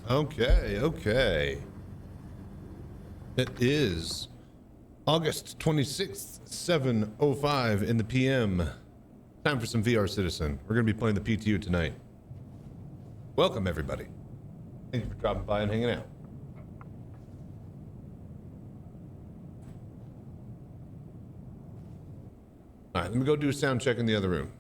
Okay, okay. It is August 26th, 7:05 in the PM. Time for some VR Citizen. We're going to be playing the PTU tonight. Welcome, everybody. Thank you for dropping by and hanging out. All right, let me go do a sound check in the other room.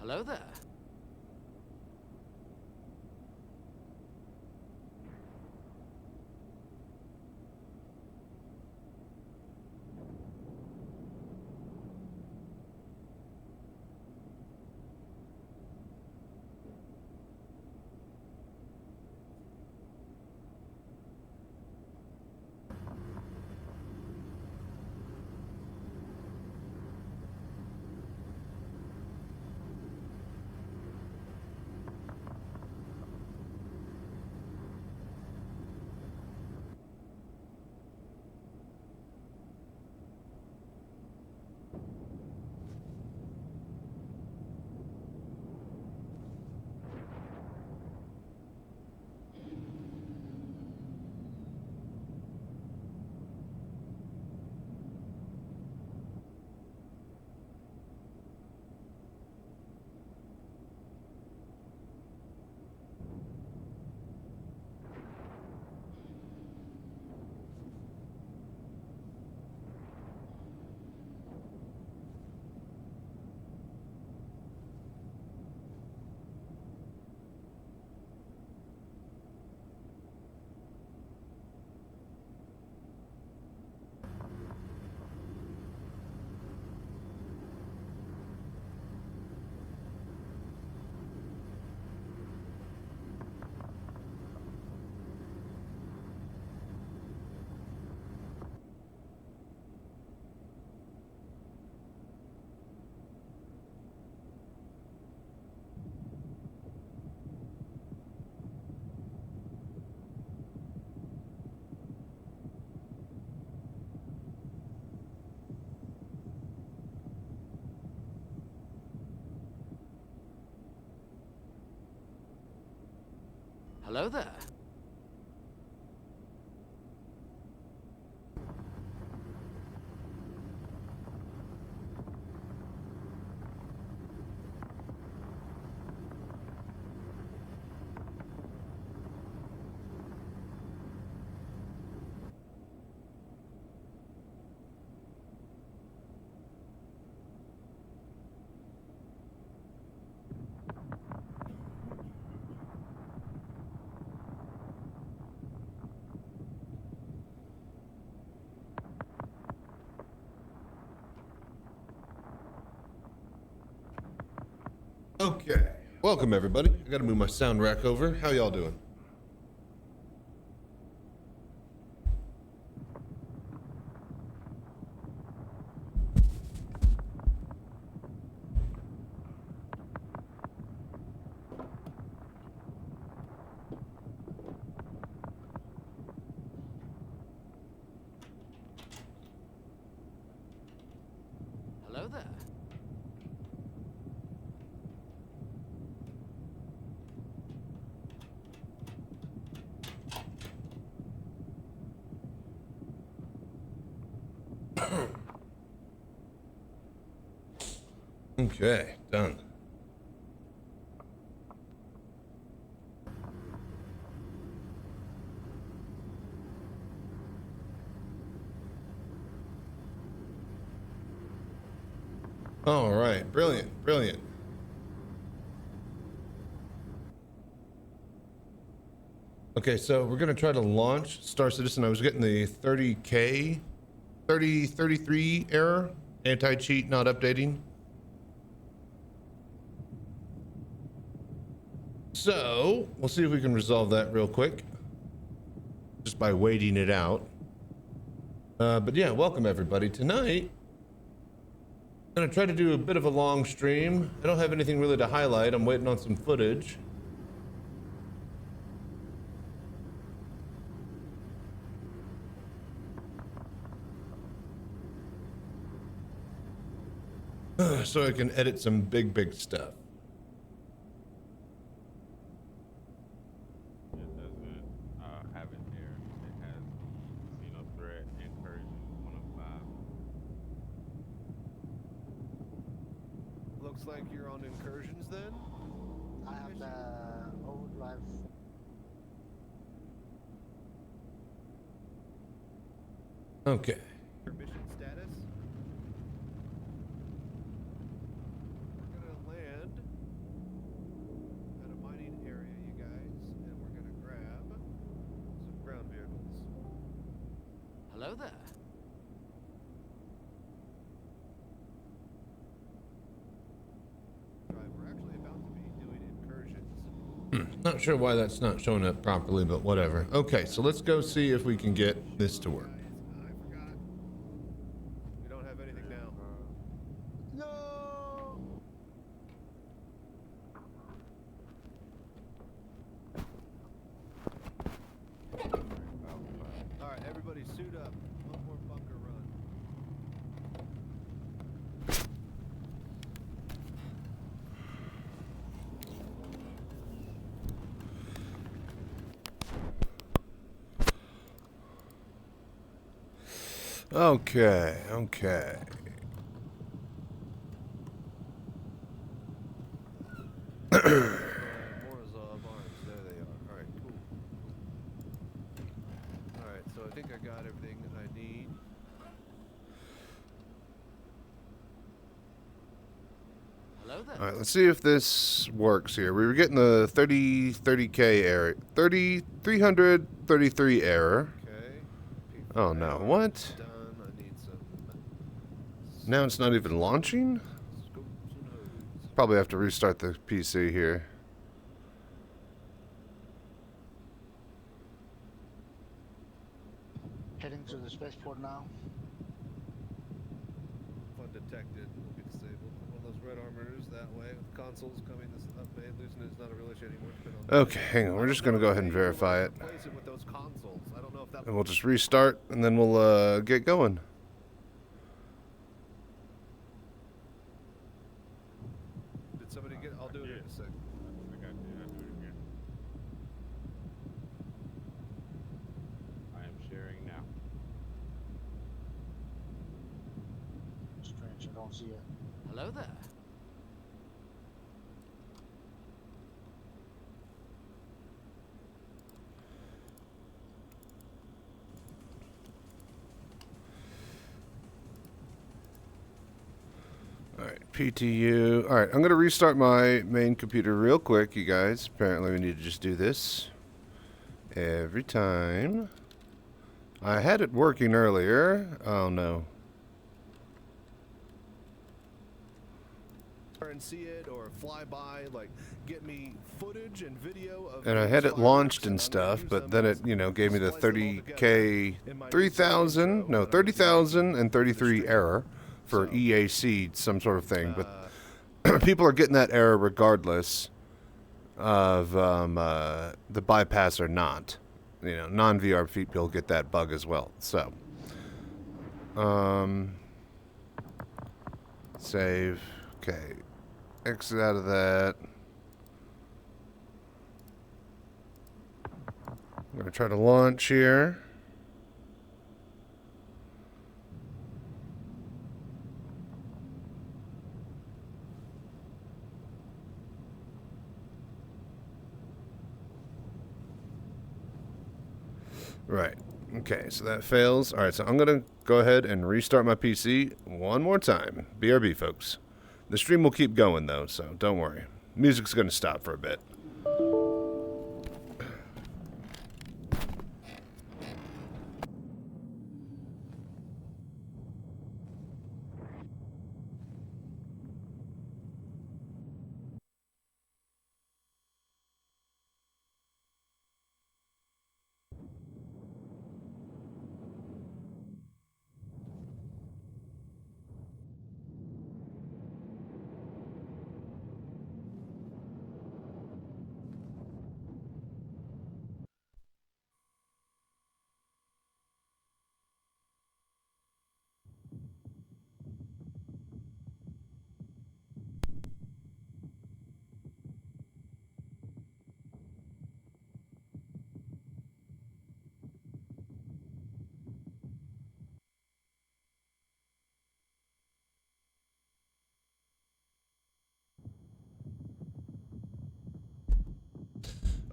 Hello there. Hello there. Okay. Welcome, everybody. I gotta move my sound rack over. How y'all doing? Hello there. Okay, done. All right, brilliant, brilliant. Okay, so we're gonna try to launch Star Citizen. I was getting the 30K, 33 error, anti-cheat not updating. So we'll see if we can resolve that real quick, just by waiting it out. But yeah, welcome everybody. Tonight, I'm gonna try to do a bit of a long stream. I don't have anything really to highlight. I'm waiting on some footage. So I can edit some big stuff. It doesn't have it there. It has the casino threat incursion 105. Looks like you're on incursions then? I have the overdrive. Okay. Your mission status? We're gonna land at a mining area, you guys, and we're gonna grab some ground vehicles. Hello there. We're actually about to be doing incursions. Not sure why that's not showing up properly, but whatever. Okay, so let's go see if we can get this to work. Guys, I forgot. We don't have anything now. No! Alright, everybody suit up. One more bunker run. Okay, okay. Morozov arms, there they are. Alright, cool. Alright, so I think I got everything I need. Hello there. All right, let's see if this works here. We were getting the 30K error, 333 error. Okay. Oh no, what? Done. I need some Now it's not even launching? scopes and hoses. Probably have to restart the PC here. Heading to the spaceport now. Undetected will be disabled. One of those red armors that way with consoles coming this update. Losing it is not a real issue anymore. It's been on Okay, hang on. We're just gonna go ahead and verify it. Replace it with those consoles. I don't know if that. And we'll just restart and then we'll get going. Did somebody get? I'll do it in a sec. I got you. I'll do it again. I am sharing now. Strange, I don't see it. Hello there. Alright, PTU. Alright, I'm going to restart my main computer real quick, you guys. Apparently we need to just do this every time. I had it working earlier. Oh no. And see it or fly by, like get me footage and video of. And I had it launched and stuff, but then it, you know, gave me the 30K, 3,000, no, 30,000 and 33 error for EAC, some sort of thing. But people are getting that error regardless of the bypass or not. You know, non-VR people get that bug as well. So save. Okay. Exit out of that. I'm gonna try to launch here. Right. Okay, so that fails. All right, so I'm going to go ahead and restart my PC one more time. BRB, folks. The stream will keep going, though, so don't worry. Music's going to stop for a bit.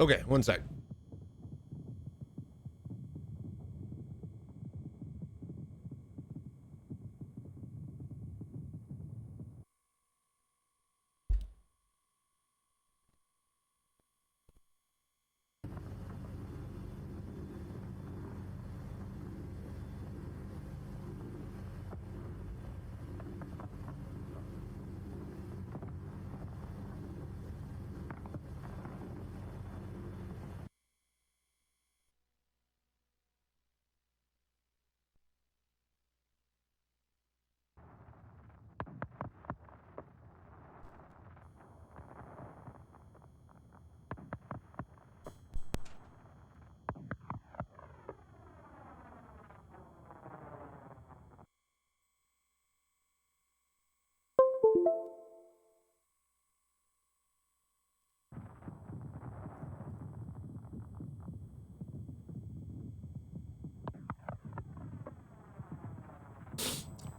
Okay, one sec.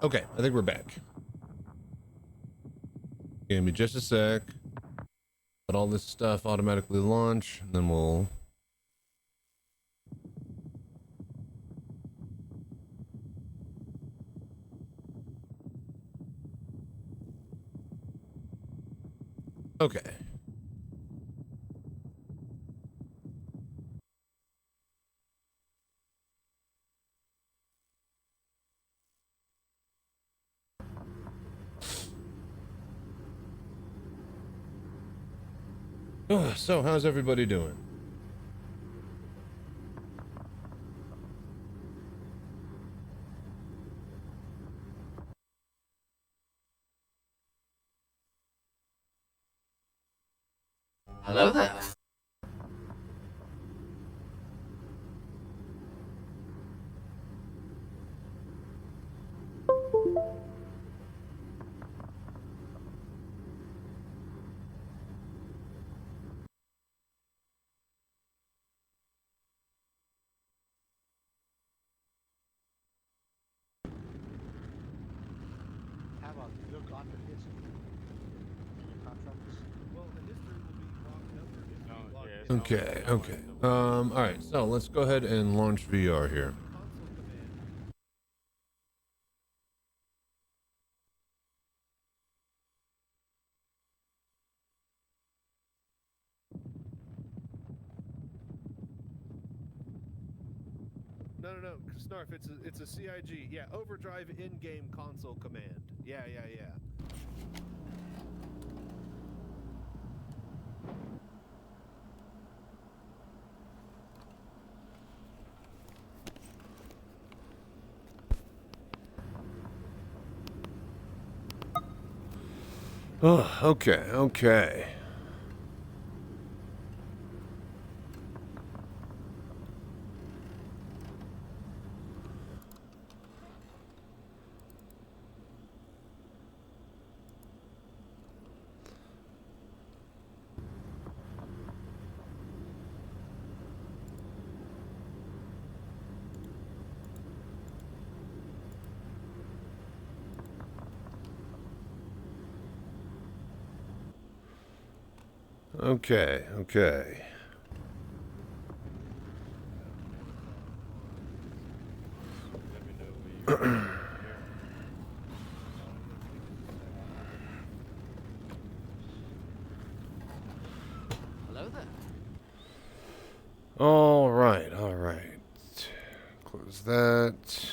Okay, I think we're back. Give me just a sec. Let all this stuff automatically launch, and then we'll... Okay. So, how's everybody doing? Hello there. Have a look under this in your contracts. Well, the history will be logged under if you No, log yeah, in. it's always Okay, showing okay. the All right, so let's go ahead and launch VR here. Console command. No, Snarf, it's a CIG. Yeah, overdrive in-game console command. Yeah. Oh, okay. Okay, okay. Hello there. All right, all right. Close that.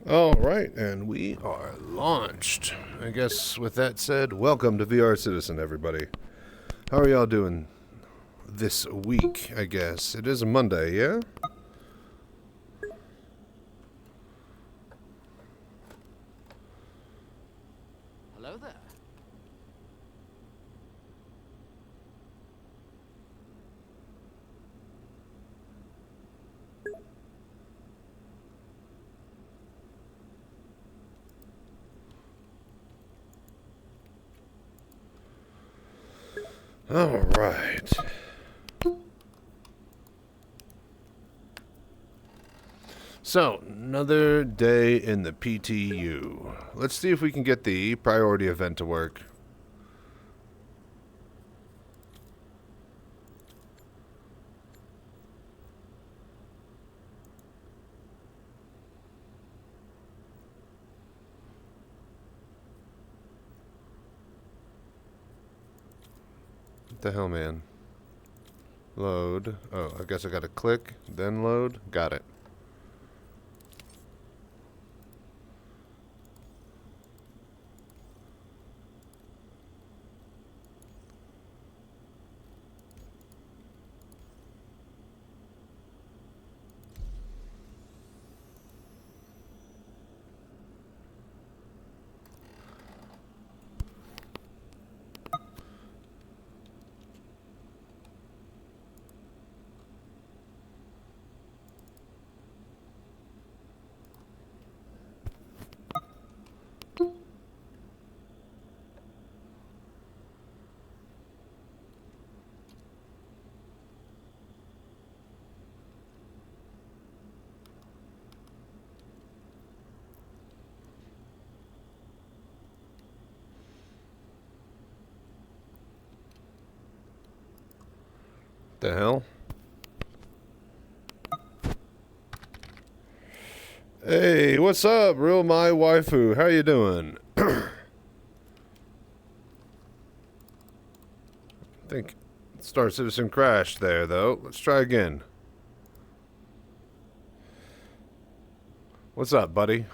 All right, and we are launched. I guess with that said, welcome to VR Citizen, everybody. How are y'all doing this week, I guess? It is a Monday, yeah? Hello there. All right. So, another day in the PTU. Let's see if we can get the priority event to work. What the hell, man? Load. Oh, I guess I gotta click, then load. Got it. The hell? Hey, what's up, real my waifu? How you doing? I think Star Citizen crashed there, though. Let's try again. What's up, buddy?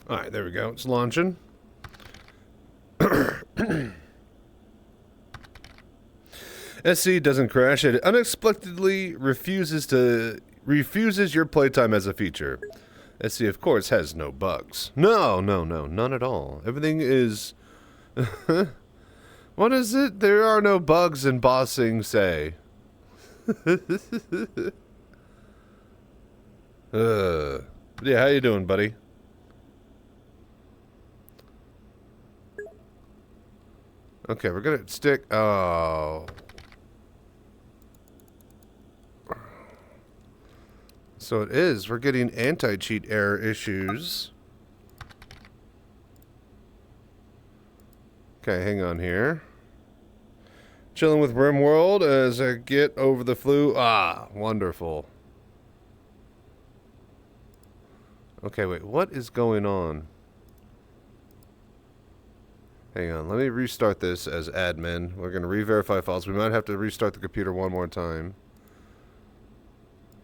Alright, there we go. It's launching. SC doesn't crash. It unexpectedly refuses your playtime as a feature. SC, of course, has no bugs. No, none at all. Everything is... What is it? There are no bugs in bossing, say. Yeah, how you doing, buddy? Okay, we're gonna stick... Oh... So it is. We're getting anti-cheat error issues. Okay, hang on here. Chilling with RimWorld as I get over the flu. Ah, wonderful. Okay, wait. What is going on? Hang on, let me restart this as admin. We're going to re-verify files. We might have to restart the computer one more time.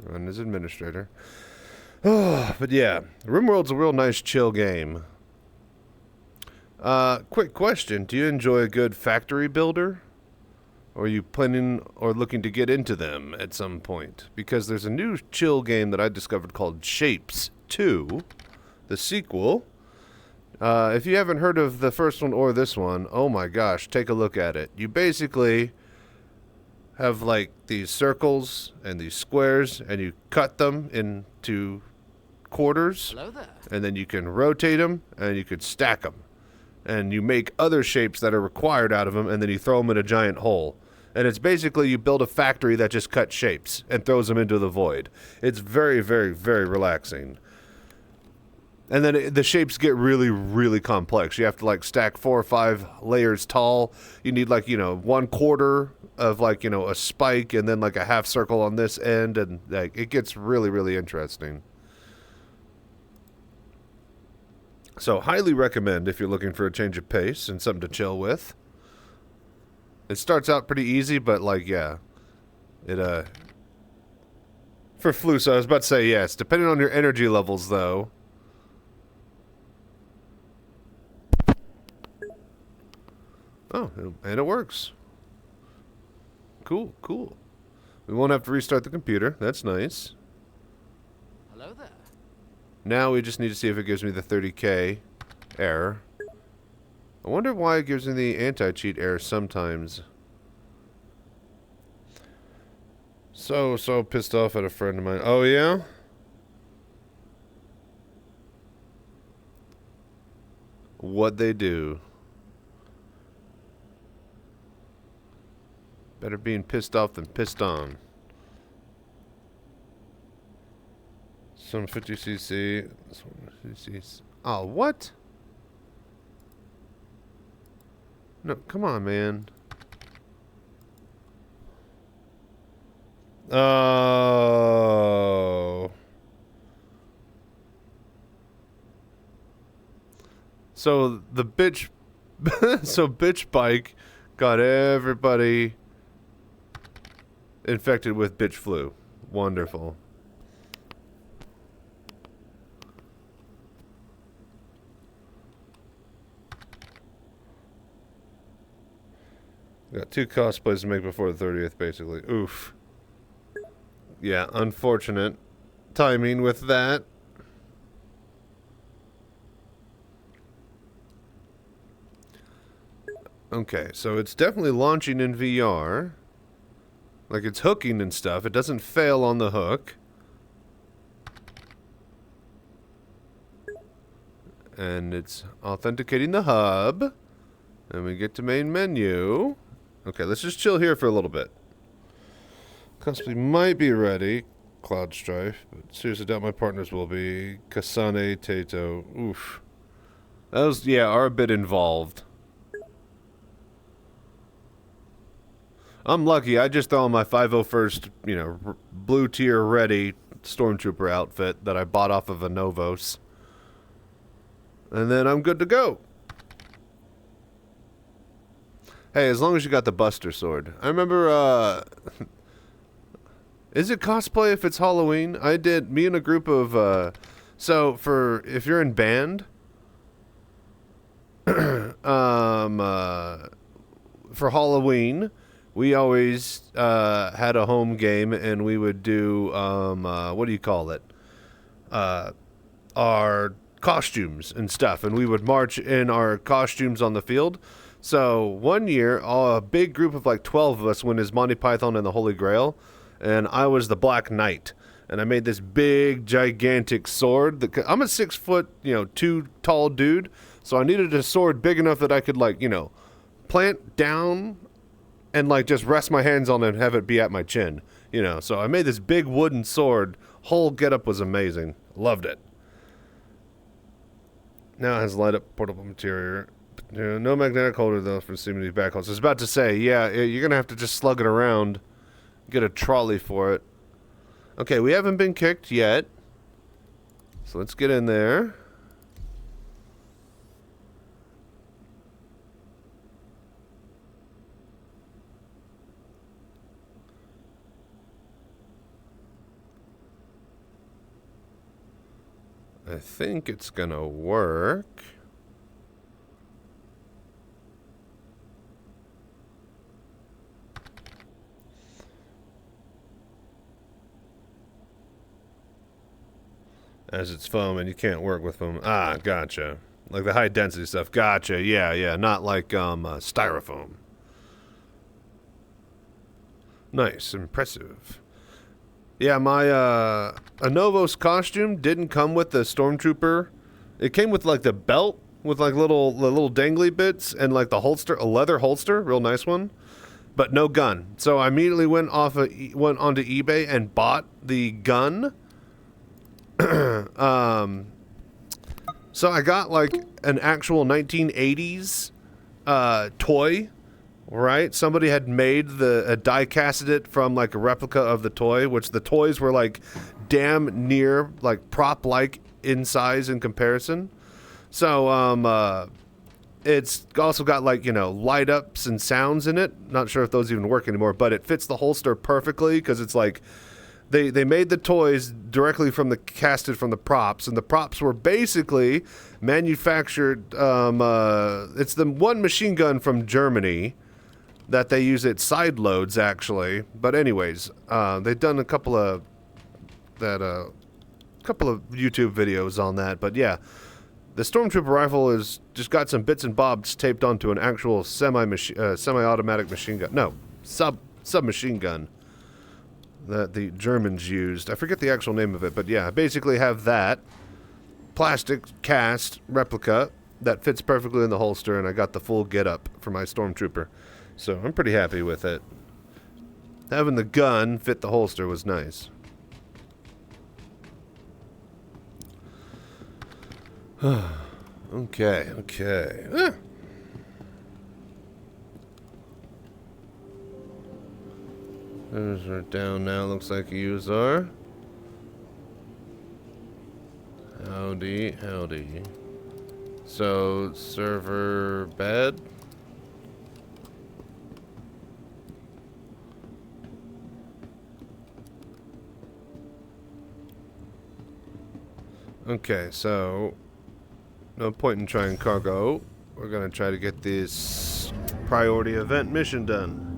Run as administrator. Oh, but yeah, RimWorld's a real nice chill game. Quick question. Do you enjoy a good factory builder? Or are you planning or looking to get into them at some point? Because there's a new chill game that I discovered called Shapes 2, the sequel. If you haven't heard of the first one or this one, oh my gosh, take a look at it. You basically have like these circles and these squares, and you cut them into quarters. Hello there. And then you can rotate them, and you can stack them. And you make other shapes that are required out of them, and then you throw them in a giant hole. And it's basically you build a factory that just cuts shapes and throws them into the void. It's very, very, very relaxing. And then the shapes get really, really complex. You have to like stack 4 or 5 layers tall. You need like, 1/4 of like, a spike and then like a half circle on this end. And like it gets really, really interesting. So highly recommend if you're looking for a change of pace and something to chill with. It starts out pretty easy, but like, yeah. For Flus, I was about to say yes. Depending on your energy levels though. Oh, and it works. Cool, cool. We won't have to restart the computer. That's nice. Hello there. Now we just need to see if it gives me the 30K error. I wonder why it gives me the anti-cheat error sometimes. So pissed off at a friend of mine. Oh, yeah? What'd they do? Better being pissed off than pissed on. Some 50cc. This one 50cc. Oh, what? No, come on, man. Oh. So the bitch so bitch bike got everybody infected with bitch flu. Wonderful. Got 2 cosplays to make before the 30th, basically. Oof. Yeah, unfortunate timing with that. Okay, so it's definitely launching in VR. Like, it's hooking and stuff. It doesn't fail on the hook. And it's authenticating the hub. And we get to main menu. Okay, let's just chill here for a little bit. Cosplay might be ready. Cloud Strife. But seriously doubt my partners will be. Kasane Tato. Oof. Those, yeah, are a bit involved. I'm lucky. I just throw on my 501st, blue tier ready Stormtrooper outfit that I bought off of a Novos. And then I'm good to go. Hey, as long as you got the Buster Sword. I remember, is it cosplay if it's Halloween? Me and a group of, so if you're in band, for Halloween, we always had a home game, and we would do what do you call it? Our costumes and stuff, and we would march in our costumes on the field. So one year, a big group of like 12 of us went as Monty Python and the Holy Grail, and I was the Black Knight, and I made this big, gigantic sword. I'm a 6'2" tall dude, so I needed a sword big enough that I could plant down and just rest my hands on it and have it be at my chin, So I made this big wooden sword. Whole getup was amazing. Loved it. Now it has light up portable material. No magnetic holder though for CMD backholds. I was about to say, yeah, you're gonna have to just slug it around, get a trolley for it. Okay, we haven't been kicked yet, so let's get in there. I think it's gonna work. As it's foam and you can't work with foam. Ah, gotcha. Like the high density stuff. Gotcha. Yeah, yeah. Not like styrofoam. Nice. Impressive. Yeah, my Anovos costume didn't come with the Stormtrooper. It came with like the belt with like the little dangly bits and like the holster, a leather holster, real nice one, but no gun. So I immediately went onto eBay and bought the gun. So I got like an actual 1980s toy, right? Somebody had made die casted it from like a replica of the toy, which the toys were like damn near like prop-like in size in comparison. So it's also got like, you know, light ups and sounds in it. Not sure if those even work anymore, but it fits the holster perfectly because it's like They made the toys directly from casted from the props, and the props were basically manufactured. It's the one machine gun from Germany that they use at side loads, actually. But anyways, they've done a couple of YouTube videos on that. But yeah, the Stormtrooper rifle is just got some bits and bobs taped onto an actual semi-automatic machine gun. No, submachine gun that the Germans used. I forget the actual name of it, but yeah, I basically have that plastic cast replica that fits perfectly in the holster, and I got the full get-up for my Stormtrooper. So I'm pretty happy with it. Having the gun fit the holster was nice. Okay. Ah. Those are down now, looks like yous are. Howdy. So, server bed. Okay, so no point in trying cargo. We're gonna try to get this priority event mission done.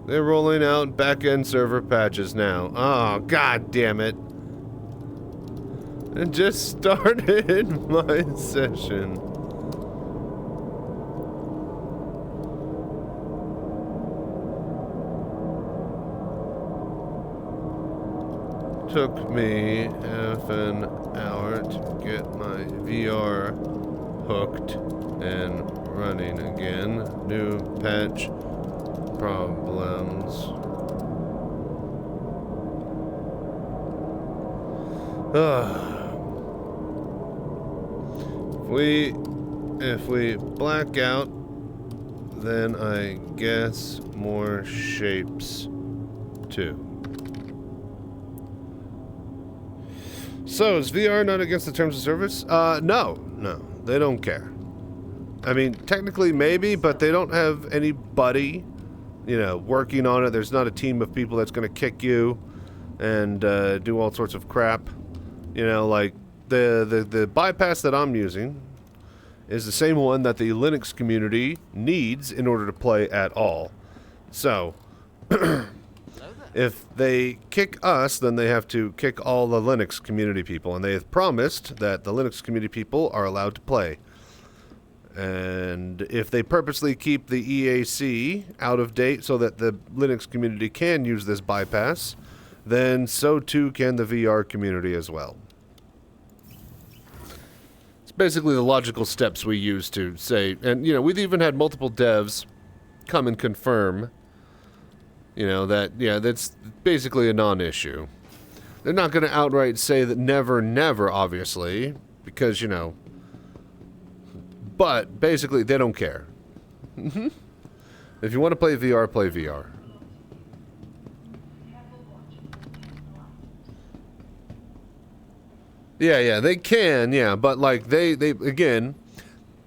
They're rolling out back-end server patches now. Oh, god damn it. I just started my session. Took me half an hour to get my VR hooked and running again. New patch problems. If we black out, then I guess more shapes too. So, is VR not against the terms of service? No, they don't care. I mean, technically maybe, but they don't have anybody, you know, working on it. There's not a team of people that's going to kick you and do all sorts of crap. You know, like the bypass that I'm using is the same one that the Linux community needs in order to play at all. So, if they kick us, then they have to kick all the Linux community people, and they have promised that the Linux community people are allowed to play. And if they purposely keep the EAC out of date so that the Linux community can use this bypass, then so too can the VR community as well. It's basically the logical steps we use to say, and you know, we've even had multiple devs come and confirm, you know, that, yeah, that's basically a non-issue. They're not going to outright say that never, obviously, because, you know, but basically, they don't care. If you want to play VR, play VR. Yeah, they can, yeah, but like they again,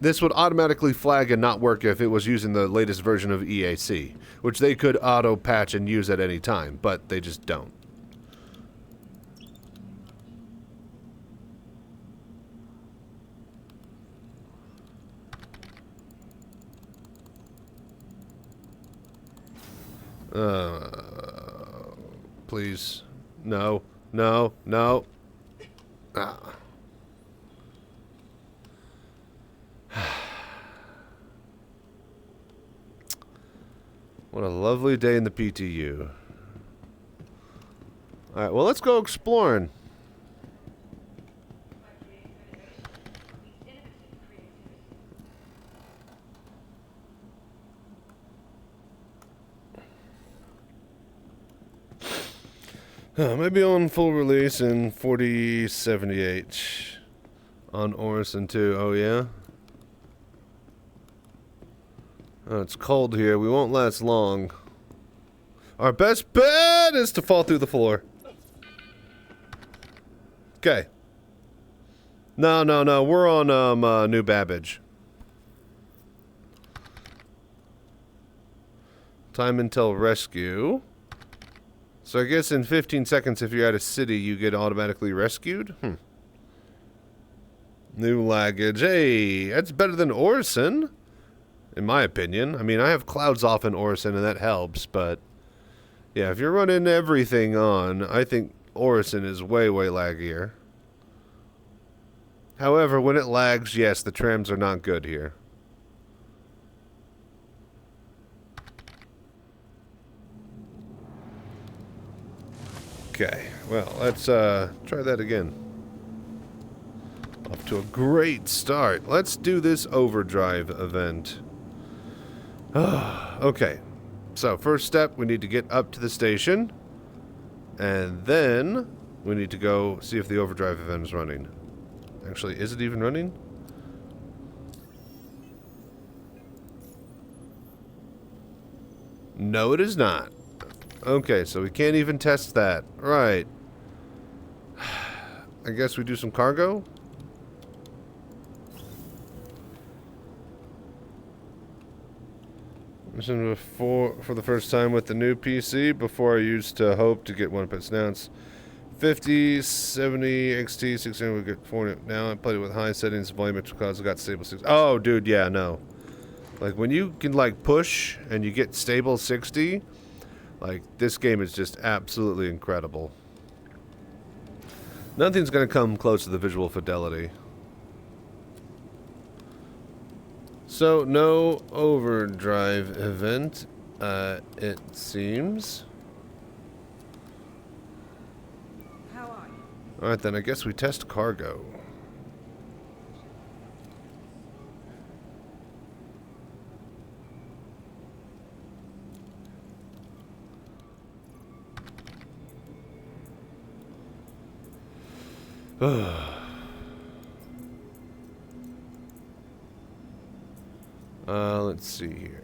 this would automatically flag and not work if it was using the latest version of EAC, which they could auto patch and use at any time, but they just don't. Please. No. No. No. Ah. What a lovely day in the PTU. Alright, well, let's go exploring. Maybe on full release in 4078 on Orison too. Oh yeah. Oh, it's cold here. We won't last long. Our best bet is to fall through the floor. Okay. No. We're on New Babbage. Time until rescue. So I guess in 15 seconds, if you're at a city, you get automatically rescued? New luggage. Hey, that's better than Orison, in my opinion. I mean, I have clouds off in Orison, and that helps, but... yeah, if you're running everything on, I think Orison is way, way laggier. However, when it lags, yes, the trims are not good here. Okay, well, let's try that again. Off to a great start. Let's do this overdrive event. Okay, so first step, we need to get up to the station. And then we need to go see if the overdrive event is running. Actually, is it even running? No, it is not. Okay, so we can't even test that. Right. I guess we do some cargo? Mission for the first time with the new PC. Before I used to hope to get one, but now it's 50, 70, XT, 600, we get 40. Now I played it with high settings, volumetric clouds, I got stable 60. Oh, dude, yeah, no. Like, when you can, like, push and you get stable 60... like, this game is just absolutely incredible. Nothing's gonna come close to the visual fidelity. So, no overdrive event, it seems. How are you? Alright then, I guess we test cargo. Let's see here.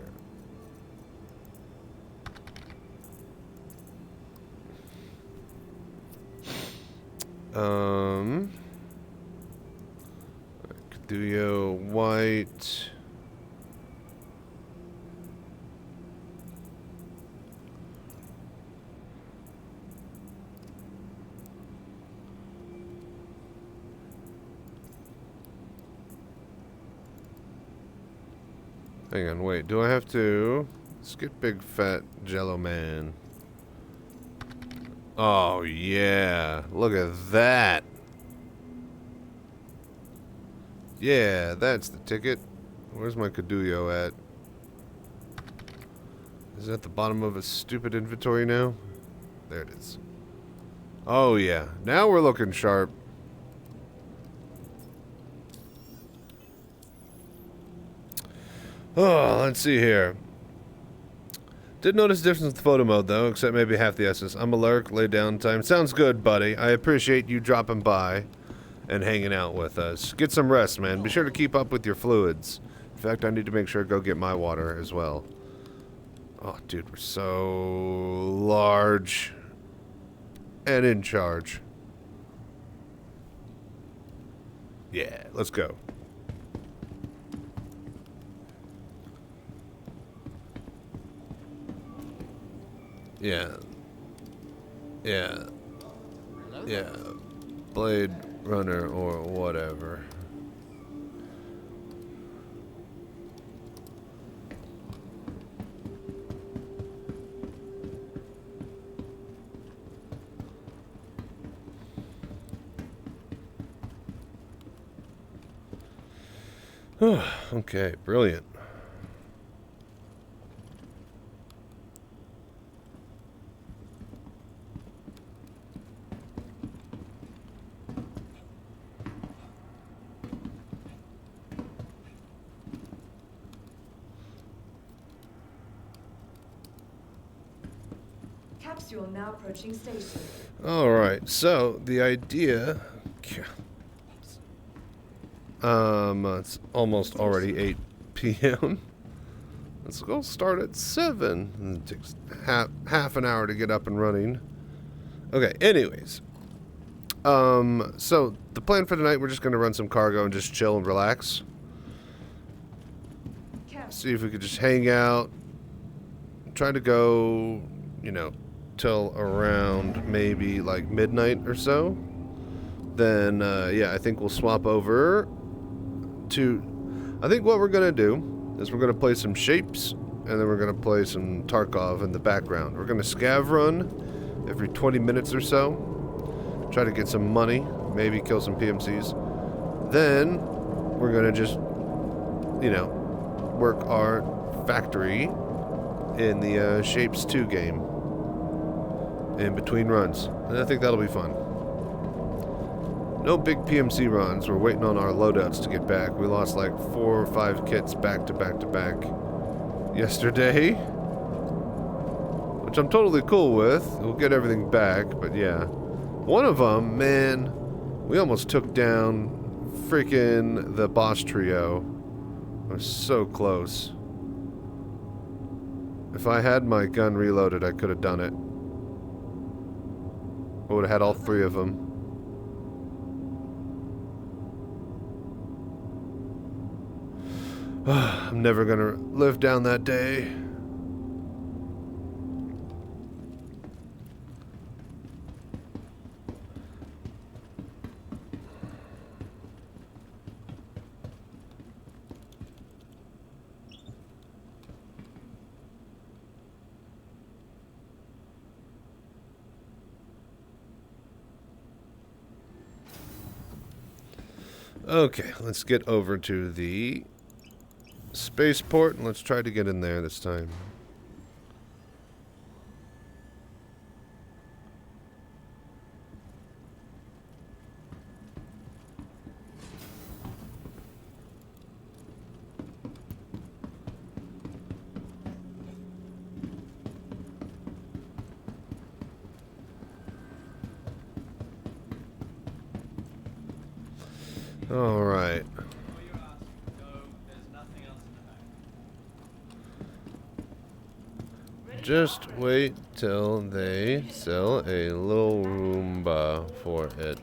Caduyo White. Hang on, wait. Do I have to... let's get Big Fat Jello Man. Oh, yeah. Look at that. Yeah, that's the ticket. Where's my Caduyo at? Is it at the bottom of a stupid inventory now? There it is. Oh, yeah. Now we're looking sharp. Oh, let's see here. Did notice a difference with photo mode, though, except maybe half the S's. I'm a lurk, lay down time. Sounds good, buddy. I appreciate you dropping by and hanging out with us. Get some rest, man. Be sure to keep up with your fluids. In fact, I need to make sure to go get my water as well. Oh, dude, we're so large and in charge. Yeah, let's go. Yeah. Yeah. Hello Yeah. there. Blade Runner or whatever. Okay, brilliant. Capsule now approaching station. All right, so the idea. It's almost already 8 p.m. Let's go start at 7. And it takes half an hour to get up and running. Okay, anyways. So the plan for tonight, we're just going to run some cargo and just chill and relax. See if we could just hang out. Try to go, you know, till around maybe like midnight or so. Then, yeah, I think we'll swap over to... I think what we're going to do is we're going to play some Shapes, and then we're going to play some Tarkov in the background. We're going to scav run every 20 minutes or so. Try to get some money, maybe kill some PMCs. Then, we're going to just, you know, work our factory in the Shapes 2 game in between runs. And I think that'll be fun. No big PMC runs. We're waiting on our loadouts to get back. We lost like 4 or 5 kits back to back to back yesterday, which I'm totally cool with. We'll get everything back, but yeah. One of them, man, we almost took down freaking the boss trio. I was so close. If I had my gun reloaded, I could have done it. I would have had all 3 of them. I'm never gonna live down that day. Okay, let's get over to the spaceport and let's try to get in there this time. All right. Just wait till they sell a little Roomba for it.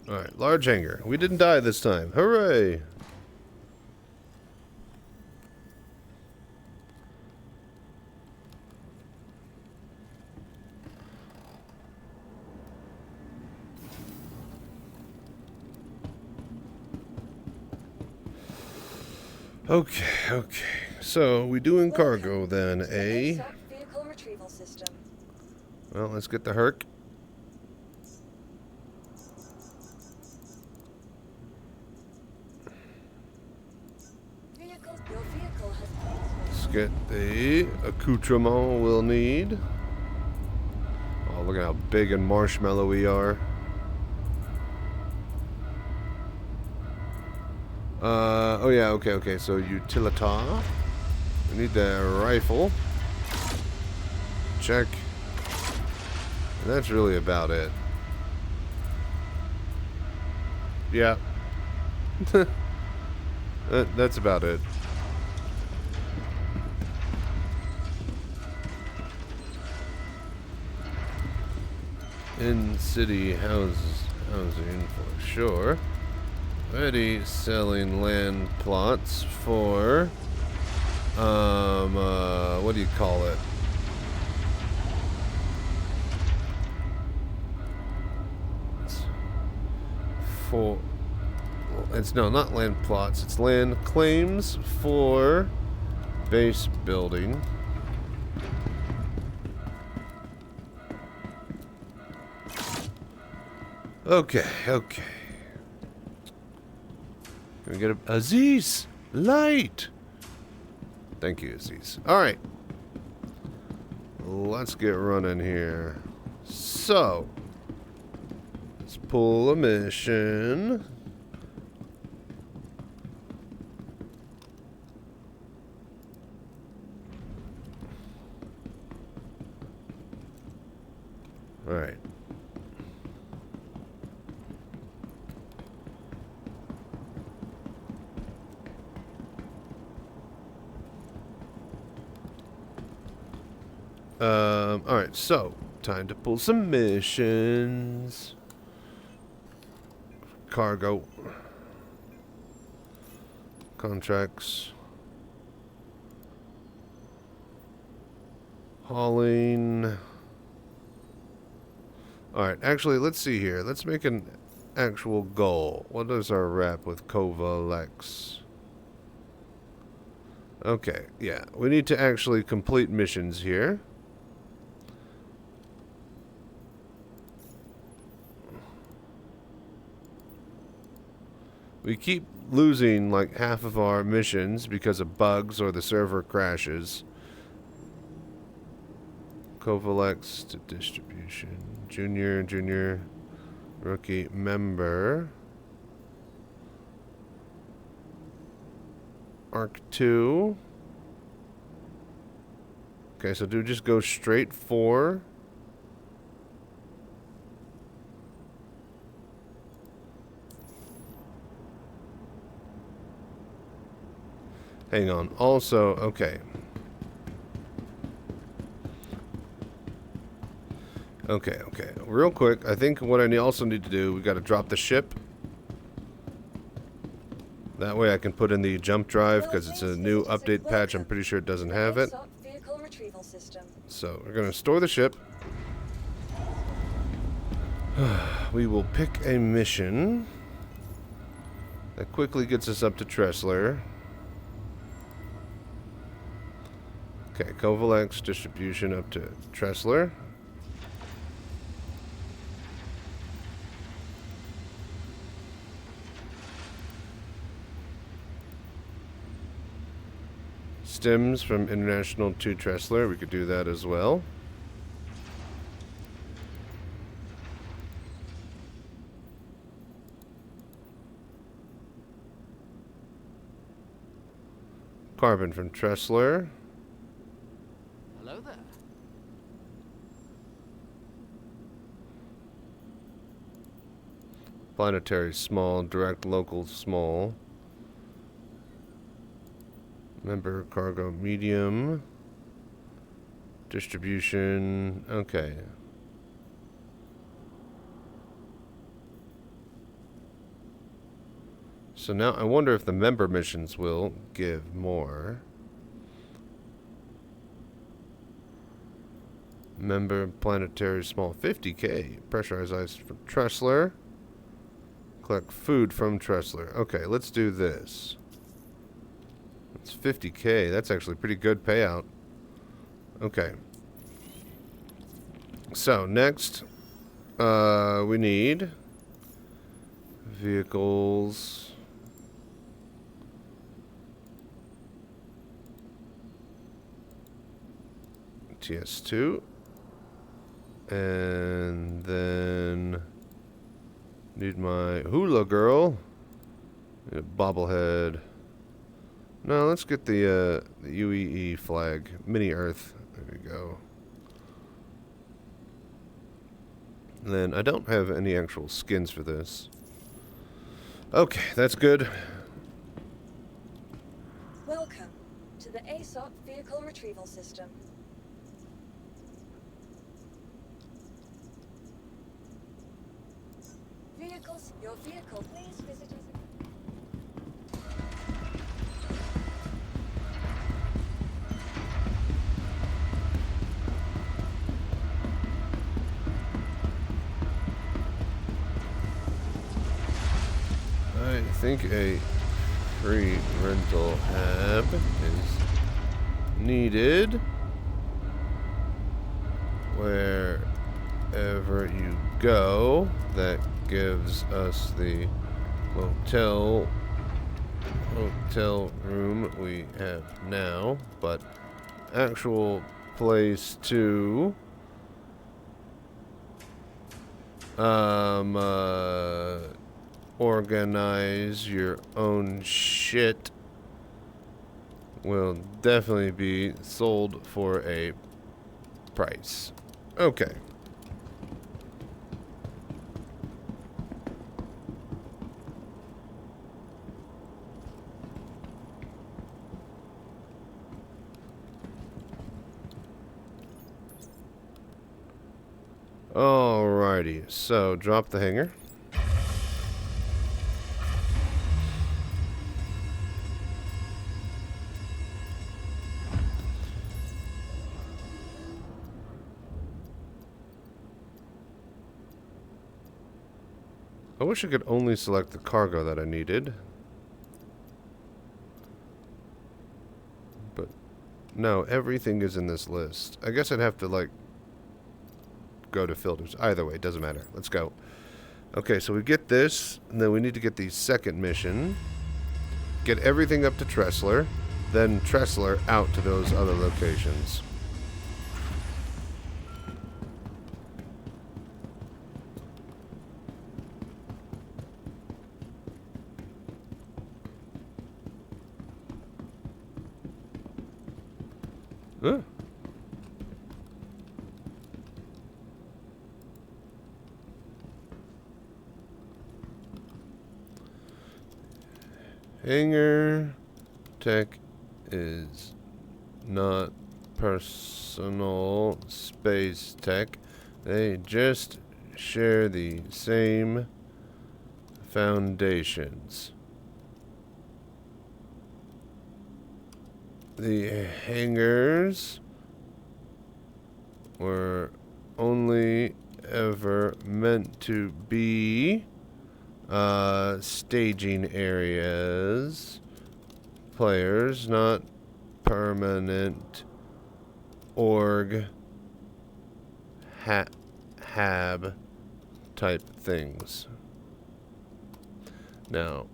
Alright, large hangar. We didn't die this time. Hooray! Okay, okay. So, we doing cargo then, eh? Vehicle retrieval system. Well, let's get the Herc. Your vehicle has... Let's get the accoutrement we'll need. Oh, look at how big and marshmallow we are. Oh yeah, okay, so utilitar. We need the rifle. Check. And that's really about it. Yeah. That's about it. in-city housing for sure. Already selling land plots for, what do you call it? It's no, not land plots. It's land claims for base building. Okay. Can we get a Aziz light? Thank you, Aziz. All right, let's get running here. So. Let's pull a mission. All right. All right, so time to pull some missions. Cargo contracts, hauling. All right, actually, let's see here. Let's make an actual goal. What is our rep with Kovalex? Okay, yeah, we need to actually complete missions here. We keep losing like half of our missions because of bugs or the server crashes. Kovalex to distribution. Junior, rookie member. Arc 2. Okay, so do just go straight for... Hang on. Also, okay. Okay. Real quick, I think what I also need to do, we got to drop the ship. That way I can put in the jump drive because it's a new update patch. I'm pretty sure it doesn't have it. So we're going to store the ship. We will pick a mission that quickly gets us up to Tressler. Okay, Kovalex distribution up to Tressler. Stems from International to Tressler. We could do that as well. Carbon from Tressler. Hello there. Planetary small, direct local small. Member cargo medium. Distribution. Okay. So now I wonder if the member missions will give more. Member planetary small 50k. Pressurized ice from Tressler. Collect food from Tressler. Okay, let's do this. It's 50k. That's actually pretty good payout. Okay. So next, we need vehicles. TS2. And then need my hula girl. Need a bobblehead. No, let's get the UEE flag. Mini Earth. There we go. And then I don't have any actual skins for this. Okay, that's good. Welcome to the ASOP Vehicle Retrieval System. vehicles, your vehicle. Please visit us. I think a free rental hab is needed wherever you go. That gives us the hotel room we have now, but actual place to organize your own shit will definitely be sold for a price. Okay. Alrighty, so drop the hanger. I wish I could only select the cargo that I needed. But no, everything is in this list. I guess I'd have to, like, go to filters. Either way, it doesn't matter. Let's go. Okay, so we get this, and then we need to get the second mission. Get everything up to Tressler, then Tressler out to those other locations. Huh. Hangar tech is not personal space tech. They just share the same foundations. The hangars were only ever meant to be staging areas, players, not permanent org hab type things. Now,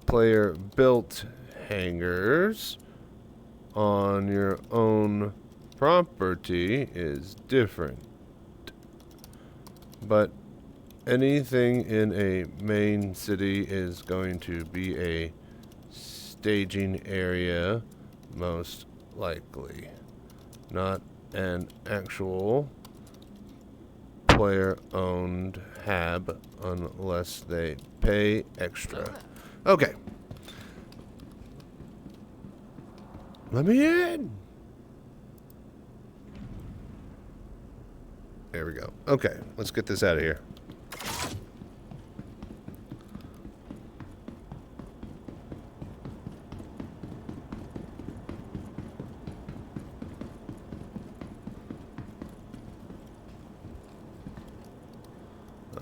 player built hangars on your own property is different, but anything in a main city is going to be a staging area, most likely, not an actual player-owned hab unless they pay extra. Okay. Let me in. There we go. Okay, let's get this out of here.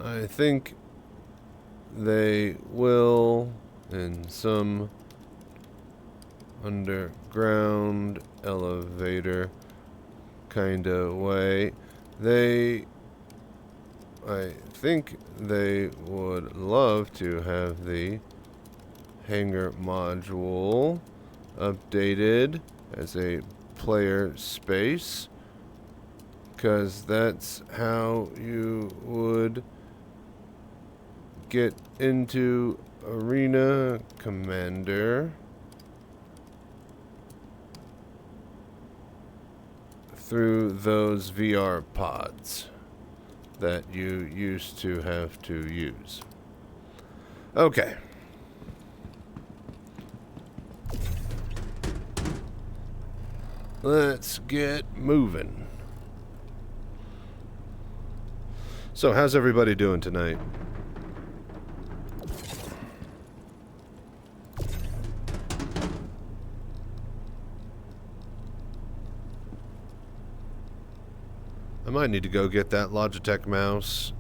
I think they will, in some underground elevator kind of way. I think they would love to have the hangar module updated as a player space, because that's how you would get into Arena Commander through those VR pods that you used to have to use. Okay. Let's get moving. So, how's everybody doing tonight? I might need to go get that Logitech mouse.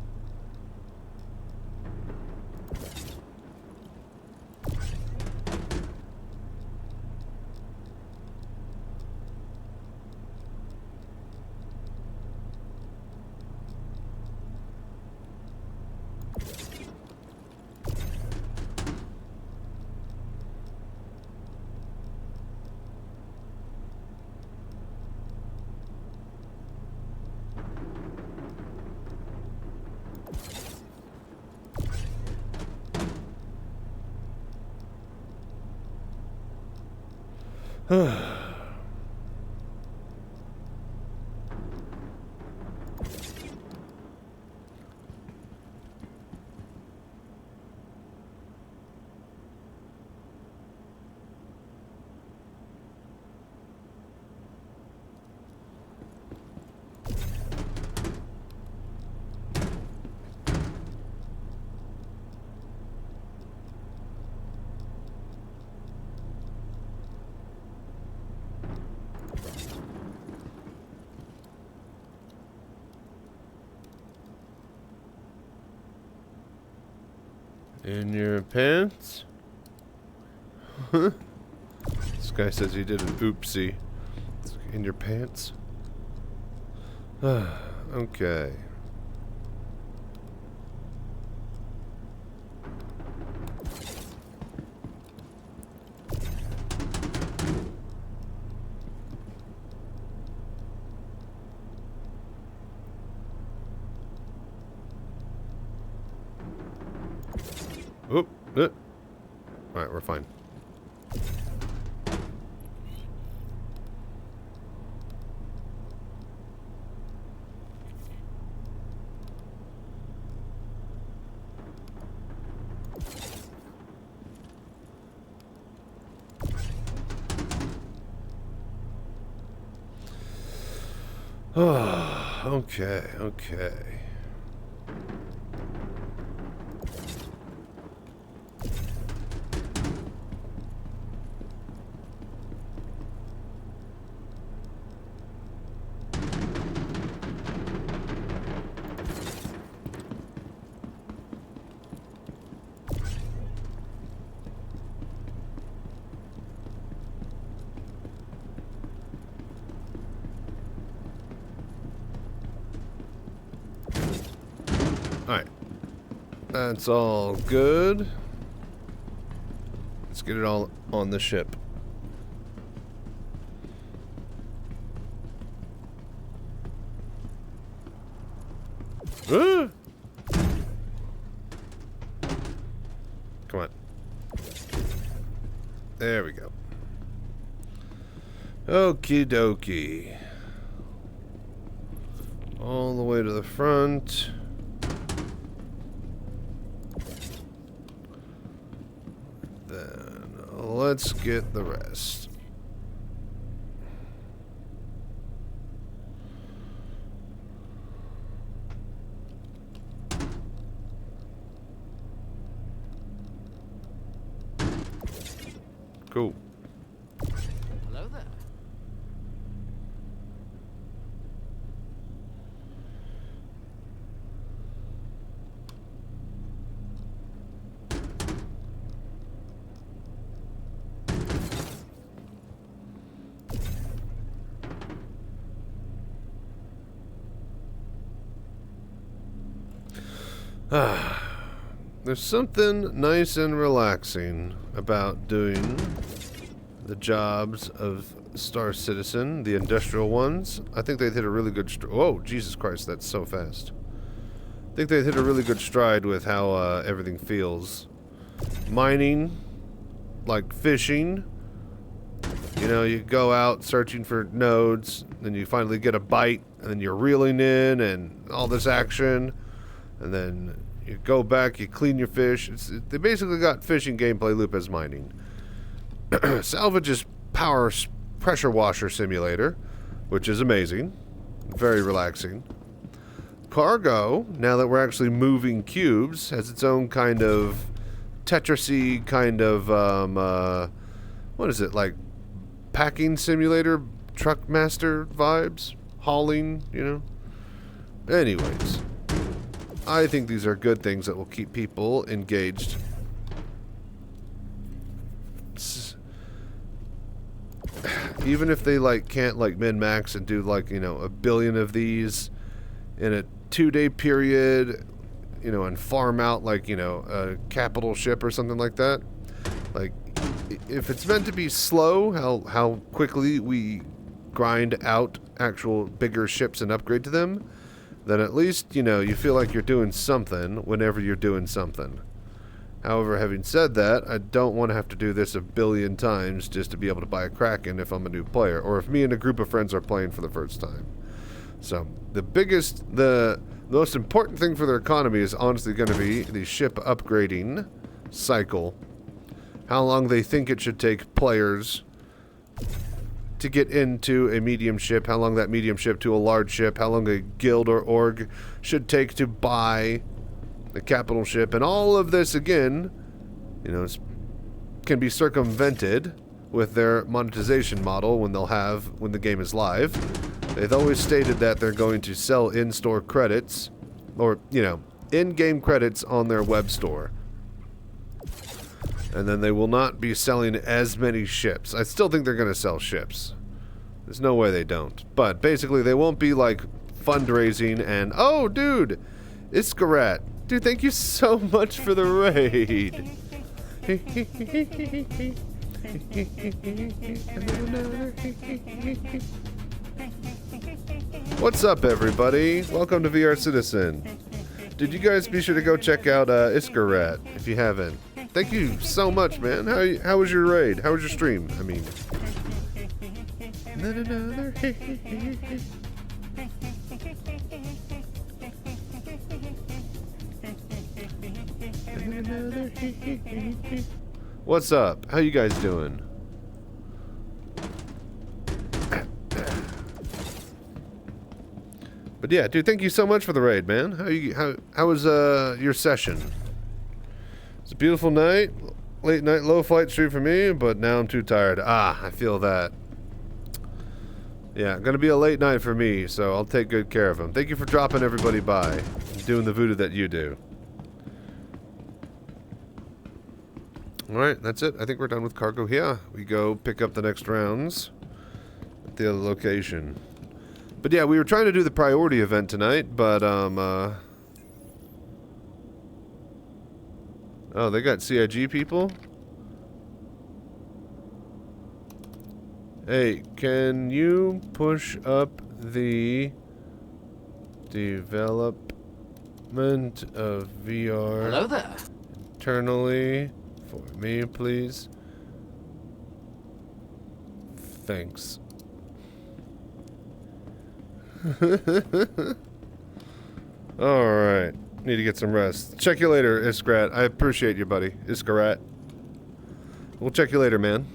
In your pants? This guy says he did an oopsie. In your pants? Okay. Oop. Alright, we're fine. Okay. Alright. That's all good. Let's get it all on the ship. Ah! Come on. There we go. Okie dokie. All the way to the front. Then let's get the rest. Cool. Hello there. There's something nice and relaxing about doing the jobs of Star Citizen, the industrial ones. I think they'd hit a really good oh, Jesus Christ, that's so fast. I think they'd hit a really good stride with how everything feels. Mining, like fishing. You know, you go out searching for nodes, then you finally get a bite, and then you're reeling in, and all this action, and then you go back, you clean your fish. They basically got fishing gameplay loop as mining. Salvage is pressure washer simulator, which is amazing. Very relaxing. cargo, now that we're actually moving cubes, has its own kind of Tetrisy kind of, what is it, like packing simulator, truck master vibes, hauling, you know? Anyways, I think these are good things that will keep people engaged. Even if they like can't like min-max and do like, you know, 1 billion of these in a 2-day period, you know, and farm out like, you know, a capital ship or something like that. Like, if it's meant to be slow, how quickly we grind out actual bigger ships and upgrade to them, then at least, you know, you feel like you're doing something whenever you're doing something. However, having said that, I don't want to have to do this 1 billion times just to be able to buy a Kraken if I'm a new player, or if me and a group of friends are playing for the first time. So, the most important thing for their economy is honestly going to be the ship upgrading cycle. How long they think it should take players to get into a medium ship, how long that medium ship to a large ship, how long a guild or org should take to buy the capital ship, and all of this again, you know, can be circumvented with their monetization model when the game is live. They've always stated that they're going to sell in-store credits, or, you know, in-game credits on their web store. And then they will not be selling as many ships. I still think they're going to sell ships. There's no way they don't. But basically, they won't be like fundraising and, oh, dude, Iskarat. Dude, thank you so much for the raid. What's up, everybody? Welcome to VR Citizen. Did you guys be sure to go check out Iskarat if you haven't? Thank you so much, man. How was your raid? How was your stream? I mean, what's up? How you guys doing? But yeah, dude, thank you so much for the raid, man. How was your session? It's a beautiful night, late night low flight stream for me, but now I'm too tired. I feel that. Yeah, gonna be a late night for me, so I'll take good care of him. Thank you for dropping everybody by and doing the voodoo that you do. Alright, that's it. I think we're done with cargo here. We go pick up the next rounds at the other location. But yeah, we were trying to do the priority event tonight, but, oh, they got CIG people? Hey, can you push up the development of VR Hello there. internally for me, please? Thanks. Alright. Need to get some rest. Check you later, Iskarat. I appreciate you, buddy. Iskarat. We'll check you later, man.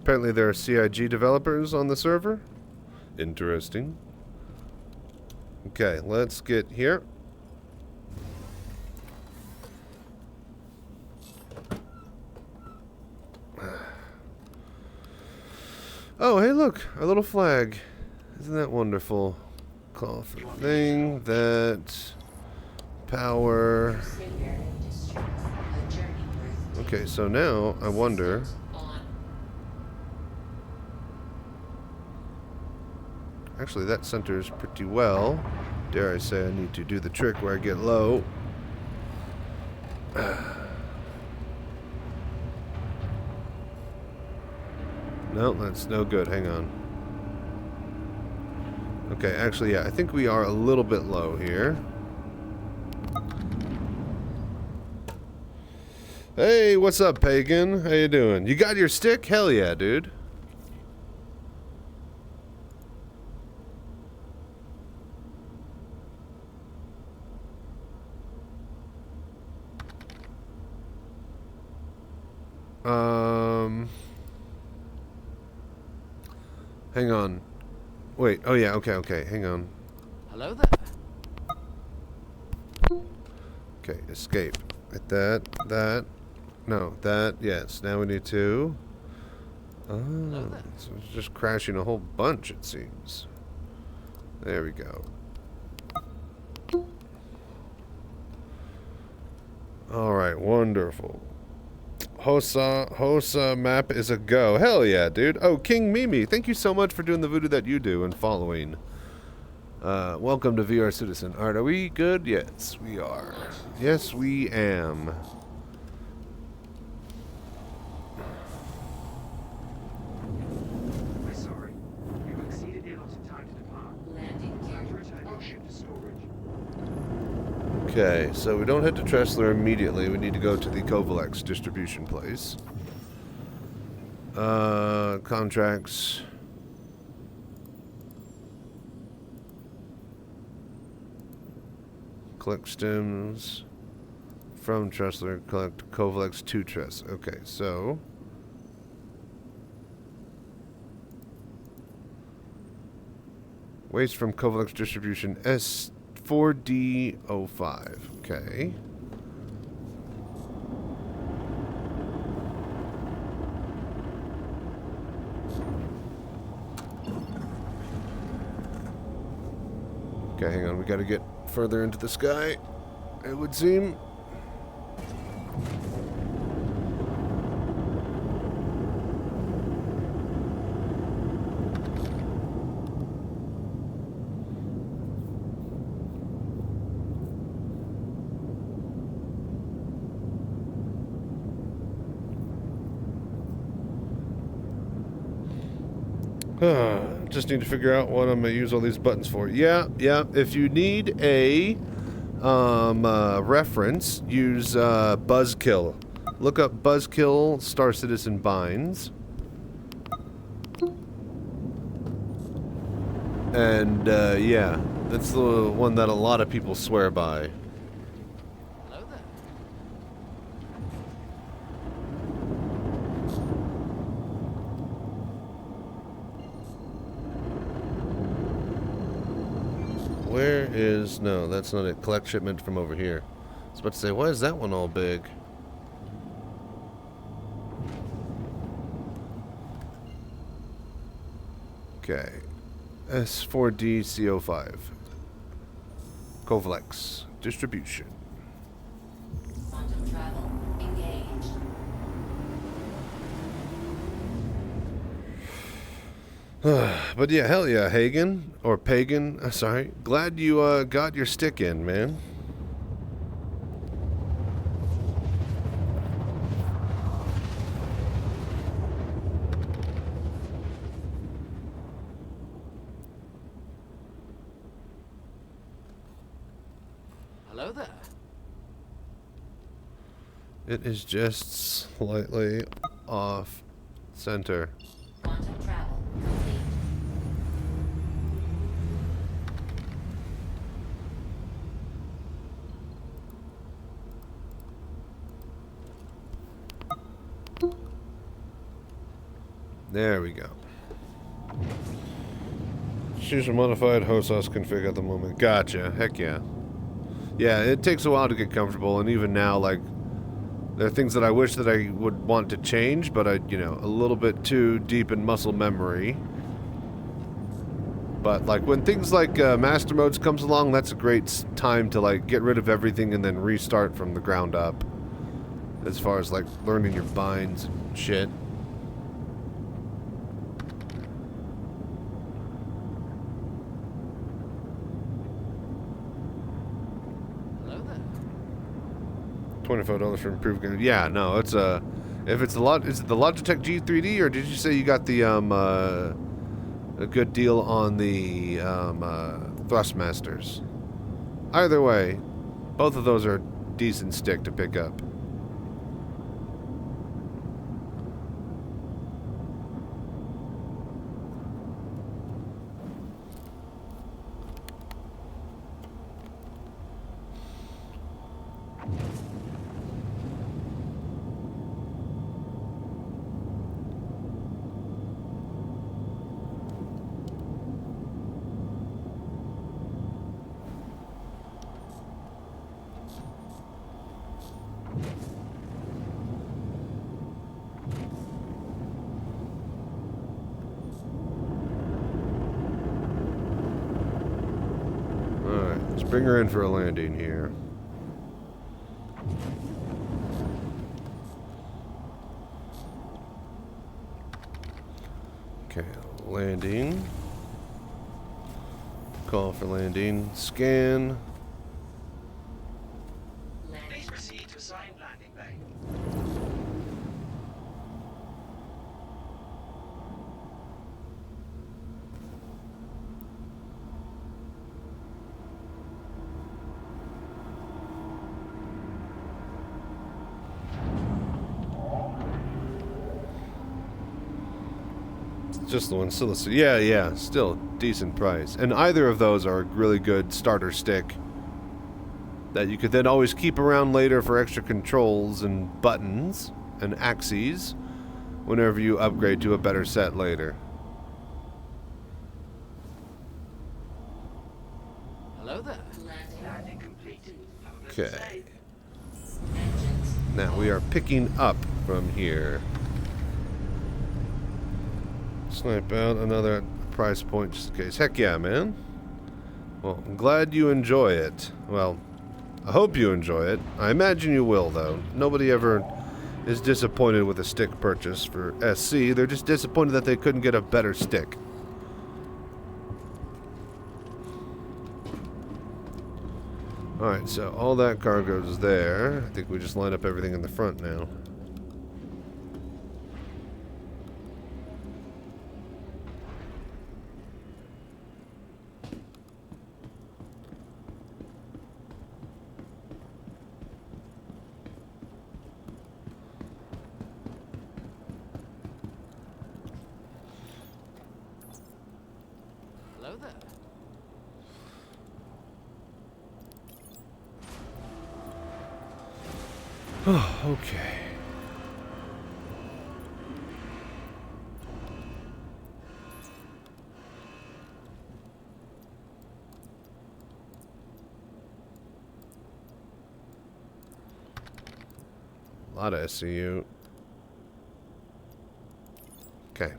Apparently there are CIG developers on the server. Interesting. Okay, let's get here. Oh, hey, look, our little flag. Isn't that wonderful? Call for thing, that, power. Okay, so now I wonder. Actually, that centers pretty well. Dare I say I need to do the trick where I get low. No, that's no good. Hang on. Okay, actually, yeah, I think we are a little bit low here. Hey, what's up, Pagan? How you doing? You got your stick? Hell yeah, dude. Hang on. Wait. Oh yeah. Okay. Okay. Hang on. Hello there. Okay. Escape. Hit that. That. No. That. Yes. Now we need to. Hello Oh. there. So it's just crashing a whole bunch. It seems. There we go. All right. Wonderful. Hosa map is a go. Hell yeah, dude. Oh, King Mimi, thank you so much for doing the voodoo that you do and following. Welcome to VR Citizen. Alright, are we good? Yes, we are. Yes, we am. We're sorry. You've exceeded the allotted time to depart. Landing gear. Return your ship to storage. Okay, so we don't head to Tressler immediately. We need to go to the Kovalex distribution place. Contracts. Collect stems from Tressler. Collect Kovalex to Tress. Okay, so waste from Kovalex distribution S4D05. Okay. Okay, hang on. We gotta get further into the sky, it would seem. Just need to figure out what I'm gonna use all these buttons for. Yeah. If you need a reference, use Buzzkill. Look up Buzzkill Star Citizen binds, and yeah, that's the one that a lot of people swear by. Hello there. Where is... No, that's not it. Collect shipment from over here. I was about to say, why is that one all big? Okay. S4D CO5. Kovalex. Distribution. Quantum travel engaged. But yeah, hell yeah, Hagen. Or Pagan. Sorry. Glad you got your stick in, man. Hello there. It is just slightly off center. Quantum travel complete. There we go. Choose a modified HOSOS config at the moment. Gotcha. Heck yeah. Yeah, it takes a while to get comfortable, and even now, like, there are things that I wish that I would want to change, but I, you know, a little bit too deep in muscle memory. But, like, when things like Master Modes comes along, that's a great time to, like, get rid of everything and then restart from the ground up. As far as, like, learning your binds and shit. Hello there. $25 for improved game. Yeah, no, it's if it's is it the Logitech G3D, or did you say you got the a good deal on the Thrustmasters? Either way, both of those are a decent stick to pick up. bring her in for a landing here. Okay, landing. Call for landing. Scan. Please proceed to assigned landing bay. Just the one, still yeah, still decent price. And either of those are a really good starter stick that you could then always keep around later for extra controls and buttons and axes whenever you upgrade to a better set later. Hello there. Landing complete. Have a Okay. pleasant stay. Now we are picking up from here. Snipe out another price point just in case. Heck yeah, man. Well, I'm glad you enjoy it. Well, I hope you enjoy it. I imagine you will, though. Nobody ever is disappointed with a stick purchase for SC. They're just disappointed that they couldn't get a better stick. Alright, so all that cargo's there. I think we just line up everything in the front now. Hello there. Oh, okay. A lot of SCU. Okay.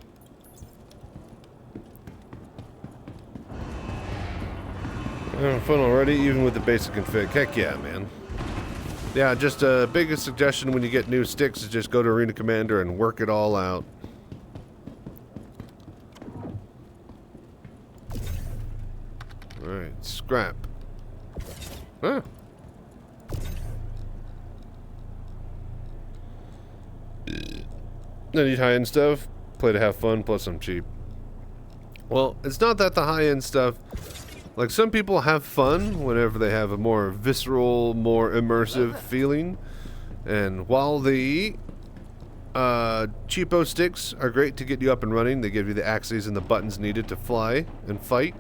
Having fun already, even with the basic config. Heck yeah, man. Yeah, just a biggest suggestion when you get new sticks is just go to Arena Commander and work it all out. Alright, scrap. Huh. I need high-end stuff. Play to have fun, plus I'm cheap. Well, it's not that the high-end stuff... Like, some people have fun whenever they have a more visceral, more immersive feeling. And while the cheapo sticks are great to get you up and running, they give you the axes and the buttons needed to fly and fight.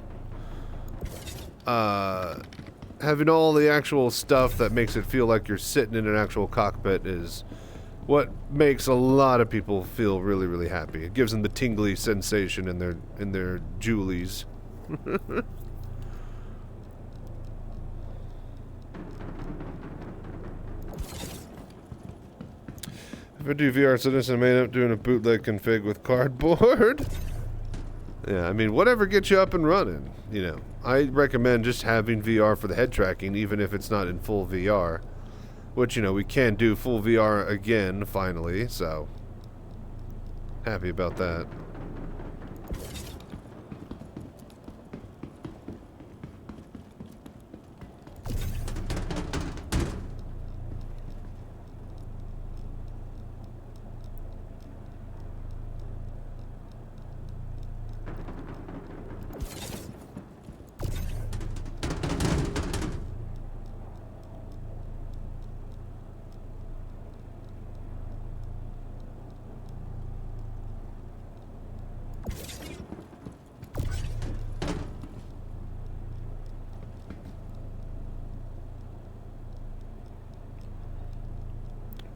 Having all the actual stuff that makes it feel like you're sitting in an actual cockpit is what makes a lot of people feel really, really happy. It gives them the tingly sensation in their jewelies. If I do VR Citizen, I may end up doing a bootleg config with cardboard. Yeah, I mean, whatever gets you up and running, you know. I recommend just having VR for the head tracking, even if it's not in full VR. Which, you know, we can do full VR again, finally, so... happy about that.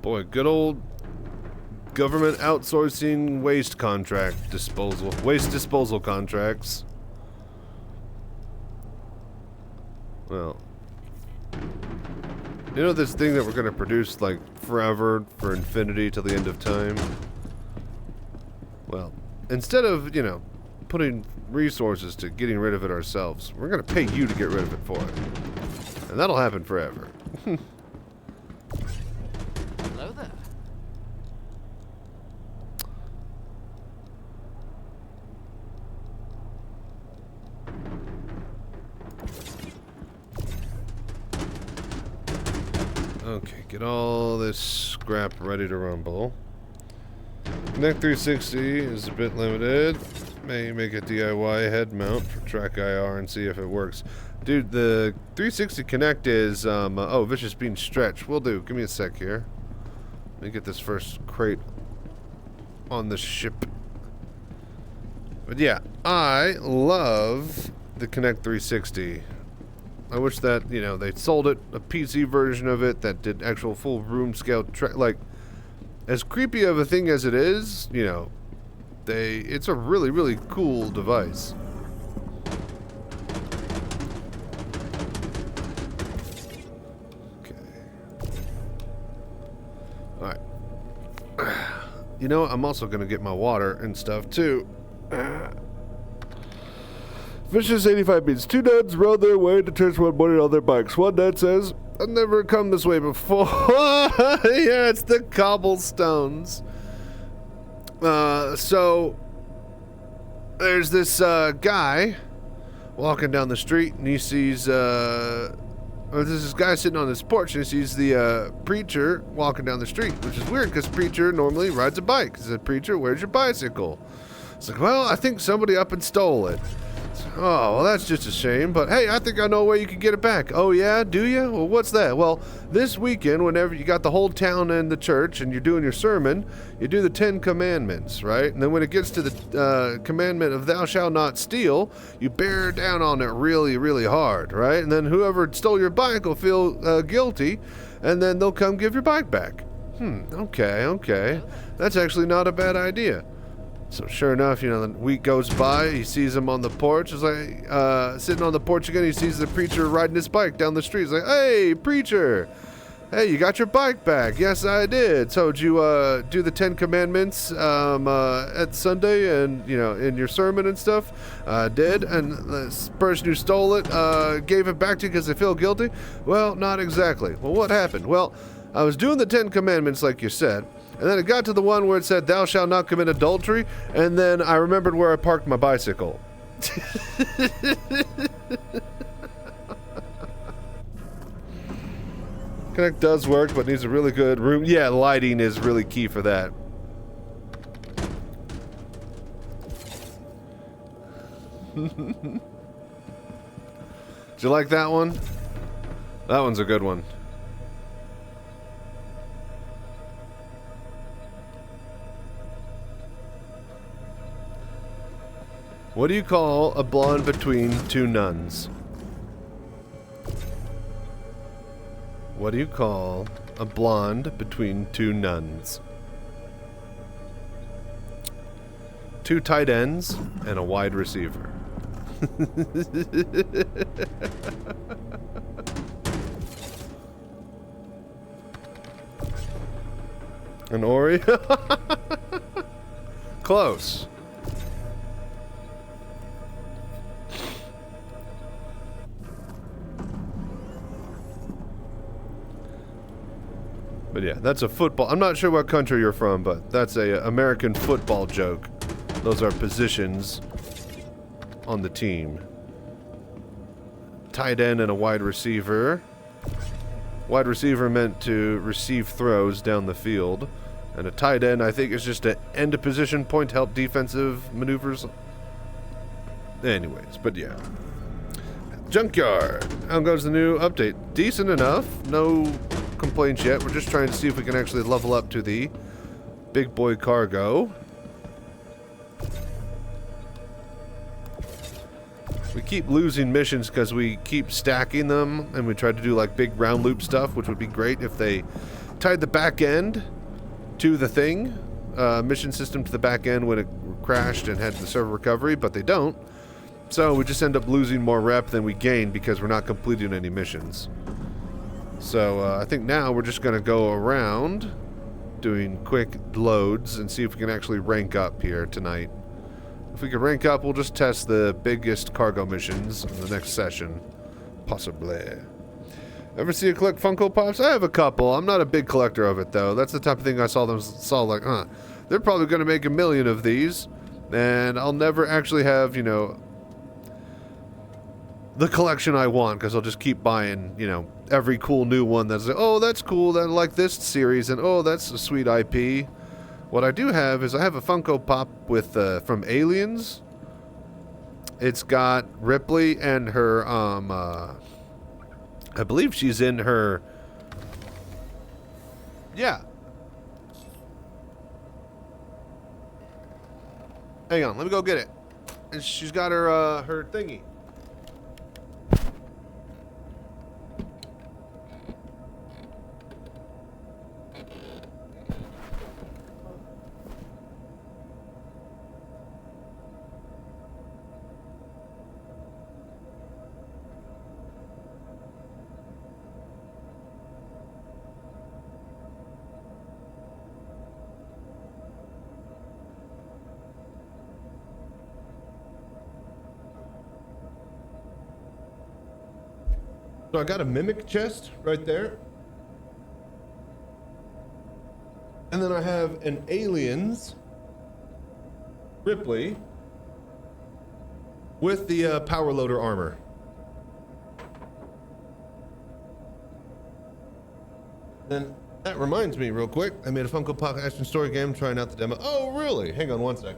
Boy, good old government outsourcing waste contract disposal. Waste disposal contracts. Well, you know this thing that we're going to produce, like, forever, for infinity till the end of time? Well, instead of, you know, putting resources to getting rid of it ourselves, we're going to pay you to get rid of it for it. And that'll happen forever. Hello there. Okay, get all this scrap ready to rumble. Connect 360 is a bit limited. May make a DIY head mount for track IR and see if it works. Dude, the 360 Connect is, oh, Vicious being stretched. Will do. Give me a sec here. Let me get this first crate on the ship. But yeah, I love the Connect 360. I wish that, you know, they sold it, a PC version of it that did actual full room scale, like, as creepy of a thing as it is, you know, it's a really, really cool device. Okay. Alright. You know, I'm also going to get my water and stuff, too. Vicious 85 beats. 2 nuns rode their way to church one morning on their bikes. One nun says, I've never come this way before. Yeah, it's the cobblestones. So, there's this guy walking down the street, and he sees, there's this guy sitting on his porch, and he sees the preacher walking down the street, which is weird, because preacher normally rides a bike. He said, preacher, where's your bicycle? It's like, well, I think somebody up and stole it. Oh, well, that's just a shame, but hey, I think I know a way you can get it back. Oh, yeah? Do you? Well, what's that? Well, this weekend, whenever you got the whole town in the church and you're doing your sermon, you do the 10 commandments, right? And then when it gets to the commandment of thou shalt not steal, you bear down on it really, really hard, right? And then whoever stole your bike will feel guilty, and then they'll come give your bike back. Okay. That's actually not a bad idea. So sure enough, you know, the week goes by, he sees him on the porch. It's like, sitting on the porch again, he sees the preacher riding his bike down the street. He's like, hey, preacher, hey, you got your bike back. Yes, I did. So did you do the 10 commandments at Sunday and, you know, in your sermon and stuff? Did. And the person who stole it gave it back to you because they feel guilty? Well, not exactly. Well, what happened? Well, I was doing the 10 commandments like you said. And then it got to the one where it said, thou shalt not commit adultery. And then I remembered where I parked my bicycle. Connect does work, but needs a really good room. Yeah, lighting is really key for that. Did you like that one? That one's a good one. What do you call a blonde between 2 nuns? What do you call a blonde between 2 nuns? 2 tight ends and a wide receiver. An Ori? Close. But yeah, that's a football. I'm not sure what country you're from, but that's a American football joke. Those are positions on the team. Tight end and a wide receiver. Wide receiver meant to receive throws down the field. And a tight end, I think, is just an end of position point to help defensive maneuvers. Anyways, but yeah. Junkyard. How goes the new update? Decent enough. No complaints yet. We're just trying to see if we can actually level up to the big boy cargo. We keep losing missions because we keep stacking them, and we try to do like big round loop stuff, which would be great if they tied the back end to the thing, mission system to the back end when it crashed and had the server recovery, but they don't. So we just end up losing more rep than we gain because we're not completing any missions. So I think now we're just going to go around doing quick loads and see if we can actually rank up here tonight. If we can rank up, we'll just test the biggest cargo missions in the next session. Possibly. Ever see a collect Funko Pops? I have a couple. I'm not a big collector of it though. That's the type of thing I saw like, they're probably gonna make 1 million of these, and I'll never actually have, you know, the collection I want, because I'll just keep buying, you know, every cool new one that's like, oh, that's cool, I like this series, and oh, that's a sweet IP. What I do have is I have a Funko Pop with from Aliens. It's got Ripley and her I believe she's in her, yeah. Hang on, let me go get it. And she's got her her thingy. So I got a mimic chest right there. And then I have an Aliens Ripley with the power loader armor. Then that reminds me real quick, I made a Funko Pop action story game trying out the demo. Oh, really? Hang on one sec.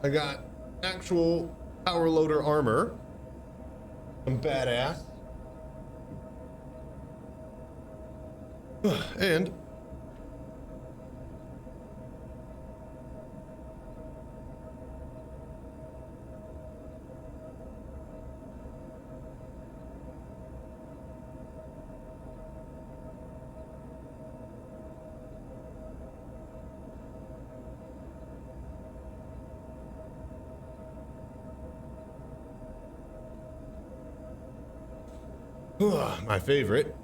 I got actual power loader armor. I'm badass. And my favorite,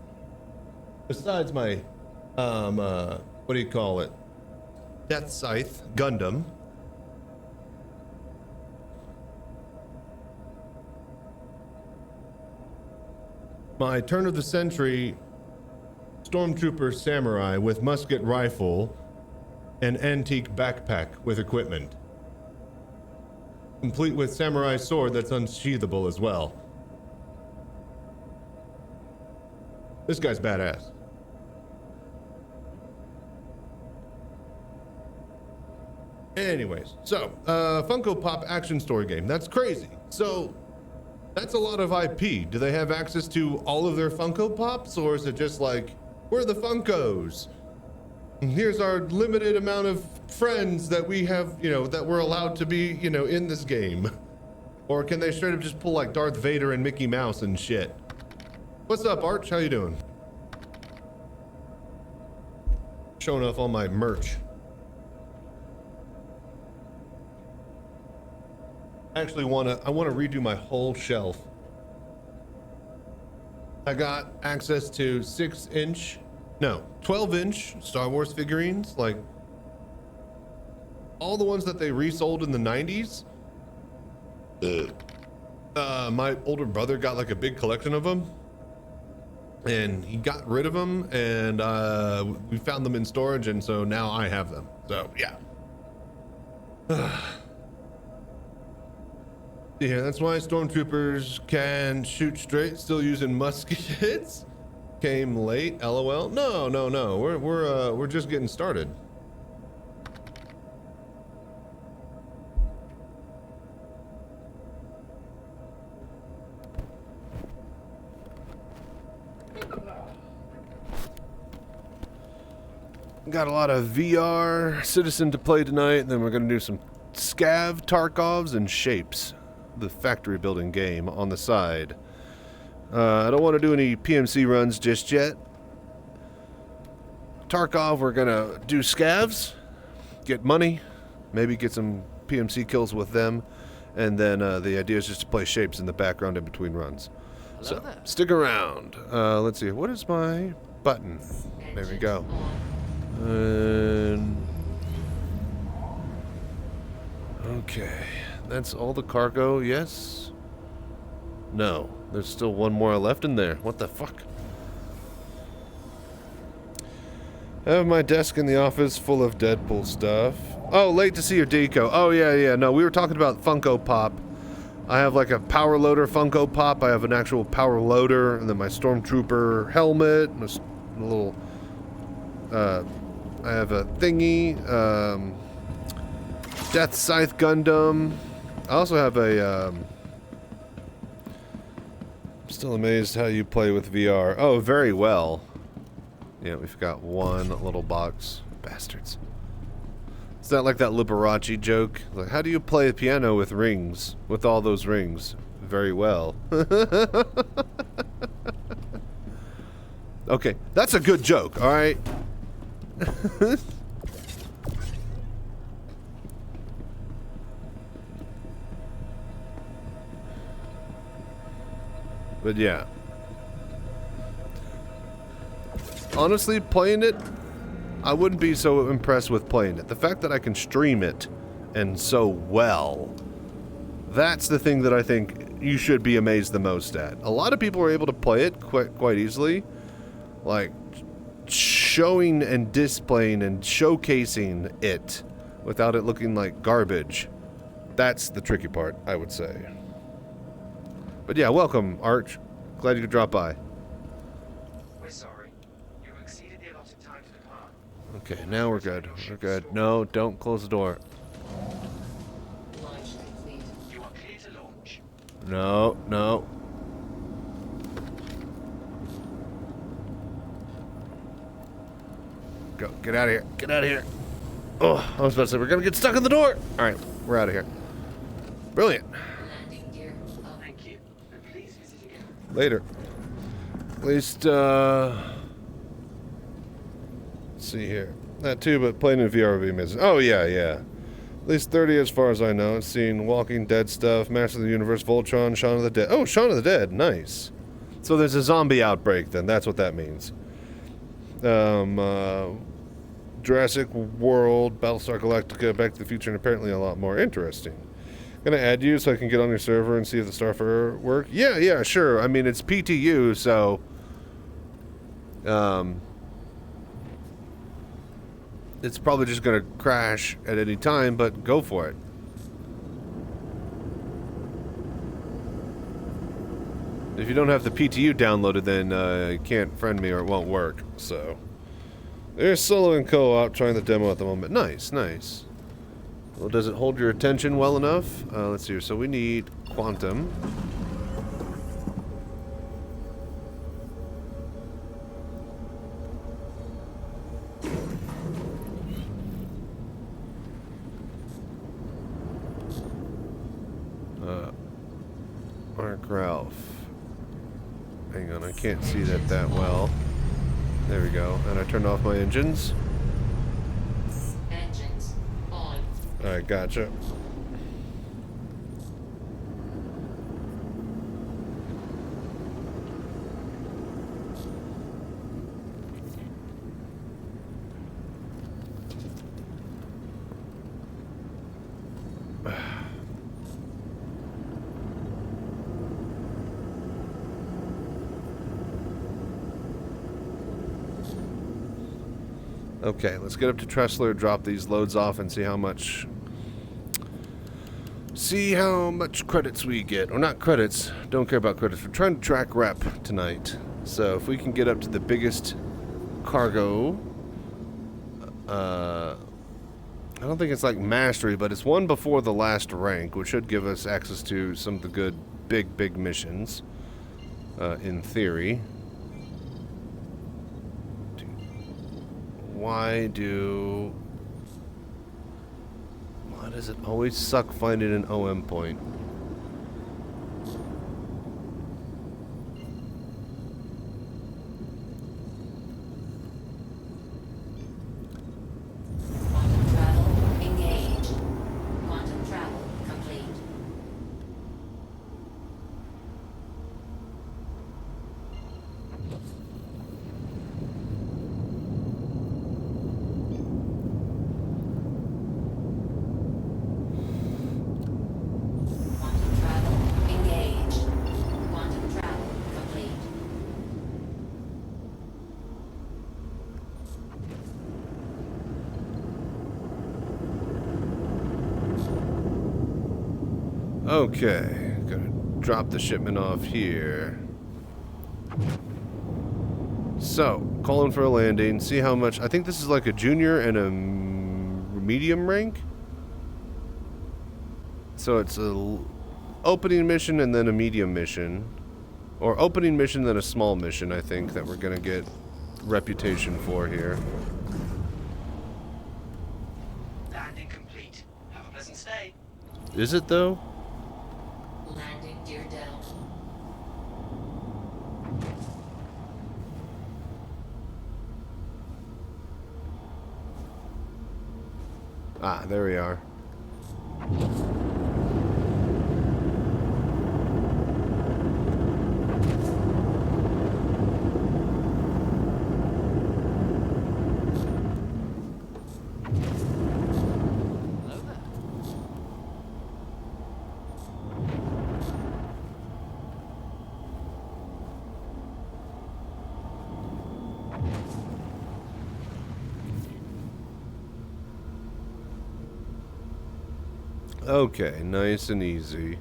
besides my, what do you call it? Death Scythe Gundam. My turn of the century Stormtrooper Samurai with musket rifle and antique backpack with equipment. Complete with samurai sword that's unsheathable as well. This guy's badass. Anyways, so Funko Pop action story game. That's crazy. So that's a lot of IP. Do they have access to all of their Funko Pops, or is it just like, we're the Funkos? And here's our limited amount of friends that we have, you know, that we're allowed to be, you know, in this game. Or can they straight up just pull like Darth Vader and Mickey Mouse and shit? What's up, Arch? How you doing? Showing off all my merch. I actually want to redo my whole shelf. I got access to 12-inch Star Wars figurines, like all the ones that they resold in the 90s. My older brother got like a big collection of them, and he got rid of them, and we found them in storage, and so now I have them. So yeah. Yeah, that's why stormtroopers can shoot straight, still using muskets. Came late, LOL. No. We're just getting started. Got a lot of VR Citizen to play tonight, and then we're going to do some Scav, Tarkovs, and Shapes, the factory building game, on the side. I don't want to do any PMC runs just yet. Tarkov, we're going to do Scavs, get money, maybe get some PMC kills with them, and then the idea is just to play Shapes in the background in between runs. Hello So, there. stick around. Let's see, what is my button? There we go. And okay, that's all the cargo, yes? No, there's still one more left in there. What the fuck? I have my desk in the office full of Deadpool stuff. Oh, late to see your deco. Oh, yeah. No, we were talking about Funko Pop. I have like a Power Loader Funko Pop. I have an actual Power Loader, and then my Stormtrooper helmet, and a little... I have a thingy, Death Scythe Gundam. I also have a, I'm still amazed how you play with VR. Oh, very well. Yeah, we've got one little box. Bastards. It's not like that Liberace joke. Like, how do you play the piano with rings? With all those rings? Very well. Okay, that's a good joke, alright? But yeah. Honestly, playing it, I wouldn't be so impressed with playing it. The fact that I can stream it, and so well, that's the thing that I think you should be amazed the most at. A lot of people are able to play it quite easily. Like, showing and displaying and showcasing it without it looking like garbage. That's the tricky part, I would say. But yeah, welcome, Arch. Glad you could drop by. We're sorry. You exceeded the allotted time to depart. Okay, now we're good. We're good. No, don't close the door. Launch complete. You are clear to launch. No. Go. Get out of here. Get out of here. Oh, I was about to say, we're going to get stuck in the door. All right, we're out of here. Brilliant. Landing gear. Thank you. And please visit again. Later. At least, let's see here. That too, but playing in VR would be amazing. Oh, yeah. At least 30 as far as I know. It's seen Walking Dead stuff, Master of the Universe, Voltron, Shaun of the Dead. Oh, Shaun of the Dead. Nice. So there's a zombie outbreak then. That's what that means. Jurassic World, Battlestar Galactica, Back to the Future, and apparently a lot more. Interesting. Gonna add you so I can get on your server and see if the Starfarer work. Yeah, sure. I mean, it's PTU, so it's probably just gonna crash at any time, but go for it. If you don't have the PTU downloaded, then you can't friend me or it won't work. So there's solo and co-op trying the demo at the moment. Nice. Well, does it hold your attention well enough? Let's see here. So we need Quantum. Mark Ralph. Hang on, I can't see that well. There we go. And I turned off my engines. Engines on. Alright, gotcha. Okay, let's get up to Tressler, drop these loads off, and see how much credits we get. Or not credits, don't care about credits. We're trying to track rep tonight. So if we can get up to the biggest cargo, I don't think it's like mastery, but it's one before the last rank, which should give us access to some of the good big missions, in theory. Why does it always suck finding an OM point? Quantum travel engaged. Quantum travel complete. Quantum travel engaged. Quantum travel complete. Okay, gonna drop the shipment off here. So, calling for a landing. See how much. I think this is like a junior and a medium rank. So it's a opening mission and then a medium mission, or opening mission then a small mission. I think that we're gonna get reputation for here. Landing complete. Have a pleasant stay. Is it though? Landing Dear Del. Ah, there we are. Hello there. Okay, nice and easy.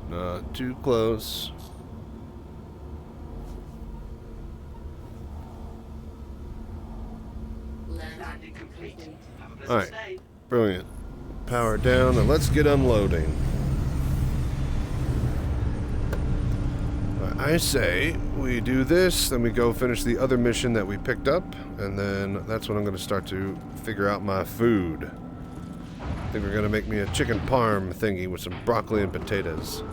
Not too close. Landing complete. Have a pleasant Alright. stay. Brilliant. Power down and let's get unloading. I say we do this, then we go finish the other mission that we picked up, and then that's when I'm going to start to figure out my food. I think we're going to make me a chicken parm thingy with some broccoli and potatoes.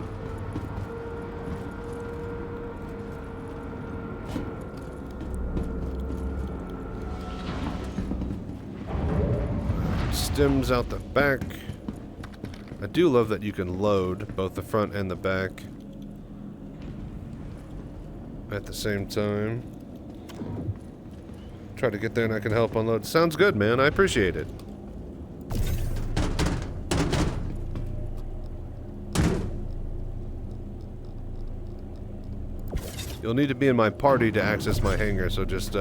Stems out the back. I do love that you can load both the front and the back at the same time. Try to get there and I can help unload. Sounds good, man. I appreciate it. You'll need to be in my party to access my hangar, so just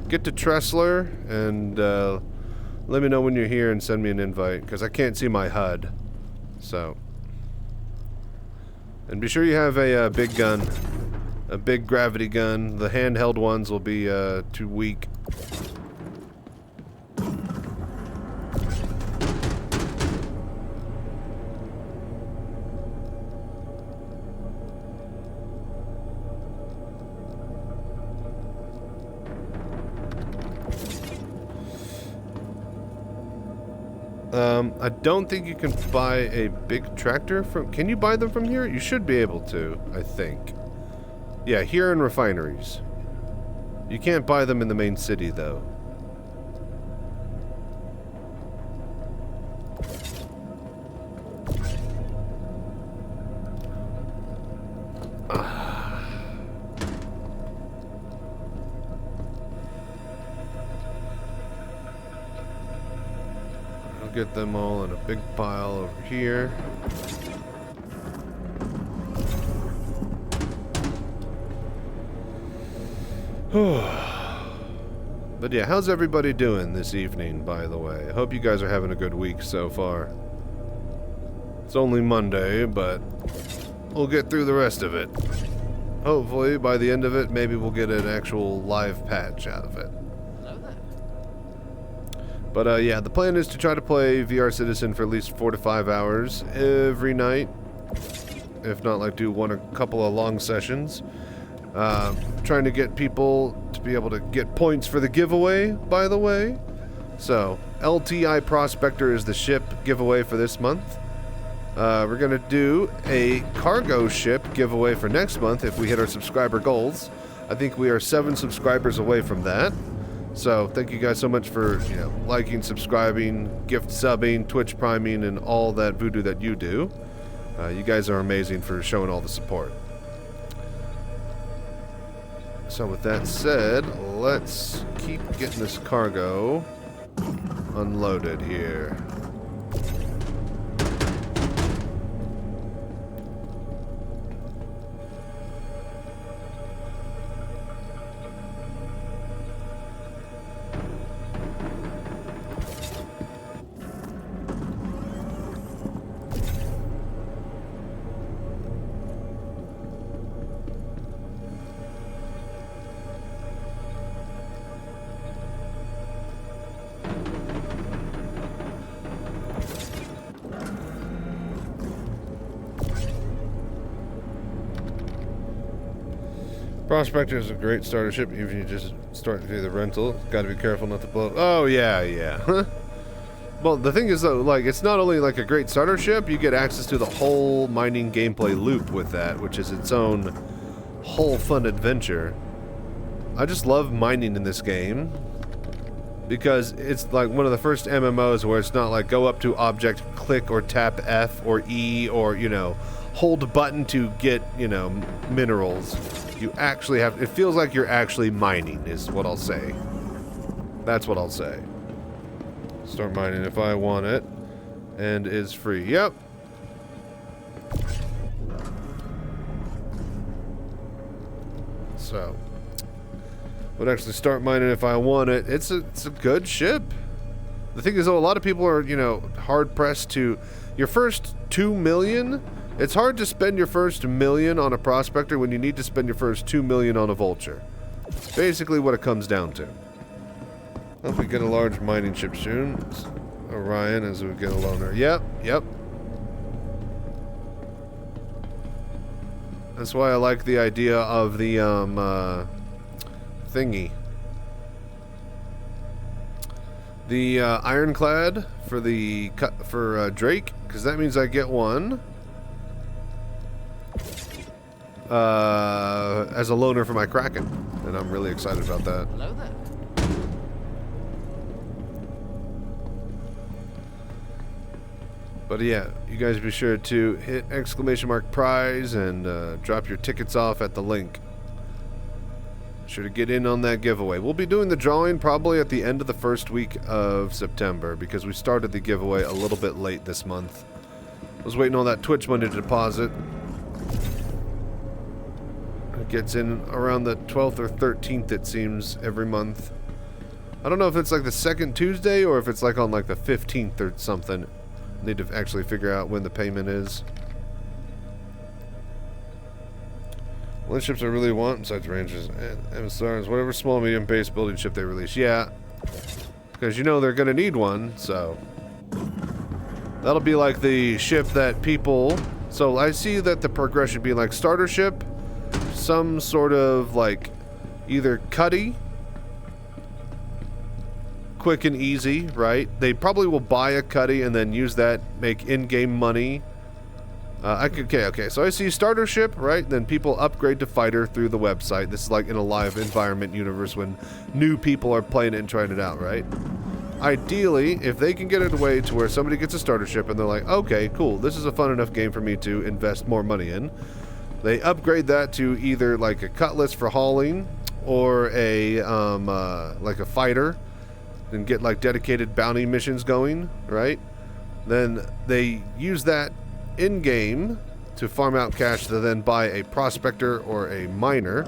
get to Tressler and let me know when you're here and send me an invite, because I can't see my HUD. So. And be sure you have a big gun. A big gravity gun. The handheld ones will be too weak. I don't think you can buy a big tractor from... Can you buy them from here? You should be able to, I think. Yeah, here in refineries. You can't buy them in the main city, though. Get them all in a big pile over here. But yeah, how's everybody doing this evening, by the way? I hope you guys are having a good week so far. It's only Monday, but we'll get through the rest of it. Hopefully, by the end of it, maybe we'll get an actual live patch out of it. Hello But yeah, the plan is to try to play VR Citizen for at least 4 to 5 hours every night. If not, like do a couple of long sessions. Trying to get people to be able to get points for the giveaway, by the way. So, LTI Prospector is the ship giveaway for this month. We're going to do a cargo ship giveaway for next month if we hit our subscriber goals. I think we are 7 subscribers away from that. So, thank you guys so much for, liking, subscribing, gift subbing, Twitch priming, and all that voodoo that you do. You guys are amazing for showing all the support. So with that said, let's keep getting this cargo unloaded here. Prospector is a great starter ship, even if you just start through the rental. Got to be careful not to blow. Oh yeah. Well, the thing is though, like, it's not only like a great starter ship, you get access to the whole mining gameplay loop with that, which is its own whole fun adventure. I just love mining in this game because it's like one of the first MMOs where it's not like go up to object, click or tap F or E or, hold button to get, minerals. You actually have, it feels like you're actually mining is what I'll say. That's what I'll say. Start mining if I want it. And is free. Yep. So, would actually start mining if I want it. It's a good ship. The thing is though, a lot of people are, hard pressed to, your first 2 million. It's hard to spend your first $1 million on a Prospector when you need to spend your first $2 million on a Vulture. It's basically what it comes down to. Hope we get a large mining ship soon. It's Orion as we get a loaner. Yep. That's why I like the idea of the thingy. The ironclad for the Drake, because that means I get one. As a loaner for my Kraken, and I'm really excited about that. Hello there. But yeah, you guys be sure to hit !prize and drop your tickets off at the link. Sure to get in on that giveaway. We'll be doing the drawing probably at the end of the first week of September because we started the giveaway a little bit late this month. I was waiting on that Twitch money to deposit. It gets in around the 12th or 13th, it seems, every month. I don't know if it's like the second Tuesday or if it's like on like the 15th or something. I need to actually figure out when the payment is. What ships I really want besides Rangers and MSRs, whatever small medium base building ship they release. Yeah, because they're gonna need one, so that'll be like the ship that people. So I see that the progression being like starter ship, some sort of like either cutty, quick and easy, right? They probably will buy a cutty and then use that, make in-game money. Okay, so I see starter ship, right? Then people upgrade to fighter through the website. This is like in a live environment universe when new people are playing it and trying it out, right? Ideally, if they can get it away to where somebody gets a starter ship and they're like, okay, cool, this is a fun enough game for me to invest more money in. They upgrade that to either like a cutlass for hauling or a like a fighter and get like dedicated bounty missions going, right? Then they use that in-game to farm out cash to then buy a Prospector or a miner.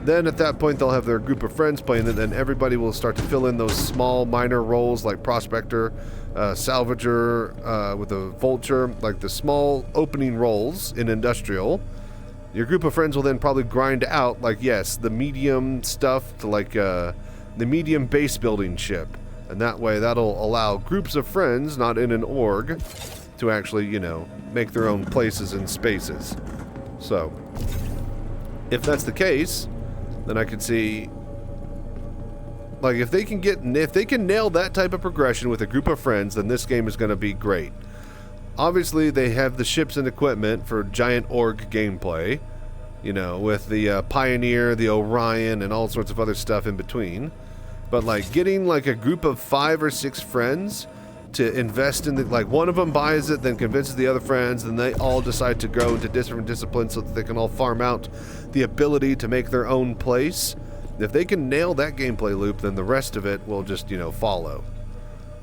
Then at that point they'll have their group of friends playing it, and everybody will start to fill in those small minor roles like Prospector, Salvager with a Vulture, like the small opening roles in Industrial. Your group of friends will then probably grind out, like, yes, the medium stuff to like the medium base building ship, And that way, that'll allow groups of friends, not in an org, to actually, you know, make their own places and spaces. So, if that's the case, then I could see, like, if they can nail that type of progression with a group of friends, then this game is going to be great. Obviously, they have the ships and equipment for giant org gameplay, you know, with the Pioneer, the Orion, and all sorts of other stuff in between. But, like, getting, like, a group of 5 or 6 friends to invest in the, like, one of them buys it, then convinces the other friends, and they all decide to go into different disciplines so that they can all farm out the ability to make their own place. If they can nail that gameplay loop, then the rest of it will just, you know, follow.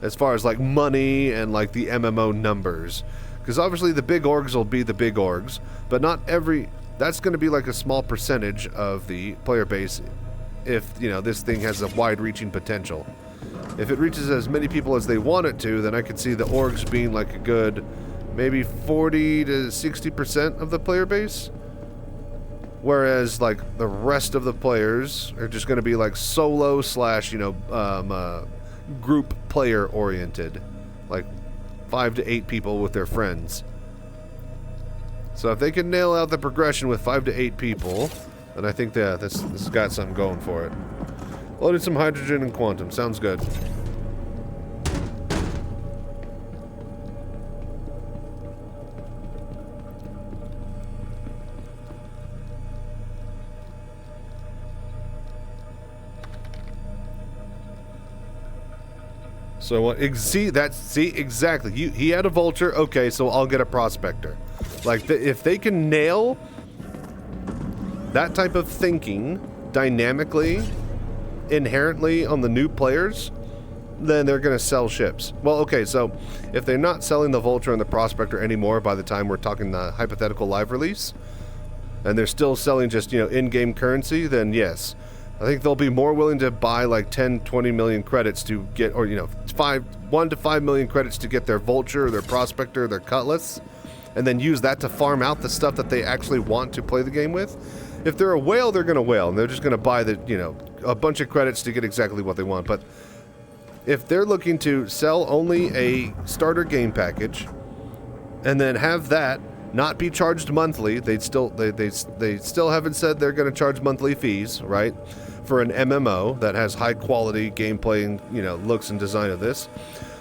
As far as, like, money and, like, the MMO numbers. Because obviously the big orgs will be the big orgs, but not every... That's going to be, like, a small percentage of the player base if, you know, this thing has a wide-reaching potential. If it reaches as many people as they want it to, then I could see the orgs being, like, a good maybe 40 to 60% of the player base. Whereas, like, the rest of the players are just going to be, like, solo / you know, group player oriented, like 5 to 8 people with their friends. So if they can nail out the progression with 5 to 8 people, then I think that this has got something going for it. Loaded some hydrogen and quantum, sounds good. So what? See exactly. He had a vulture. Okay, so I'll get a prospector. Like if they can nail that type of thinking dynamically, inherently on the new players, then they're gonna sell ships. Well, okay, so if they're not selling the vulture and the prospector anymore by the time we're talking the hypothetical live release, and they're still selling just, you know, in-game currency, then yes. I think they'll be more willing to buy like 10, 20 million credits to get, or, you know, 1 to 5 million credits to get their vulture, their prospector, their cutlass, and then use that to farm out the stuff that they actually want to play the game with. If they're a whale, they're going to whale, and they're just going to buy the, you know, a bunch of credits to get exactly what they want. But if they're looking to sell only a starter game package, and then have that not be charged monthly, they still haven't said they're going to charge monthly fees, right? For an MMO that has high quality gameplay and, you know, looks and design of this.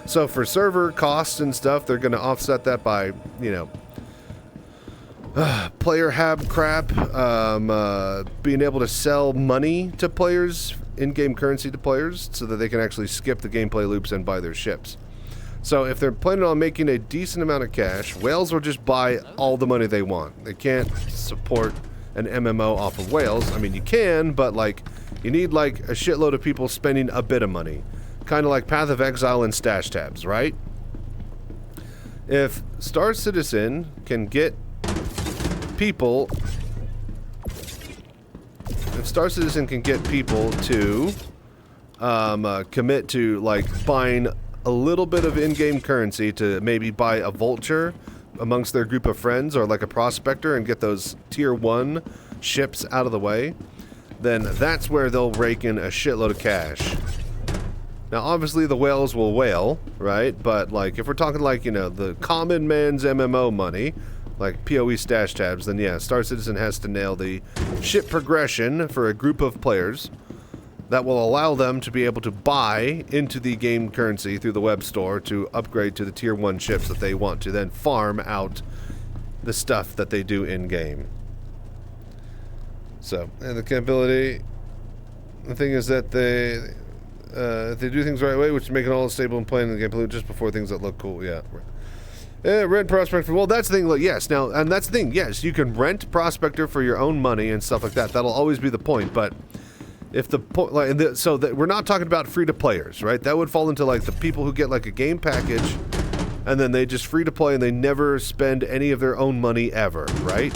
So for server costs and stuff, they're going to offset that by, you know, player hab crap, being able to sell money to players, in-game currency to players, so that they can actually skip the gameplay loops and buy their ships. So if they're planning on making a decent amount of cash, whales will just buy all the money they want. They can't support an MMO off of whales. I mean, you can, but, like, you need, like, a shitload of people spending a bit of money. Kind of like Path of Exile and Stash Tabs, right? If Star Citizen can get people... If Star Citizen can get people to commit to, like, buying a little bit of in-game currency to maybe buy a vulture amongst their group of friends, or like a prospector, and get those tier 1 ships out of the way, then that's where they'll rake in a shitload of cash. Now obviously the whales will whale, right? But, like, if we're talking, like, you know, the common man's MMO money, like PoE Stash Tabs, then yeah, Star Citizen has to nail the ship progression for a group of players that will allow them to be able to buy into the game currency through the web store to upgrade to the tier 1 ships that they want to then farm out the stuff that they do in-game. So, and the capability, the thing is that they do things the right way, which is making all stable and playing in the game just before things that look cool, yeah. Rent Prospector, well, that's the thing, like, yes, now, and that's the thing, yes, you can rent Prospector for your own money and stuff like that. That'll always be the point, but if the point, like, so that we're not talking about free-to-players, right? That would fall into, like, the people who get, like, a game package, and then they just free-to-play and they never spend any of their own money ever, right?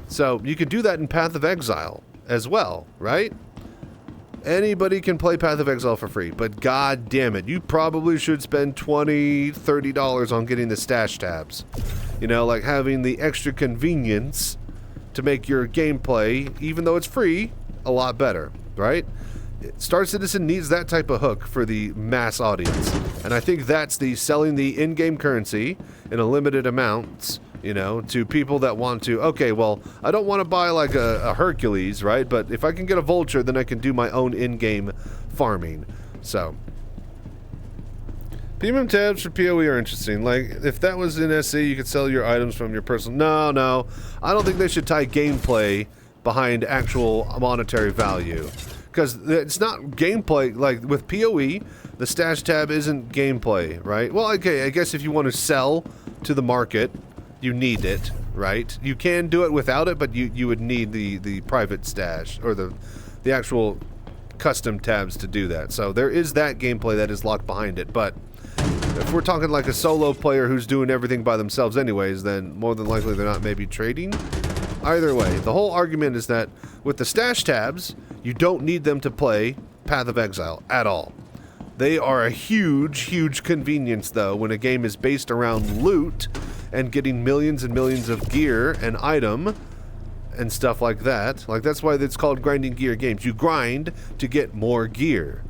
So you could do that in Path of Exile as well, right? Anybody can play Path of Exile for free, but god damn it, you probably should spend $20, $30 on getting the stash tabs. You know, like having the extra convenience to make your gameplay, even though it's free, a lot better, right? Star Citizen needs that type of hook for the mass audience. And I think that's the selling the in-game currency in a limited amounts, you know, to people that want to, okay, well, I don't want to buy like a Hercules, right? But if I can get a Vulture, then I can do my own in-game farming. So, premium tabs for PoE are interesting. Like, if that was in SC, you could sell your items from your personal... No. I don't think they should tie gameplay behind actual monetary value. Because it's not gameplay. Like, with PoE, the stash tab isn't gameplay, right? Well, okay, I guess if you want to sell to the market, you need it, right? You can do it without it, but you would need the private stash, or the actual custom tabs to do that. So there is that gameplay that is locked behind it, but if we're talking like a solo player who's doing everything by themselves anyways, then more than likely they're not maybe trading. Either way, the whole argument is that with the stash tabs, you don't need them to play Path of Exile at all. They are a huge, huge convenience, though, when a game is based around loot and getting millions and millions of gear and item and stuff like that. Like, that's why it's called grinding gear games. You grind to get more gear.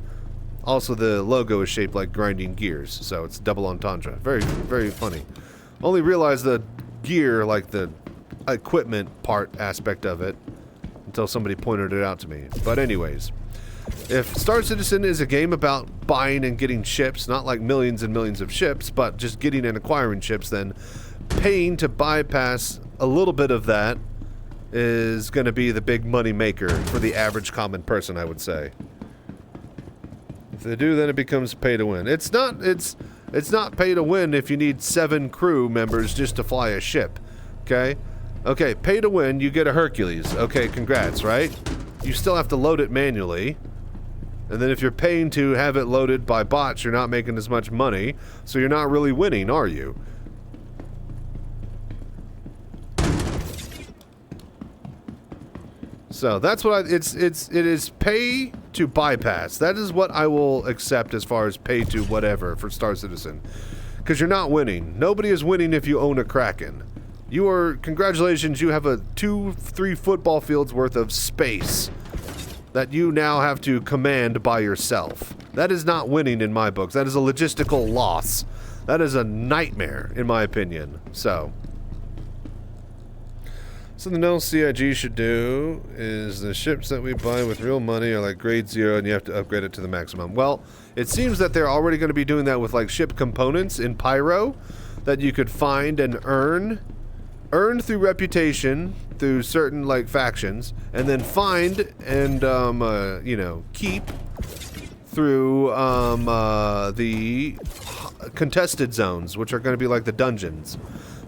Also, the logo is shaped like grinding gears, so it's double entendre. Very, very funny. Only realized the gear, like the equipment part aspect of it, until somebody pointed it out to me. But anyways, if Star Citizen is a game about buying and getting ships, not like millions and millions of ships, but just getting and acquiring ships, then paying to bypass a little bit of that is going to be the big money maker for the average common person, I would say. If they do, then it becomes pay to win. It's not pay to win if you need 7 crew members just to fly a ship. Okay? Okay, pay to win, you get a Hercules. Okay, congrats, right? You still have to load it manually. And then if you're paying to have it loaded by bots, you're not making as much money, so you're not really winning, are you? So that's what it is pay to bypass. That is what I will accept as far as pay to whatever for Star Citizen. Because you're not winning. Nobody is winning if you own a Kraken. Congratulations, you have a 2-3 football fields worth of space that you now have to command by yourself. That is not winning in my books. That is a logistical loss. That is a nightmare, in my opinion. So, something else CIG should do is the ships that we buy with real money are like grade 0 and you have to upgrade it to the maximum. Well, it seems that they're already going to be doing that with like ship components in Pyro that you could find and earn through reputation, through certain like factions, and then find and keep through the contested zones, which are going to be like the dungeons.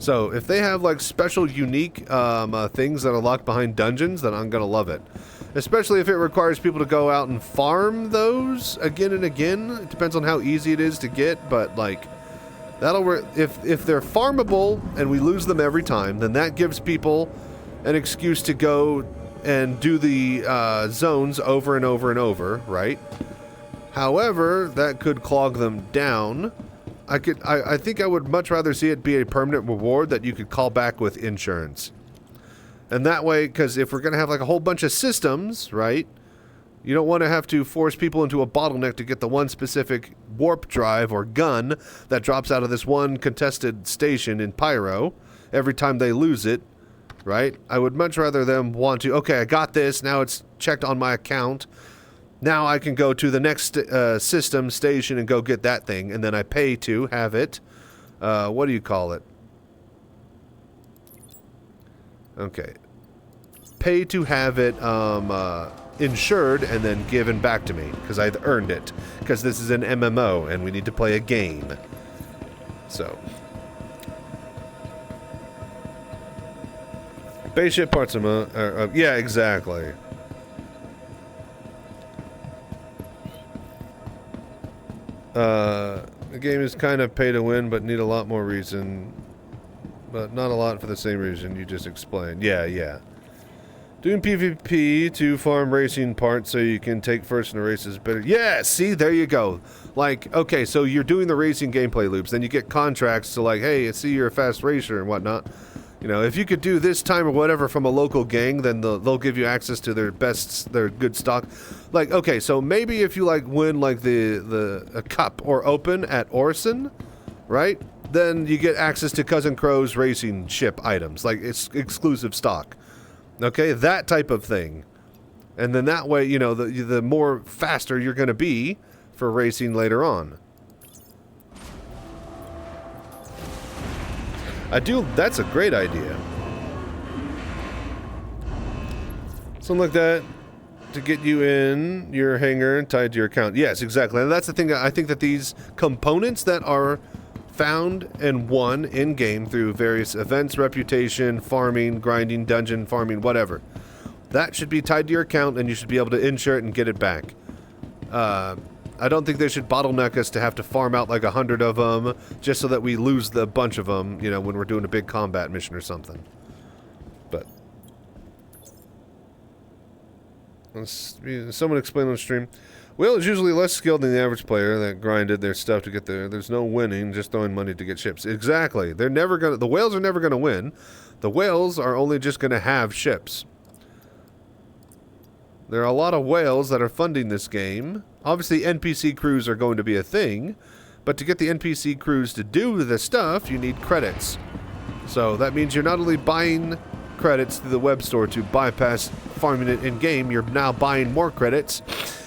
So if they have like special unique things that are locked behind dungeons, then I'm going to love it. Especially if it requires people to go out and farm those again and again. It depends on how easy it is to get, but like if they're farmable and we lose them every time, then that gives people an excuse to go and do the zones over and over and over, right? However, that could clog them down. I think I would much rather see it be a permanent reward that you could call back with insurance. And that way, because if we're going to have like a whole bunch of systems, right? You don't want to have to force people into a bottleneck to get the one specific warp drive or gun that drops out of this one contested station in Pyro every time they lose it, right? I would much rather them want to, okay, I got this, now it's checked on my account. Now I can go to the next system station and go get that thing, and then I pay to have it. What do you call it? Okay. Pay to have it insured and then given back to me, because I've earned it. Because this is an MMO, and we need to play a game. So. Base ship parts are yeah, exactly. The game is kind of pay to win, but need a lot more reason. But not a lot for the same reason you just explained. Yeah. Doing PvP to farm racing parts so you can take first in the races better. Yeah, see, there you go. Like, okay, so you're doing the racing gameplay loops, then you get contracts to like, hey, I see you're a fast racer and whatnot. You know, if you could do this time or whatever from a local gang, then they'll give you access to their good stock. Like, okay, so maybe if you like win like a cup or open at Orson, right? Then you get access to Cousin Crow's racing ship items, like it's exclusive stock. Okay, that type of thing. And then that way, you know, the more faster you're going to be for racing later on. That's a great idea. Something like that to get you in your hangar and tied to your account. Yes, exactly. And that's the thing. I think that these components that are found and won in-game through various events, reputation, farming, grinding, dungeon, farming, whatever, that should be tied to your account and you should be able to insure it and get it back. I don't think they should bottleneck us to have to farm out like 100 of them just so that we lose the bunch of them, you know, when we're doing a big combat mission or something. But someone explain on the stream. Whale is usually less skilled than the average player that grinded their stuff to get there. There's no winning, just throwing money to get ships. Exactly. The whales are never gonna win. The whales are only just gonna have ships. There are a lot of whales that are funding this game. Obviously, NPC crews are going to be a thing, but to get the NPC crews to do the stuff, you need credits. So that means you're not only buying credits through the web store to bypass farming it in-game, you're now buying more credits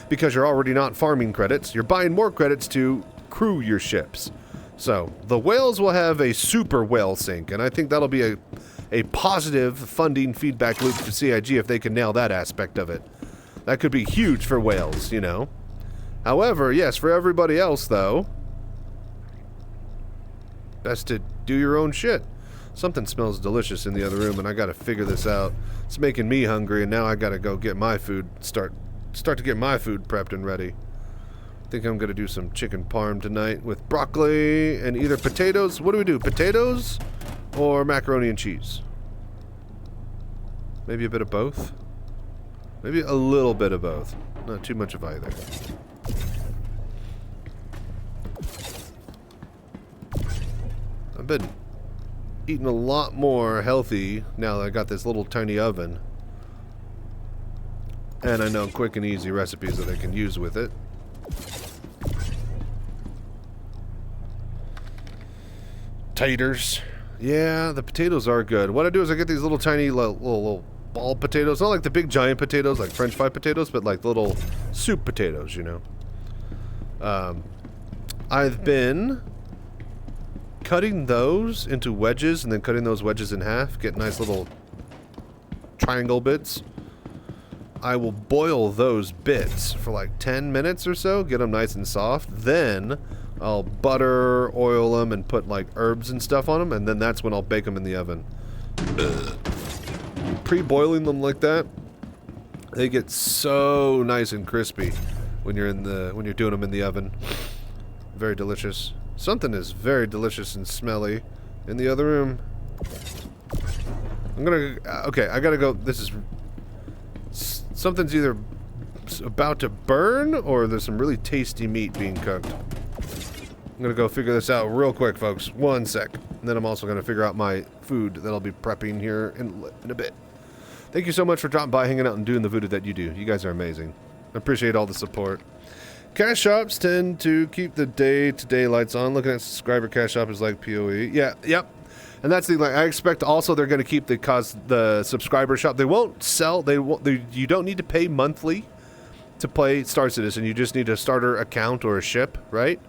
because you're already not farming credits. You're buying more credits to crew your ships. So the whales will have a super whale sync, and I think that'll be a positive funding feedback loop for CIG if they can nail that aspect of it. That could be huge for whales, you know. However, yes, for everybody else, though, best to do your own shit. Something smells delicious in the other room, and I gotta figure this out. It's making me hungry, and now I gotta go get my food, start to get my food prepped and ready. I think I'm gonna do some chicken parm tonight with broccoli and either potatoes. What do we do, potatoes or macaroni and cheese? Maybe a bit of both? Maybe a little bit of both. Not too much of either. I've been eating a lot more healthy now that I got this little tiny oven. And I know quick and easy recipes that I can use with it. Taters. Yeah, the potatoes are good. What I do is I get these little tiny little ball potatoes. Not like the big giant potatoes like French fry potatoes, but like little soup potatoes, you know. I've been cutting those into wedges and then cutting those wedges in half. Get nice little triangle bits. I will boil those bits for like 10 minutes or so. Get them nice and soft. Then I'll butter, oil them, and put like herbs and stuff on them. And then that's when I'll bake them in the oven. Pre-boiling them like that, they get so nice and crispy when you're doing them in the oven. Very delicious. Something is very delicious and smelly in the other room. Okay, I gotta go. This is something's either about to burn or there's some really tasty meat being cooked. I'm gonna go figure this out real quick, folks. 1 sec. And then I'm also gonna figure out my food that I'll be prepping here in a bit. Thank you so much for dropping by, hanging out, and doing the voodoo that you do. You guys are amazing. I appreciate all the support. Cash shops tend to keep the day-to-day lights on. Looking at subscriber cash shop is like PoE. Yeah, yep. And that's the like. I expect also they're going to keep the subscriber shop. They won't sell. You don't need to pay monthly to play Star Citizen. You just need a starter account or a ship, right?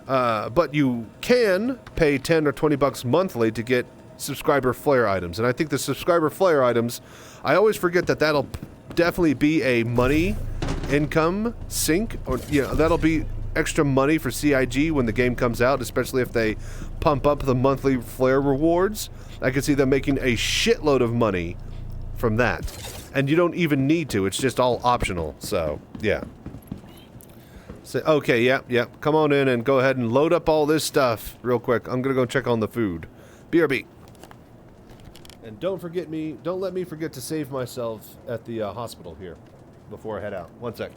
But you can pay 10 or 20 bucks monthly to get subscriber flare items. And I think the subscriber flare items, I always forget that'll definitely be a money income sink, or that'll be extra money for CIG when the game comes out, especially if they pump up the monthly flare rewards. I can see them making a shitload of money from that. And you don't even need to, it's just all optional. So, yeah. So, okay, yep. Come on in and go ahead and load up all this stuff real quick. I'm gonna go check on the food. BRB. And don't let me forget to save myself at the hospital here before I head out. 1 sec.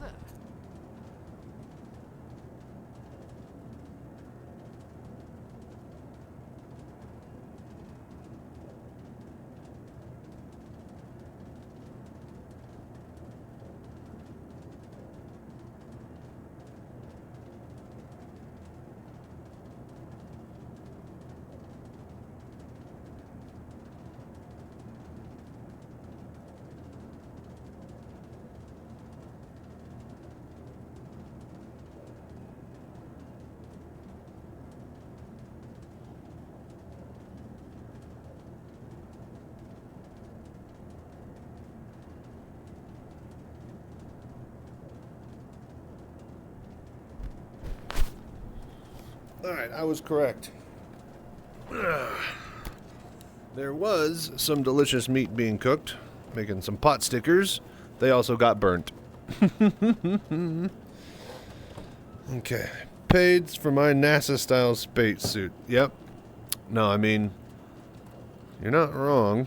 there. Alright, I was correct. There was some delicious meat being cooked, making some pot stickers. They also got burnt. Okay. Paid for my NASA-style spacesuit. Yep. No, I mean, you're not wrong.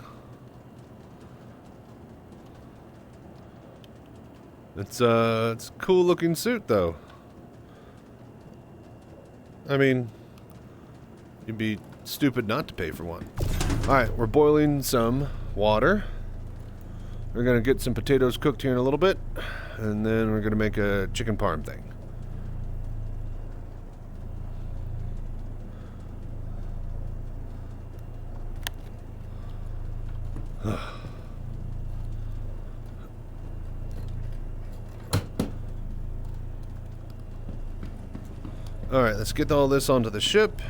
It's a cool-looking suit, though. I mean, you'd be stupid not to pay for one. Alright, we're boiling some water. We're going to get some potatoes cooked here in a little bit. And then we're going to make a chicken parm thing. Alright, let's get all this onto the ship.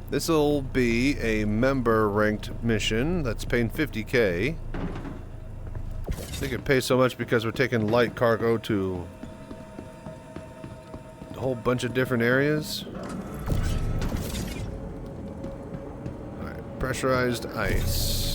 This will be a member ranked mission that's paying 50k. I think it pays so much because we're taking light cargo to a whole bunch of different areas. Alright, pressurized ice.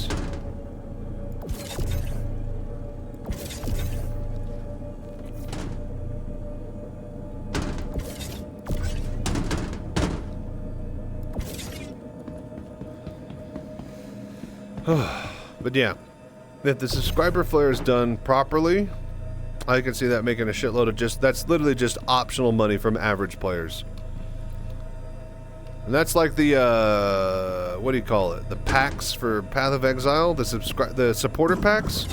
But yeah, if the subscriber flare is done properly, I can see that making a shitload of that's literally just optional money from average players. And that's like the, what do you call it? The packs for Path of Exile, the supporter packs?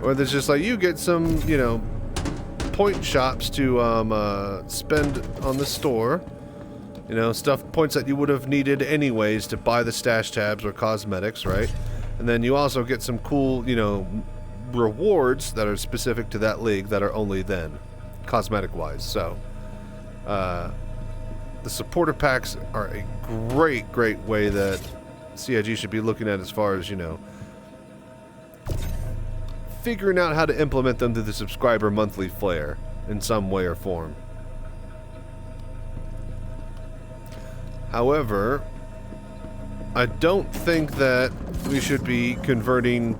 Or there's just like, you get some, you know, point shops to spend on the store. You know, points that you would have needed anyways to buy the stash tabs or cosmetics, right? And then you also get some cool, you know, rewards that are specific to that league that are only then, cosmetic-wise. So, the supporter packs are a great way that CIG should be looking at as far as, you know, figuring out how to implement them through the subscriber monthly flare in some way or form. However, I don't think that we should be converting...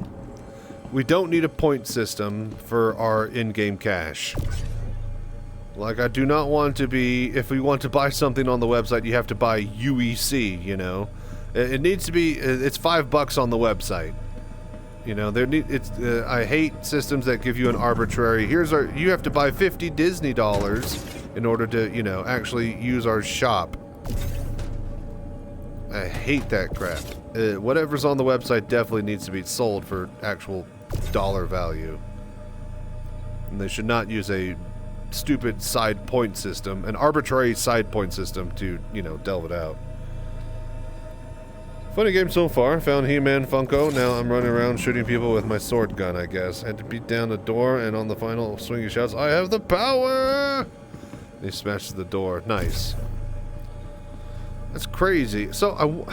We don't need a point system for our in-game cash. Like, I do not want to be... If we want to buy something on the website, you have to buy UEC, you know? It needs to be... It's $5 on the website. You know, I hate systems that give you an arbitrary... You have to buy $50 Disney dollars in order to, you know, actually use our shop. I hate that crap. Whatever's on the website definitely needs to be sold for actual dollar value. And they should not use a stupid side point system, an arbitrary side point system to, you know, delve it out. Funny game so far. Found He-Man Funko. Now I'm running around shooting people with my sword gun, I guess. Had to beat down the door, and on the final swing he shouts, "I have the power!" And he smashes the door. Nice. That's crazy. So,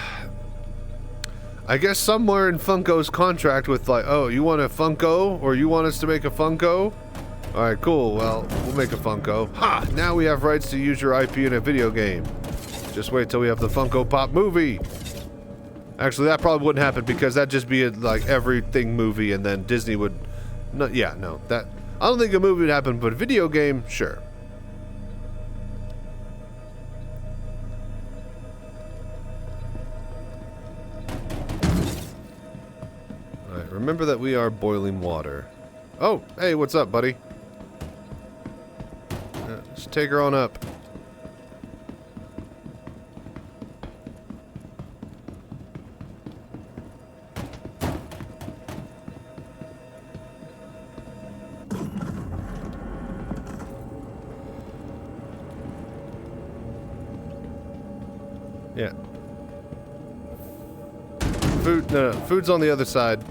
I guess somewhere in Funko's contract with like, oh, you want a Funko? Or you want us to make a Funko? Alright, cool. Well, we'll make a Funko. Ha! Now we have rights to use your IP in a video game. Just wait till we have the Funko Pop movie. Actually, that probably wouldn't happen because that'd just be a, like, everything movie and then Disney would... No, yeah, no. I don't think a movie would happen, but a video game, sure. Remember that we are boiling water. Oh, hey, what's up, buddy? take her on up. Yeah. Food, no, food's on the other side,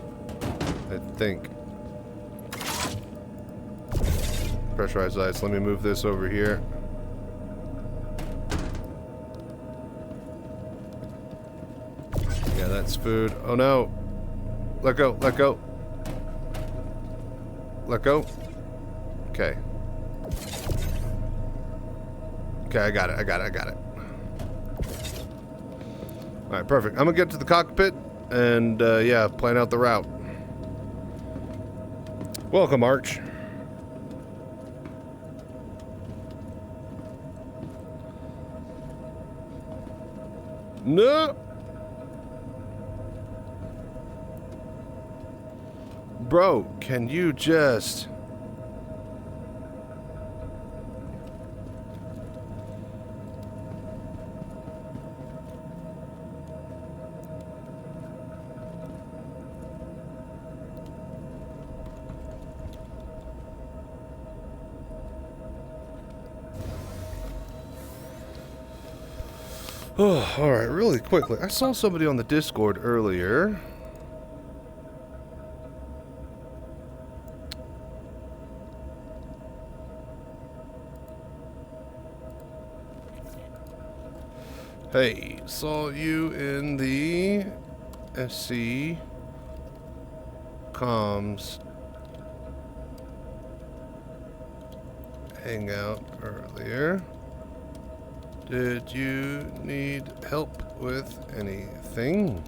I think. Pressurized ice. Let me move this over here. Yeah, that's food. Oh no. Let go, let go. Let go. Okay. Okay, I got it, I got it, I got it. Alright, perfect. I'm gonna get to the cockpit and, yeah, plan out the route. Welcome, Arch. No! Bro, can you just... Oh, alright, really quickly. I saw somebody on the Discord earlier. Hey, saw you in the SC comms hangout earlier. Did you need help with anything?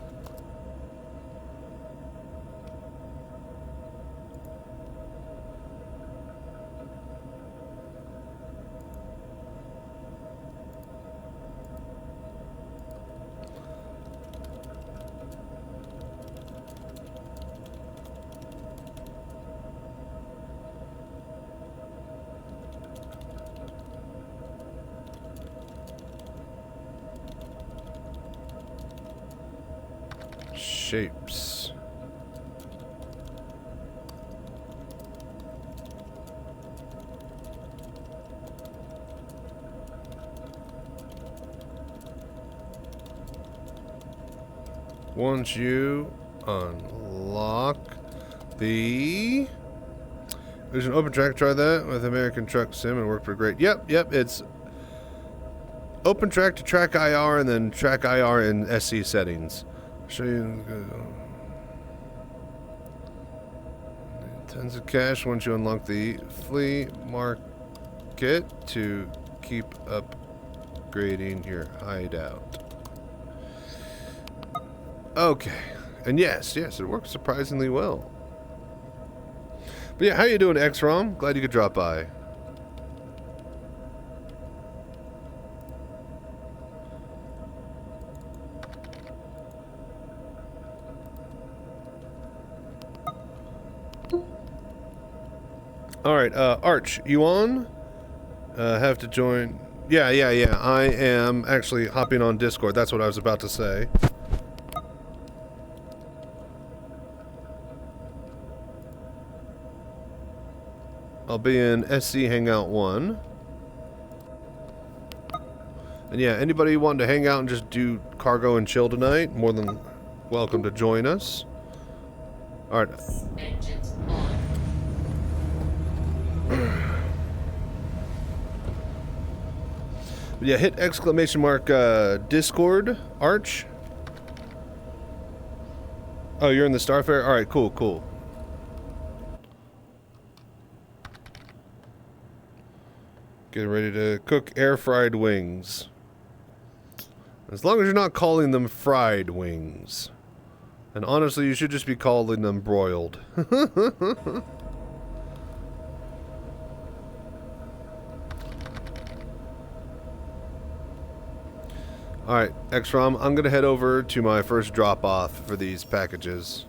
Shapes. Once you unlock the... There's an open track. Try that with American Truck Sim and worked pretty great. Yep, it's open track to track IR and then track IR in SC settings. Show you tons of cash once you unlock the flea market to keep upgrading your hideout. Okay, and yes, it works surprisingly well. But yeah, how you doing, XROM? Glad you could drop by. Alright, Arch, you on? Have to join. Yeah. I am actually hopping on Discord. That's what I was about to say. I'll be in SC Hangout 1. And yeah, anybody wanting to hang out and just do cargo and chill tonight, more than welcome to join us. Alright. Engines on. Yeah, hit exclamation mark Discord, Arch. Oh, you're in the Starfare? Alright, cool. Getting ready to cook air-fried wings. As long as you're not calling them fried wings. And honestly, you should just be calling them broiled. Alright, XROM, I'm gonna head over to my first drop-off for these packages.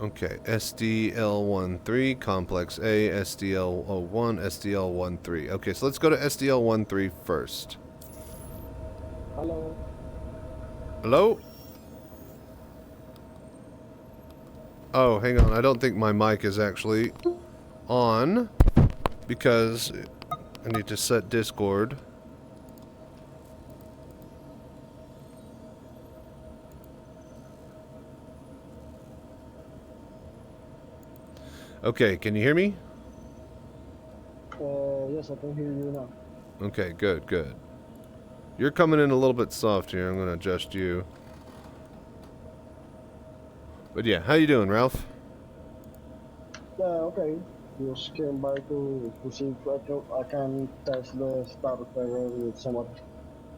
Okay, SDL13, Complex A, SDL01, SDL13. Okay, so let's go to SDL13 first. Hello. Hello? Oh, hang on. I don't think my mic is actually on because I need to set Discord. Okay, can you hear me? Yes, I can hear you now. Okay, good, good. You're coming in a little bit soft here. I'm going to adjust you. But yeah, how you doing, Ralph? Yeah, okay. Just came by to see if I can test the status error with someone.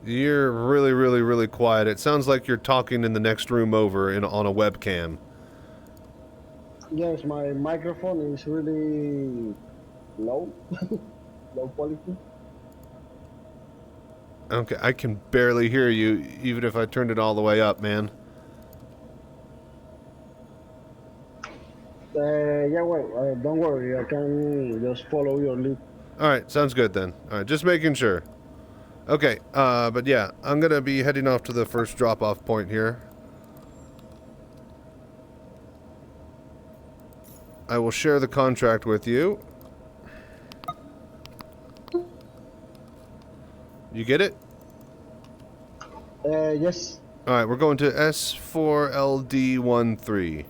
You're really, really, really quiet. It sounds like you're talking in the next room over on a webcam. Yes, my microphone is really low, low quality. Okay, I can barely hear you, even if I turned it all the way up, man. Yeah, wait, don't worry, I can just follow your lead. Alright, sounds good then. Alright, just making sure. Okay, but yeah, I'm gonna be heading off to the first drop-off point here. I will share the contract with you. You get it? Yes. Alright, we're going to S4LD13.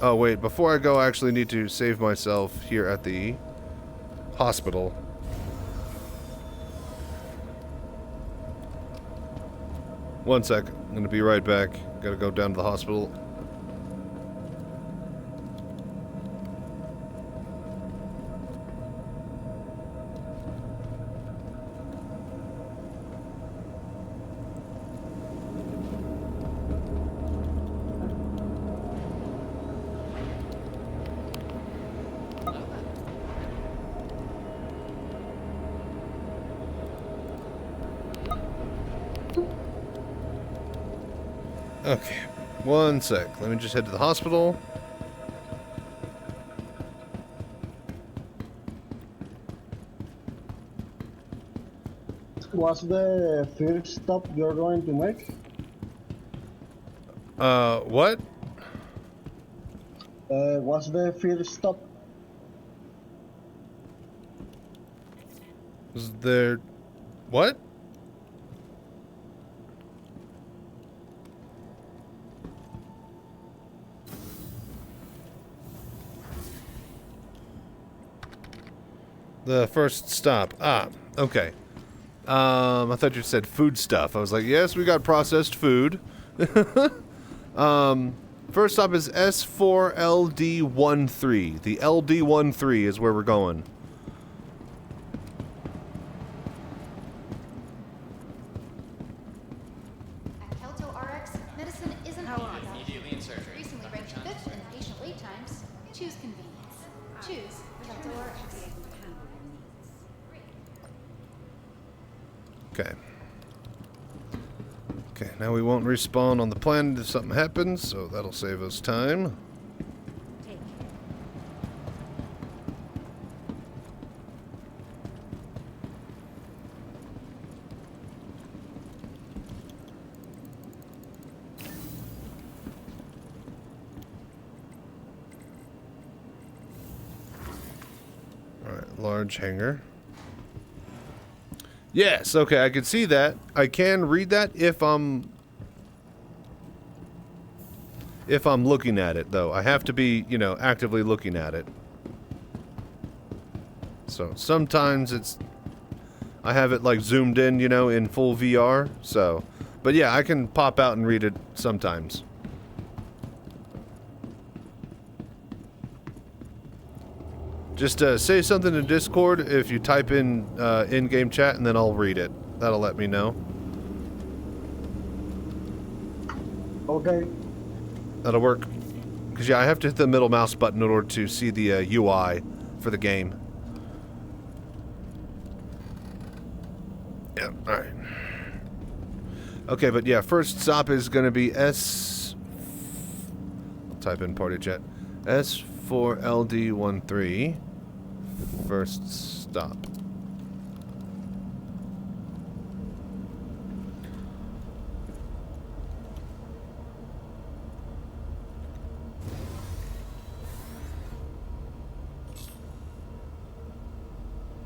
Oh, wait, before I go, I actually need to save myself here at the hospital. One sec. I'm going to be right back. Gotta go down to the hospital. Okay, one sec. Let me just head to the hospital. What's the first stop you're going to make? What? What's the first stop? Is there... What? The first stop. Ah, okay. I thought you said food stuff. I was like, yes, we got processed food. First stop is S4LD13. The LD13 is where we're going. At Kelto RX, medicine isn't immediately inserted. Recently ranked fifth in patient wait times. Choose convenience. Choose Kelto RX. Okay. Okay, now we won't respawn on the planet if something happens, so that'll save us time. Alright, large hangar. Yes, okay, I can see that. I can read that if I'm looking at it, though. I have to be, you know, actively looking at it. So sometimes I have it like zoomed in, you know, in full VR. So, but yeah, I can pop out and read it sometimes. Just say something in Discord if you type in in-game chat, and then I'll read it. That'll let me know. Okay. That'll work. Because, yeah, I have to hit the middle mouse button in order to see the UI for the game. Yeah, alright. Okay, but yeah, first stop is going to be type in party chat. S4LD13. First stop.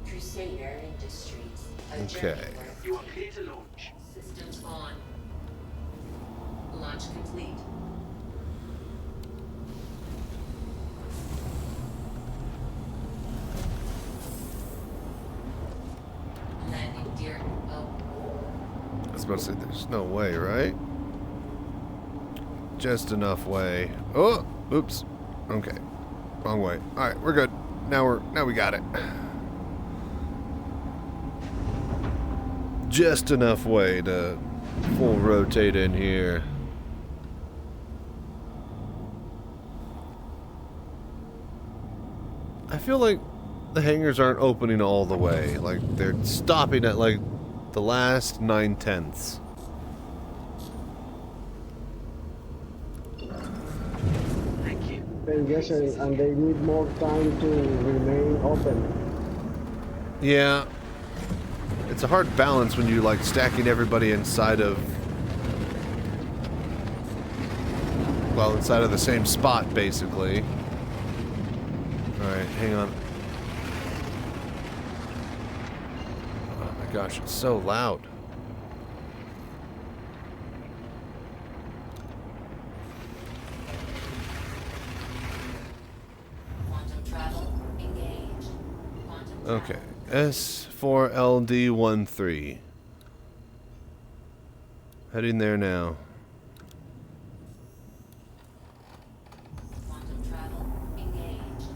Crusader Industries. Okay. You are clear to launch. Systems on. Launch complete. Landing gear up. I was about to say, there's no way, right? Just enough way. Oh, oops. Okay, wrong way. All right, we're good. Now we got it. Just enough way to full rotate in here. I feel like the hangars aren't opening all the way. Like, they're stopping at, like, the last 9/10. Thank you. Yes, and they need more time to remain open. Yeah. It's a hard balance when you, like, stacking everybody inside of... well, inside of the same spot, basically. Alright, hang on. Oh my gosh, it's so loud. Quantum travel engaged. Quantum Okay, S4LD13. Heading there now. Quantum travel engaged.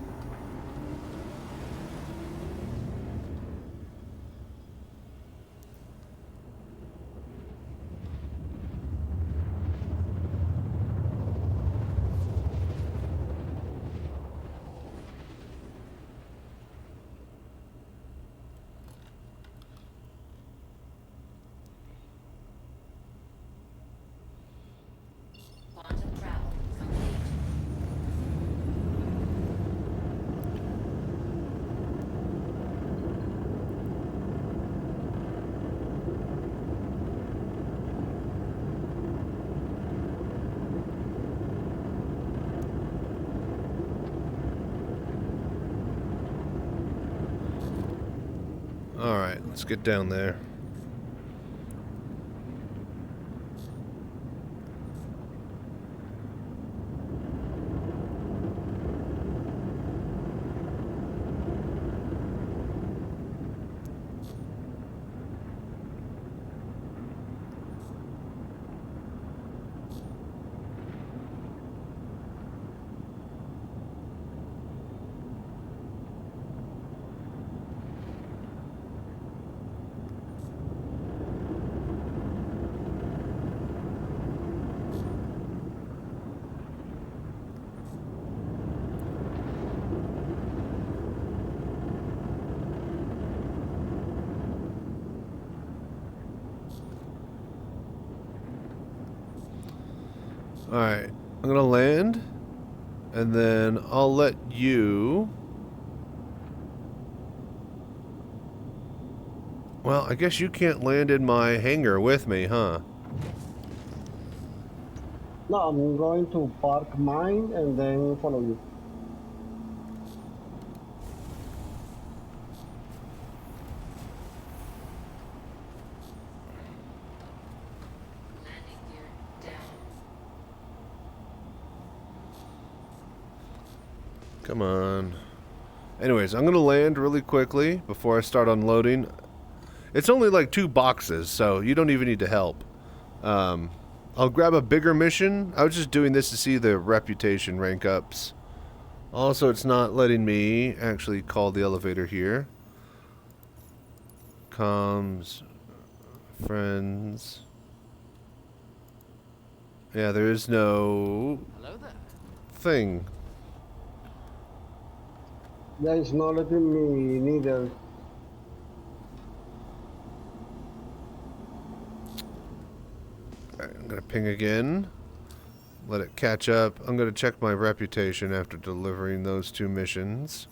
Quantum travel complete. Alright, let's get down there. Alright, I'm gonna land, and then I'll let you... well, I guess you can't land in my hangar with me, huh? No, I'm going to park mine and then follow you. Landing gear down. Come on. Anyways, I'm gonna land really quickly before I start unloading. It's only like 2 boxes, so you don't even need to help. I'll grab a bigger mission. I was just doing this to see the reputation rank ups. Also, it's not letting me actually call the elevator here. Comms, friends. Yeah, there is no Hello there. thing. Yeah, it's not letting me neither. Alright, I'm gonna ping again. let it catch up. I'm going to check my reputation after delivering those 2 missions.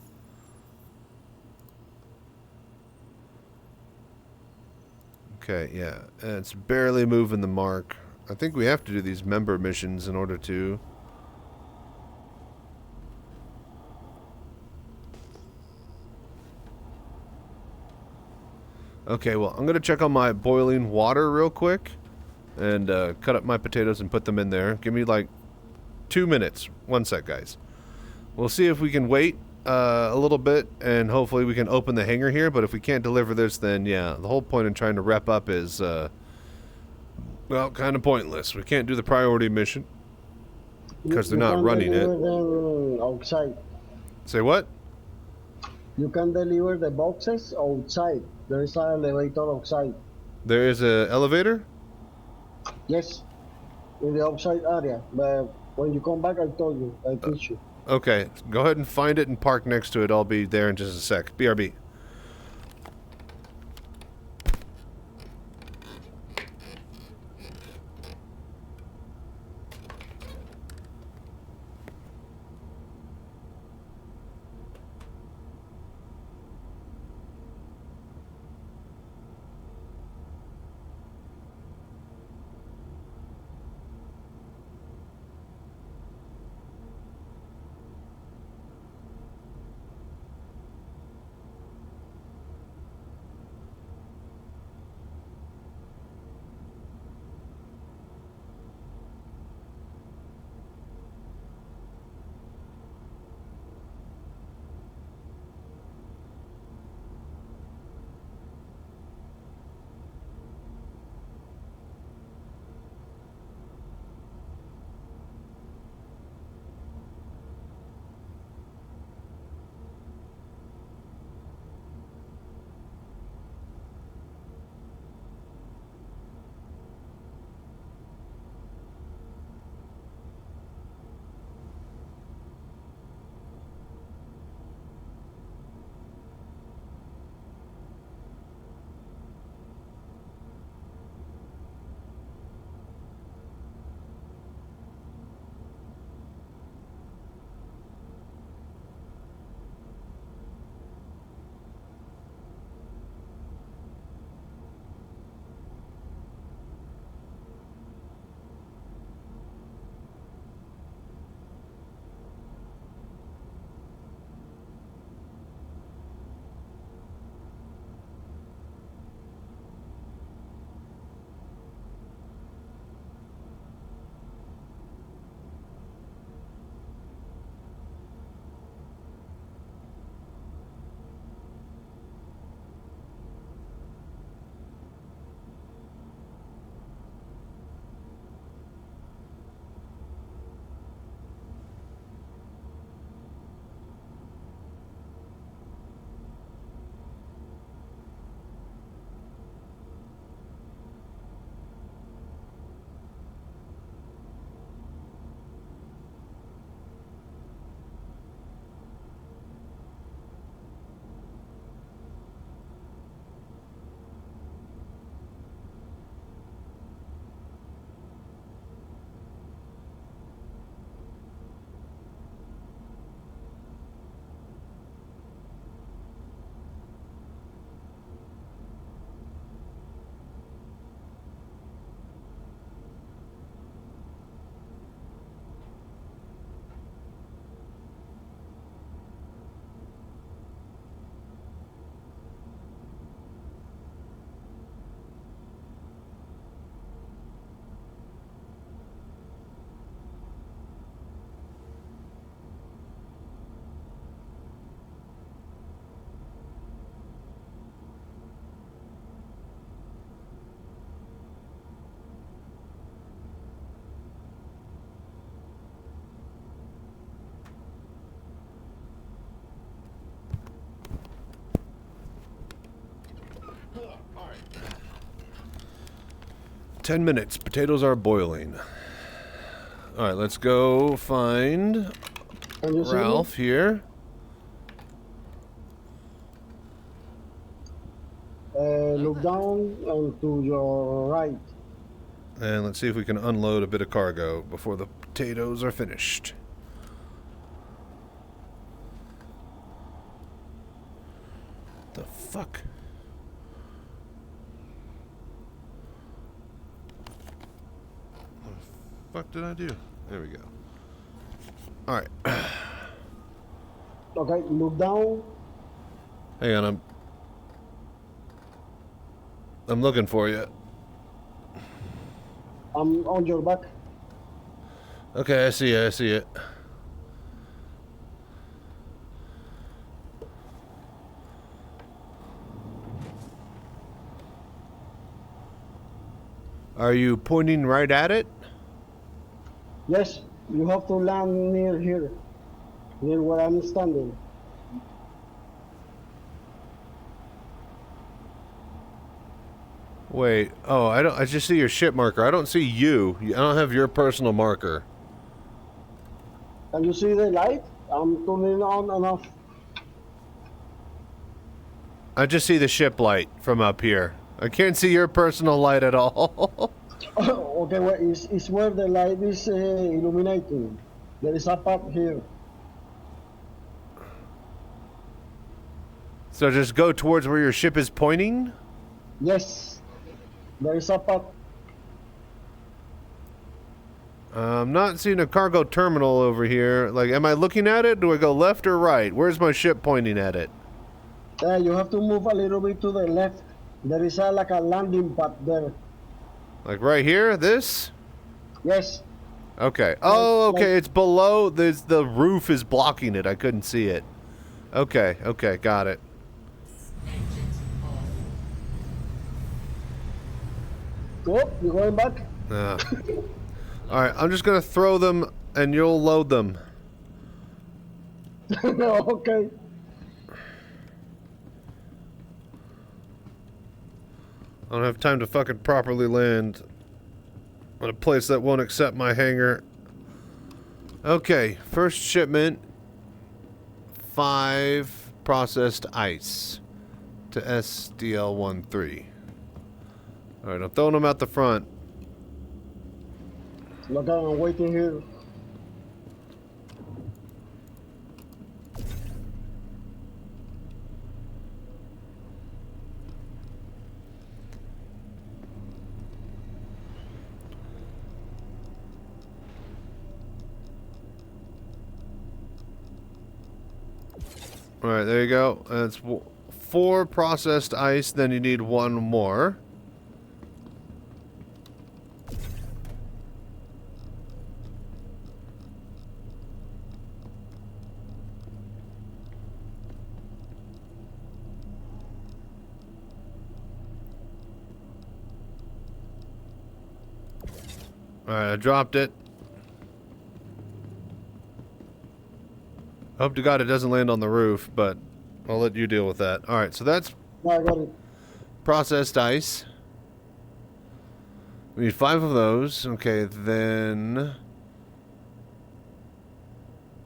Okay, yeah, it's barely moving the mark. I think we have to do these member missions in order to. Okay, well, I'm going to check on my boiling water real quick and cut up my potatoes and put them in there. Give me like 2 minutes. 1 sec, guys. We'll see if we can wait a little bit and hopefully we can open the hangar here, but if we can't deliver this, then yeah, the whole point in trying to wrap up is, well, kind of pointless. We can't do the priority mission because they're not running it. Outside. Say what? You can deliver the boxes outside. There is an elevator outside. There is a elevator? Yes, in the outside area. But when you come back, I told you, I teach you. Okay, go ahead and find it and park next to it. I'll be there in just a sec. BRB. All right. 10 minutes. Potatoes are boiling. All right, let's go find Ralph here. Look down and to your right. And let's see if we can unload a bit of cargo before the potatoes are finished. The fuck? What the fuck did I do? There we go. Alright. Okay, look down. Hang on, I'm looking for you. I'm on your back. Okay, I see it, I see it. Are you pointing right at it? Yes, you have to land near here, near where I'm standing. Wait, oh, I just see your ship marker. I don't see you. I don't have your personal marker. Can you see the light? I'm turning on and off. I just see the ship light from up here. I can't see your personal light at all. Okay, well, it's where the light is illuminating. There is a path here. So just go towards where your ship is pointing? Yes, there is a path. I'm not seeing a cargo terminal over here. Like, am I looking at it? Do I go left or right? Where's my ship pointing at it? You have to move a little bit to the left. There is like a landing pad there. Like right here? This? Yes. Okay. Oh, okay. It's below. The roof is blocking it. I couldn't see it. Okay. Okay. Got it. Oh, you're going back? Alright, I'm just gonna throw them and you'll load them. Okay. I don't have time to fucking properly land on a place that won't accept my hangar. Okay, first shipment. 5 processed ice to SDL-13. Alright, I'm throwing them out the front. Okay, I'm waiting here. Alright, there you go. That's 4 processed ice, then you need 1 more. Alright, I dropped it. Hope to God it doesn't land on the roof, but I'll let you deal with that. Alright, so that's I got it. processed ice. We need 5 of those. Okay, then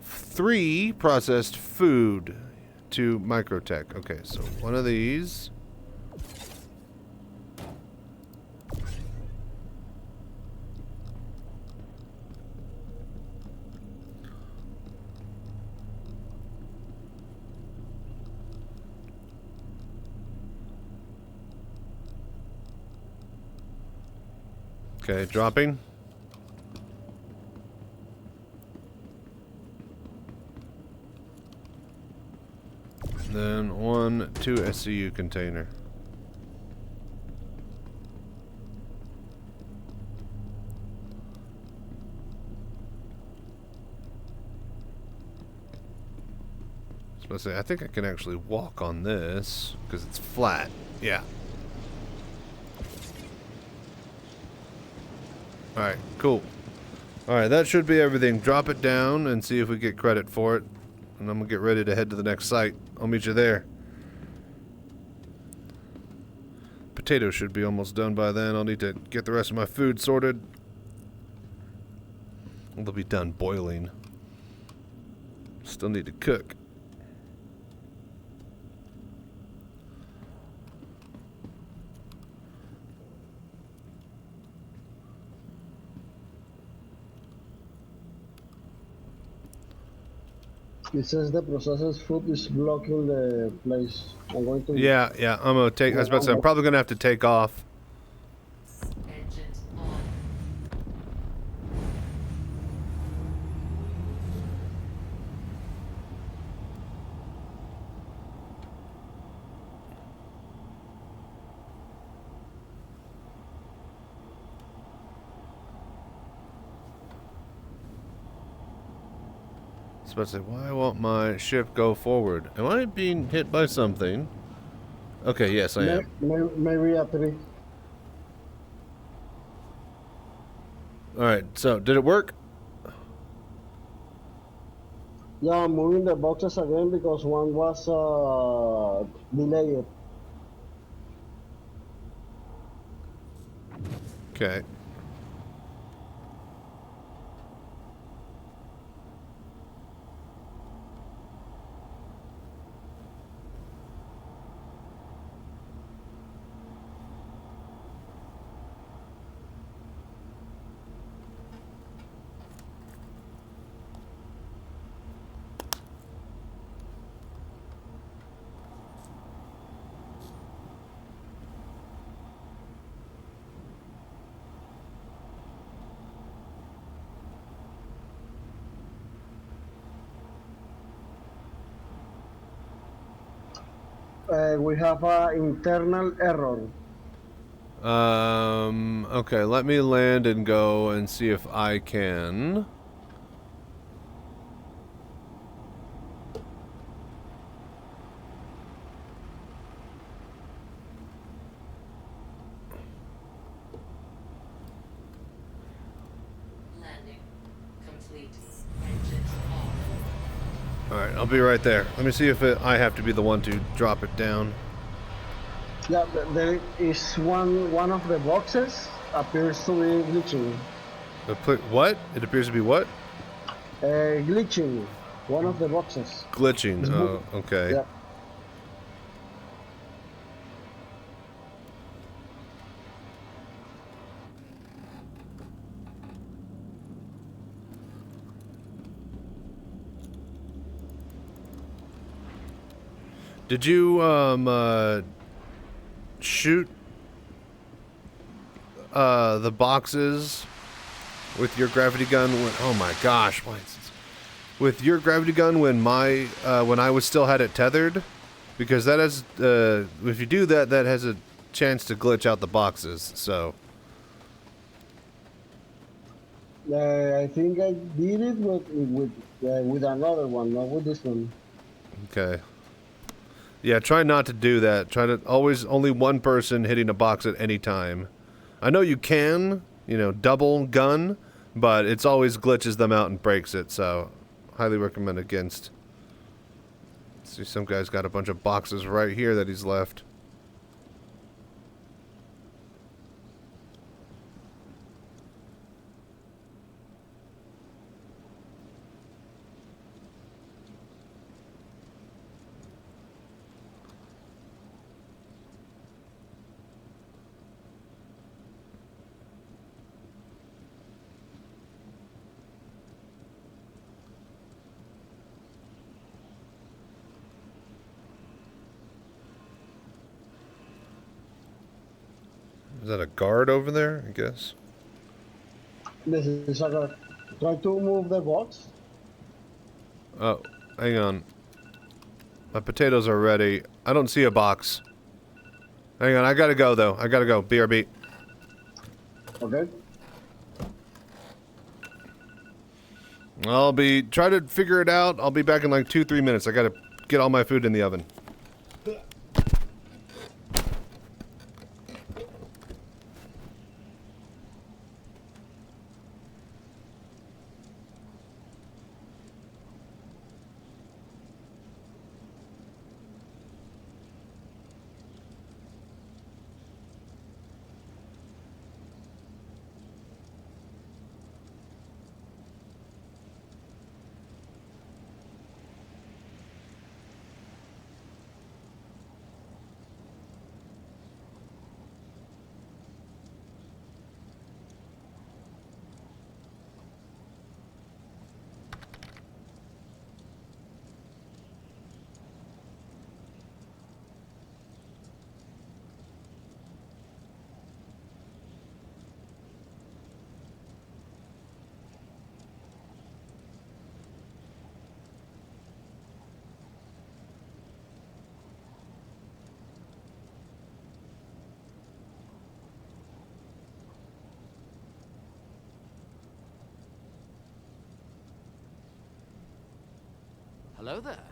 3 processed food to Microtech. Okay, so 1 of these. Okay, dropping. Then 1 2 SCU container. I was about to say, I think I can actually walk on this because it's flat. Yeah. Alright, cool. Alright, that should be everything. Drop it down and see if we get credit for it. And I'm gonna get ready to head to the next site. I'll meet you there. Potatoes should be almost done by then. I'll need to get the rest of my food sorted. They'll be done boiling. Still need to cook. It says the processor's foot is blocking the place. I'm going to. Yeah, yeah. I'm gonna take. I was about to say I'm probably gonna have to take off. Engines on. I was about to say, why won't my ship go forward? Am I being hit by something? Okay, yes, I am. Maybe a three. Alright, so did it work? Yeah, I'm moving the boxes again because one was delayed. Okay. We have an internal error. Okay, let me land and go and see if I can. Landing complete. Engines off. Alright, I'll be right there. Let me see if I have to be the one to drop it down. Yeah, there is one of the boxes appears to be glitching. What? It appears to be what? Glitching. One of the boxes. Glitching. Oh, okay. Yeah. Did you shoot the boxes with your gravity gun when, oh my gosh, with your gravity gun when when I was still had it tethered? Because that has if you do that, that has a chance to glitch out the boxes. So I think I did it with another one, not with this one. okay. Yeah, try not to do that. Try to always only one person hitting a box at any time. I know you can, double gun, but it's always glitches them out and breaks it, so highly recommend against. See, some guy's got a bunch of boxes right here that he's left. Is that a guard over there, I guess? This is like try to move the box. Oh, hang on. My potatoes are ready. I don't see a box. Hang on, I gotta go though. I gotta go. BRB. Okay. Try to figure it out. I'll be back in like 2-3 minutes. I gotta get all my food in the oven. Hello there.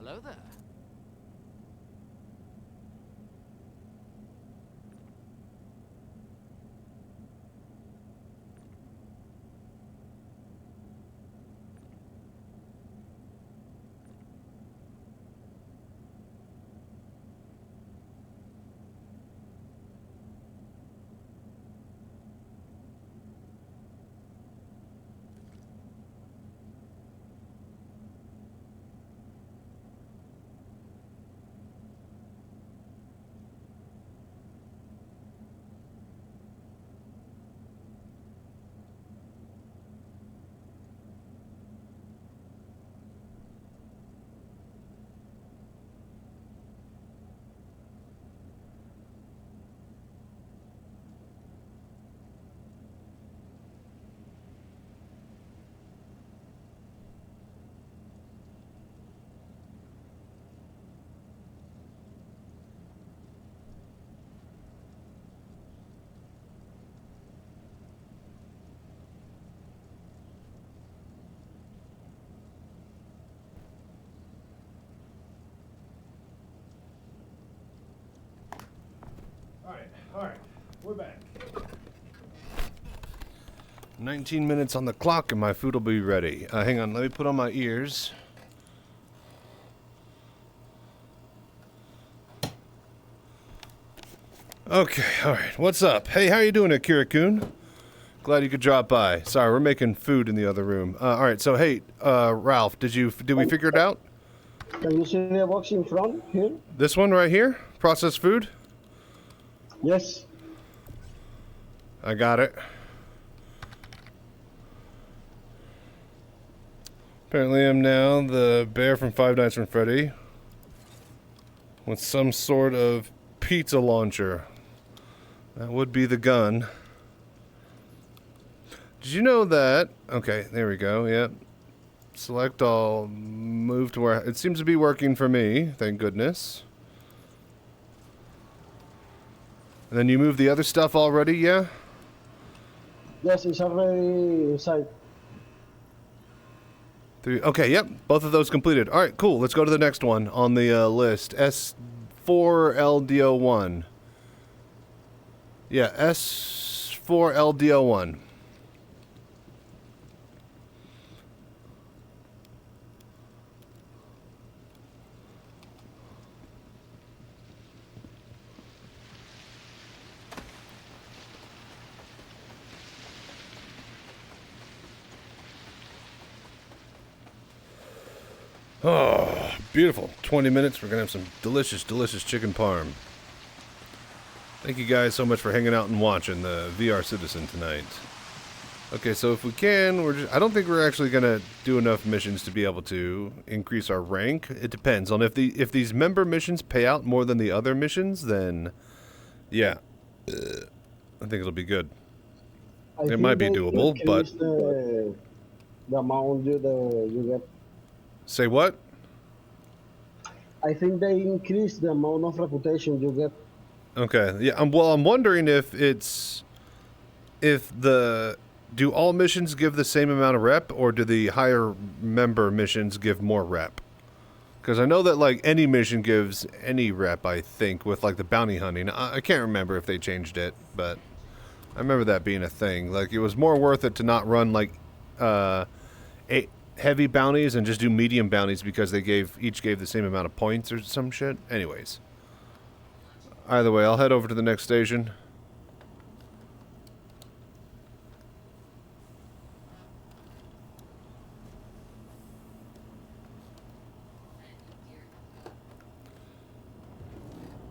Hello there. All right, we're back. 19 minutes on the clock and my food will be ready. Hang on, let me put on my ears. Okay, all right, what's up? Hey, how you doing, Akira-kun? Glad you could drop by. Sorry, we're making food in the other room. All right, so hey, Ralph, did we figure it out? Can you see the box in front here? This one right here? Processed food? Yes. I got it. Apparently I'm now the bear from Five Nights at Freddy with some sort of pizza launcher. That would be the gun. Did you know that? Okay, there we go. Yep. Select all. Move to where it seems to be working for me. Thank goodness. And then you move the other stuff already, yeah? Yes, it's already inside. Okay, yep. Both of those completed. All right, cool. Let's go to the next one on the list. S4LDO1. Yeah, S4LDO1. Oh, beautiful. 20 minutes. We're going to have some delicious, delicious chicken parm. Thank you guys so much for hanging out and watching the VR Citizen tonight. Okay, so if we can, I don't think we're actually going to do enough missions to be able to increase our rank. It depends on if these member missions pay out more than the other missions, then yeah. I think it'll be good. It might be doable, but the amount you get. Say what? I think they increase the amount of reputation you get. Okay. Yeah. I'm wondering if do all missions give the same amount of rep, or do the higher member missions give more rep? Because I know that like any mission gives any rep. I think with like the bounty hunting. I can't remember if they changed it, but I remember that being a thing. Like it was more worth it to not run like 8 heavy bounties and just do medium bounties because they each gave the same amount of points or some shit. Anyways. Either way, I'll head over to the next station.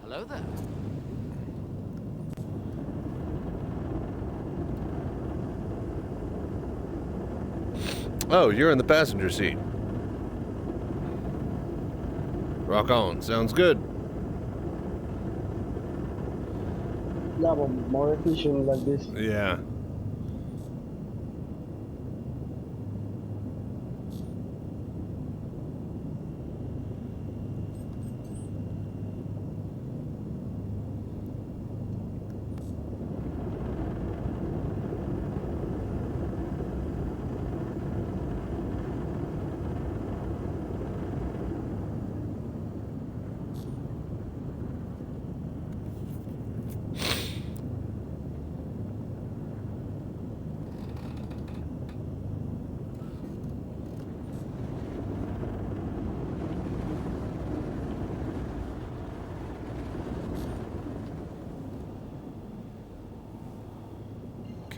Hello there. Oh, you're in the passenger seat. Rock on. Sounds good. Yeah, but more efficient like this. Yeah.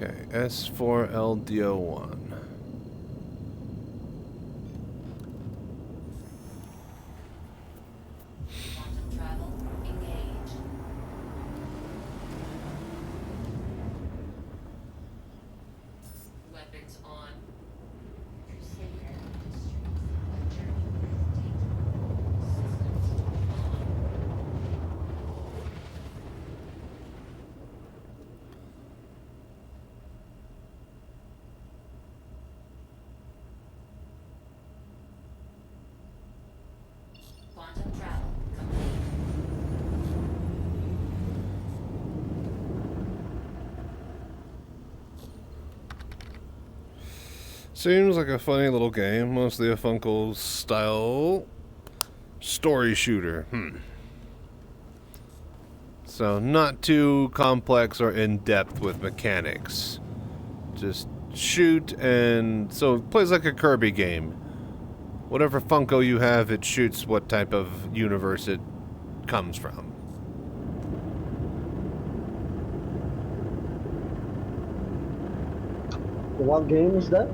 Okay, S4LDO1. Quantum travel engaged. Weapons on. Crusader Industries. A journey breathtaking. Systems on. Quantum travel complete. Seems like a funny little game, mostly a Funko style story shooter. So not too complex or in depth with mechanics. Just shoot, and so it plays like a Kirby game. Whatever Funko you have, it shoots what type of universe it comes from. What game is that?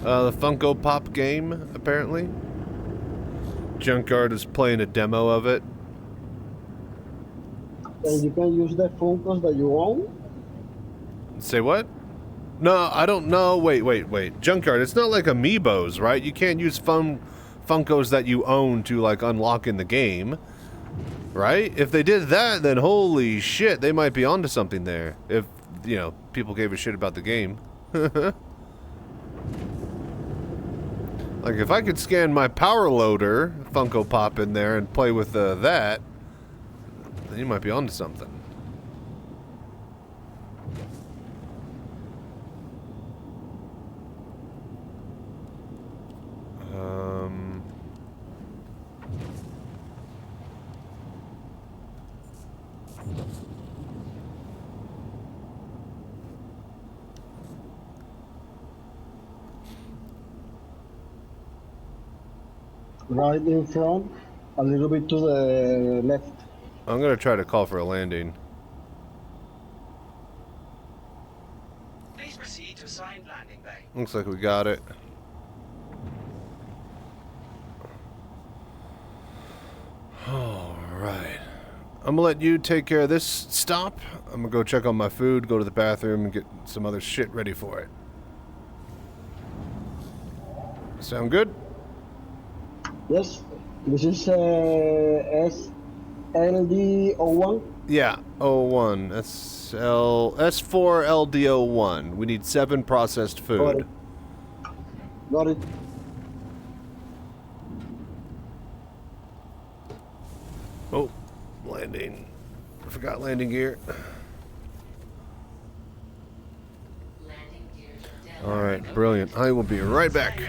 The Funko Pop game, apparently. Junkyard is playing a demo of it. And you can use the Funkos that you own? Say what? No, I don't know. Wait. Junkyard, it's not like Amiibos, right? You can't use Funkos that you own to, like, unlock in the game. Right? If they did that, then holy shit, they might be onto something there. If, you know, people gave a shit about the game. Like, if I could scan my Power Loader Funko Pop in there and play with that, then you might be onto something. Right in front, a little bit to the left. I'm gonna try to call for a landing. Please proceed to assigned landing bay. Looks like we got it. Alright. I'm gonna let you take care of this stop. I'm gonna go check on my food, go to the bathroom, and get some other shit ready for it. Sound good? Yes, this is SLD01. Yeah, 01. S4LDO1. We need 7 processed Got food. it. Got it. Oh, landing. I forgot landing gear. Landing gear down. Alright, brilliant. I will be right back.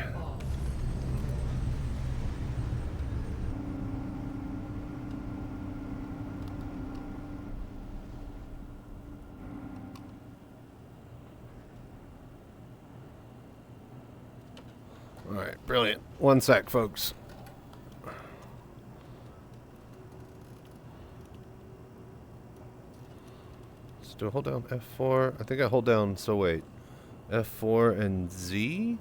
Alright, brilliant. One sec, folks. Still hold down F4. I think I hold down, so wait. F4 and Z?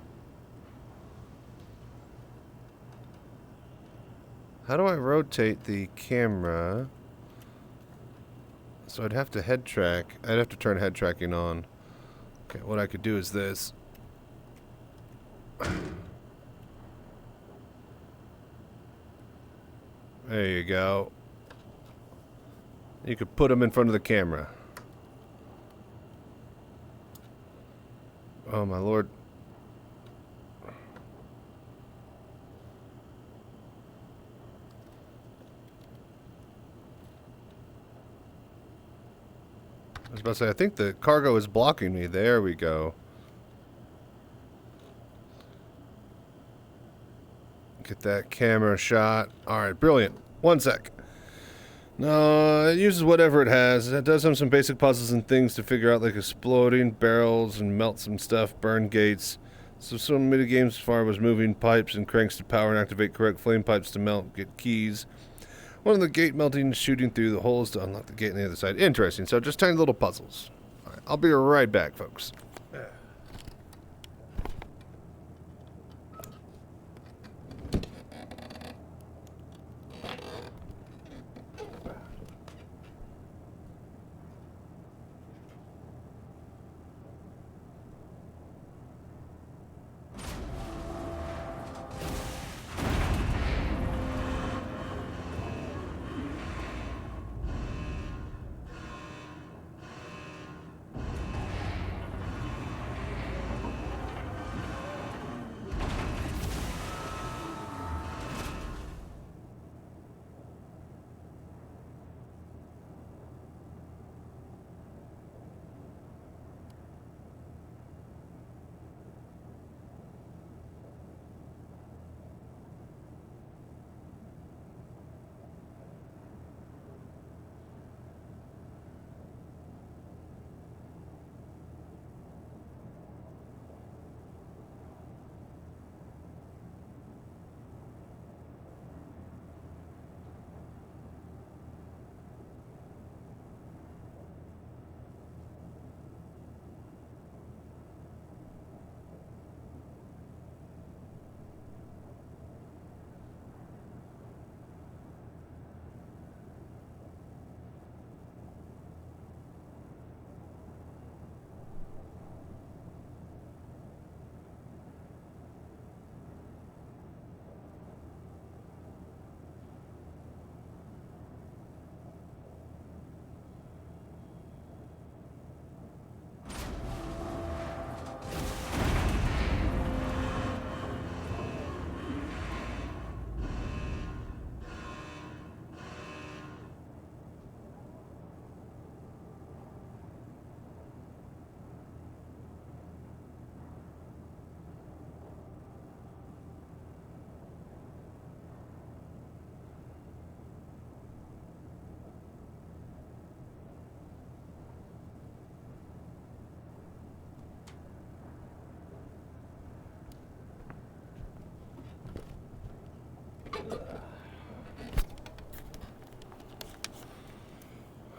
How do I rotate the camera? So I'd have to head track. I'd have to turn head tracking on. Okay, what I could do is this. There you go. You could put them in front of the camera. Oh my lord. I was about to say, I think the cargo is blocking me. There we go. Get that camera shot. Alright, brilliant. One sec. No, it uses whatever it has. It does have some basic puzzles and things to figure out, like exploding barrels and melt some stuff, burn gates. So some mini games so far was moving pipes and cranks to power and activate correct flame pipes to melt, get keys. One of the gate melting, shooting through the holes to unlock the gate on the other side. Interesting. So just tiny little puzzles. All right, I'll be right back, folks.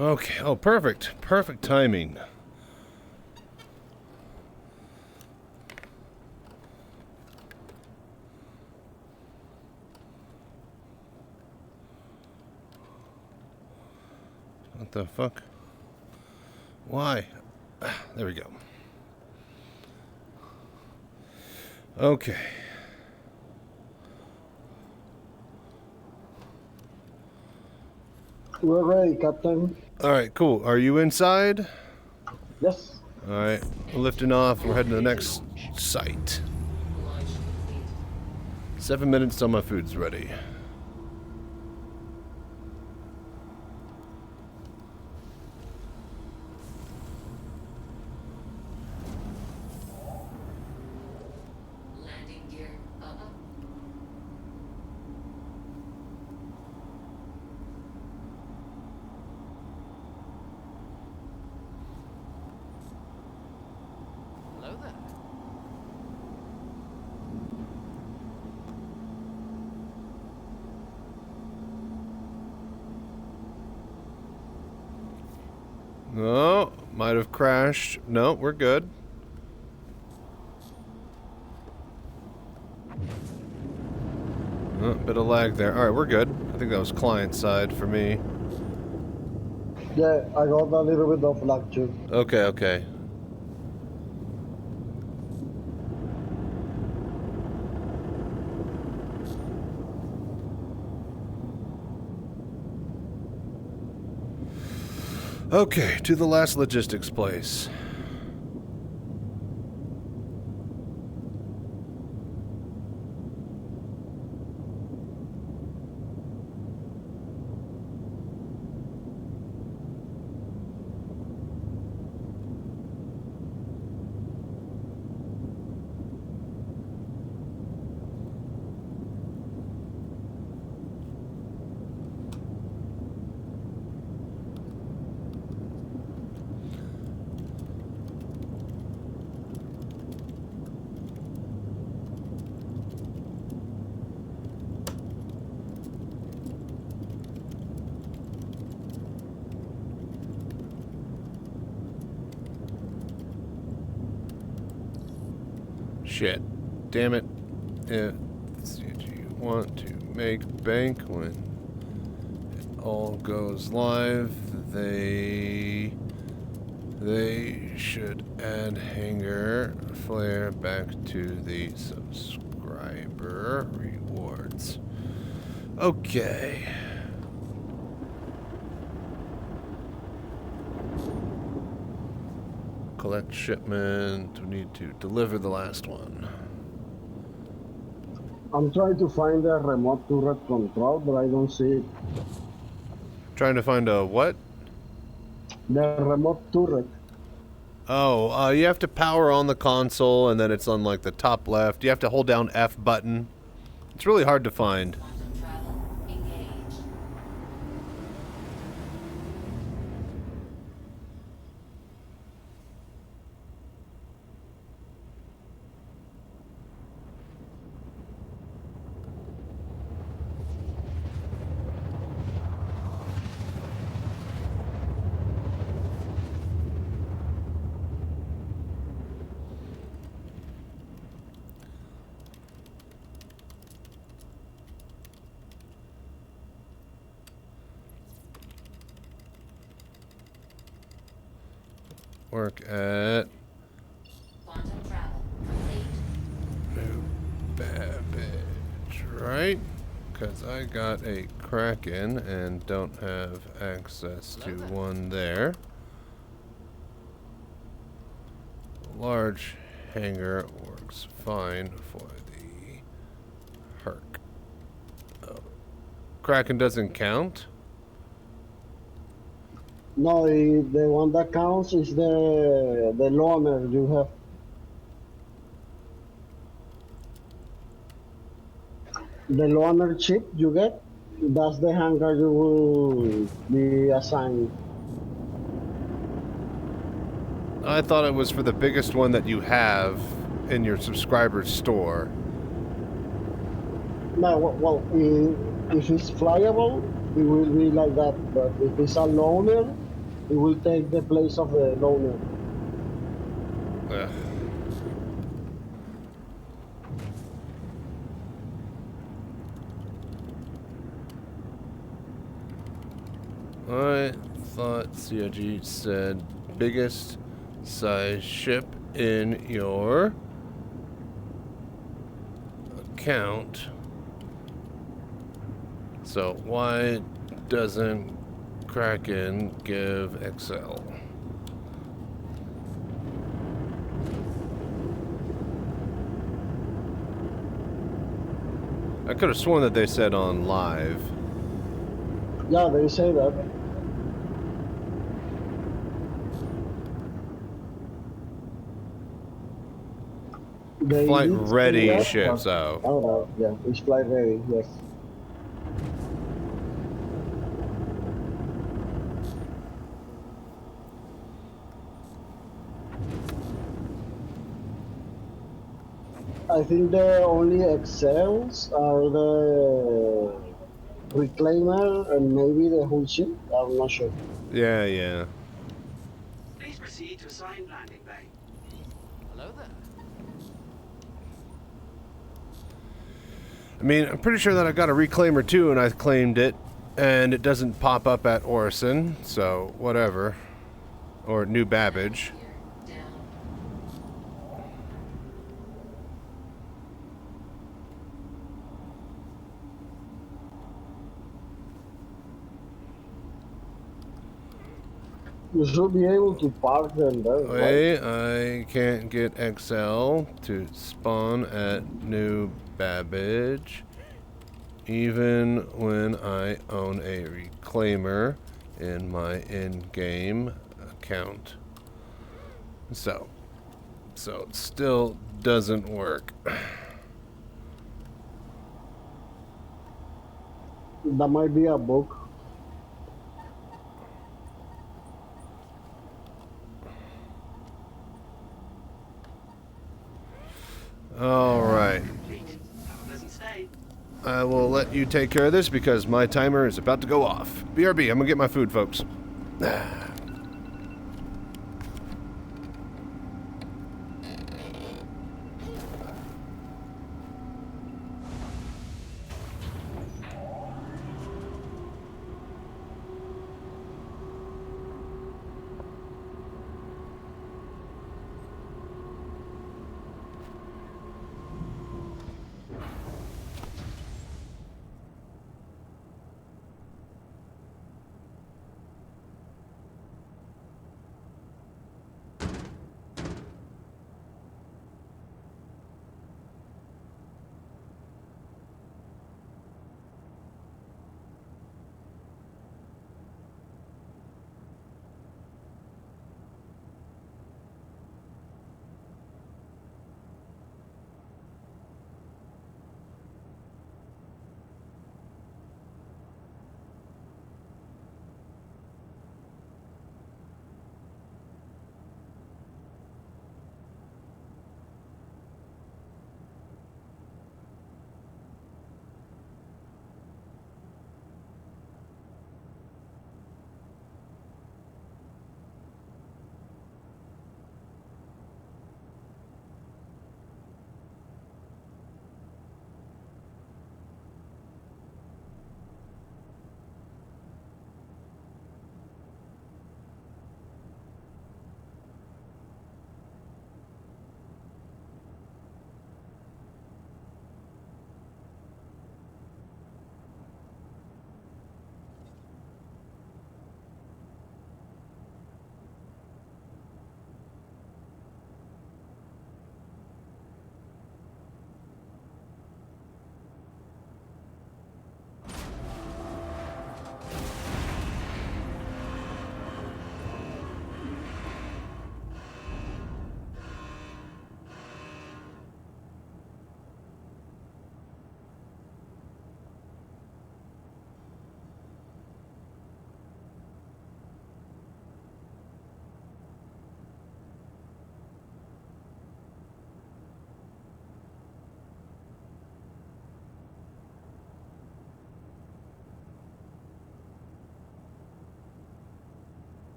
Okay. Oh, perfect. Perfect timing. What the fuck? Why? There we go. Okay. We're ready, Captain. All right, cool. Are you inside? Yes. All right, we're lifting off. We're heading to the next site. 7 minutes till my food's ready. Landing gear up. Hello there. No, might have crashed. No, we're good. Oh, bit of lag there. All right, we're good. I think that was client side for me. Yeah, I got a little bit of luck too. Okay, okay. Okay, to the last logistics place. Shit. Damn it. Yeah. Do you want to make bank when it all goes live? They should add hanger flare back to the subscriber rewards. Okay. Collect shipment. We need to deliver the last one. I'm trying to find the remote turret control, but I don't see it. Trying to find a what? The remote turret. Oh, you have to power on the console, and then it's on like the top left. You have to hold down F button. It's really hard to find. Quantum travel engaged. Work at Quantum travel complete. New Babbage, right? Because I got a Kraken and don't have access to one there. Large hangar works fine for the Herc. Oh. Kraken doesn't count? No, the one that counts is the loaner you have. The loaner chip you get, that's the hangar you will be assigned. I thought it was for the biggest one that you have in your subscriber store. No, if it's flyable, it will be like that. But if it's a loaner, It will take the place of the loaner. Ugh. I thought COG said biggest size ship in your account. So why doesn't Kraken give Excel? I could have sworn that they said on live. Yeah, they say that. They Flight did say ready that, ships, but oh. I don't know. Yeah, it's flight ready. Yes. I think the only excels are the reclaimer and maybe the whole ship. I'm not sure. Yeah, yeah. Please proceed to assigned landing bay. Hello there. I mean, I'm pretty sure that I got a reclaimer too, and I claimed it, and it doesn't pop up at Orison, so whatever. Or New Babbage. You should be able to park them there, right? Wait, I can't get XL to spawn at New Babbage, even when I own a reclaimer in my in-game account. So it still doesn't work. That might be a book. All right. Complete. Have a pleasant stay. I will let you take care of this because my timer is about to go off. BRB, I'm gonna get my food, folks.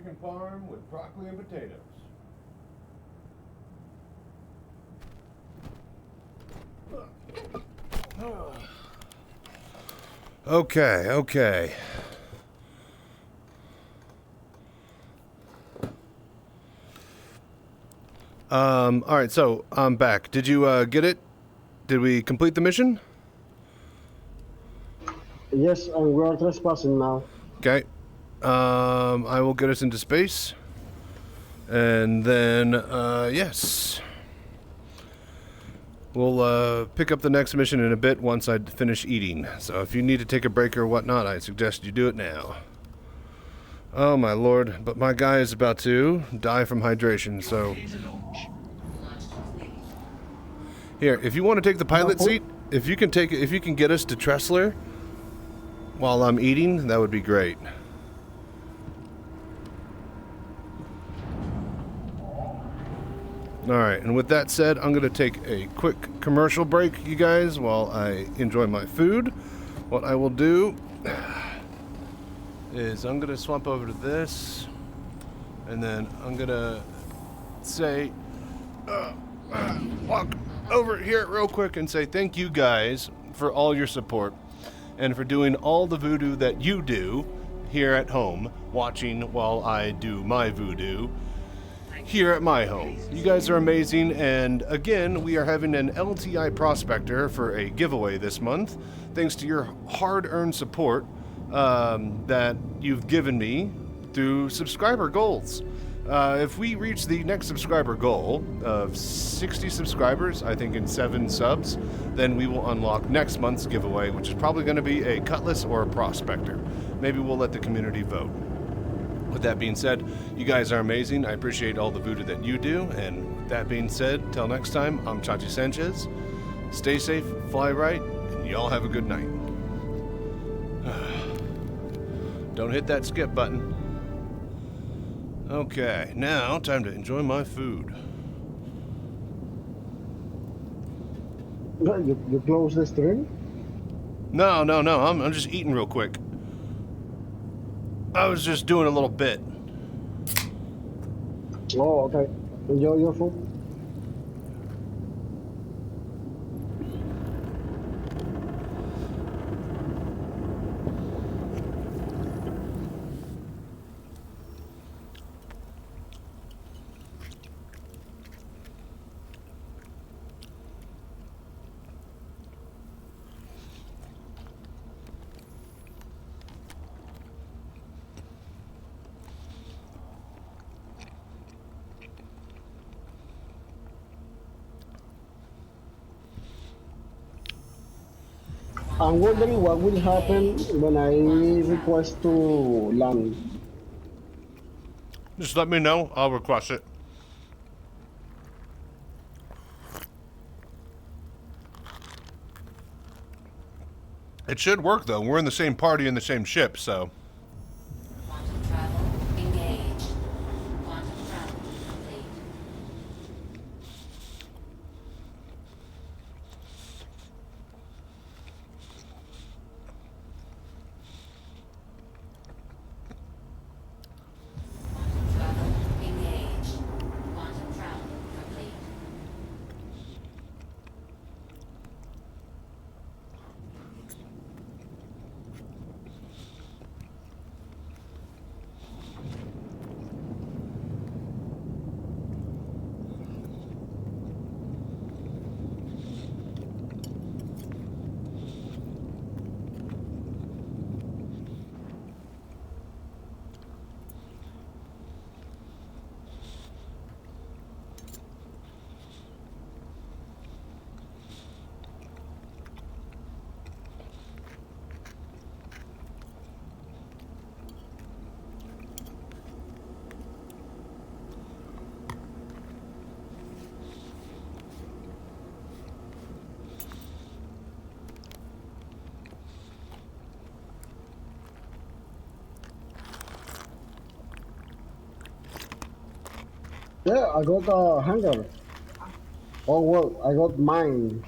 chicken parm with broccoli and potatoes. Okay. All right, so I'm back. Did you get it? Did we complete the mission? Yes, and we are trespassing now. Okay. I will get us into space. And then, yes. We'll pick up the next mission in a bit once I finish eating. So if you need to take a break or whatnot, I suggest you do it now. Oh my lord, but my guy is about to die from hydration, so... Here, if you want to take the pilot seat, if you can get us to Tressler while I'm eating, that would be great. Alright, and with that said, I'm going to take a quick commercial break, you guys, while I enjoy my food. What I will do is I'm going to swap over to this, and then I'm going to say, walk over here real quick and say thank you guys for all your support and for doing all the voodoo that you do here at home, watching while I do my voodoo here at my home. You guys are amazing, and again, we are having an LTI Prospector for a giveaway this month, thanks to your hard-earned support that you've given me through subscriber goals. If we reach the next subscriber goal of 60 subscribers, I think in 7 subs, then we will unlock next month's giveaway, which is probably going to be a Cutlass or a Prospector. Maybe we'll let the community vote. With that being said, you guys are amazing. I appreciate all the voodoo that you do. And with that being said, till next time, I'm Chachi Sanchez. Stay safe, fly right, and y'all have a good night. Don't hit that skip button. Okay, now time to enjoy my food. You close the stream? No. I'm just eating real quick. I was just doing a little bit. Oh, okay. Enjoy your food. I'm wondering what will happen when I request to land. Just let me know. I'll request it. It should work, though. We're in the same party in the same ship, so... Quantum travel engaged. Quantum travel complete. Quantum travel engaged. Quantum travel complete. Yeah, I got a hanger. Oh well, I got mine.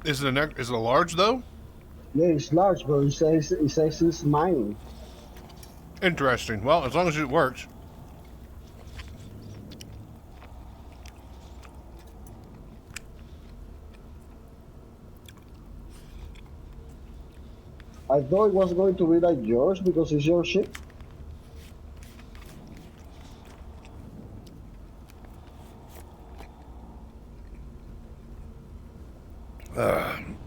Is it a large, though? Yeah, it's large, but it says it's mine. Interesting. Well, as long as it works. I thought it was going to be like yours because it's your ship.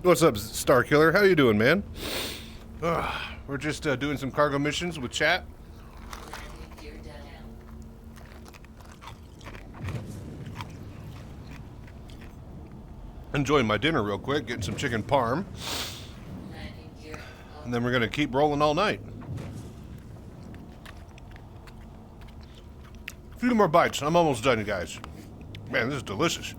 What's up, Star Killer? How you doing, man? We're just doing some cargo missions with chat. Enjoying my dinner real quick, getting some chicken parm. And then we're going to keep rolling all night. A few more bites. I'm almost done, you guys. Man, this is delicious.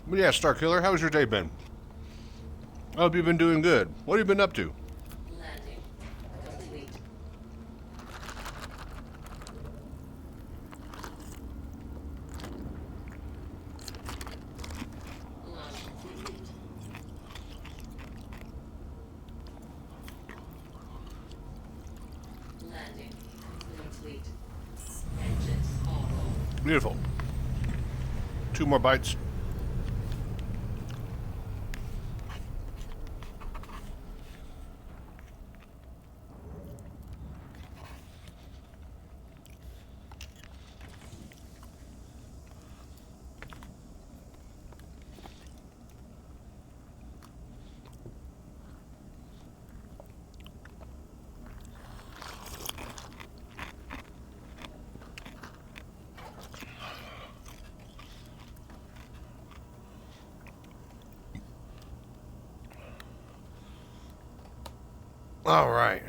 But yeah, Star Killer, how's your day been? I hope you've been doing good. What have you been up to? Landing complete. Launch complete. Landing complete. Engines on. Beautiful. 2 more bites. All right.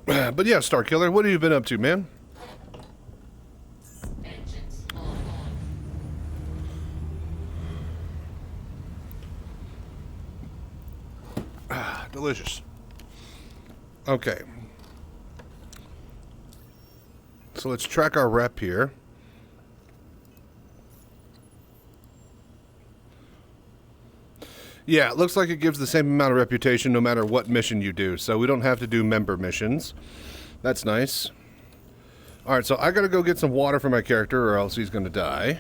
But yeah, Star Killer, what have you been up to, man? Engines on. Delicious. Okay. So let's track our rep here. Yeah, it looks like it gives the same amount of reputation no matter what mission you do, so we don't have to do member missions. That's nice. Alright, so I gotta go get some water for my character or else he's gonna die.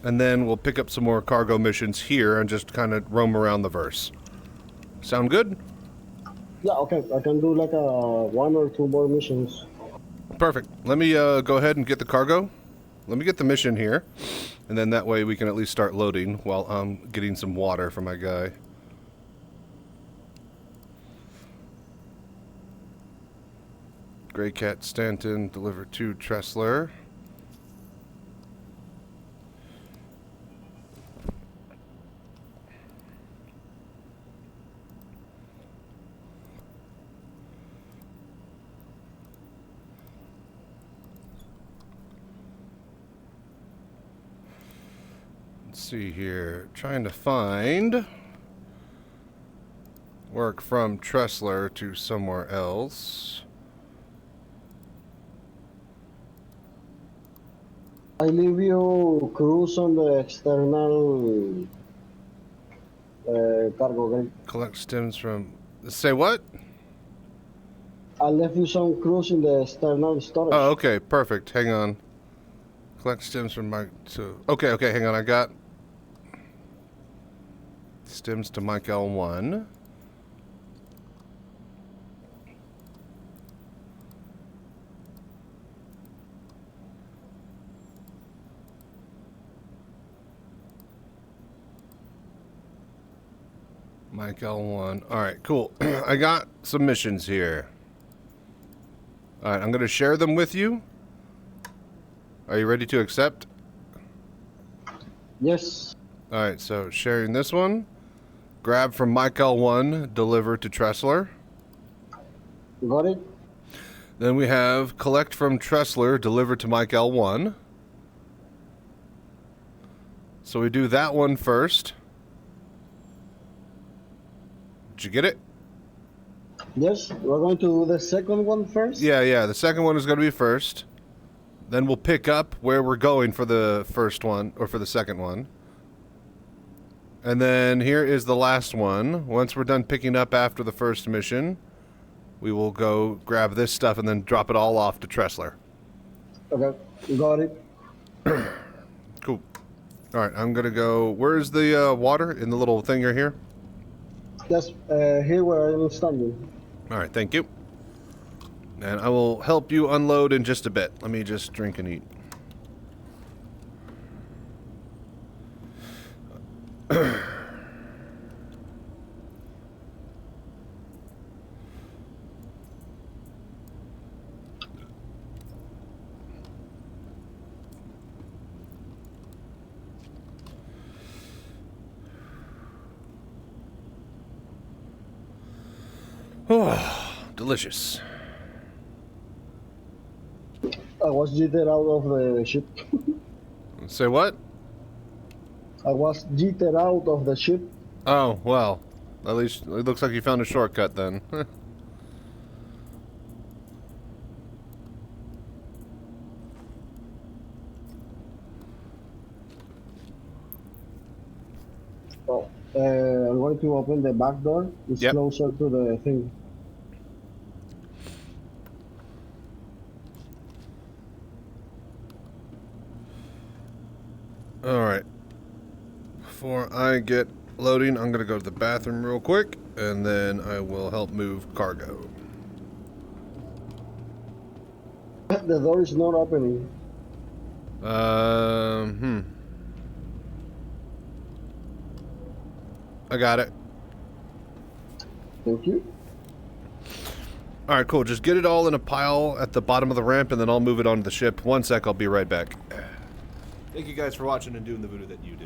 And then we'll pick up some more cargo missions here and just kind of roam around the verse. Sound good? Yeah, okay. I can do like 1 or 2 more missions. Perfect. Let me go ahead and get the cargo. Let me get the mission here. And then that way we can at least start loading while I'm getting some water for my guy. Grey Cat Stanton, deliver to Tressler. Let's see here. Trying to find work from Tressler to somewhere else. I leave you cruise on the external cargo gate. Collect stems from... Say what? I left you some cruise in the external storage. Oh, okay. Perfect. Hang on. Collect stems from my... Okay, hang on. I got stems to Mike L1. Mike L1. Alright, cool. I got some missions here. Alright, I'm going to share them with you. Are you ready to accept? Yes. All right, so sharing this one. Grab from Mike L1, deliver to Tressler. Got it. Then we have collect from Tressler, deliver to Mike L1. So we do that one first. Did you get it? Yes. We're going to do the second one first. Yeah. The second one is going to be first. Then we'll pick up where we're going for the first one, or for the second one. And then here is the last one. Once we're done picking up after the first mission, we will go grab this stuff and then drop it all off to Tressler. Okay. Got it. Cool. All right, I'm going to go... Where's the water in the little thing right here? Yes. Here where I am standing. All right, thank you. And I will help you unload in just a bit. Let me just drink and eat. Oh, delicious. I was jittered out of the ship. Say what? I was jittered out of the ship. Oh, well. At least it looks like you found a shortcut then. Oh, I'm going to open the back door. It's Yep. closer to the thing. Alright. Before I get loading, I'm going to go to the bathroom real quick, and then I will help move cargo. The door is not opening. I got it. Thank you. Alright, cool. Just get it all in a pile at the bottom of the ramp, and then I'll move it onto the ship. 1 sec, I'll be right back. Thank you guys for watching and doing the voodoo that you do.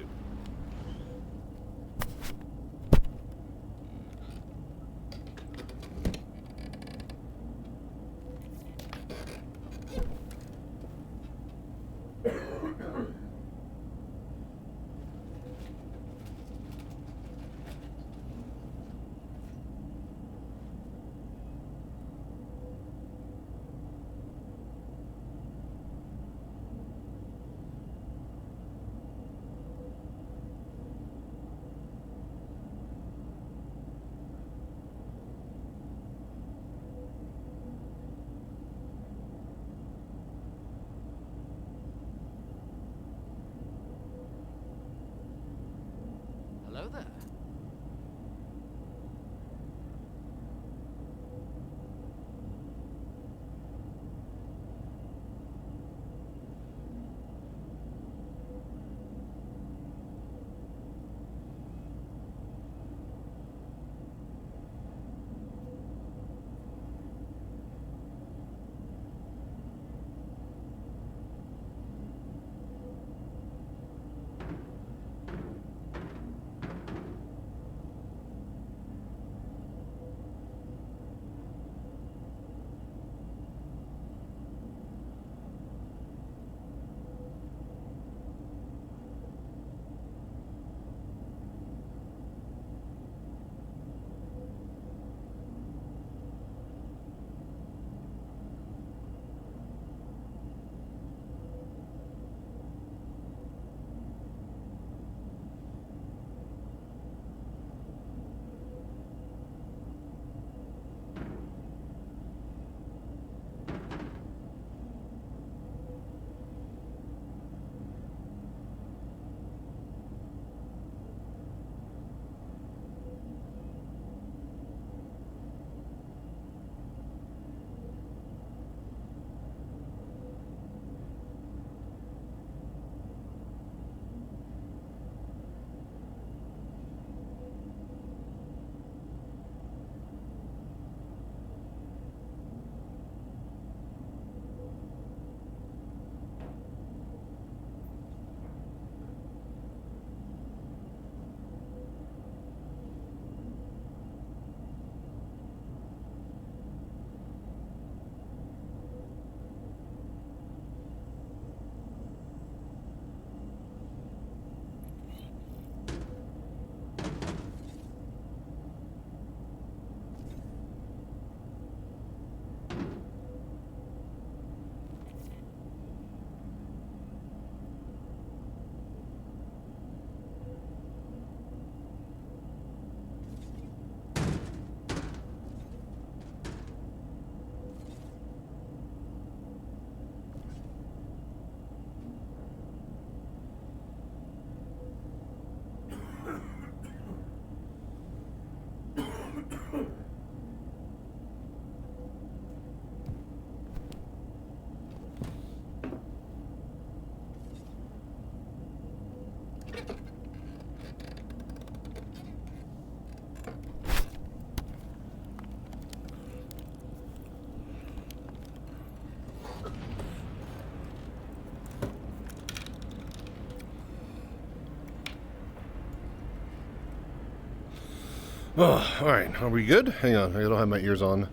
Oh, all right. Are we good? Hang on. I don't have my ears on.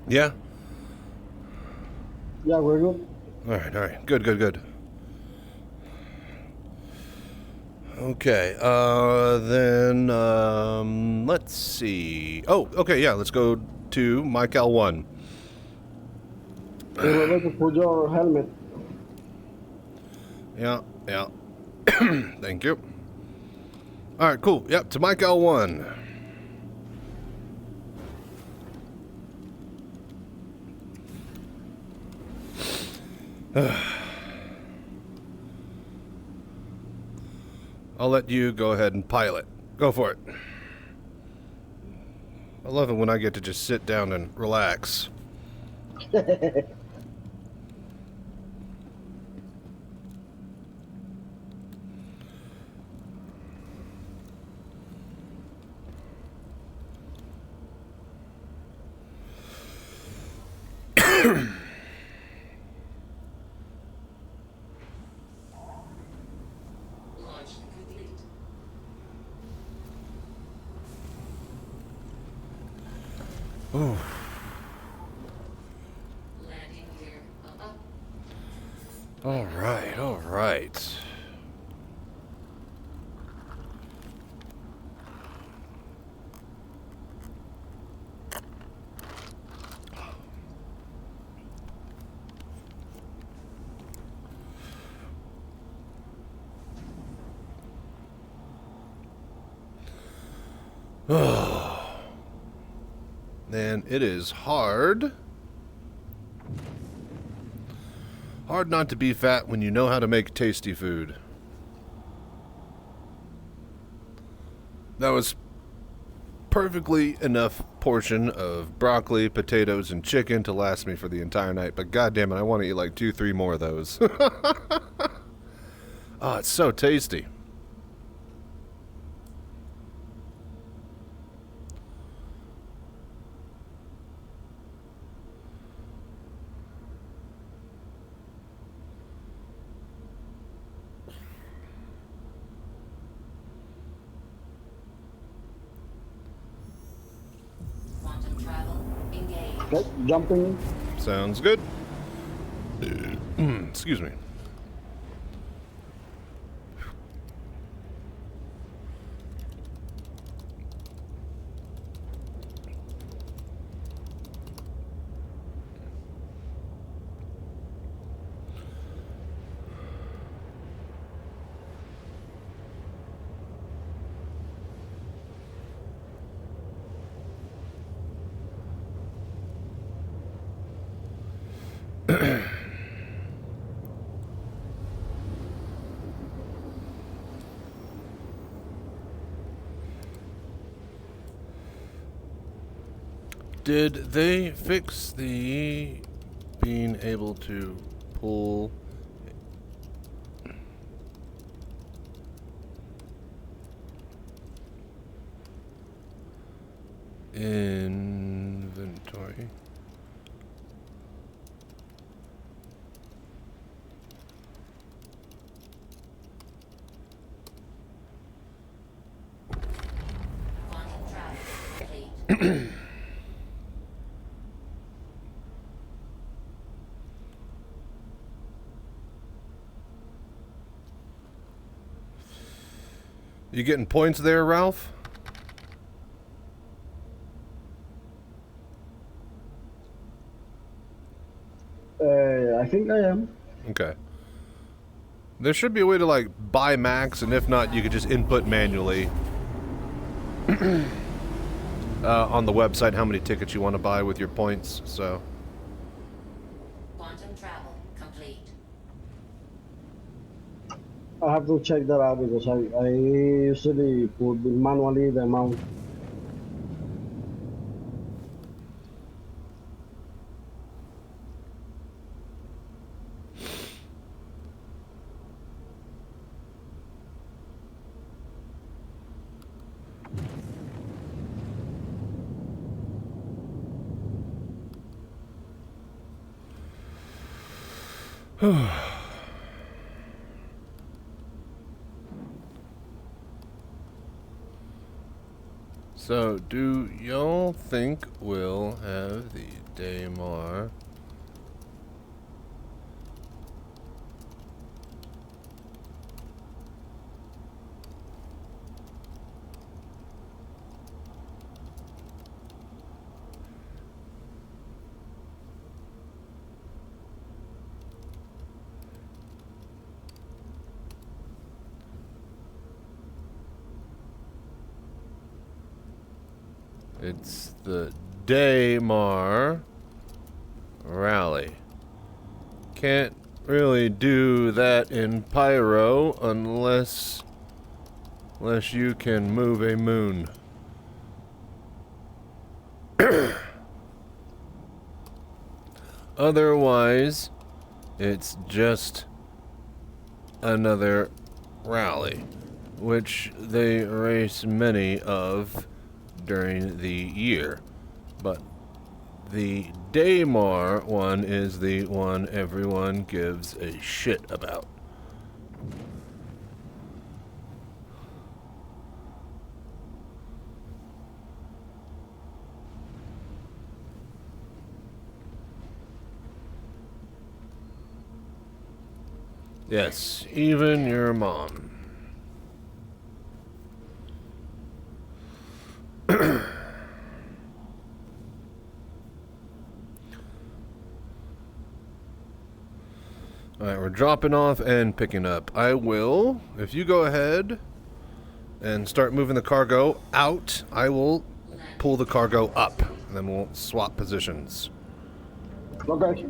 Yeah? Yeah, we're good. All right, all right. Good, good, good. Okay, then, let's see. Oh, okay, yeah, let's go to MyCal 1. Remember to put your helmet. Yeah, yeah. Thank you. All right, cool. Yep, to MyCal 1. I'll let you go ahead and pilot. Go for it. I love it when I get to just sit down and relax. Ooh. All right, all right. Oh. Man, it is hard. Hard not to be fat when you know how to make tasty food. That was perfectly enough portion of broccoli, potatoes, and chicken to last me for the entire night, but goddamn it, I want to eat like 2-3 more of those. Oh, it's so tasty. Quantum travel engaged. Okay, jumping. Sounds good. Excuse me. Did they fix the being able to pull inventory? Quantum travel complete. You getting points there, Ralph? I think I am. Okay. There should be a way to like buy max, and if not, you could just input manually on the website how many tickets you want to buy with your points. So. Quantum travel complete. I have to check that out because I usually put manually the amount. So, do y'all think we'll have the Daymar? It's the Daymar rally. Can't really do that in Pyro unless you can move a moon. Otherwise, it's just another rally, which they race many of during the year. But the Daymar one is the one everyone gives a shit about. Yes, even your mom. Alright, we're dropping off and picking up. I will, if you go ahead and start moving the cargo out, I will pull the cargo up, and then we'll swap positions. Okay.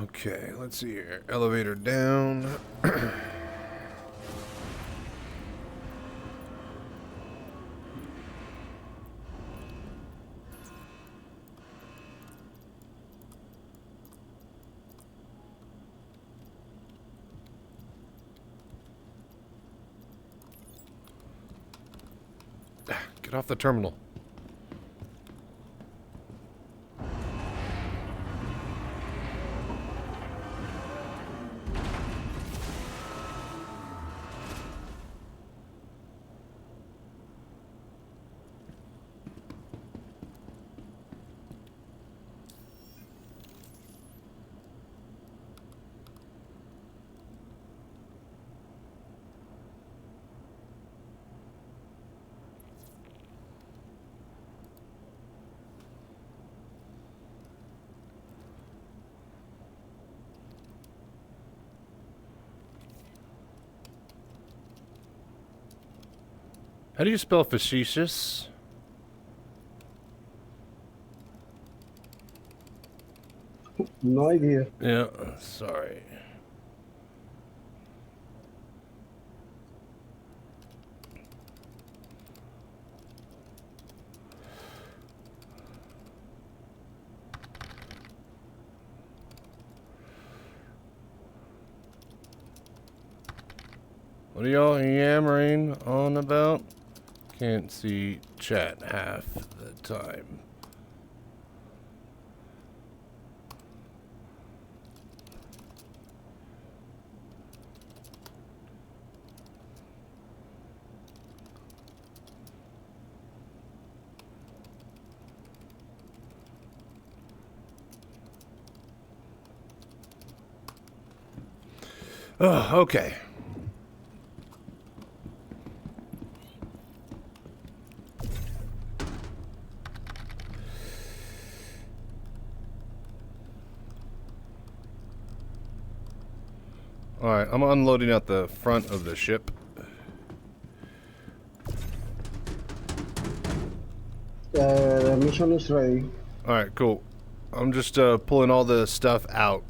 Okay, let's see here. Elevator down. Get off the terminal. How do you spell facetious? No idea. Yeah, sorry. What are y'all yammering on about? Can't see chat half the time. Oh, okay. Alright, I'm unloading out the front of the ship. The mission is ready. Alright, cool. I'm just pulling all the stuff out.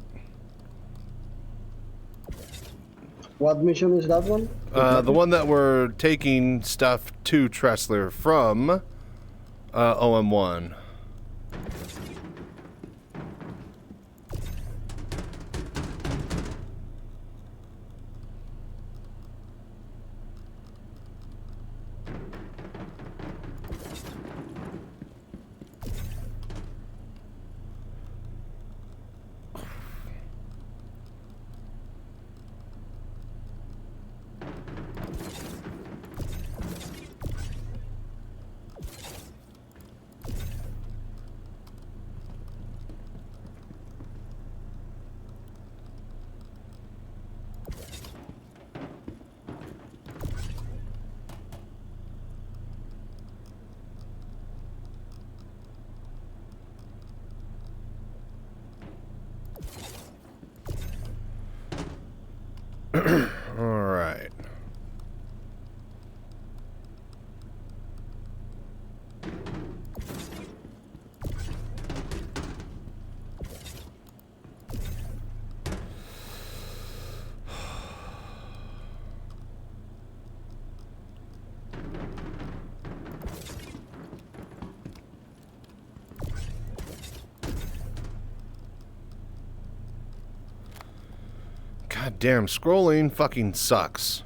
What mission is that one? The one that we're taking stuff to Tressler from OM1. All right. God damn, scrolling fucking sucks.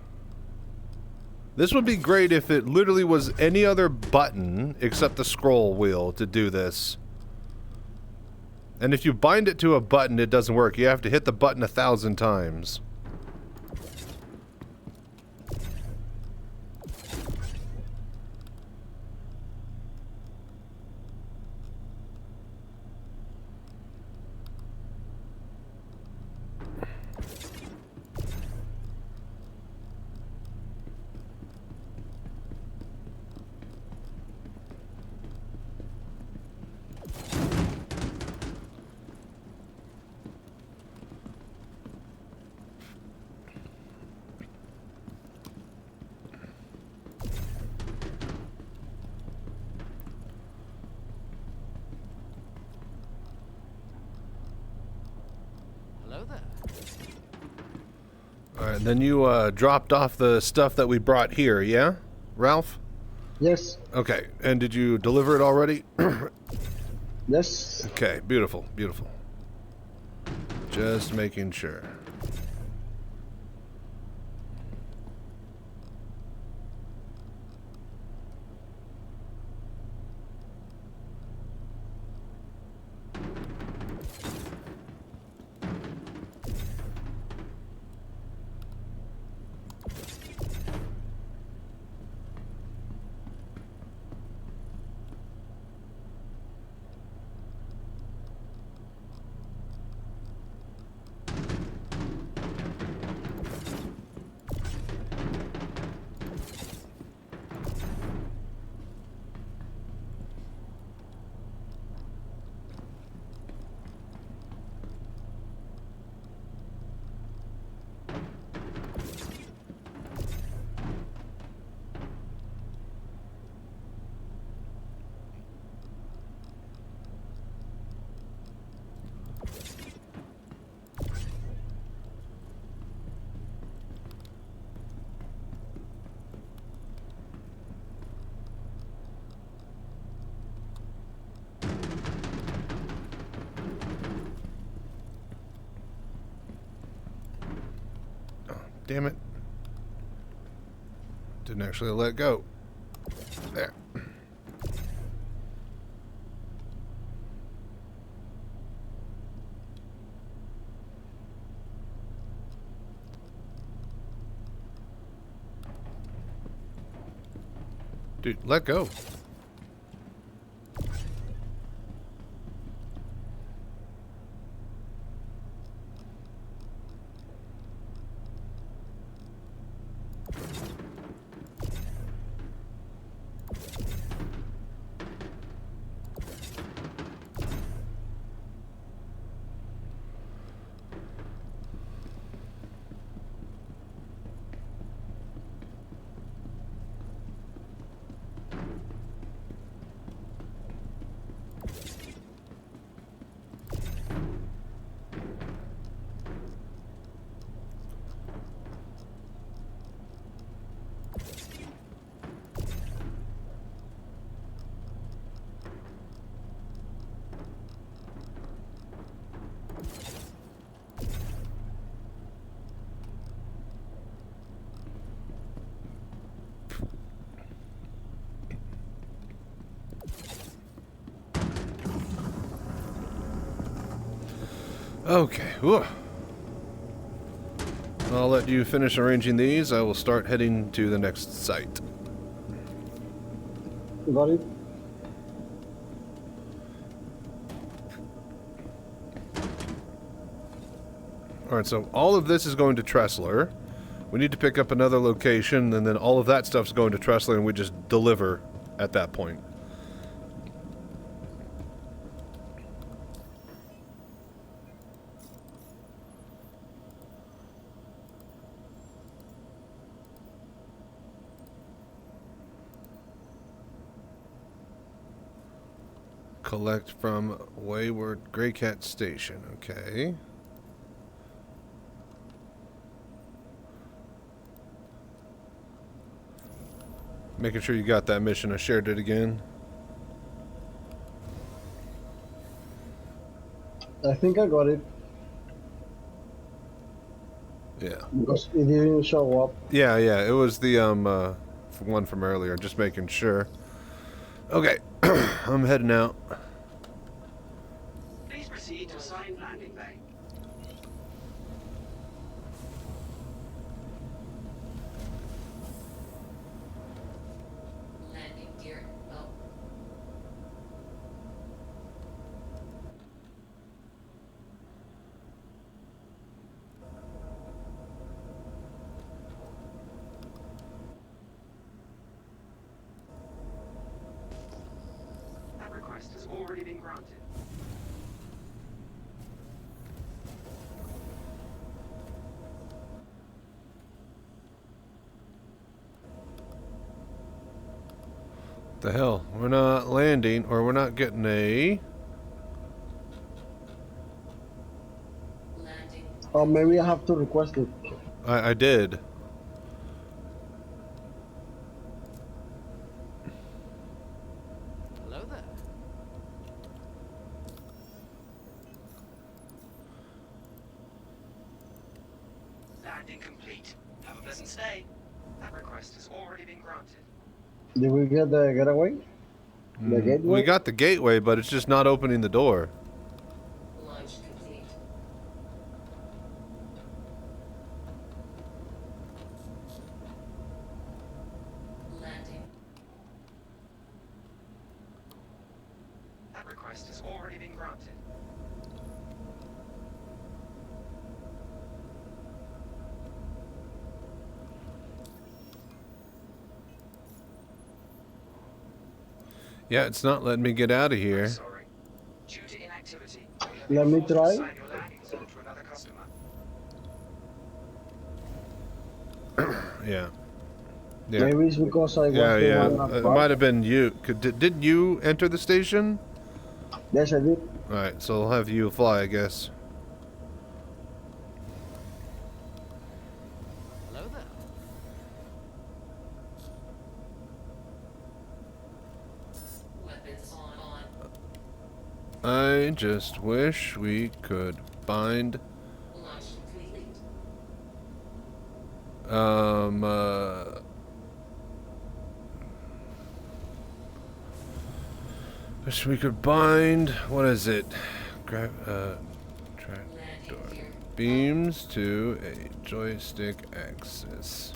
This would be great if it literally was any other button except the scroll wheel to do this. And if you bind it to a button, it doesn't work. You have to hit the button 1,000 times. Hello there. Alright, then you dropped off the stuff that we brought here, yeah? Ralph? Yes. Okay, and did you deliver it already? Yes. Okay, beautiful, beautiful. Just making sure. Damn it. Didn't actually let go. There. Dude, let go. Okay. Whew. I'll let you finish arranging these. I will start heading to the next site. Got it? Alright, so all of this is going to Tressler. We need to pick up another location, and then all of that stuff's going to Tressler, and we just deliver at that point. Collect from Wayward Greycat Station. Okay. Making sure you got that mission. I shared it again. I think I got it. Yeah. Because it didn't show up. Yeah, it was the one from earlier. Just making sure. Okay. I'm heading out. Please proceed to assigned landing bay. Landing gear. Oh. That request has already been granted. The hell? We're not landing, or we're not getting a... Landing. Or maybe I have to request it. I did. Hello there. Landing complete. Have a pleasant stay. That request has already been granted. Did we get the getaway? The gateway? We got the gateway, but it's just not opening the door. Launch complete. Landing. That request has already been granted. Yeah, it's not letting me get out of here. Sorry. Due to inactivity, Let me try. assign your landing zone to another customer. Yeah. Maybe it's because I was Yeah. the one It might have been you. Didn't you enter the station? Yes, I did. Alright, so I'll have you fly, I guess. Hello there. Weapons on. I just wish we could bind... Launch complete. Wish we could bind... What is it? Track Landing door. gear. Beams to a joystick axis.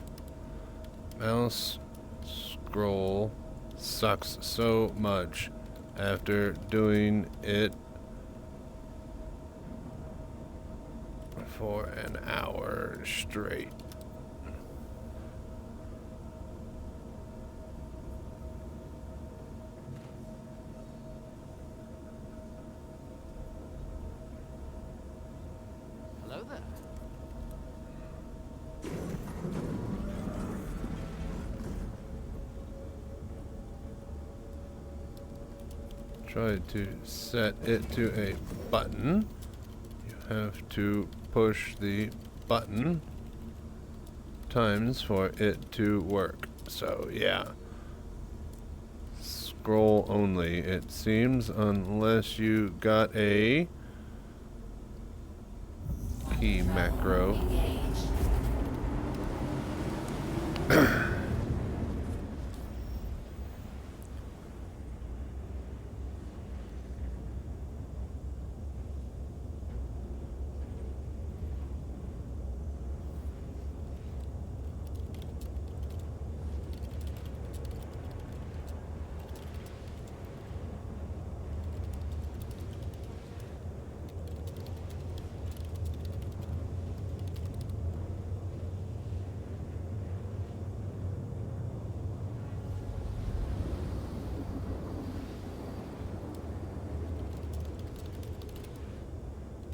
Mouse scroll sucks so much after doing it for an hour straight. Hello there. Try to set it to a button. You have to push the button times for it to work. So, yeah. Scroll only, it seems, unless you got a key macro. Engage.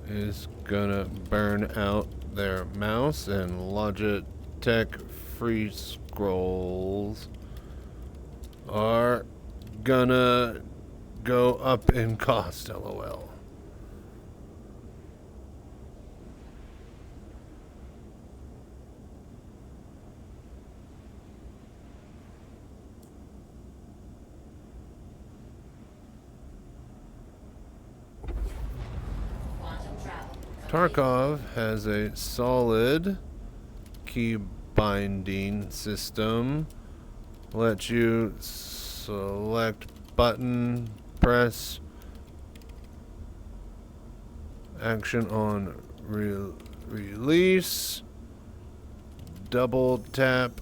is gonna burn out their mouse, and Logitech free scrolls are gonna go up in cost, lol. Tarkov has a solid key binding system. Let you select button, press, action on release, double tap.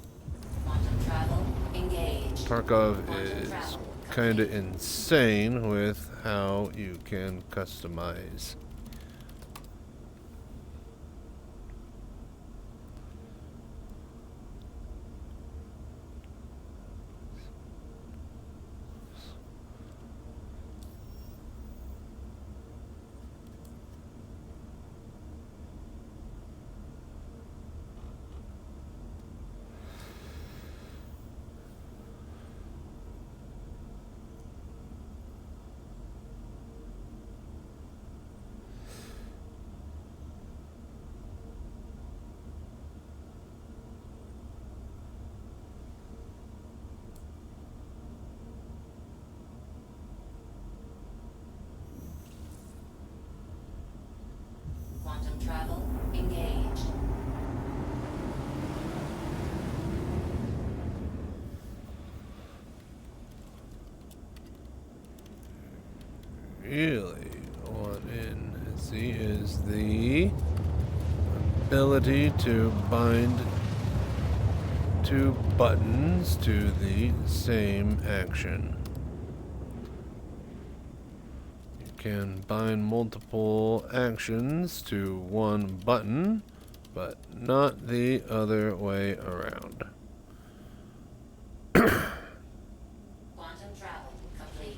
Tarkov is kinda insane with how you can customize. Quantum travel engaged. Really want in see is the ability to bind two buttons to the same action. You can bind multiple actions to one button, but not the other way around. Quantum travel complete.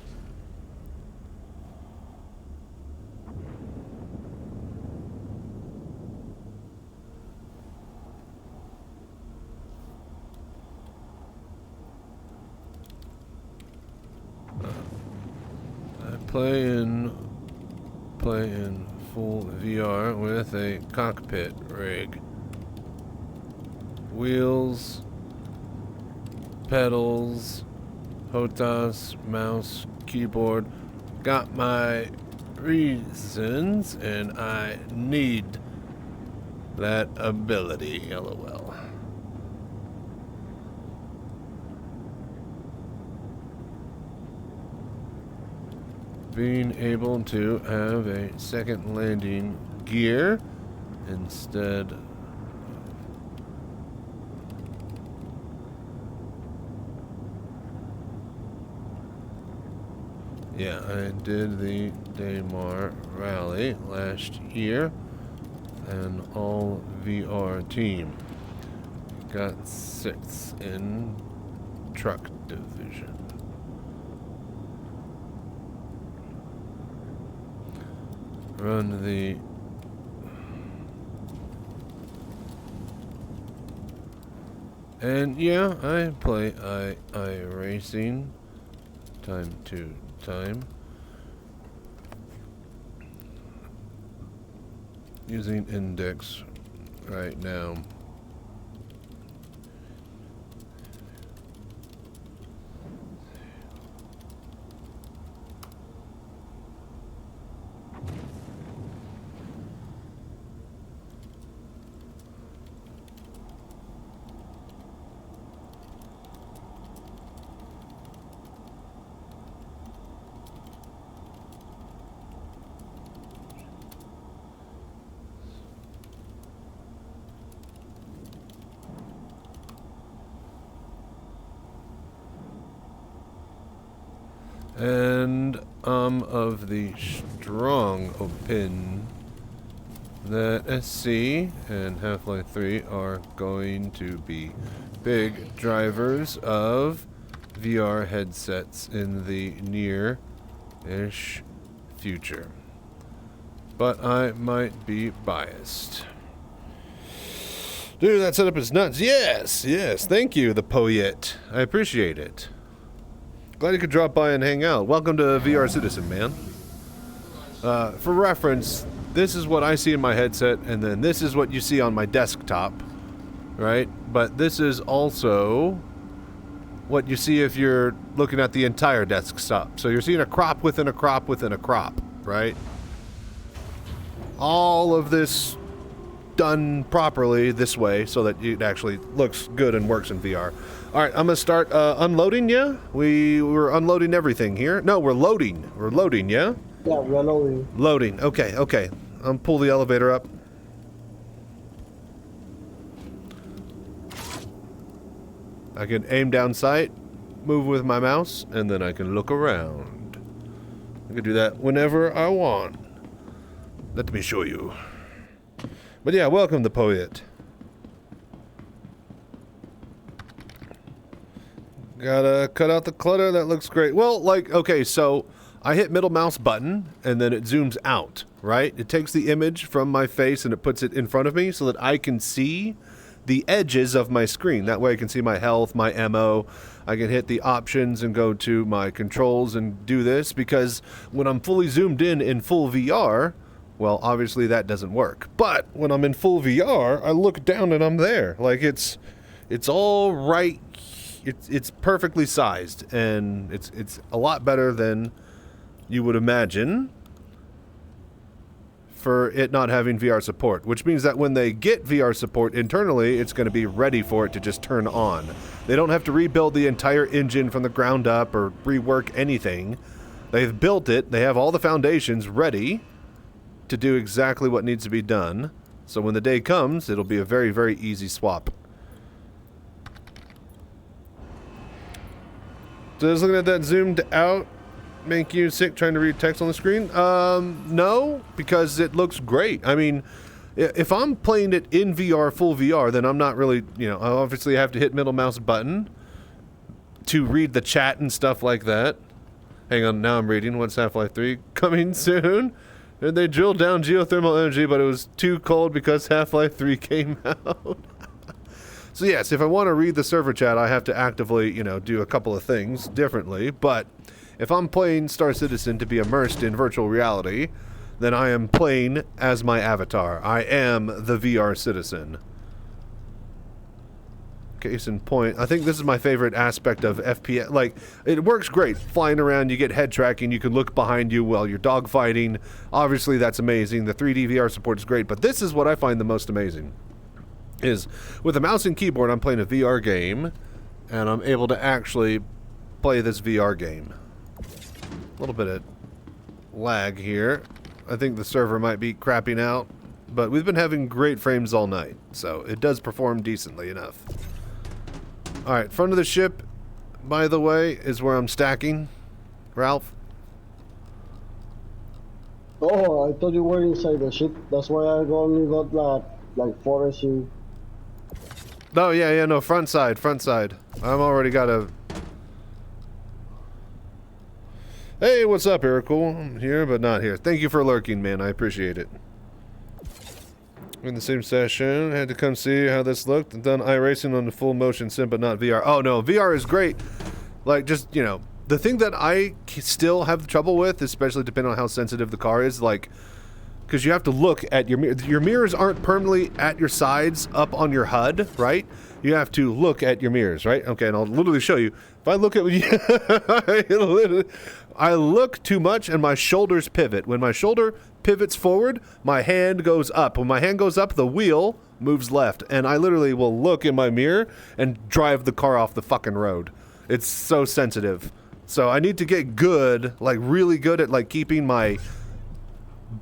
I play in full VR with a cockpit rig. Wheels, pedals, HOTAS, mouse, keyboard. Got my reasons, and I need that ability, lol. Being able to have a second landing gear instead of yeah, I did the Daymar rally last year, an all VR team. Got 6th in truck division. Run the and yeah, I play I racing time to time using index right now. And I'm of the strong opinion that SC and Half-Life 3 are going to be big drivers of VR headsets in the near-ish future. but I might be biased. Dude, that setup is nuts. Yes, yes. Thank you, the poet. I appreciate it. Glad you could drop by and hang out. Welcome to VR Citizen, man. For reference, this is what I see in my headset, and then this is what you see on my desktop, right? But this is also what you see if you're looking at the entire desktop. So you're seeing a crop within a crop within a crop, right? All of this done properly this way so that it actually looks good and works in VR. All right, I'm gonna start unloading. Yeah, we're unloading everything here. No, we're loading. We're loading. Yeah. Yeah, we're loading. Loading. Okay. Okay. I'm pull the elevator up. I can aim down sight, move with my mouse, and then I can look around. I can do that whenever I want. Let me show you. But yeah, welcome the poet. Gotta cut out the clutter. That looks great. Well, like, okay, so I hit middle mouse button and then it zooms out, right? It takes the image from my face and it puts it in front of me so that I can see the edges of my screen. That way I can see my health, my ammo. I can hit the options and go to my controls and do this, because when I'm fully zoomed in full VR, well, obviously that doesn't work. But when I'm in full VR, I look down and I'm there. Like it's all right. It's perfectly sized, and it's a lot better than you would imagine for it not having VR support, which means that when they get VR support internally, it's going to be ready for it to just turn on. They don't have to rebuild the entire engine from the ground up or rework anything. They've built it. They have all the foundations ready to do exactly what needs to be done. So when the day comes, it'll be a very, very easy swap. So just looking at that zoomed out make you sick trying to read text on the screen? No, because it looks great. I mean, if I'm playing it in VR, full VR, then I'm not really, I obviously have to hit middle mouse button to read the chat and stuff like that. Hang on, now I'm reading. What's Half-Life 3? Coming soon. And they drilled down geothermal energy, but it was too cold because Half-Life 3 came out. So yes, if I want to read the server chat, I have to actively, do a couple of things differently. But if I'm playing Star Citizen to be immersed in virtual reality, then I am playing as my avatar. I am the VR citizen. Case in point, I think this is my favorite aspect of FPS. Like, it works great. Flying around, you get head tracking, you can look behind you while you're dogfighting. Obviously, that's amazing. The 3D VR support is great, but this is what I find the most amazing. Is with a mouse and keyboard, I'm playing a VR game, and I'm able to actually play this VR game. A little bit of lag here. I think the server might be crapping out, but we've been having great frames all night, so it does perform decently enough. Alright, front of the ship, by the way, is where I'm stacking. Ralph? Oh, I thought you were inside the ship. That's why I only got like 4 SU. No, yeah, no, front side. I'm already got a... Hey, what's up, Ericool? I'm here, but not here. Thank you for lurking, man. I appreciate it. In the same session, had to come see how this looked. And done iRacing on the full motion sim, but not VR. Oh, no, VR is great. Like, just, the thing that I still have trouble with, especially depending on how sensitive the car is, like... Because you have to look at your mirror. Your mirrors aren't permanently at your sides up on your HUD, right? You have to look at your mirrors, right? Okay, and I'll literally show you. If I look at I look too much and my shoulders pivot. When my shoulder pivots forward, my hand goes up. When my hand goes up, the wheel moves left. And I literally will look in my mirror and drive the car off the fucking road. It's so sensitive. So I need to get good, like really good at like keeping my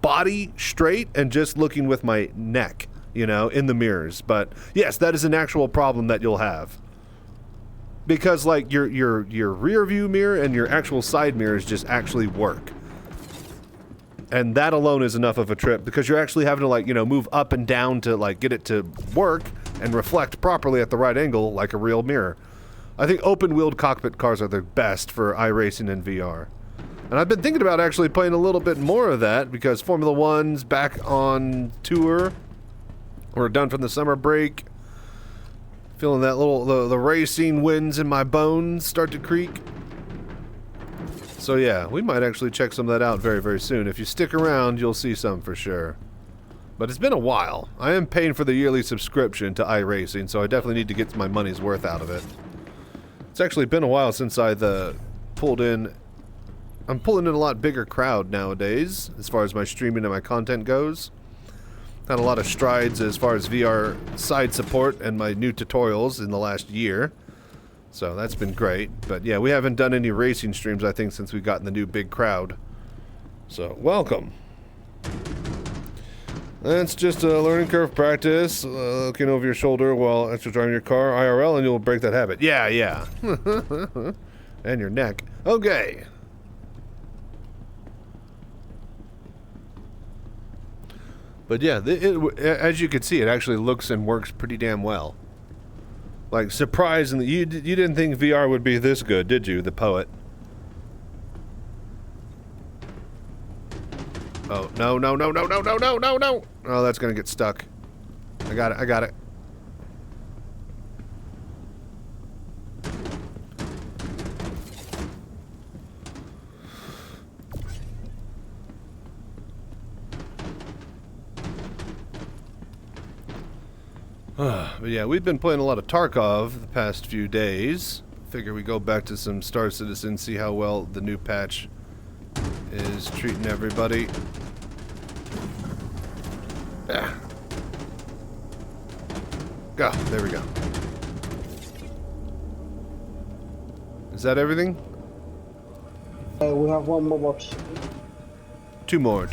body straight and just looking with my neck, in the mirrors. But yes, that is an actual problem that you'll have, because like your rear view mirror and your actual side mirrors just actually work, and that alone is enough of a trip, because you're actually having to like move up and down to like get it to work and reflect properly at the right angle like a real mirror. I think open-wheeled cockpit cars are the best for iRacing and VR. And I've been thinking about actually playing a little bit more of that because Formula One's back on tour. We're done from the summer break. Feeling that the racing winds in my bones start to creak. So yeah, we might actually check some of that out very, very soon. If you stick around, you'll see some for sure. But it's been a while. I am paying for the yearly subscription to iRacing, so I definitely need to get my money's worth out of it. It's actually been a while since I pulled in. I'm pulling in a lot bigger crowd nowadays, as far as my streaming and my content goes. Had a lot of strides as far as VR side support and my new tutorials in the last year. So that's been great. But yeah, we haven't done any racing streams, I think, since we got in the new big crowd. So, welcome. That's just a learning curve practice. Looking over your shoulder while actually driving your car IRL and you'll break that habit. Yeah, yeah. And your neck. Okay. But yeah, as you can see, it actually looks and works pretty damn well. Like, surprisingly, you didn't think VR would be this good, did you, the poet? Oh, no, no, no, no, no, no, no, no, no! Oh, that's gonna get stuck. I got it, I got it. But yeah, we've been playing a lot of Tarkov the past few days. Figure we go back to some Star Citizen, see how well the new patch is treating everybody. Ah. Go, there we go. Is that everything? We have one more box. Two more.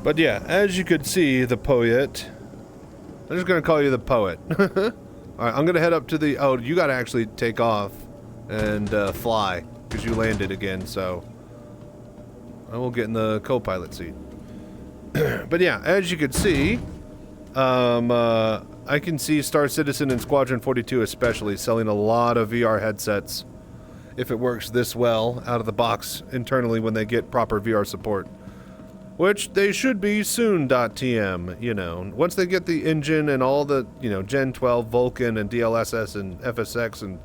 But yeah, as you could see, the poet. I'm just gonna call you the poet. Alright, I'm gonna head up to the. Oh, you gotta actually take off and fly because you landed again, so I will get in the co-pilot seat. But yeah, as you can see, I can see Star Citizen and Squadron 42 especially selling a lot of VR headsets if it works this well out of the box internally when they get proper VR support. Which they should be soon, .tm, you know. Once they get the engine and all the, you know, Gen 12 Vulkan and DLSS and FSX and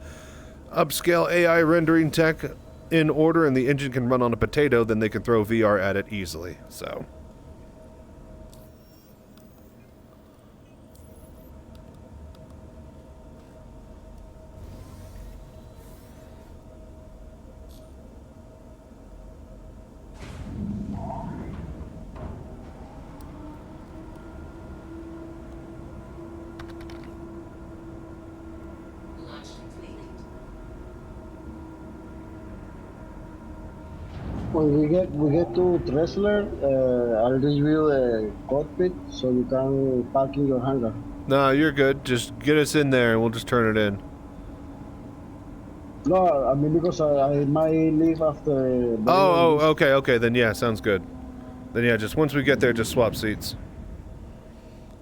upscale AI rendering tech in order and the engine can run on a potato, then they can throw VR at it easily, so. When we get to Tressler, I'll review the cockpit so you can park in your hangar. No, you're good. Just get us in there and we'll just turn it in. No, I mean because I might leave after. Oh, okay. Then yeah, sounds good. Then yeah, just once we get there, just swap seats.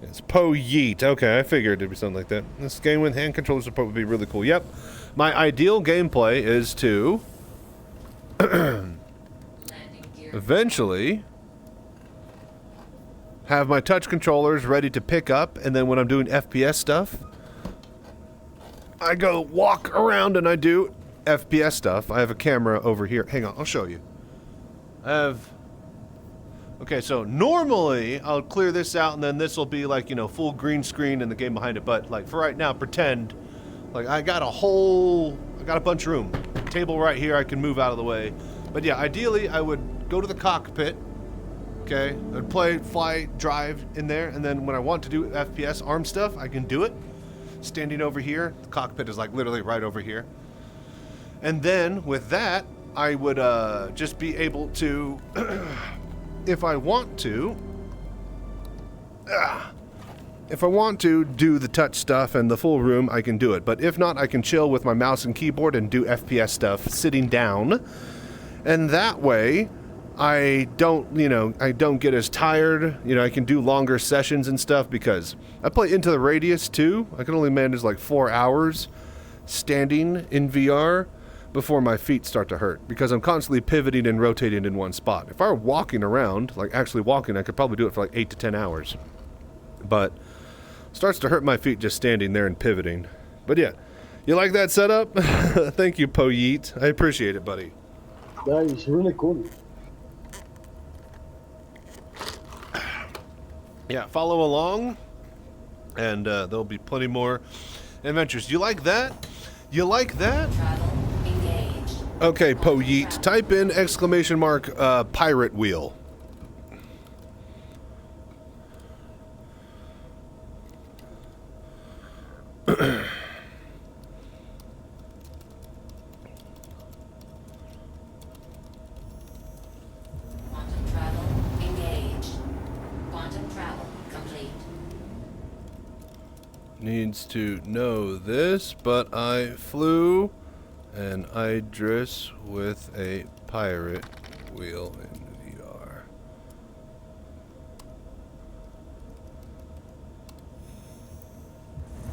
It's Po Yeet. Okay, I figured it'd be something like that. This game with hand controller support would be really cool. Yep. My ideal gameplay is to eventually have my touch controllers ready to pick up, and then when I'm doing FPS stuff, I go walk around and I do FPS stuff. I have a camera over here. Hang on, I'll show you. Okay, so normally I'll clear this out and then this will be like, you know, full green screen and the game behind it, but like for right now, pretend like I got a bunch of room. Table right here, I can move out of the way. But yeah, ideally I would go to the cockpit, okay? I'd play, fly, drive in there, and then when I want to do FPS arm stuff, I can do it. Standing over here, the cockpit is like literally right over here. And then with that, I would just be able to, if I want to, if I want to do the touch stuff and the full room, I can do it. But if not, I can chill with my mouse and keyboard and do FPS stuff sitting down. And that way, I don't get as tired. I can do longer sessions and stuff because I play Into the Radius too. I can only manage like 4 hours standing in VR before my feet start to hurt because I'm constantly pivoting and rotating in one spot. If I were walking around, like actually walking, I could probably do it for like 8 to 10 hours. But starts to hurt my feet just standing there and pivoting. But yeah, you like that setup? Thank you, Po Yeet. I appreciate it, buddy. That is really cool. Yeah, follow along, and there'll be plenty more adventures. You like that? You like that? Travel engaged. Okay, Po Yeet, type in ! Pirate wheel. Quantum travel engaged. Quantum travel complete. Needs to know this, but I flew an Idris with a pirate wheel in VR.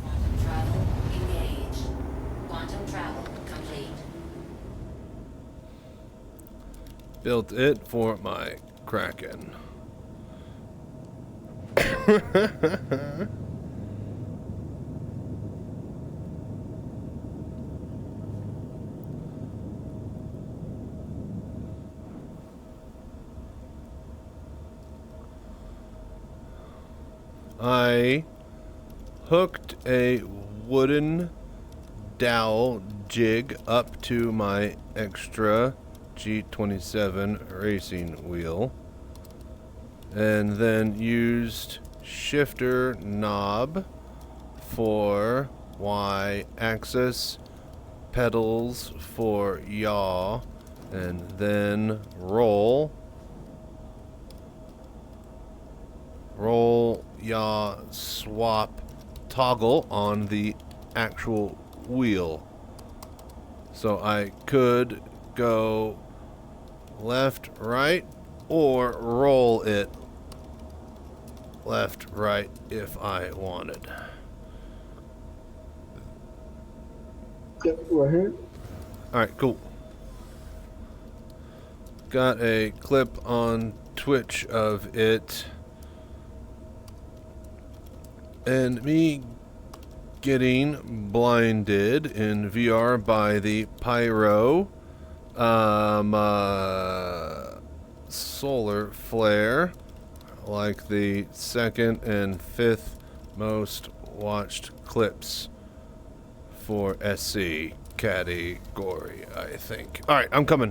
Quantum travel engaged. Quantum travel complete. Built it for my Kraken. I hooked a wooden dowel jig up to my extra G27 racing wheel and then used shifter knob for Y axis, pedals for yaw, and then roll, yaw, swap, toggle on the actual wheel. So I could go left, right, or roll it left, right if I wanted. Yep, right here. Alright, cool. Got a clip on Twitch of it. And me getting blinded in VR by the pyro solar flare, like the second and fifth most watched clips for SC category, I think. Alright, I'm coming.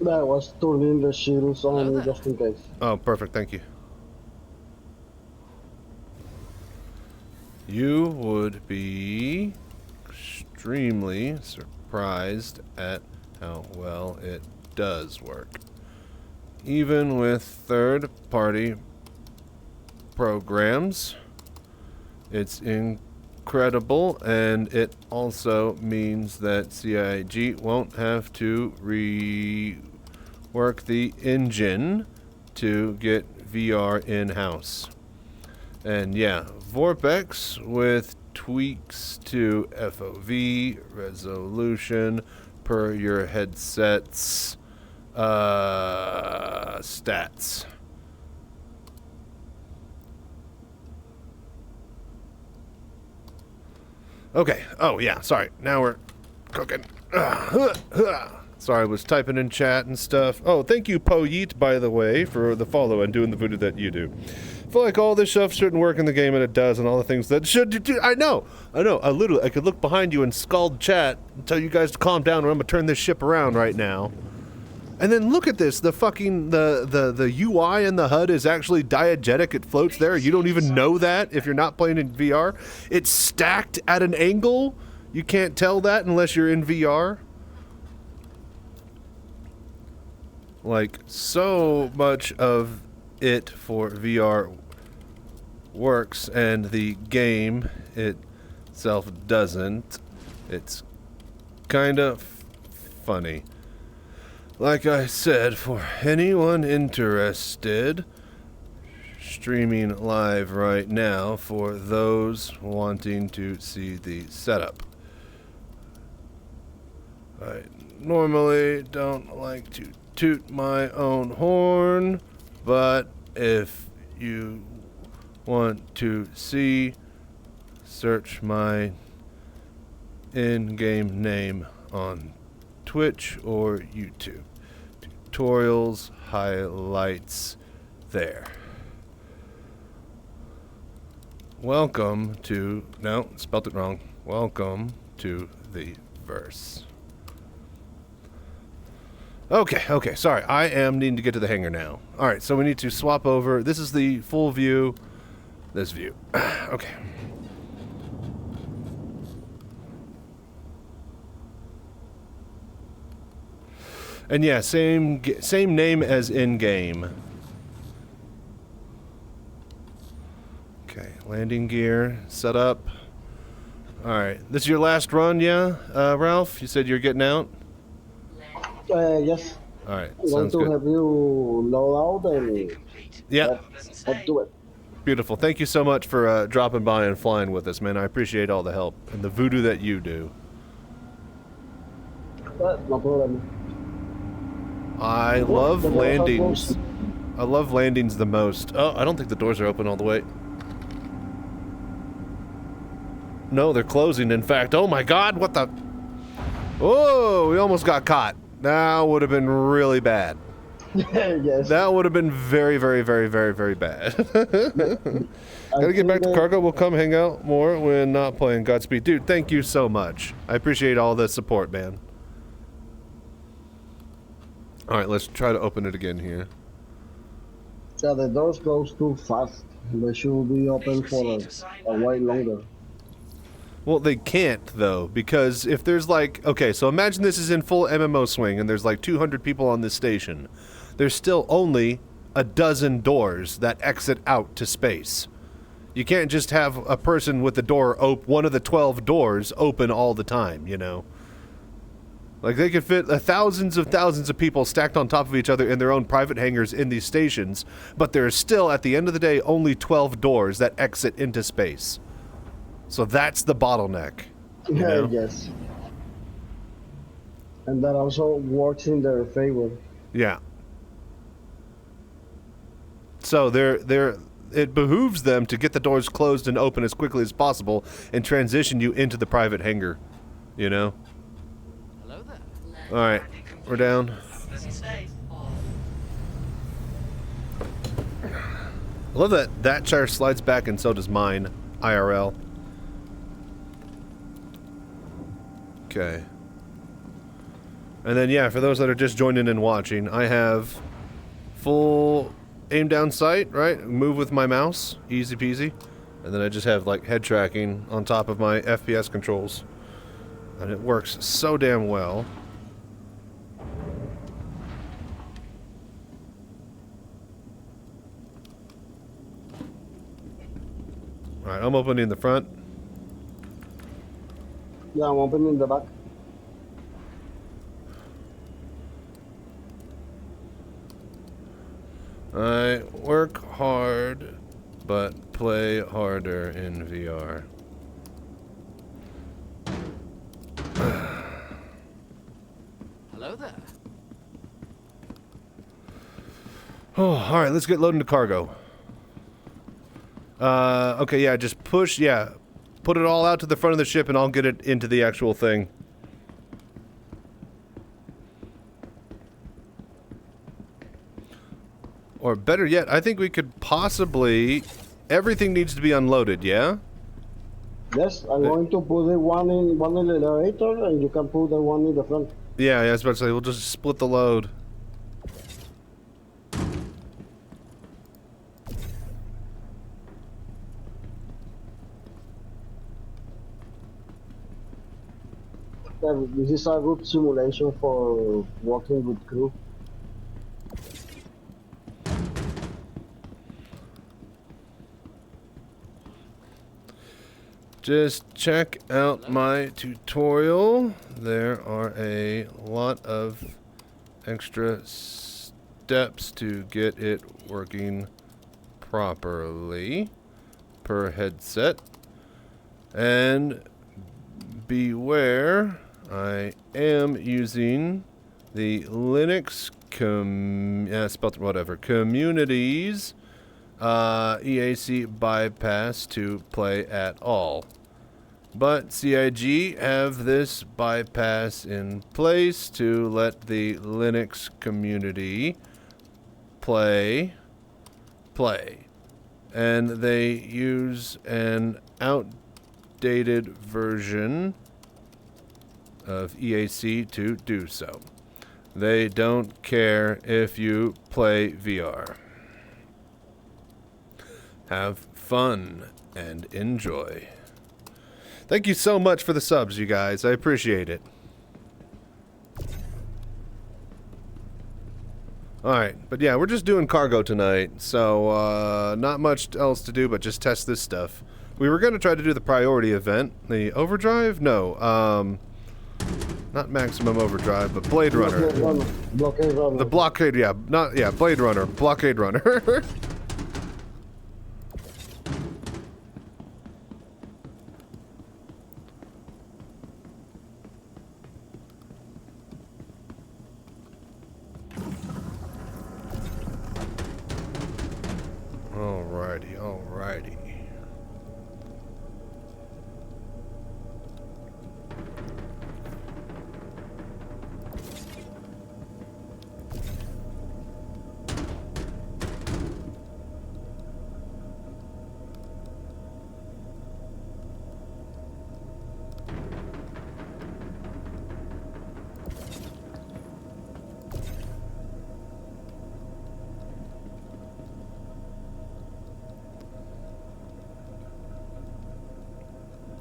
That was turning the shields on just in case. Oh, perfect, thank you. You would be extremely surprised at how well it does work. Even with third-party programs, it's incredible, and it also means that CIG won't have to rework the engine to get VR in-house. And yeah, Vorpex with tweaks to FOV resolution per your headset's stats. Okay. Oh yeah. Sorry. Now we're cooking. Sorry, I was typing in chat and stuff. Oh, thank you, Po Yeet, by the way, for the follow and doing the voodoo that you do. I feel like all this stuff shouldn't work in the game, and it does, and all the things that should do. I know. I could look behind you and scald chat and tell you guys to calm down, or I'm gonna turn this ship around right now. And then look at this. The fucking the UI and the HUD is actually diegetic. It floats there. You don't even know that if you're not playing in VR. It's stacked at an angle. You can't tell that unless you're in VR. like so much of it for VR works and the game itself doesn't. It's kind of funny. Like I said, for anyone interested, streaming live right now for those wanting to see the setup. I normally don't like to toot my own horn, but if you want to see, search my in-game name on Twitch or YouTube. Tutorials, highlights there. Welcome to, no, spelt it wrong. Welcome to the verse. Okay, sorry. I am needing to get to the hangar now. Alright, so we need to swap over. This is the full view. This view. Okay. And yeah, same name as in-game. Okay, landing gear set up. Alright, this is your last run, yeah, Ralph? You said you're getting out? Yes. Alright, I'm going sounds to good. have you load out and Yep, let's do it. beautiful. Thank you so much for dropping by and flying with us, man. I appreciate all the help and the voodoo that you do. No problem. I love landings. I love landings the most. Oh, I don't think the doors are open all the way. No, they're closing, in fact. Oh my god, what the... Oh, we almost got caught. That would have been really bad. Yes. That would have been very, very, very, very, very bad. Gotta get back to cargo. We'll come hang out more when not playing. Godspeed. Dude, thank you so much. I appreciate all the support, man. Alright, let's try to open it again here. Yeah, the doors close too fast. They should be open for a while longer. Well, they can't, though, because if there's like... Okay, so imagine this is in full MMO swing and there's like 200 people on this station. There's still only a dozen doors that exit out to space. You can't just have a person with the door one of the 12 doors open all the time, you know? Like, they could fit thousands of people stacked on top of each other in their own private hangars in these stations, but there is still, at the end of the day, only 12 doors that exit into space. So that's the bottleneck. You know? Yes. And that also works in their favor. Yeah. So it behooves them to get the doors closed and open as quickly as possible and transition you into the private hangar, you know? Hello there. Alright, we're down. I love that chair slides back and so does mine, IRL. Okay. And then, yeah, for those that are just joining and watching, I have full aim down sight, right? Move with my mouse, easy peasy. And then I just have, like, head tracking on top of my FPS controls. And it works so damn well. Alright, I'm opening the front. Yeah, I'm opening the back. I work hard, but play harder in VR. Hello there. Oh, alright, let's get loaded into cargo. Okay, yeah, just push, yeah. Put it all out to the front of the ship and I'll get it into the actual thing. Or better yet, I think we could possibly... Everything needs to be unloaded, yeah? Yes, I'm going to put the one in the elevator and you can put the one in the front. Yeah, I was about to say, we'll just split the load. This is a good simulation for working with crew. Just check out my tutorial. There are a lot of extra steps to get it working properly per headset. And beware, I am using the Linux communities EAC bypass to play at all. But CIG have this bypass in place to let the Linux community play. And they use an outdated version of EAC to do so. They don't care if you play VR. Have fun and enjoy. Thank you so much for the subs, you guys. I appreciate it. Alright, but yeah, we're just doing cargo tonight, so not much else to do but just test this stuff. We were going to try to do the priority event. The overdrive? No, not maximum overdrive, but Blade Runner. Blockade runner. The blockade, yeah, Blade Runner, blockade runner. Alrighty.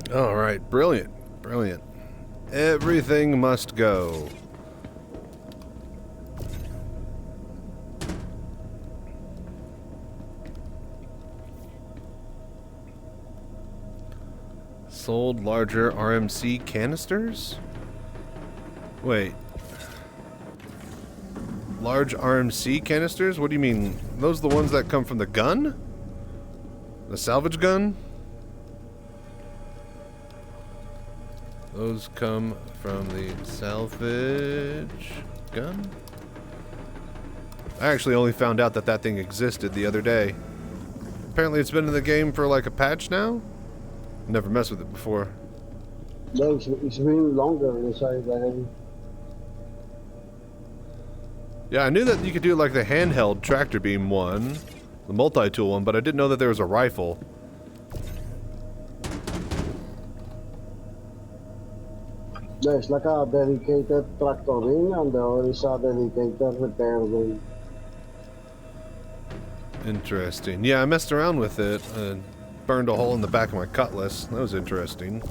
Alright, brilliant. Everything must go. Sold larger RMC canisters? Wait. Large RMC canisters? What do you mean? Those are the ones that come from the gun? The salvage gun? Those come from the salvage gun? I actually only found out that thing existed the other day. Apparently it's been in the game for like a patch now? Never messed with it before. No, it's been longer inside that. Yeah, I knew that you could do like the handheld tractor beam one, the multi-tool one, but I didn't know that there was a rifle. There's like a dedicated tractor ring and there is a dedicated repair ring. Interesting. Yeah, I messed around with it and burned a hole in the back of my cutlass. That was interesting.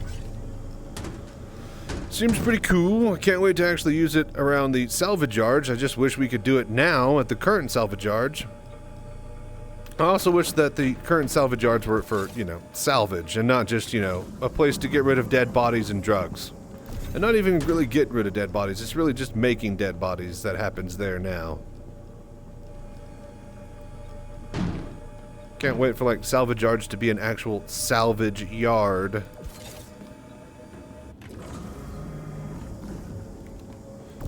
Seems pretty cool. I can't wait to actually use it around the salvage yards. I just wish we could do it now at the current salvage yards. I also wish that the current salvage yards were for, salvage and not just, a place to get rid of dead bodies and drugs. And not even really get rid of dead bodies. It's really just making dead bodies that happens there now. Can't wait for like salvage yards to be an actual salvage yard.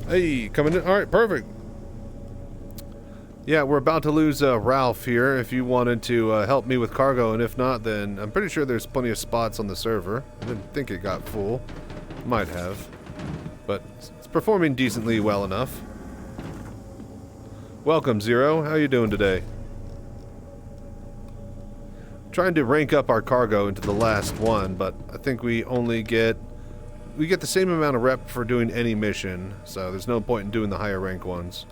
Hey, coming in. Alright, perfect. Yeah, we're about to lose Ralph here if you wanted to help me with cargo, and if not, then I'm pretty sure there's plenty of spots on the server. I didn't think it got full. Might have. But it's performing decently well enough. Welcome, Zero. How you doing today? Trying to rank up our cargo into the last one, but I think we only get the same amount of rep for doing any mission, so there's no point in doing the higher rank ones.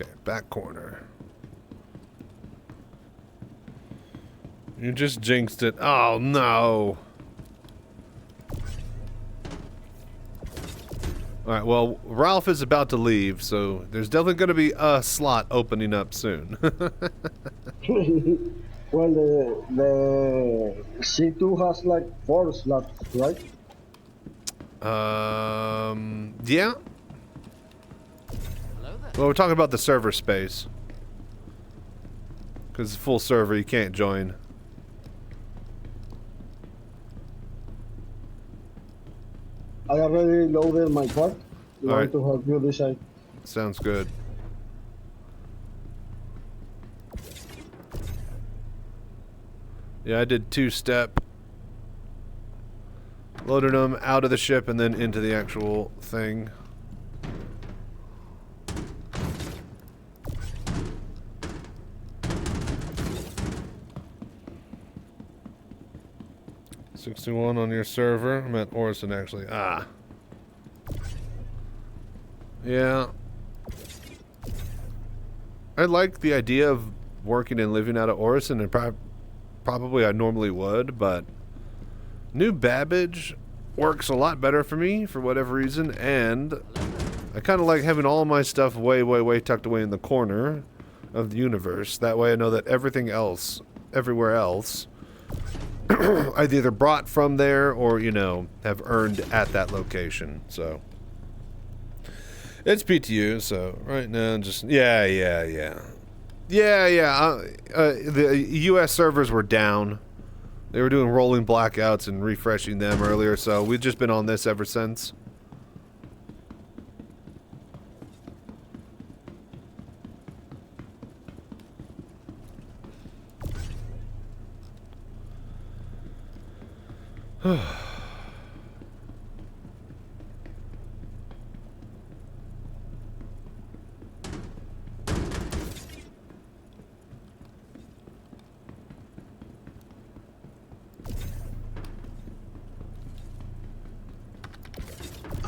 Okay, back corner. You just jinxed it. Oh no. Alright, well, Ralph is about to leave, so there's definitely going to be a slot opening up soon. Well, the C2 has like 4 slots, right? Yeah. Well, we're talking about the server space. Because it's full server, you can't join. I already loaded my part. You want Alright. to help you decide? Sounds good. Yeah, I did 2-step. Loaded them out of the ship and then into the actual thing. $61 on your server. I'm at Orison actually. Ah. Yeah. I like the idea of working and living out of Orison, and probably I normally would, but New Babbage works a lot better for me for whatever reason, and I kind of like having all my stuff way tucked away in the corner of the universe. That way I know that everything else, everywhere else, I've either brought from there or, you know, have earned at that location. So it's PTU, so right now just the US servers were down. They were doing rolling blackouts and refreshing them earlier, so we've just been on this ever since.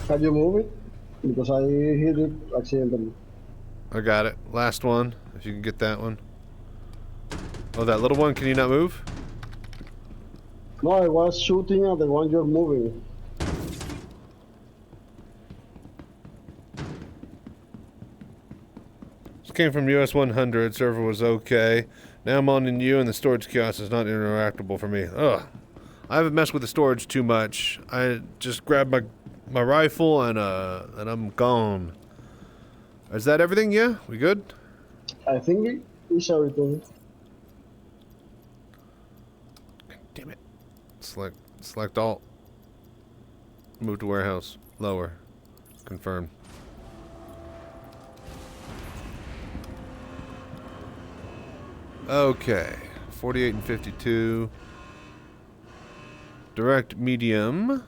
Can you move it? Because I hit it accidentally. I got it. Last one, if you can get that one. Oh, that little one, can you not move? No, I was shooting at the one you're moving. This came from US 100, server was okay. Now I'm on you and the storage kiosk is not interactable for me. Ugh. I haven't messed with the storage too much. I just grabbed my rifle and I'm gone. Is that everything? Yeah? We good? I think it's everything. Damn it. Select all. Move to warehouse. Lower. Confirm. Okay. 48 and 52. Direct medium.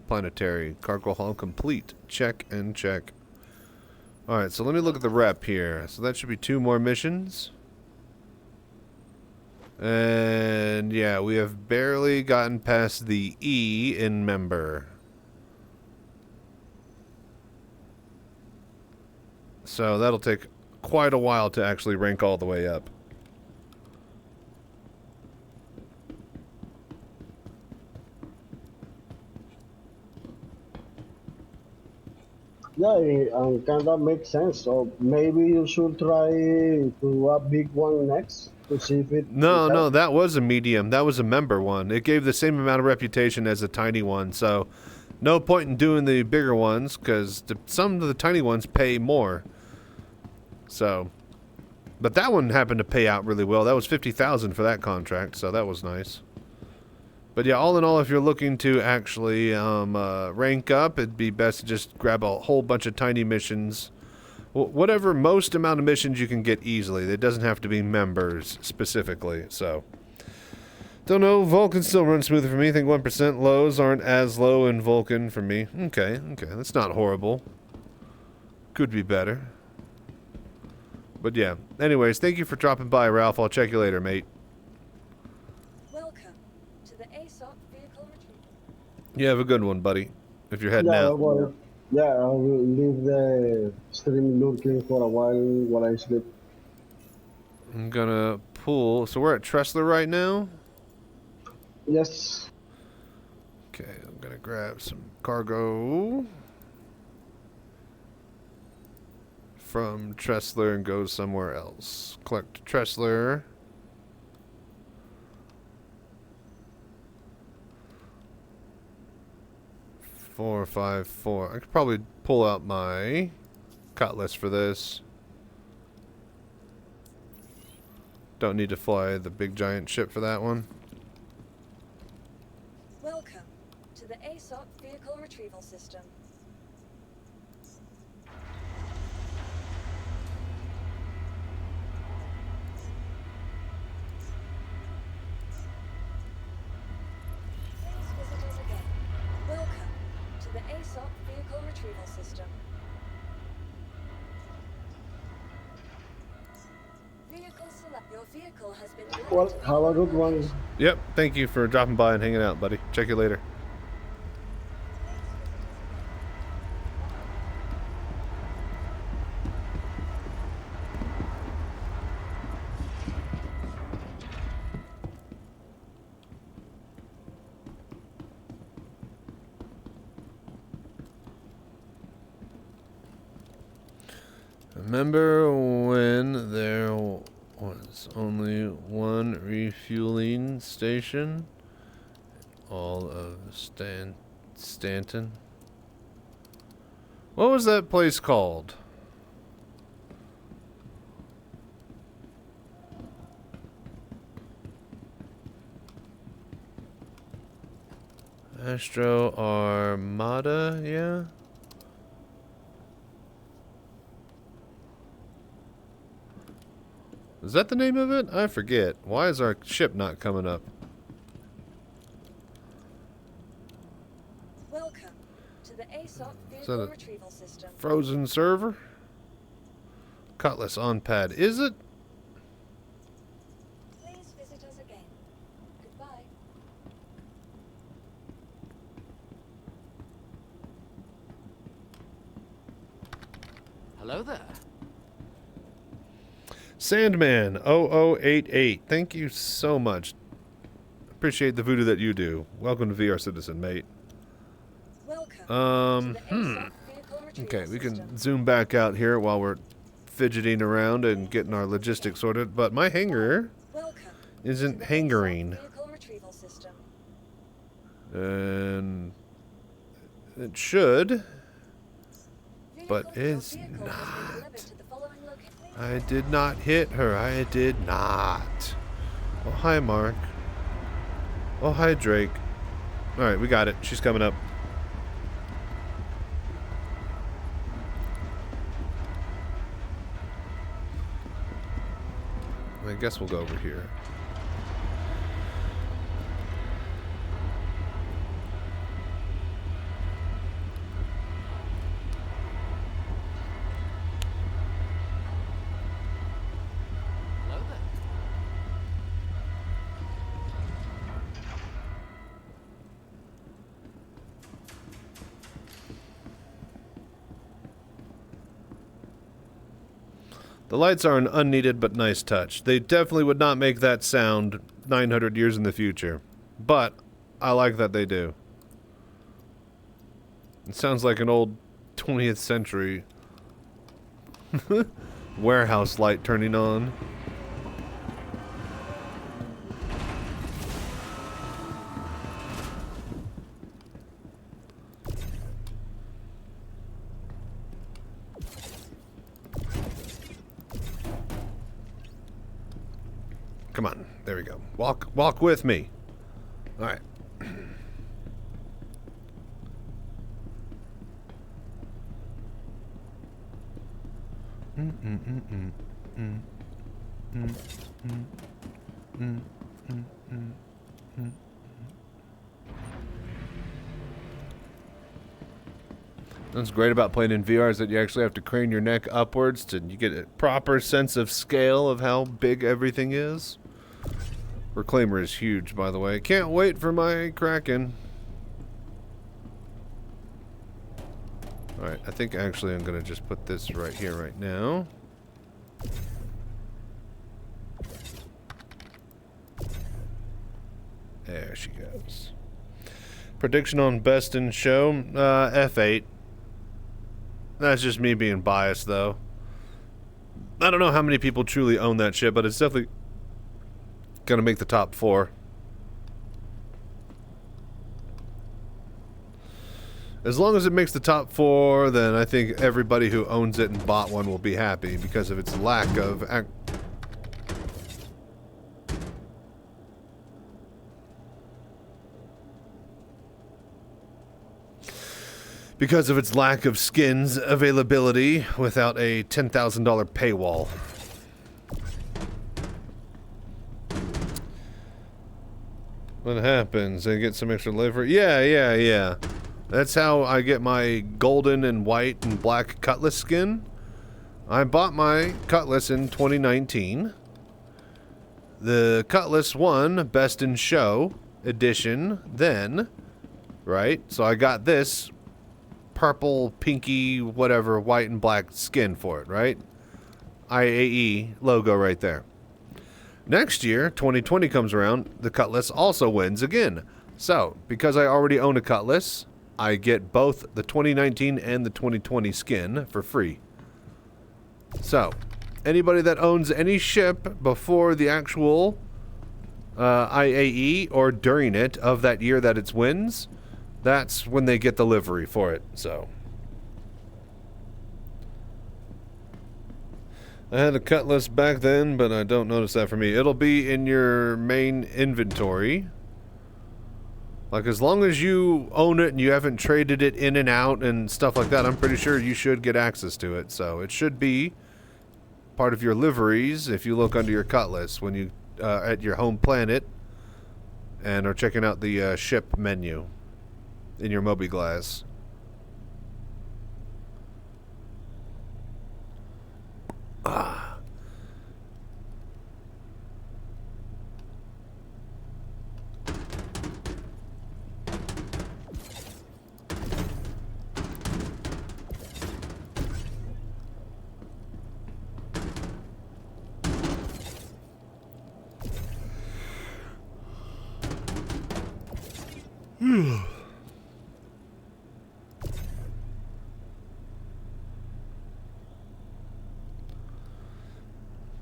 Planetary. Cargo hull complete. Check and check. Alright, so let me look at the rep here. So that should be 2 more missions. And yeah, we have barely gotten past the E in member. So that'll take quite a while to actually rank all the way up. Yeah, it kind of makes sense. So maybe you should try to do a big one next to see if it. No, that was a medium. That was a member one. It gave the same amount of reputation as a tiny one. So no point in doing the bigger ones because some of the tiny ones pay more. So, but that one happened to pay out really well. That was 50,000 for that contract, so that was nice. But yeah, all in all, if you're looking to actually rank up, it'd be best to just grab a whole bunch of tiny missions. Whatever most amount of missions you can get easily. It doesn't have to be members specifically, so. Don't know, Vulcan still runs smoother for me. I think 1% lows aren't as low in Vulcan for me. Okay, that's not horrible. Could be better. But yeah, anyways, thank you for dropping by, Ralph. I'll check you later, mate. Welcome to the ASOP vehicle retrieval. You have a good one, buddy. If you're heading out. Well, yeah, I will leave the stream lurking for a while I sleep. I'm gonna pull. So we're at Tressler right now. Yes. Okay, I'm gonna grab some cargo from Tressler and go somewhere else. Collect Tressler. Four, 5, 4. I could probably pull out my cutlass for this. Don't need to fly the big giant ship for that one. Welcome to the ASOP Vehicle Retrieval System. Please visit us again. Welcome to the ASOP Vehicle Retrieval System. Vehicle select. Your vehicle has been Well, directed have a for good one. location. Yep, thank you for dropping by and hanging out, buddy. Check you later. Remember when there was only one refueling station? All of Stanton. What was that place called? Astro Armada, yeah? Is that the name of it? I forget. Why is our ship not coming up? Welcome to the ASOP Is that Vehicle a Retrieval System. frozen server? Cutlass on pad. Is it? Please visit us again. Goodbye. Hello there. Sandman 0088. Thank you so much. Appreciate the voodoo that you do. Welcome to VR Citizen, mate. Welcome to the ASOP Vehicle Retrieval Okay, we System. can zoom back out here while we're fidgeting around and getting our logistics sorted. But my hangar Welcome isn't to the hangaring. ASOP Vehicle Retrieval System. And it should, but Vehicle- your it's vehicle has been not. delivered to the following location. I did not hit her. I did not. Oh, hi, Mark. Oh, hi, Drake. Alright, we got it. She's coming up. I guess we'll go over here. Hello there. The lights are an unneeded but nice touch. They definitely would not make that sound 900 years in the future. But I like that they do. It sounds like an old 20th century warehouse light turning on. Come on, there we go. Walk with me. All right. What's great about playing in VR is that you actually have to crane your neck upwards to you get a proper sense of scale of how big everything is. Reclaimer is huge, by the way. Can't wait for my Kraken. Alright, I think actually I'm going to just put this right here right now. There she goes. Prediction on best in show, F8. That's just me being biased, though. I don't know how many people truly own that ship, but it's definitely gonna make the top 4. As long as it makes the top 4, then I think everybody who owns it and bought one will be happy because of its lack of skins availability without a $10,000 paywall. What happens? I get some extra livery? Yeah. That's how I get my golden and white and black Cutlass skin. I bought my Cutlass in 2019. The Cutlass won Best in Show edition then, right? So I got this purple, pinky, whatever, white and black skin for it, right? IAE logo right there. Next year, 2020 comes around, the Cutlass also wins again. So, because I already own a Cutlass, I get both the 2019 and the 2020 skin for free. So, anybody that owns any ship before the actual IAE or during it of that year that it wins, that's when they get the livery for it. So, I had a Cutlass back then, but I don't notice that for me. It'll be in your main inventory. Like, as long as you own it and you haven't traded it in and out and stuff like that, I'm pretty sure you should get access to it. So, it should be part of your liveries if you look under your Cutlass when you at your home planet and are checking out the ship menu in your Mobiglass. Ah.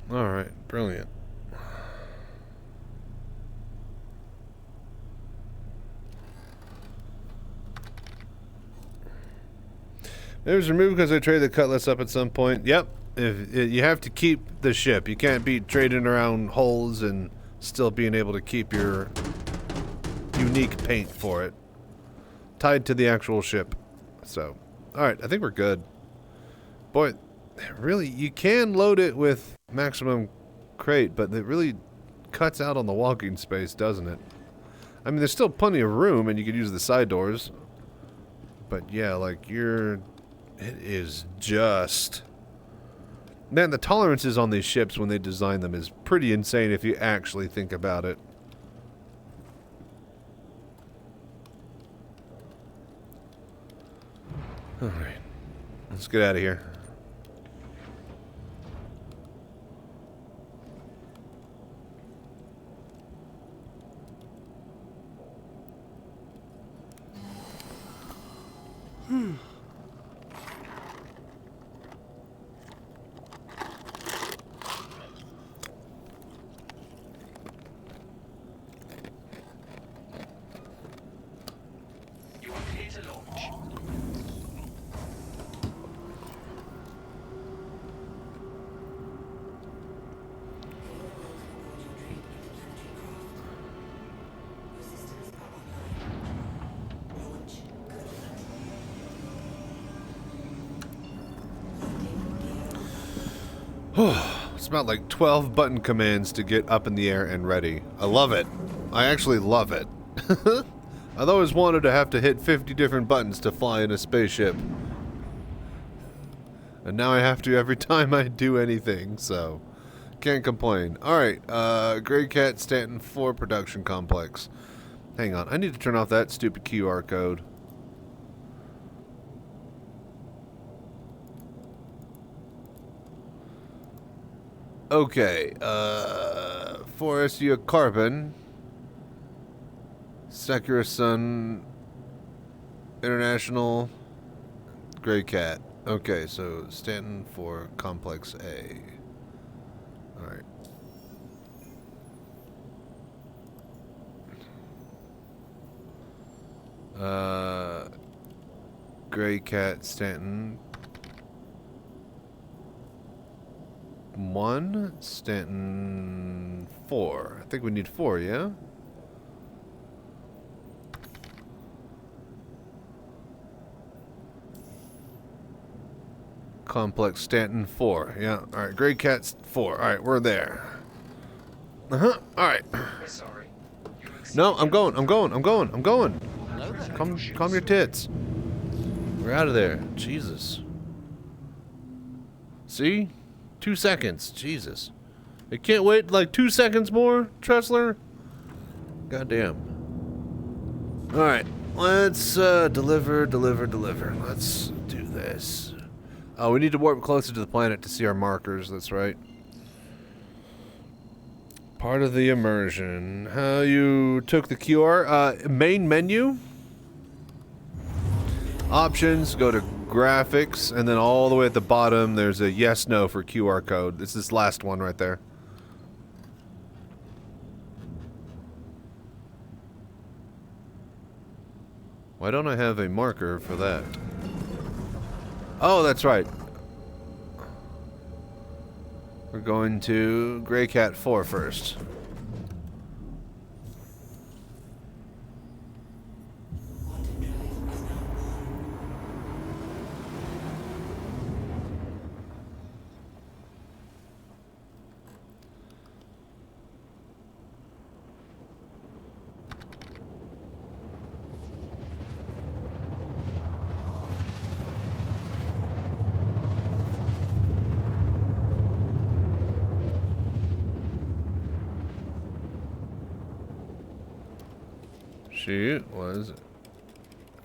All right, brilliant. It was removed because I traded the Cutlass up at some point. Yep, you have to keep the ship. You can't be trading around holes and still being able to keep your unique paint for it tied to the actual ship. So, all right, I think we're good. Boy, really, you can load it with maximum crate, but it really cuts out on the walking space, doesn't it? I mean, there's still plenty of room, and you could use the side doors. But yeah, like, it is just... Man, the tolerances on these ships when they design them is pretty insane if you actually think about it. Alright, let's get out of here. You are clear to launch. It's about like 12 button commands to get up in the air and ready. I love it. I actually love it. I've always wanted to have to hit 50 different buttons to fly in a spaceship. And now I have to every time I do anything, so can't complain. Alright, Grey Cat Stanton 4 Production Complex. Hang on, I need to turn off that stupid QR code. Okay, for SU Carbon. Sakura Sun International Gray Cat. Okay, so Stanton for Complex A. Alright. Gray Cat Stanton 1, Stanton 4. I think we need 4, yeah? Complex Stanton 4. Yeah, alright. Gray Cat's 4. Alright, we're there. Uh-huh. Alright. We're sorry. You No, I'm going. Hello there. Calm your tits. We're out of there. Jesus. See? 2 seconds. Jesus. I can't wait like 2 seconds more, Tressler? Goddamn. Alright. Let's deliver. Let's do this. Oh, we need to warp closer to the planet to see our markers. That's right. Part of the immersion. How you took the QR. Main menu. Options. Go to graphics. And then all the way at the bottom, there's a yes, no for QR code. It's this last one right there. Why don't I have a marker for that? Oh, that's right. We're going to Gray Cat 4 first.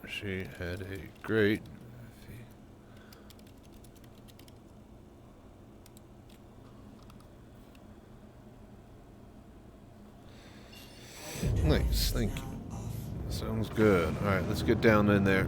She had a great Nice, thank you. Sounds good. Alright, let's get down in there.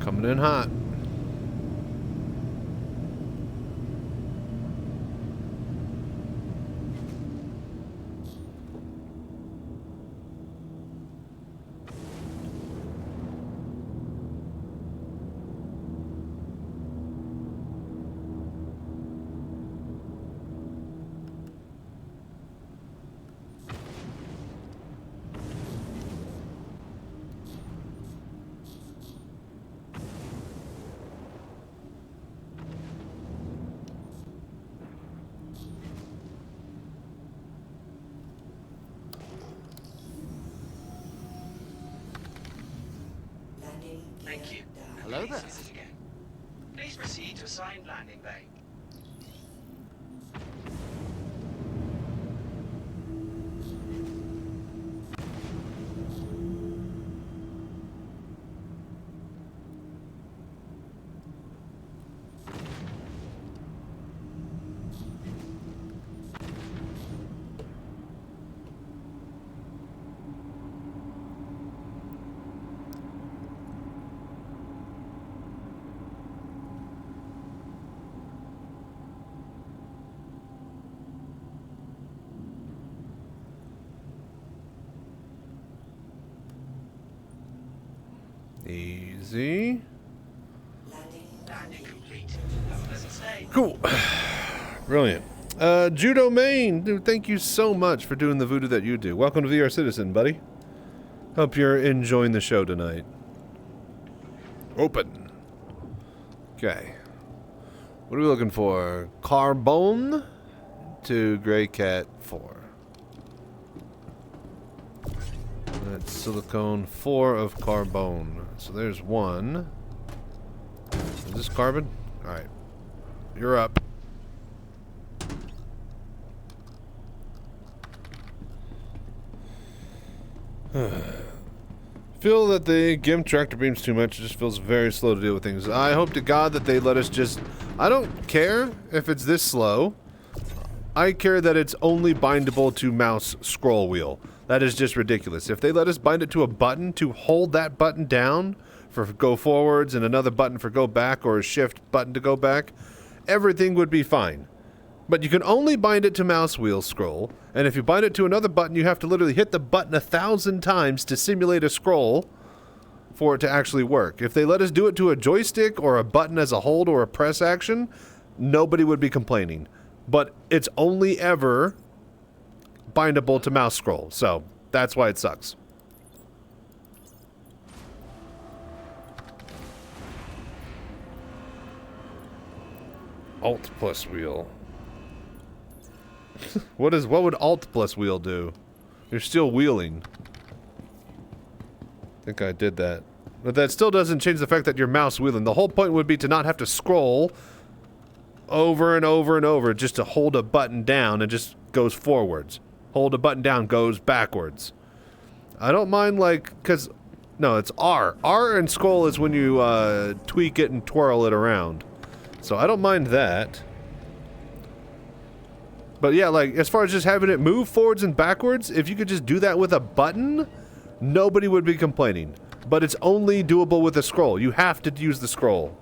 Coming in hot. Thank you. Hello there. This is again. Please proceed to assigned landing bay. Easy. Landing complete. Have a pleasant stay. Cool. Brilliant. Judo Main, dude, thank you so much for doing the voodoo that you do. Welcome to VR Citizen, buddy. Hope you're enjoying the show tonight. Open. Okay. What are we looking for? Carbone to Gray Cat 4. That's silicone 4 of carbone. So there's one. Is this carbon? Alright. You're up. Feel that the GIMP tractor beams too much. It just feels very slow to deal with things. I hope to God that they let us just... I don't care if it's this slow. I care that it's only bindable to mouse scroll wheel. That is just ridiculous. If they let us bind it to a button to hold that button down for go forwards and another button for go back or a shift button to go back, everything would be fine. But you can only bind it to mouse wheel scroll, and if you bind it to another button, you have to literally hit the button 1,000 times to simulate a scroll for it to actually work. If they let us do it to a joystick or a button as a hold or a press action, nobody would be complaining. But it's only ever bindable to mouse scroll, so that's why it sucks. Alt plus wheel. What would Alt plus wheel do? You're still wheeling. I think I did that. But that still doesn't change the fact that you're mouse wheeling. The whole point would be to not have to scroll over and over and over just to hold a button down and just goes forwards. Hold a button down, goes backwards. I don't mind, like, because... No, it's R. R and scroll is when you tweak it and twirl it around. So I don't mind that. But yeah, like, as far as just having it move forwards and backwards, if you could just do that with a button, nobody would be complaining. But it's only doable with a scroll. You have to use the scroll.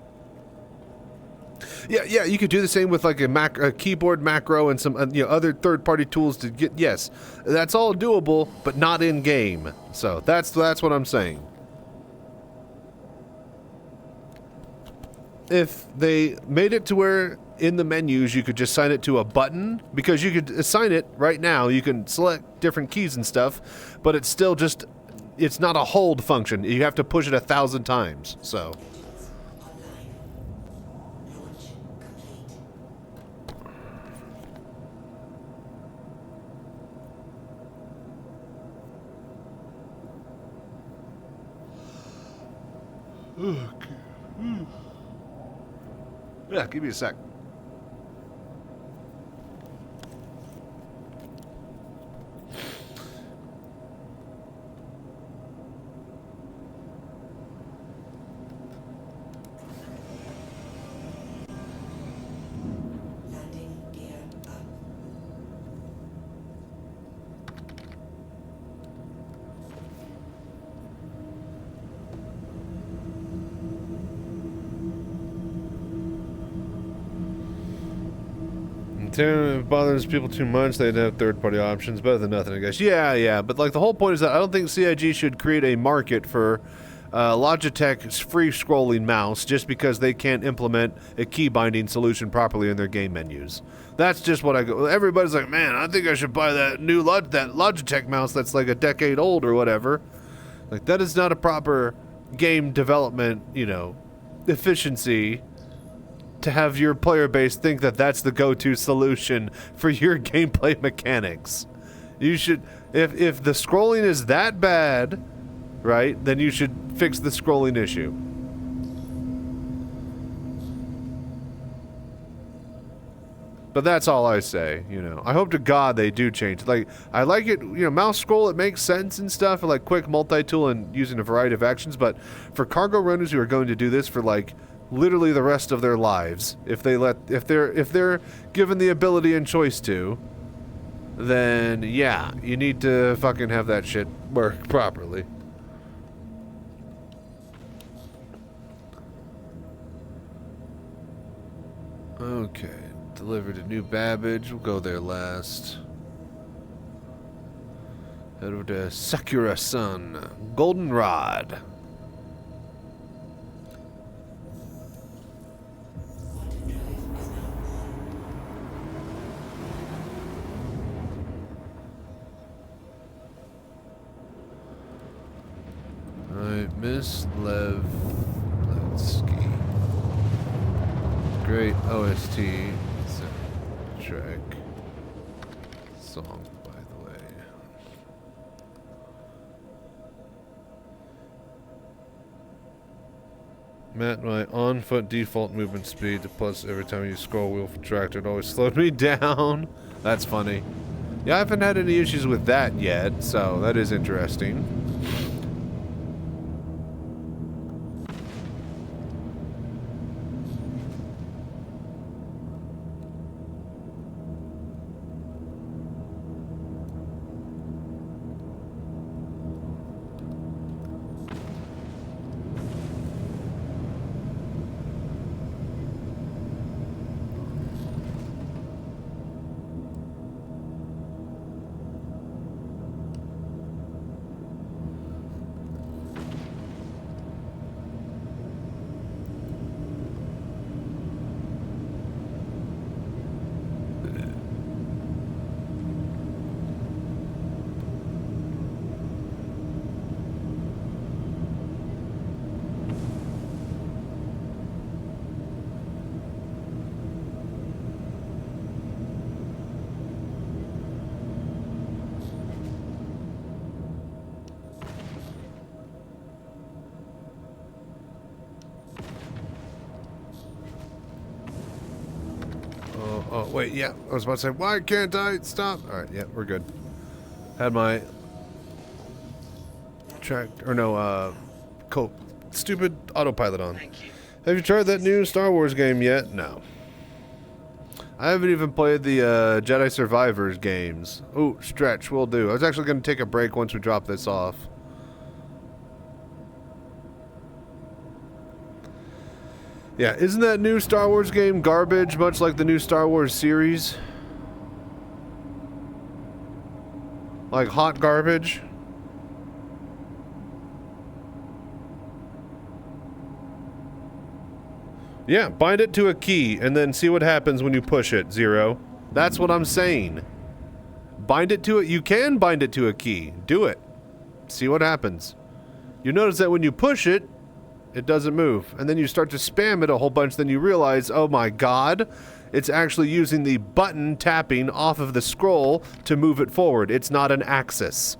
Yeah, you could do the same with like a keyboard macro and some other third-party tools to get. Yes, that's all doable, but not in game. So that's what I'm saying. If they made it to where in the menus you could just assign it to a button, because you could assign it right now. You can select different keys and stuff, but it's still just it's not a hold function. You have to push it 1,000 times. So. Okay. Yeah, give me a sec. Landing gear up. If it bothers people too much, they'd have third-party options. Better than nothing, I guess. Yeah, but like the whole point is that I don't think CIG should create a market for Logitech's free scrolling mouse just because they can't implement a key binding solution properly in their game menus. That's just what I go. Everybody's like, man, I think I should buy that new Logitech mouse that's like a decade old or whatever. Like, that is not a proper game development, efficiency to have your player base think that that's the go-to solution for your gameplay mechanics. You should, if the scrolling is that bad, right, then you should fix the scrolling issue. But that's all I say, I hope to God they do change. Like, I like it, mouse scroll, it makes sense and stuff, for like quick multi-tool and using a variety of actions, but for cargo runners who are going to do this for like literally the rest of their lives, if they're given the ability and choice to, then yeah, you need to fucking have that shit work properly. Okay, delivered to New Babbage. We'll go there last. Head over to Sakura-san. Goldenrod. Alright, Miss Lev. Let's ski. Great OST track song, by the way. Matt, my on-foot default movement speed, plus every time you scroll wheel for tractor, it always slowed me down. That's funny. Yeah, I haven't had any issues with that yet, so that is interesting. Oh, wait, yeah. I was about to say, why can't I stop? Alright, yeah, we're good. Had my track, or no, stupid autopilot on. Have you tried that new Star Wars game yet? No. I haven't even played the Jedi Survivors games. Ooh, stretch, will do. I was actually going to take a break once we drop this off. Yeah, isn't that new Star Wars game garbage, much like the new Star Wars series? Like hot garbage? Yeah, bind it to a key and then see what happens when you push it, Zero. That's what I'm saying. Bind it to it. You can bind it to a key. Do it. See what happens. You notice that when you push it, it doesn't move. And then you start to spam it a whole bunch, then you realize, oh my god, it's actually using the button tapping off of the scroll to move it forward. It's not an axis.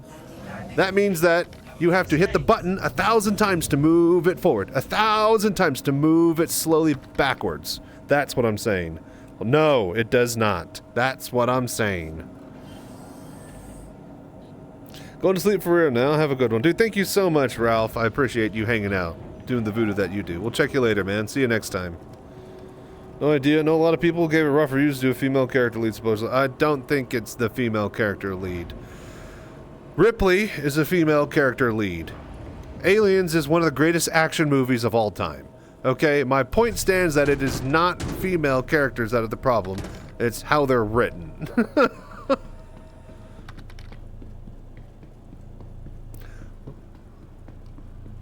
That means that you have to hit the button 1,000 times to move it forward. 1,000 times to move it slowly backwards. That's what I'm saying. Well, no, it does not. That's what I'm saying. Going to sleep for real now. Have a good one. Dude, thank you so much, Ralph. I appreciate you hanging out. Doing the voodoo that you do. We'll check you later, man. See you next time. No idea. I know a lot of people gave it rough reviews to a female character lead, supposedly. I don't think it's the female character lead. Ripley is a female character lead. Aliens is one of the greatest action movies of all time. Okay? My point stands that it is not female characters that are the problem. It's how they're written.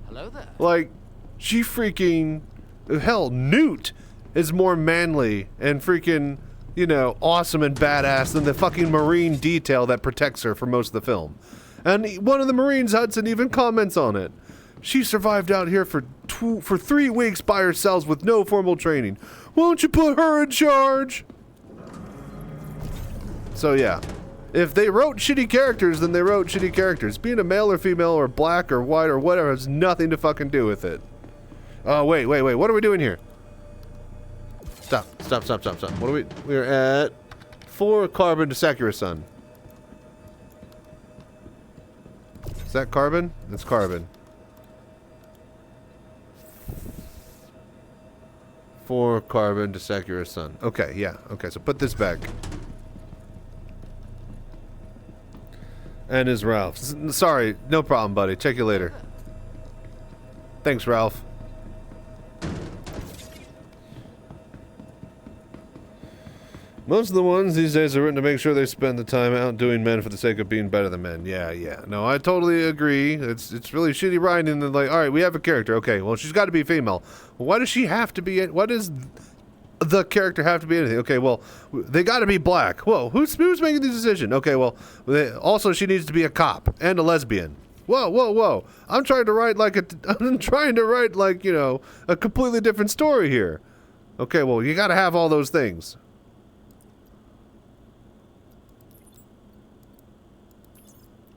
Hello there. Like, she freaking... Hell, Newt is more manly and freaking, you know, awesome and badass than the fucking Marine detail that protects her for most of the film. And one of the Marines, Hudson, even comments on it. She survived out here for 3 weeks by herself with no formal training. Why don't you put her in charge? So, yeah. If they wrote shitty characters, then they wrote shitty characters. Being a male or female or black or white or whatever has nothing to fucking do with it. Oh, wait. What are we doing here? Stop. What are we... We're at 4 carbon to Sakura-san. Is that carbon? That's carbon. 4 carbon to Sakura-san. Okay, yeah. Okay, so put this back. And is Ralph. Sorry, no problem, buddy. Check you later. Thanks, Ralph. Most of the ones these days are written to make sure they spend the time outdoing men for the sake of being better than men. Yeah. No, I totally agree. It's really shitty writing. And like, all right, we have a character. Okay, well, she's got to be female. Well, why does she have to be? Why does the character have to be anything? Okay, well, they got to be black. Whoa, who's making the decision? Okay, well, also she needs to be a cop and a lesbian. Whoa. I'm trying to write like, you know, a completely different story here. Okay, well, you gotta have all those things.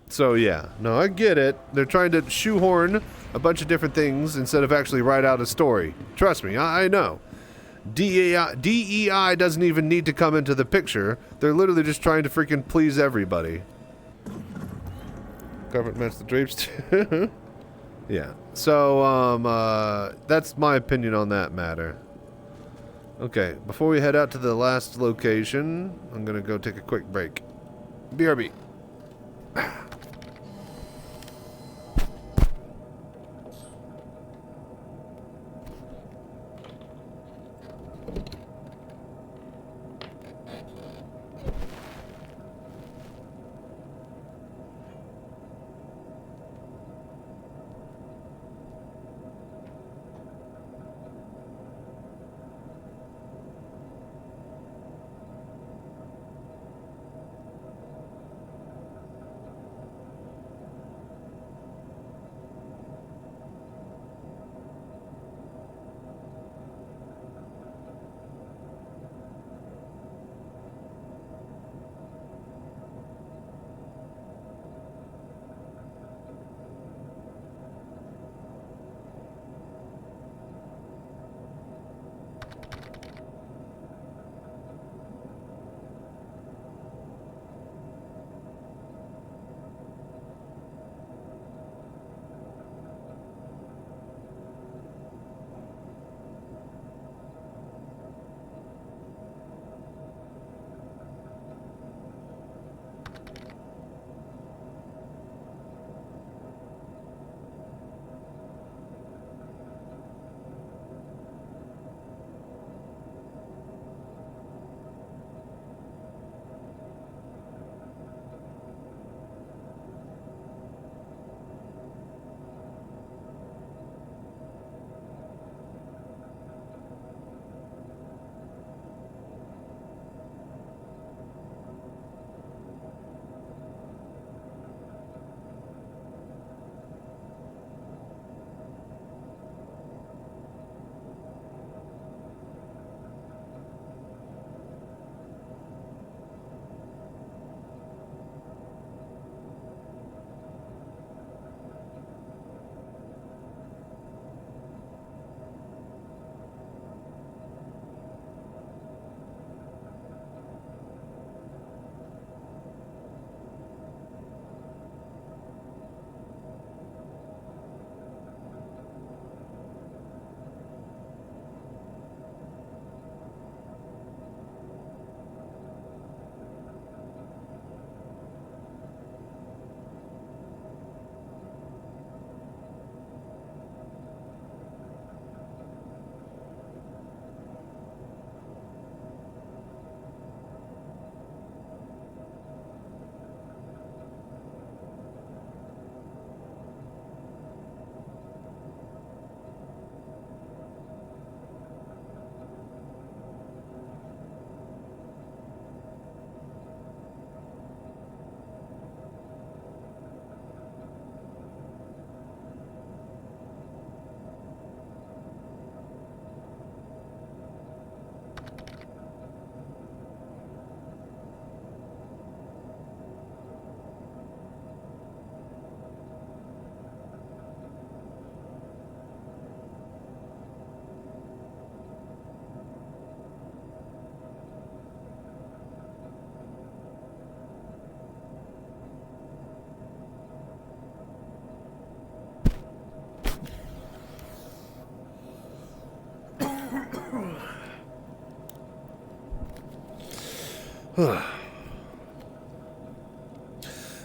So, yeah. No, I get it. They're trying to shoehorn a bunch of different things instead of actually write out a story. Trust me, I know. DEI doesn't even need to come into the picture. They're literally just trying to freaking please everybody. Government match the drapes too. Yeah. So, that's my opinion on that matter. Okay, before we head out to the last location, I'm gonna go take a quick break. BRB.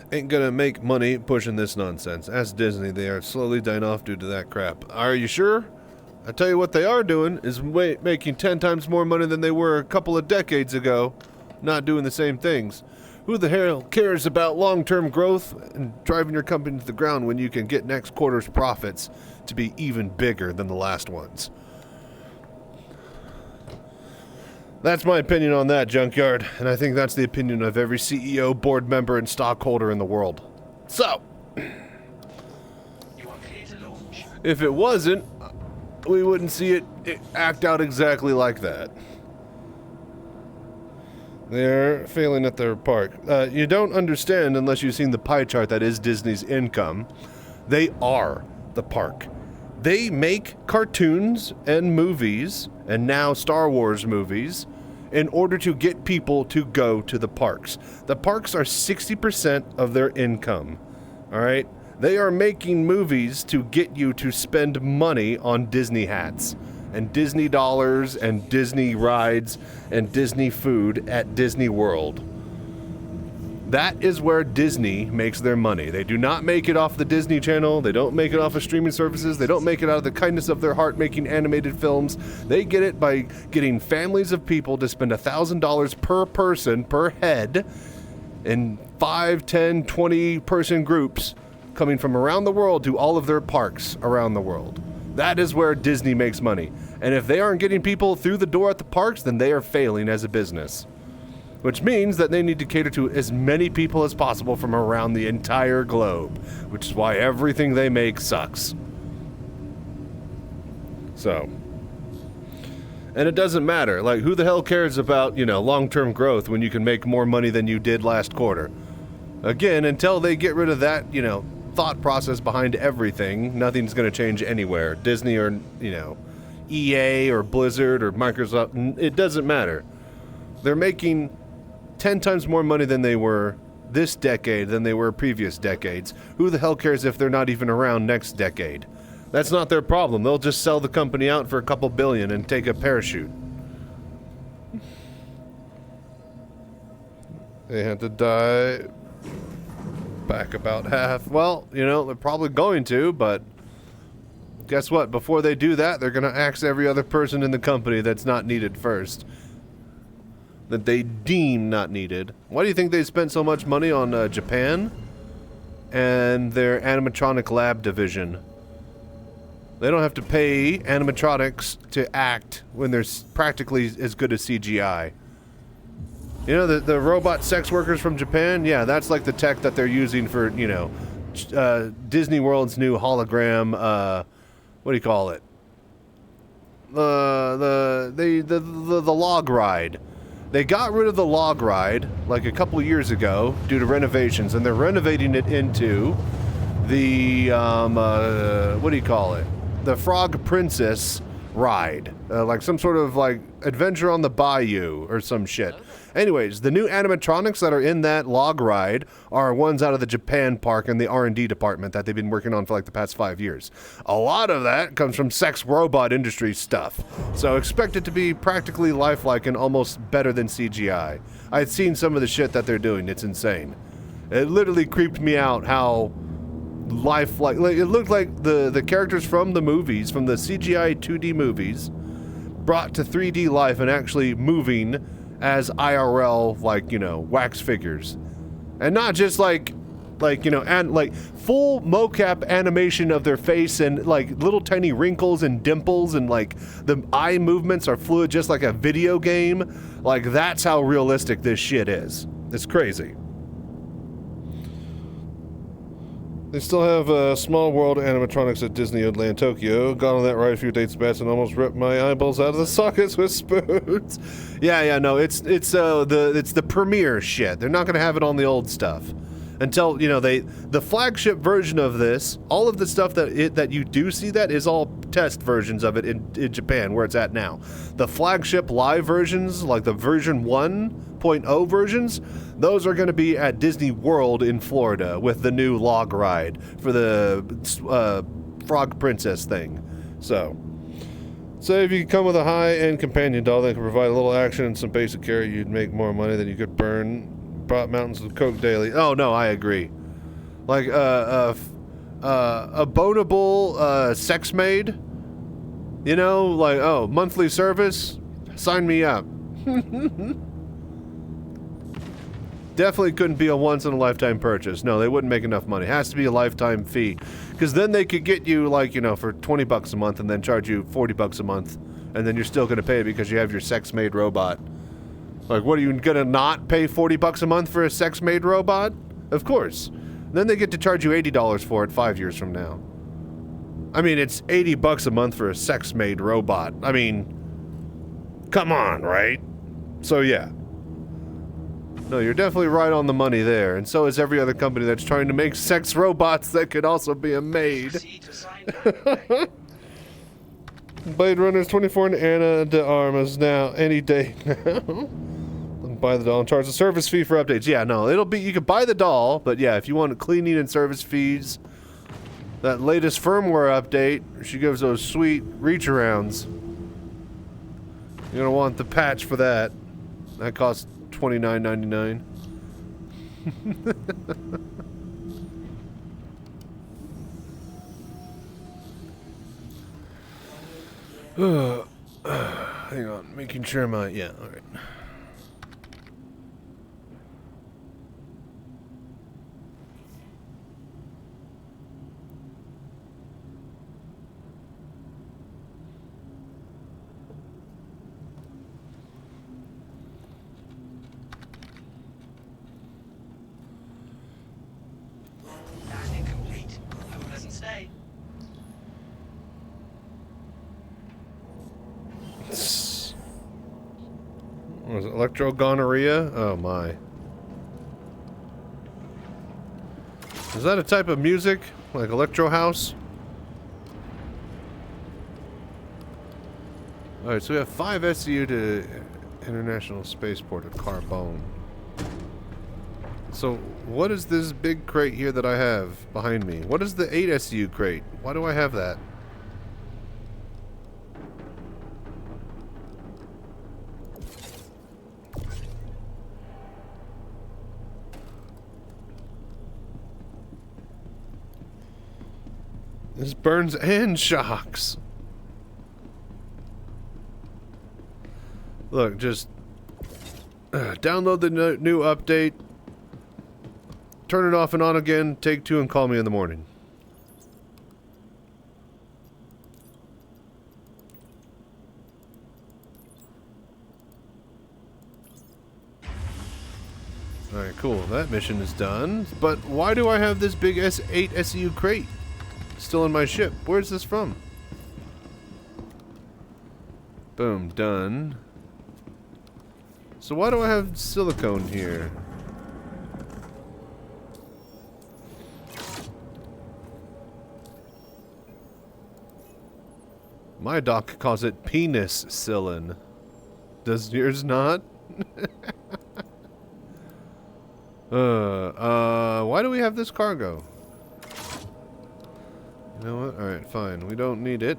Ain't gonna make money pushing this nonsense. Ask Disney, they are slowly dying off due to that crap. Are you sure? I tell you what they are doing is making 10 times more money than they were a couple of decades ago. Not doing the same things. Who the hell cares about long-term growth and driving your company to the ground when you can get next quarter's profits to be even bigger than the last ones? That's my opinion on that, Junkyard, and I think that's the opinion of every CEO, board member, and stockholder in the world. So, You are clear to launch. if it wasn't, we wouldn't see it act out exactly like that. They're failing at their park. You don't understand unless you've seen the pie chart that is Disney's income. They are the park. They make cartoons and movies, and now Star Wars movies, in order to get people to go to the parks. The parks are 60% of their income. All right? They are making movies to get you to spend money on Disney hats and Disney dollars and Disney rides and Disney food at Disney World. That is where Disney makes their money. They do not make it off the Disney Channel. They don't make it off of streaming services. They don't make it out of the kindness of their heart making animated films. They get it by getting families of people to spend $1,000 per person, per head, in 5, 10, 20 person groups coming from around the world to all of their parks around the world. That is where Disney makes money. And if they aren't getting people through the door at the parks, then they are failing as a business. Which means that they need to cater to as many people as possible from around the entire globe. Which is why everything they make sucks. So. And it doesn't matter. Like, who the hell cares about, long-term growth when you can make more money than you did last quarter? Again, until they get rid of that, thought process behind everything, nothing's going to change anywhere. Disney or, EA or Blizzard or Microsoft, it doesn't matter. They're making 10 times more money than they were this decade than they were previous decades. Who the hell cares if they're not even around next decade? That's not their problem. They'll just sell the company out for a couple billion and take a parachute. They had to die back about half. Well, they're probably going to, but guess what? Before they do that, they're going to axe every other person in the company that's not needed first. That they deem not needed. Why do you think they spent so much money on Japan and their animatronic lab division? They don't have to pay animatronics to act when they're practically as good as CGI. The robot sex workers from Japan? Yeah, that's like the tech that they're using for, Disney World's new hologram, what do you call it? The log ride. They got rid of the log ride like a couple years ago due to renovations, and they're renovating it into the, what do you call it? The Frog Princess ride. Like some sort of, adventure on the bayou or some shit. Anyways, the new animatronics that are in that log ride are ones out of the Japan park and the R&D department that they've been working on for the past 5 years. A lot of that comes from sex robot industry stuff. So expect it to be practically lifelike and almost better than CGI. I've seen some of the shit that they're doing. It's insane. It literally creeped me out how lifelike, it looked like the characters from the movies, from the CGI 2D movies, brought to 3D life and actually moving as IRL, wax figures. And not just and full mocap animation of their face and little tiny wrinkles and dimples and the eye movements are fluid just like a video game. That's how realistic this shit is. It's crazy. They still have Small World animatronics at Disneyland Tokyo. Gone on that ride a few dates back and almost ripped my eyeballs out of the sockets with spoons. No, it's the premiere shit. They're not gonna have it on the old stuff until the flagship version of this. All of the stuff that you do see that is all test versions of it in Japan where it's at now. The flagship live versions, like the version 1.0 versions, those are going to be at Disney World in Florida with the new log ride for the Frog Princess thing. So if you could come with a high-end companion doll that can provide a little action and some basic care, you'd make more money than you could burn mountains of coke daily. Oh no, I agree. A bonable sex maid, monthly service, sign me up. Definitely couldn't be a once-in-a-lifetime purchase. No, they wouldn't make enough money. It has to be a lifetime fee. Because then they could get you, for $20 a month and then charge you $40 a month. And then you're still going to pay it because you have your sex-maid robot. What, are you going to not pay $40 a month for a sex-maid robot? Of course. Then they get to charge you $80 for it 5 years from now. I mean, it's $80 a month for a sex-made robot. I mean, come on, right? So yeah. No, you're definitely right on the money there, and so is every other company that's trying to make sex robots that could also be a maid. Blade Runner's 24 and Ana de Armas now, any day now. Buy the doll and charge the service fee for updates. Yeah, no, it'll be, you can buy the doll, but yeah, if you want cleaning and service fees, that latest firmware update, she gives those sweet reach arounds. You're gonna want the patch for that. That costs $29.99. Hang on, making sure my, yeah, alright. Landing complete. Have a pleasant stay. What was it, electrogonorrhea? Oh my. Is that a type of music? Like electro house? Alright, so we have 5 SCU to International Spaceport of Carbone. So, what is this big crate here that I have behind me? What is the 8 SCU crate? Why do I have that? This burns and shocks. Look, just download the new update, turn it off and on again, take 2 and call me in the morning. Alright, cool. That mission is done. But why do I have this big S8 SEU crate still in my ship? Where's this from? Boom, done. So why do I have silicone here? My doc calls it penicillin. Does yours not? Why do we have this cargo? You know what? Alright, fine. We don't need it.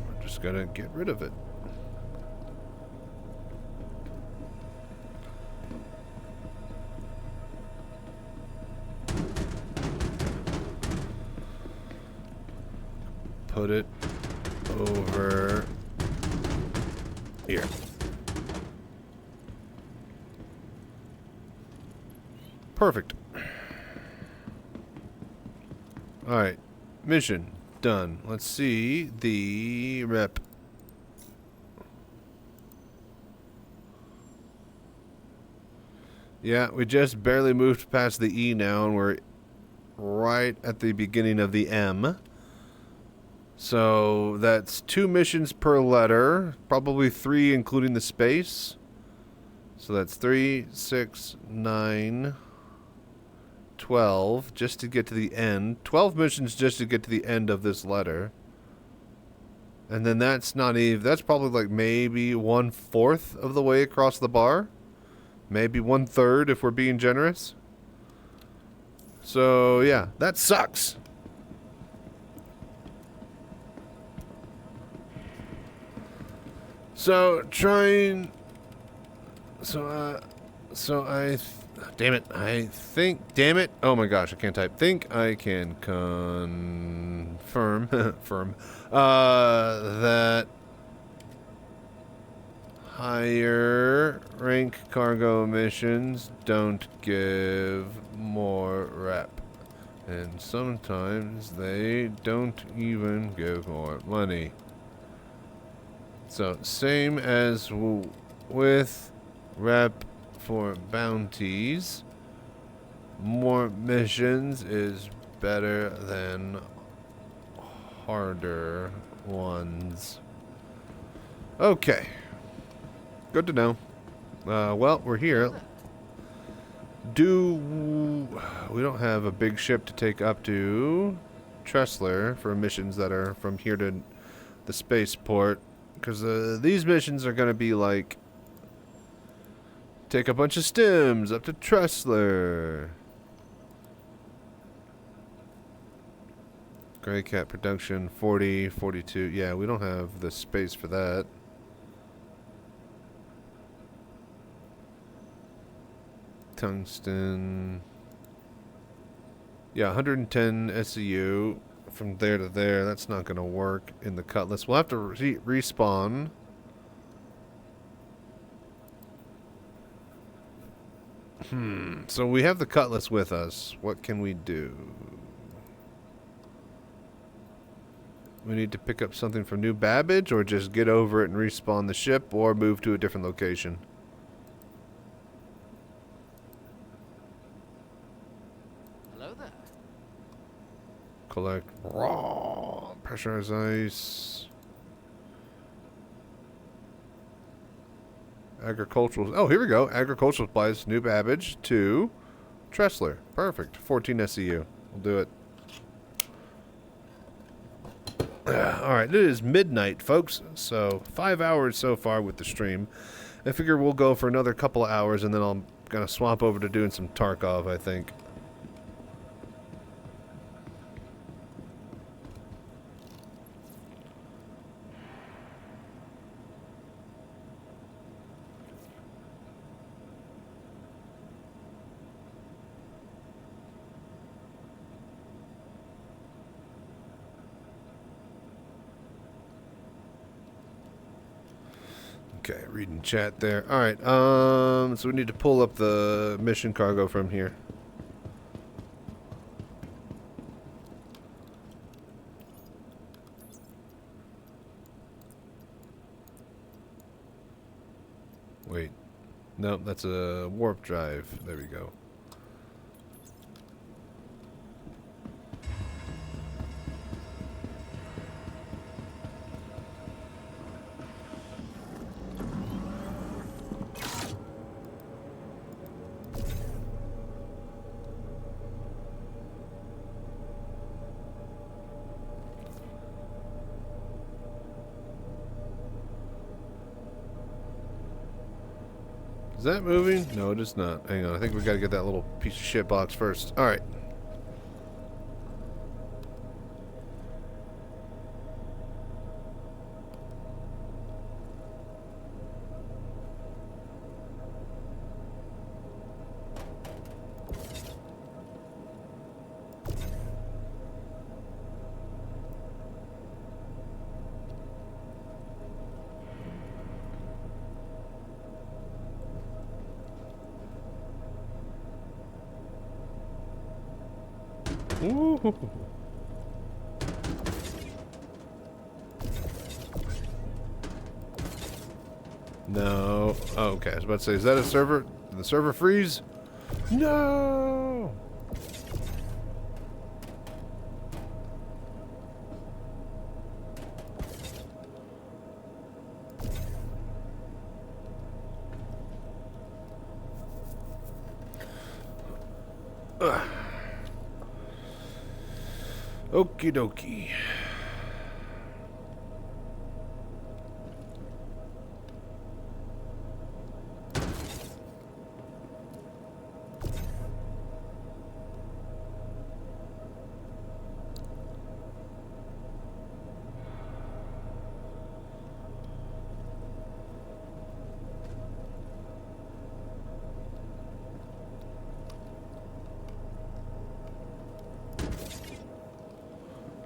We're just gonna get rid of it. Put it over here. Perfect. Alright. Mission done. Let's see the rep. Yeah, we just barely moved past the E now, and we're right at the beginning of the M. So that's 2 missions per letter, probably 3 including the space. So that's 3, 6, 9, 12, just to get to the end. 12 missions just to get to the end of this letter. And then that's not even, that's probably like maybe 1/4 of the way across the bar. Maybe 1/3 if we're being generous. So yeah, that sucks. So trying. Damn it! I think. Damn it! Oh my gosh! I can't type. Think I can confirm that higher rank cargo missions don't give more rep, and sometimes they don't even give more money. So, same as with rep for bounties, more missions is better than harder ones. Okay. Good to know. Well, we're here. We don't have a big ship to take up to Tressler for missions that are from here to the spaceport, because these missions are going to be like take a bunch of stims up to Tressler. Gray Cat production 40, 42. Yeah, we don't have the space for that. Tungsten. Yeah, 110 SEU from there to there. That's not going to work in the Cutlass. We'll have to respawn. So we have the Cutlass with us. What can we do? We need to pick up something from New Babbage, or just get over it and respawn the ship, or move to a different location. Hello there. Collect raw pressurized ice. Agricultural. Oh, here we go. Agricultural supplies. New Babbage to Tressler. Perfect. 14 SEU. We'll do it. Alright, it is midnight, folks. So, 5 hours so far with the stream. I figure we'll go for another couple of hours, and then I'm going to swap over to doing some Tarkov, I think. Okay, reading chat there. Alright, so we need to pull up the mission cargo from here. Wait. Nope, that's a warp drive. There we go. Is that moving? No, it is not. Hang on, I think we gotta get that little piece of shit box first. Alright. Ooh. No. Oh, okay. I was about to say, is that a server? Did the server freeze? No. Ugh. Okie dokie.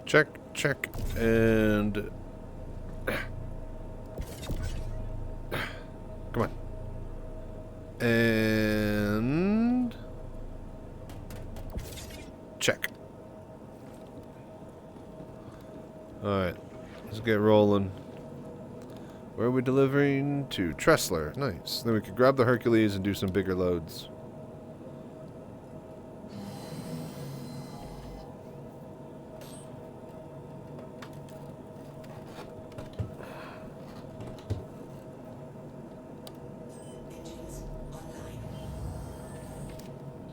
Check, check, and come on. And check. Alright, let's get rolling. Where are we delivering? To Tressler. Nice. Then we could grab the Hercules and do some bigger loads.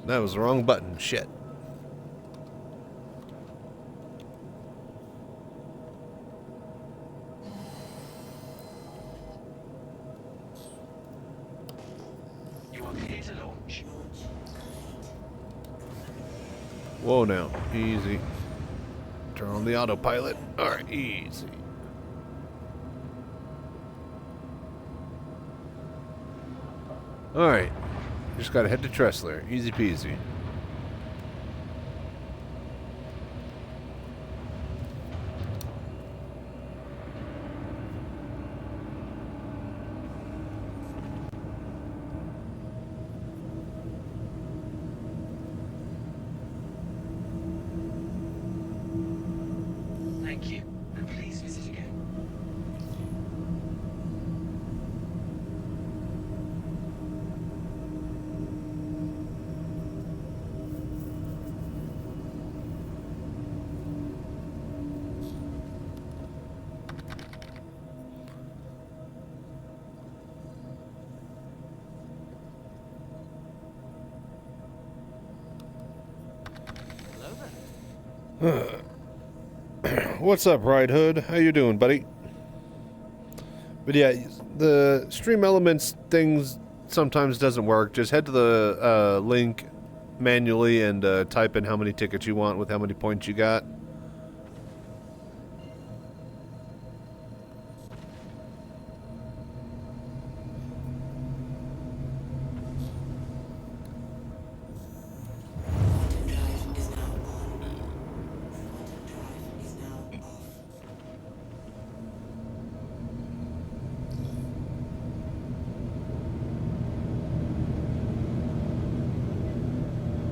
That was the wrong button. Shit. You are clear to launch. Whoa now. Easy. Turn on the autopilot. Alright, easy. Alright. Just gotta head to Tressler. Easy peasy. Thank you, and please visit again. What's up, Ride Hood? How you doing, buddy? But yeah, the stream elements things sometimes doesn't work. Just head to the link manually and type in how many tickets you want with how many points you got.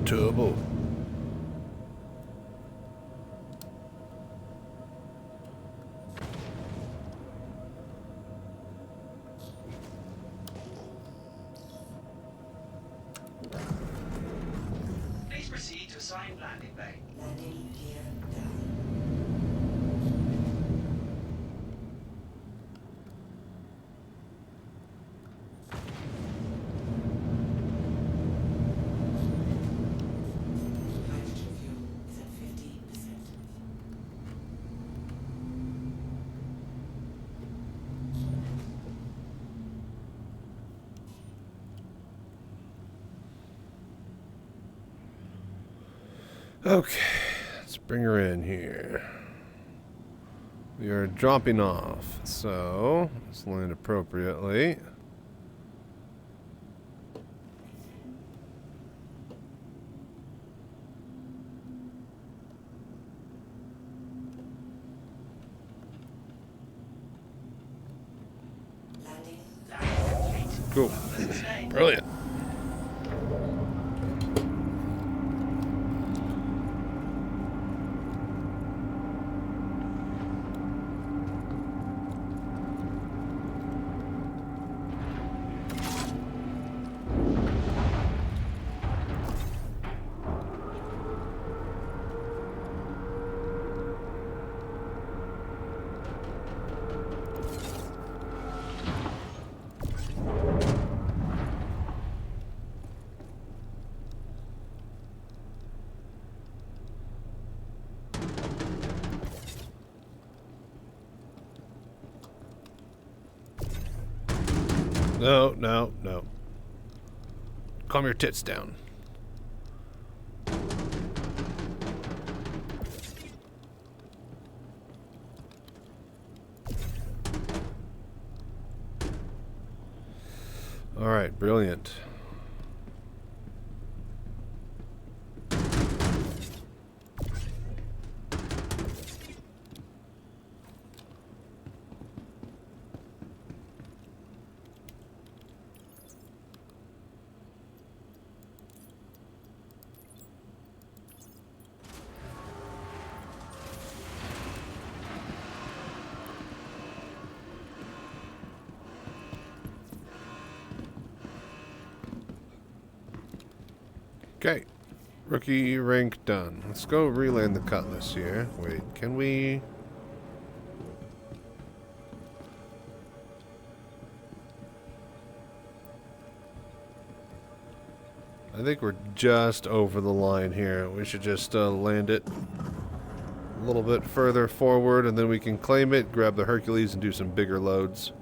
Turbo. Please proceed to assigned landing bay. Landing gear down. Hydrogen fuel is at 50%. Okay, let's bring her in here. We are dropping off, so let's land appropriately. Landing. Cool. Brilliant. No, no, no. Calm your tits down. All right, brilliant. Okay, rookie rank done. Let's go reland the Cutlass here. Wait, can we? I think we're just over the line here. We should just land it a little bit further forward, and then we can claim it, grab the Hercules, and do some bigger loads.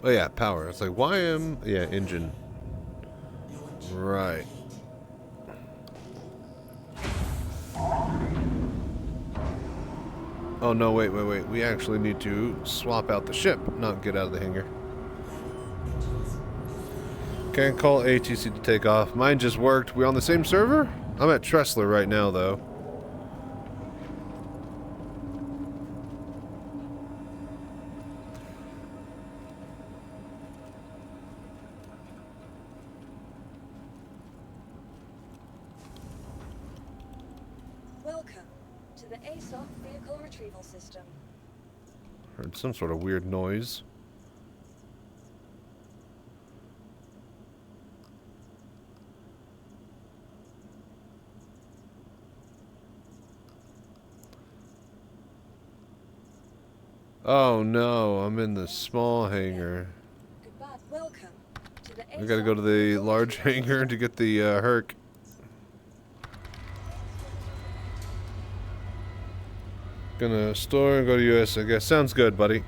Oh yeah, power. It's like, why am... Yeah, engine. Right. Oh no, wait. We actually need to swap out the ship, not get out of the hangar. Can't call ATC to take off. Mine just worked. We on the same server? I'm at Tressler right now, though. Welcome to the ASOP vehicle retrieval system. Heard some sort of weird noise. Oh no, I'm in the small hangar. Goodbye. Welcome to the I gotta go to the large hangar to get the Herc. Gonna store and go to US, I guess. Sounds good, buddy.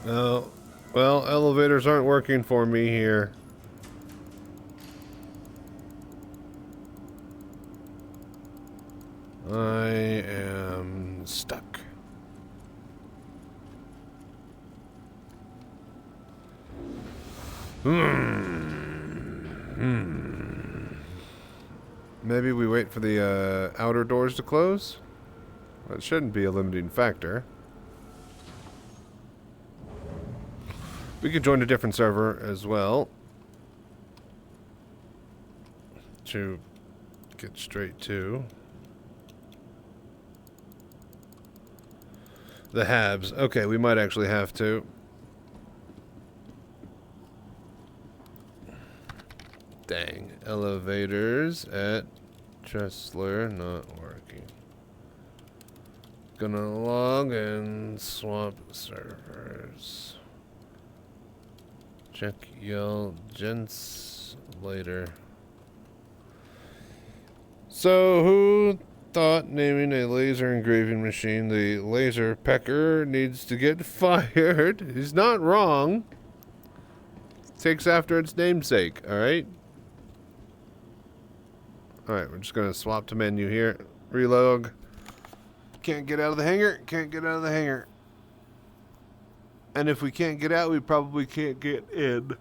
Oh, well, elevators aren't working for me here. I am stuck. Maybe we wait for the outer doors to close? That shouldn't be a limiting factor. We could join a different server as well. To get straight to the Habs. Okay, we might actually have to. Dang. Elevators at Tressler not working. Gonna log and swap servers. Check y'all gents later. So, who thought naming a laser engraving machine the Laser Pecker needs to get fired? He's not wrong. Takes after its namesake, alright? Alright, we're just gonna swap to menu here. Relog. Can't get out of the hangar. Can't get out of the hangar. And if we can't get out, we probably can't get in.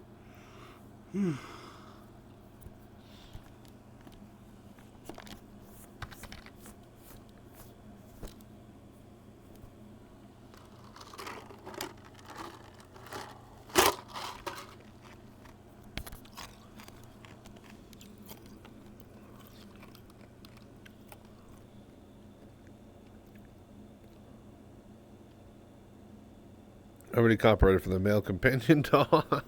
Already copyrighted for the male companion dog.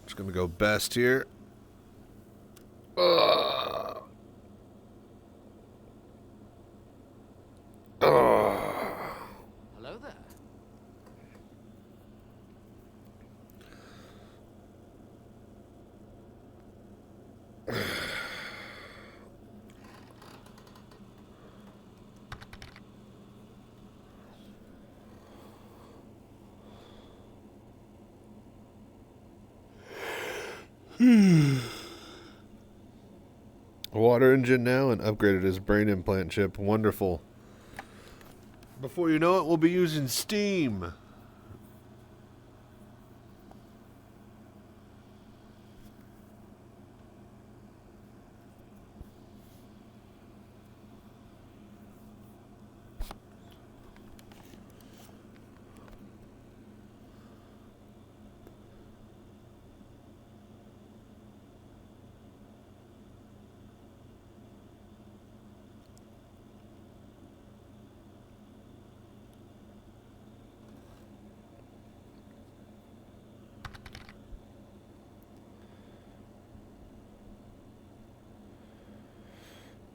Just gonna go best here. Hello there. Water engine now and upgraded his brain implant chip. Wonderful. Before you know it, we'll be using steam.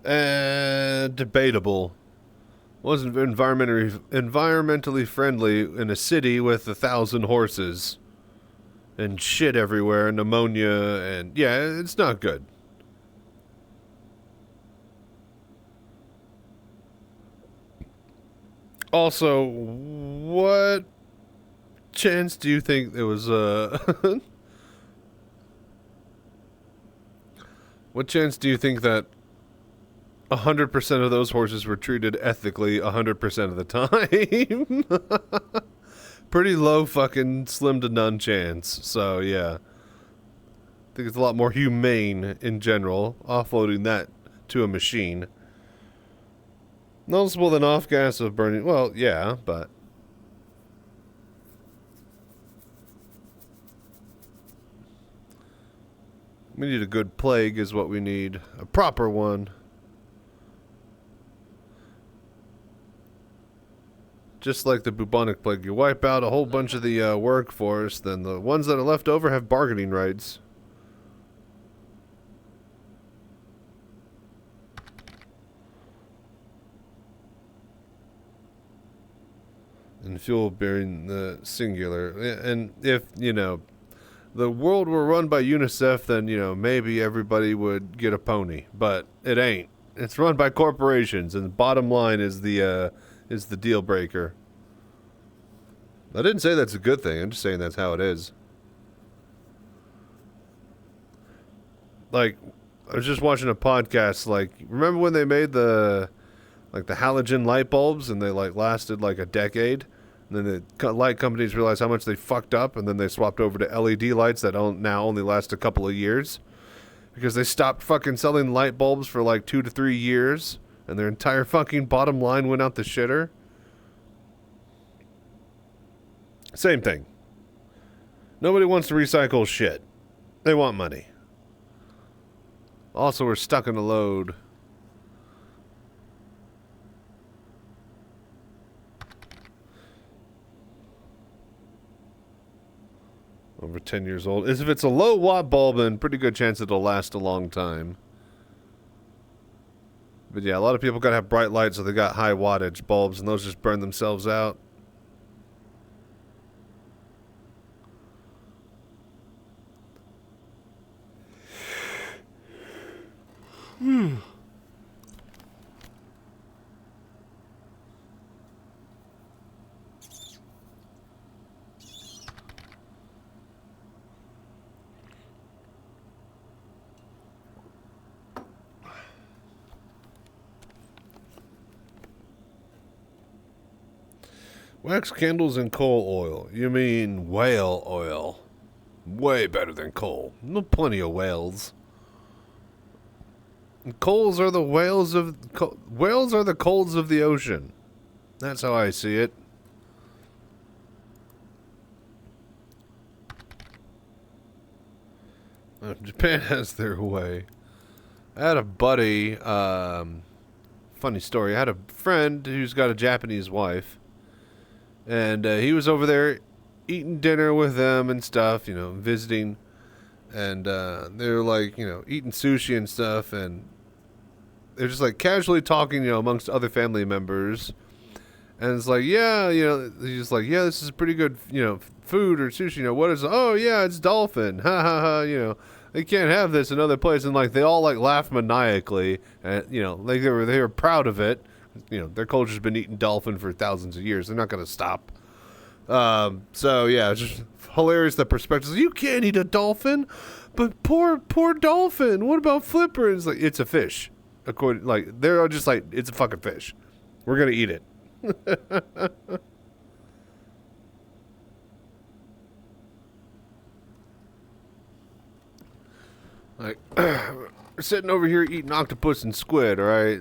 Debatable. Wasn't environmentally friendly in a city with 1,000 horses and shit everywhere, and pneumonia, and yeah, it's not good. Also, what chance do you think there was what chance do you think that 100% of those horses were treated ethically 100% of the time? Pretty low fucking slim to none chance. So, yeah. I think it's a lot more humane in general, offloading that to a machine. Noticeable than off-gas of burning. Well, yeah, but... we need a good plague is what we need. A proper one. Just like the bubonic plague, you wipe out a whole bunch of the workforce, then the ones that are left over have bargaining rights. And fuel bearing the singular. And if, you know, the world were run by UNICEF, then, you know, maybe everybody would get a pony. But it ain't. It's run by corporations, and the bottom line is the deal breaker. I didn't say that's a good thing. I'm just saying that's how it is. Like, I was just watching a podcast, like, remember when they made the halogen light bulbs and they, like, lasted, like, a decade? And then the light companies realized how much they fucked up, and then they swapped over to LED lights that now only last a couple of years. Because they stopped fucking selling light bulbs for, like, 2 to 3 years, and their entire fucking bottom line went out the shitter. Same thing. Nobody wants to recycle shit. They want money. Also, we're stuck in a load. Over 10 years old. If it's a low watt bulb, then pretty good chance it'll last a long time. But yeah, a lot of people gotta have bright lights, so they got high wattage bulbs, and those just burn themselves out. Wax candles and coal oil. You mean whale oil. Way better than coal. No, plenty of whales. Coals are the whales of... whales are the coals of the ocean. That's how I see it. Japan has their way. I had a buddy... funny story. I had a friend who's got a Japanese wife. And he was over there eating dinner with them and stuff, you know, visiting. And they were like, you know, eating sushi and stuff. And they're just like casually talking, you know, amongst other family members. And it's like, yeah, you know, he's just like, yeah, this is pretty good, you know, food or sushi. You know, what is it? Oh, yeah, it's dolphin. Ha ha ha, you know. They can't have this in other places. And like they all like laugh maniacally. And, you know, like they were proud of it. You know, their culture's been eating dolphin for thousands of years. They're not going to stop. So, yeah, it's just hilarious, the perspective. You can't eat a dolphin, but poor dolphin. What about Flipper? It's like, it's a fish. According, like, they're just like, it's a fucking fish. We're going to eat it. Like, we're sitting over here eating octopus and squid, all right?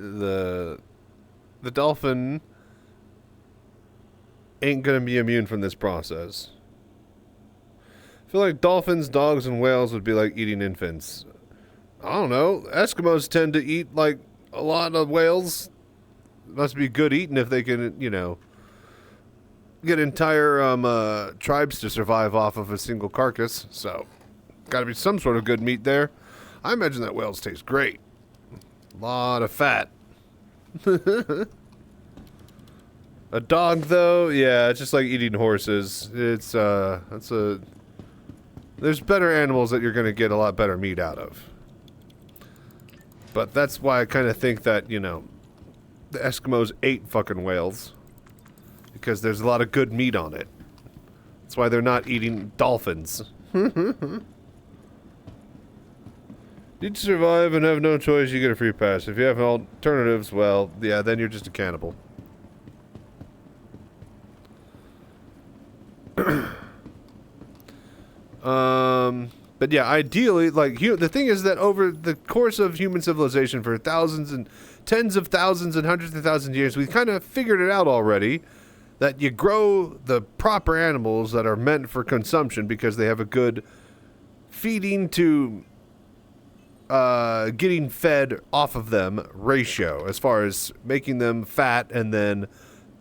The dolphin ain't gonna be immune from this process. I feel like dolphins, dogs, and whales would be like eating infants. I don't know. Eskimos tend to eat like a lot of whales. Must be good eating if they can, you know, get entire tribes to survive off of a single carcass. So, gotta be some sort of good meat there. I imagine that whales taste great. A lot of fat. A dog, though, yeah, it's just like eating horses. It's there's better animals that you're gonna get a lot better meat out of. But that's why I kind of think that, you know, the Eskimos ate fucking whales. Because there's a lot of good meat on it. That's why they're not eating dolphins. Need to survive and have no choice, you get a free pass. If you have alternatives, well, yeah, then you're just a cannibal. But yeah, ideally, like, the thing is that over the course of human civilization for thousands and tens of thousands and hundreds of thousands of years, we've kind of figured it out already that you grow the proper animals that are meant for consumption because they have a good feeding to getting fed off of them ratio as far as making them fat and then,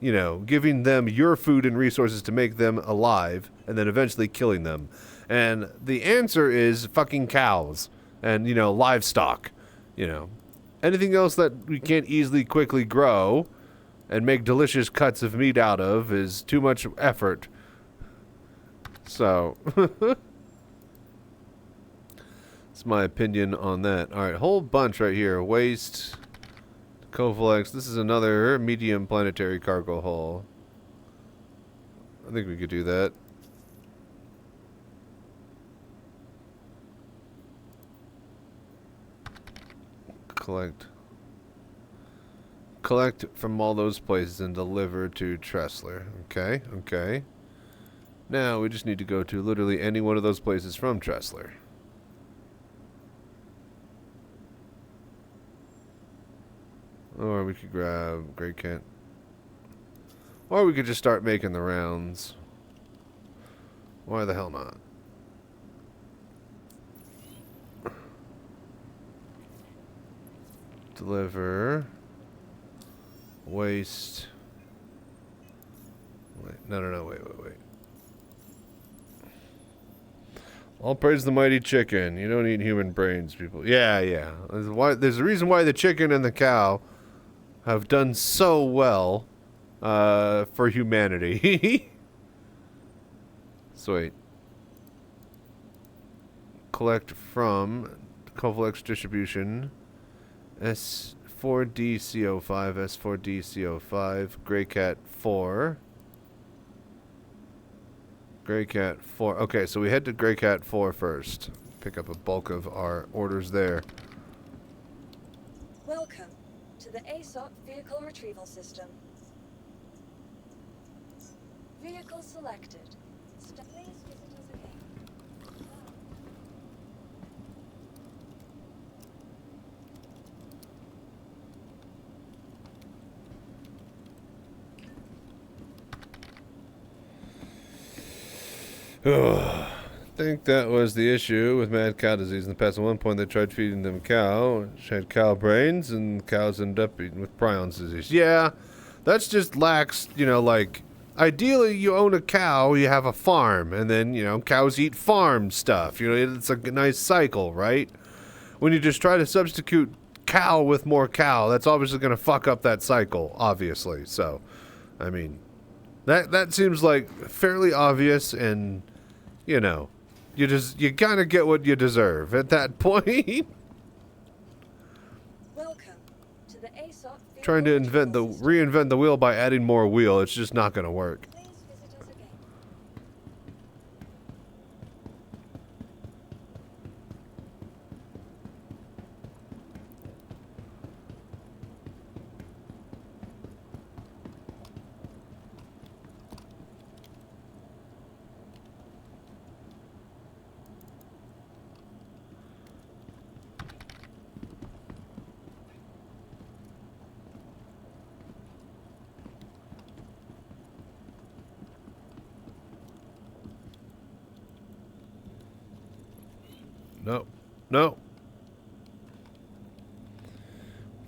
you know, giving them your food and resources to make them alive and then eventually killing them. And the answer is fucking cows and, you know, livestock, you know. Anything else that we can't easily quickly grow and make delicious cuts of meat out of is too much effort. So, that's my opinion on that. Alright, whole bunch right here. Waste, Covalex. This is another medium planetary cargo hull. I think we could do that. Collect from all those places and deliver to Tressler. Okay, okay. Now we just need to go to literally any one of those places from Tressler. Or we could grab Great Kent. Or we could just start making the rounds. Why the hell not? Deliver. Waste. Wait, no, wait. All praise the mighty chicken. You don't eat human brains, people. Yeah. There's a reason why the chicken and the cow have done so well for humanity. Sweet. Collect from Covalex distribution. S4DCO5, S4DCO5, Greycat 4. Greycat 4. Okay, so we head to Greycat 4 first. Pick up a bulk of our orders there. Welcome to the ASOP Vehicle Retrieval System. Vehicle selected. Please visit us again. I think that was the issue with mad cow disease in the past. At one point, they tried feeding them cow, which had cow brains, and cows ended up eating with prions disease. Yeah, that's just lacks, you know, like, ideally you own a cow, you have a farm, and then, you know, cows eat farm stuff. You know, it's a nice cycle, right? When you just try to substitute cow with more cow, that's obviously going to fuck up that cycle, obviously. So, I mean, that seems like fairly obvious, and, you know, you kind of get what you deserve at that point. Welcome to the ASOP Vehicle Trying to reinvent the wheel by adding more wheel, it's just not going to work. Please visit us again. No.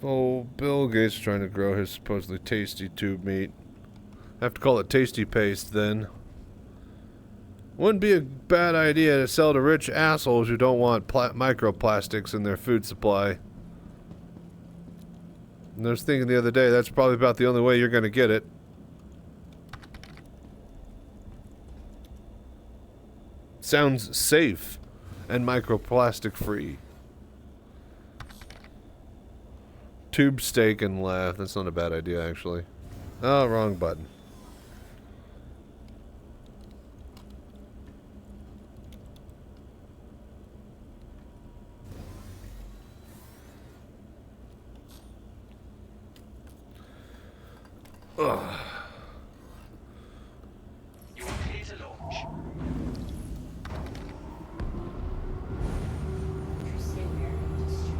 Oh, Bill Gates is trying to grow his supposedly tasty tube meat. I have to call it tasty paste then. Wouldn't be a bad idea to sell to rich assholes who don't want microplastics in their food supply. And I was thinking the other day, that's probably about the only way you're going to get it. Sounds safe and microplastic free. Tube steak and laugh. That's not a bad idea, actually. Oh, wrong button. Ugh. You are clear to launch. Crusader Industries.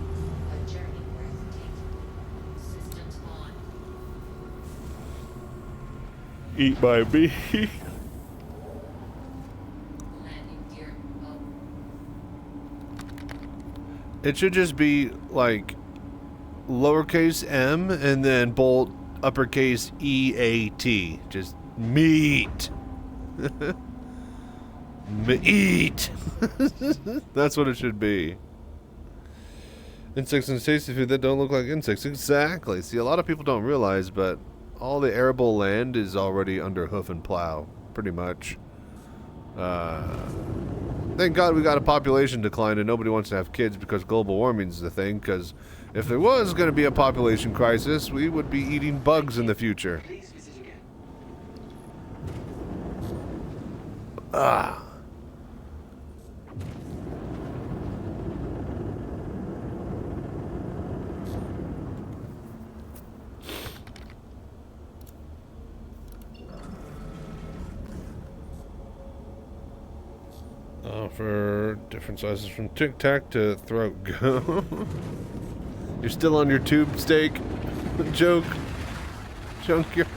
A journey worth taking. Systems on. Eat by me. Landing gear up. It should just be like lowercase m and then bold uppercase EAT. Just meat. Meat. That's what it should be. Insects and tasty food that don't look like insects. Exactly. See, a lot of people don't realize, but all the arable land is already under hoof and plow, pretty much. Thank God we got a population decline and nobody wants to have kids because global warming is the thing, because if there was going to be a population crisis, we would be eating bugs in the future. Please visit again. Ah. For different sizes from Tic Tac to Throat Go. You're still on your tube steak joke, junkyard.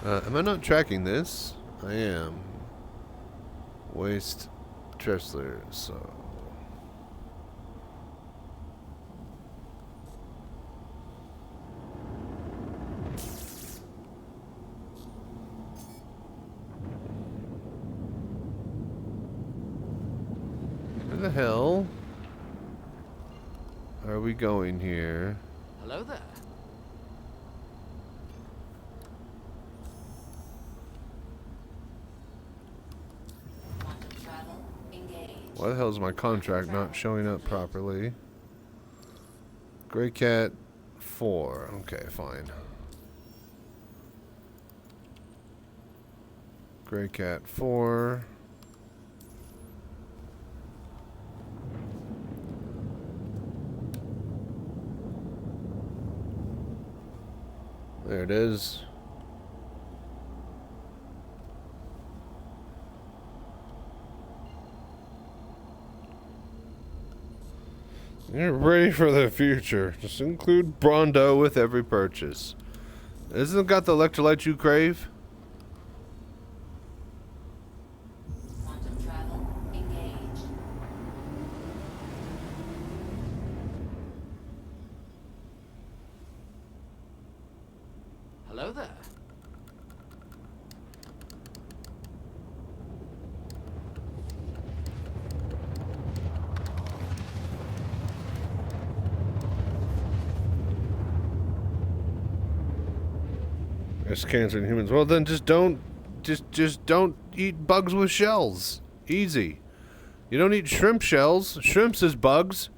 Am I not tracking this? I am. Waste Tressler, so. Where the hell are we going here? Hello there. Quantum travel engaged. Why the hell is my contract not showing up properly? Gray Cat 4. Okay, fine. Gray Cat 4. There it is. You're ready for the future. Just include Brondo with every purchase. Isn't it got the electrolyte you crave? Quantum travel engaged. Hello there. It's cancer in humans. Well, then just don't eat bugs with shells. Easy. You don't eat shrimp shells. Shrimps is bugs.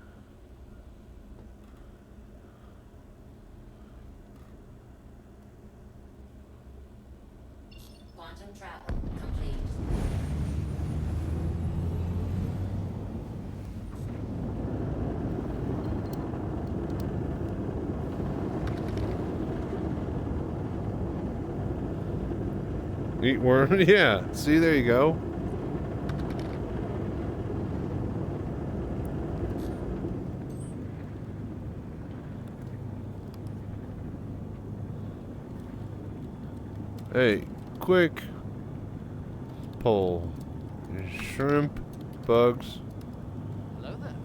Quantum travel complete. Eat worm. Yeah. See, there you go. Hey, quick poll. Shrimp, bugs. Hello there.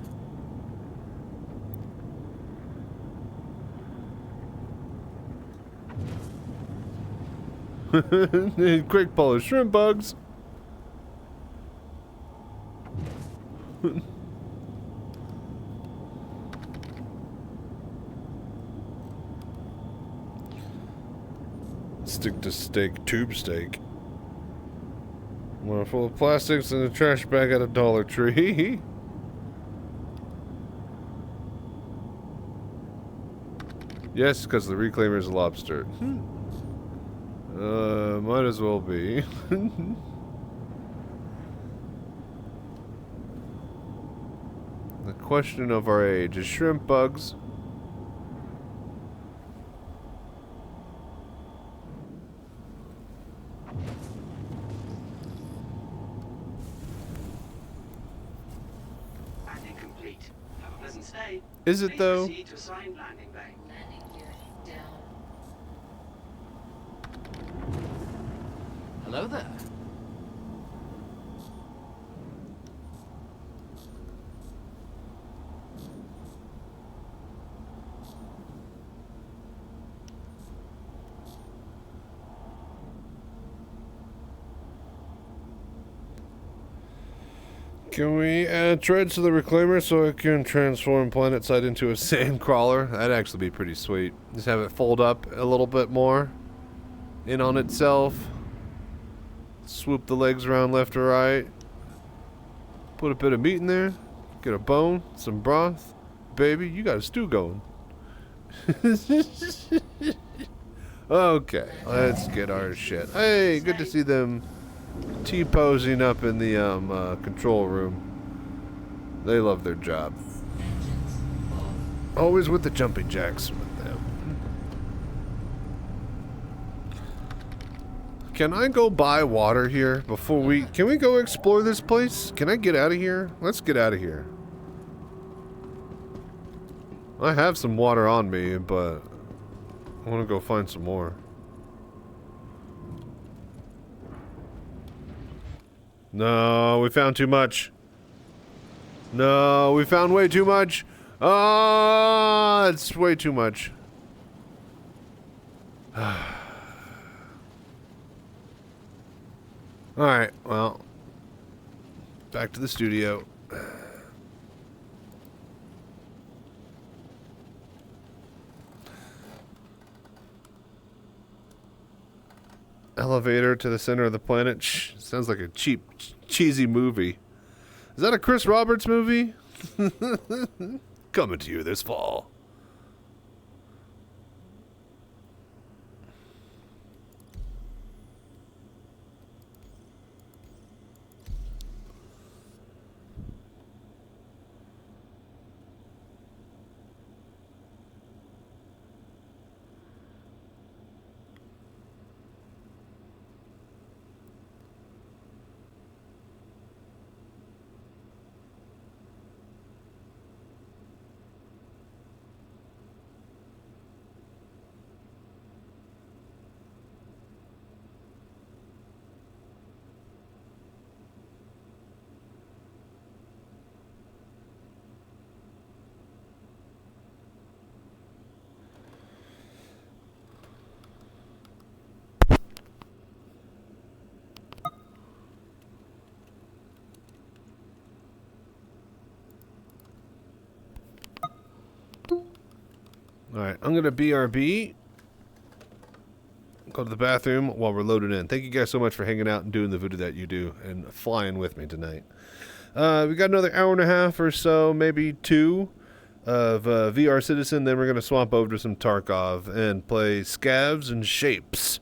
Quick poll. Shrimp, bugs. to steak, tube steak. One full of plastics and a trash bag at a Dollar Tree. Yes, because the reclaimer is a lobster. Might as well be. The question of our age is shrimp bugs. Landing complete. Have a pleasant stay. Is it Please though? proceed to assigned landing bay. Landing gear down. Hello there. Can we add treads to the reclaimer so it can transform planetside into a sand crawler? That'd actually be pretty sweet. Just have it fold up a little bit more in on itself. Swoop the legs around left or right. Put a bit of meat in there. Get a bone, some broth. Baby, you got a stew going. Okay, let's get our shit. Hey, good to see them T-posing up in the control room. They love their job. Always with the jumping jacks with them. Can I go buy water here before we... Can we go explore this place? Can I get out of here? Let's get out of here. I have some water on me, but I want to go find some more. No, we found too much. No, we found way too much. Ah, it's way too much. Alright, well. Back to the studio. Elevator to the center of the planet. Shh, sounds like a cheap, cheesy movie. Is that a Chris Roberts movie? Coming to you this fall. Alright, I'm gonna BRB. Go to the bathroom while we're loading in. Thank you guys so much for hanging out and doing the voodoo that you do and flying with me tonight. We got another hour and a half or so, maybe two, of VR Citizen. Then we're gonna swap over to some Tarkov and play Scavs and Shapes.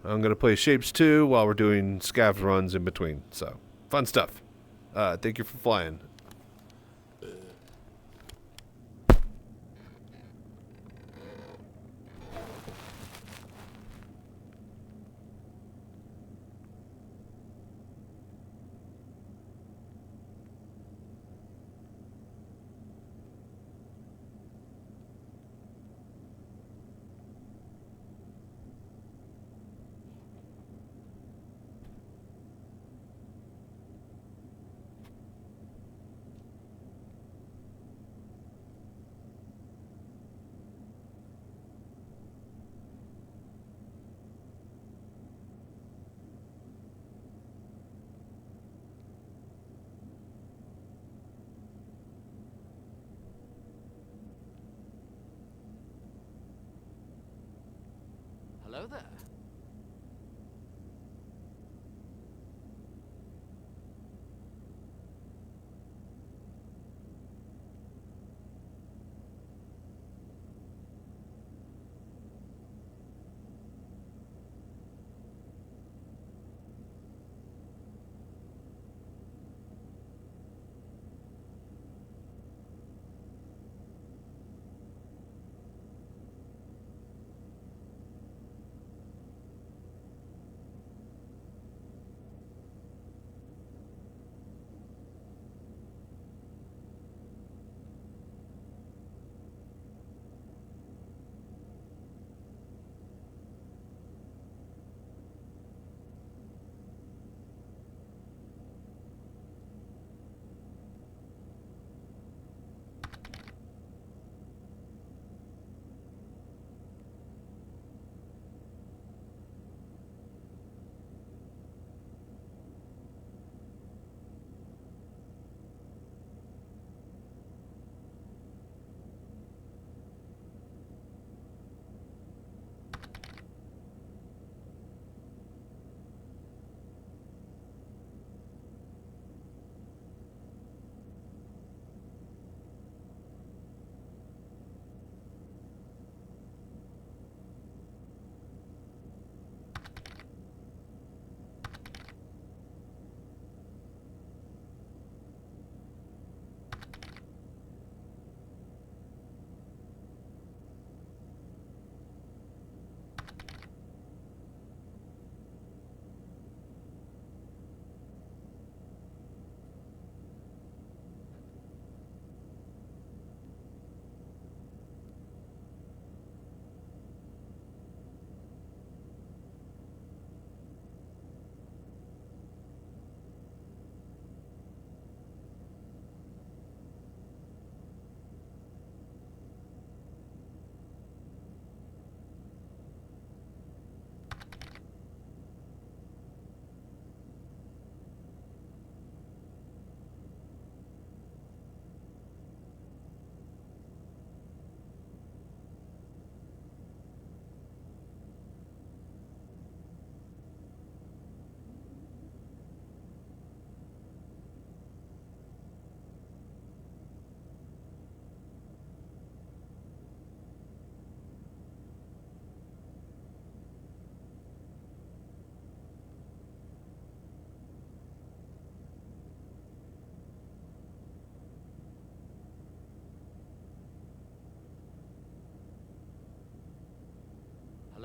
I'm gonna play Shapes 2 while we're doing Scavs runs in between. So, fun stuff. Thank you for flying. Hello there.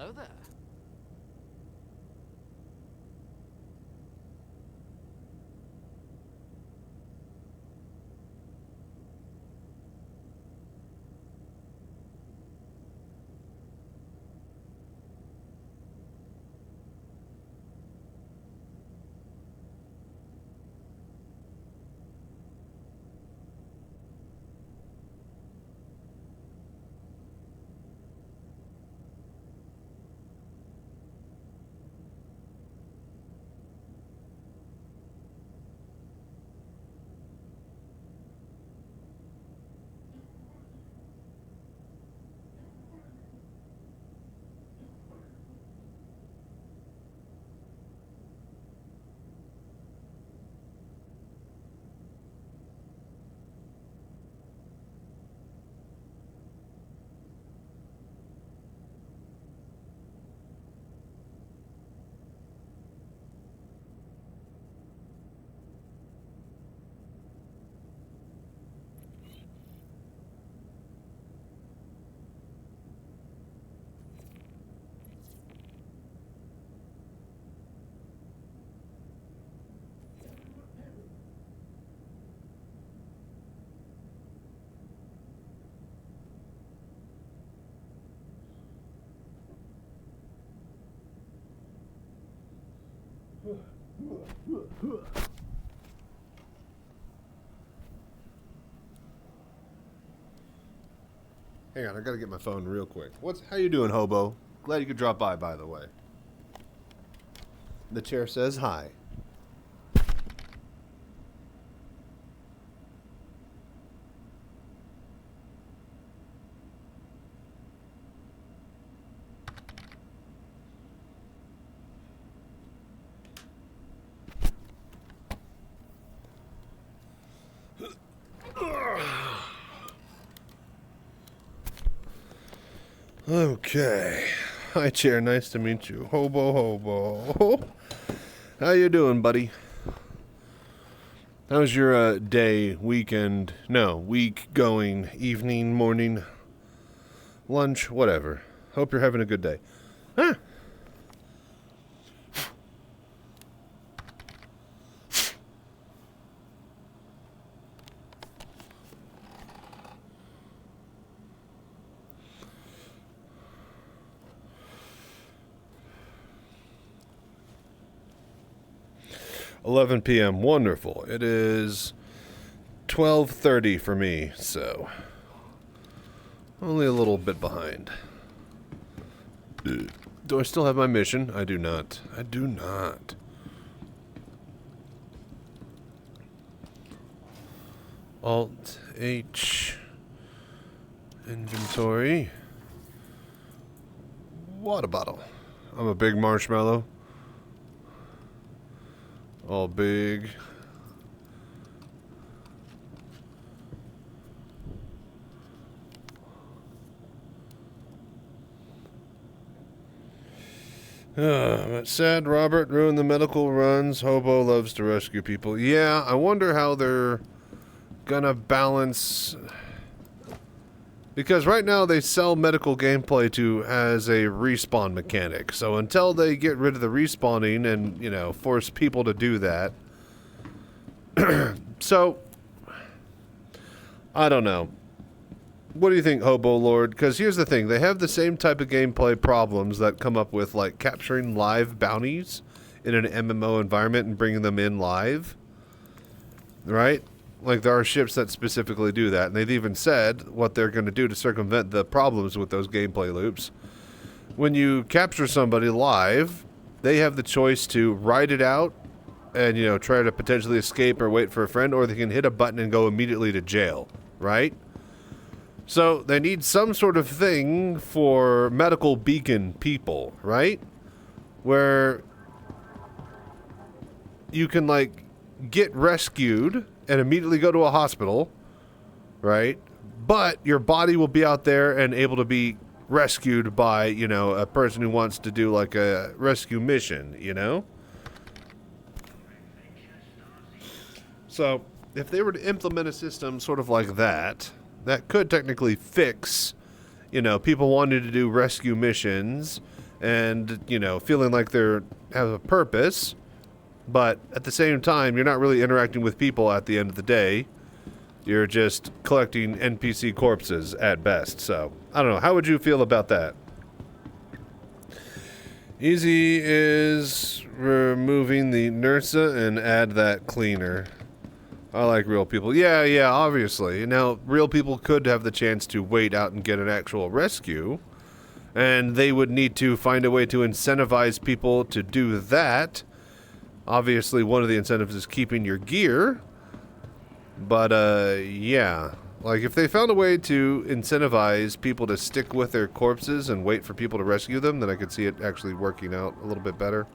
Hello there. Hang on, I gotta get my phone real quick. How you doing, hobo? Glad you could drop by the way. The chair says hi. Okay. Hi, Chair. Nice to meet you. Hobo. How you doing, buddy? How's your day, weekend, week going, evening, morning, lunch, whatever. Hope you're having a good day. Huh? 11 p.m. Wonderful. It is 12:30 for me, so only a little bit behind. Do I still have my mission? I do not. I do not. Alt H inventory. Water bottle. I'm a big marshmallow. All big. But sad Robert ruined the medical runs. Hobo loves to rescue people. Yeah, I wonder how they're gonna balance, because right now they sell medical gameplay as a respawn mechanic. So until they get rid of the respawning and, force people to do that. So, I don't know. What do you think, Hobo Lord? Because here's the thing. They have the same type of gameplay problems that come up with, like, capturing live bounties in an MMO environment and bringing them in live. Right? Like, there are ships that specifically do that. And they've even said what they're going to do to circumvent the problems with those gameplay loops. When you capture somebody live, they have the choice to ride it out and, try to potentially escape or wait for a friend, or they can hit a button and go immediately to jail. Right? So they need some sort of thing for medical beacon people, right? Where you can, like, get rescued and immediately go to a hospital, right? But your body will be out there and able to be rescued by, a person who wants to do, like, a rescue mission, So if they were to implement a system sort of like that, that could technically fix, people wanting to do rescue missions and, you know, feeling like they have a purpose, but at the same time, you're not really interacting with people at the end of the day. You're just collecting NPC corpses at best. So, I don't know. How would you feel about that? Easy is removing the NERSA and add that cleaner. I like real people. Yeah, obviously. Now, real people could have the chance to wait out and get an actual rescue. And they would need to find a way to incentivize people to do that. Obviously, one of the incentives is keeping your gear. But, yeah. Like, if they found a way to incentivize people to stick with their corpses and wait for people to rescue them, then I could see it actually working out a little bit better.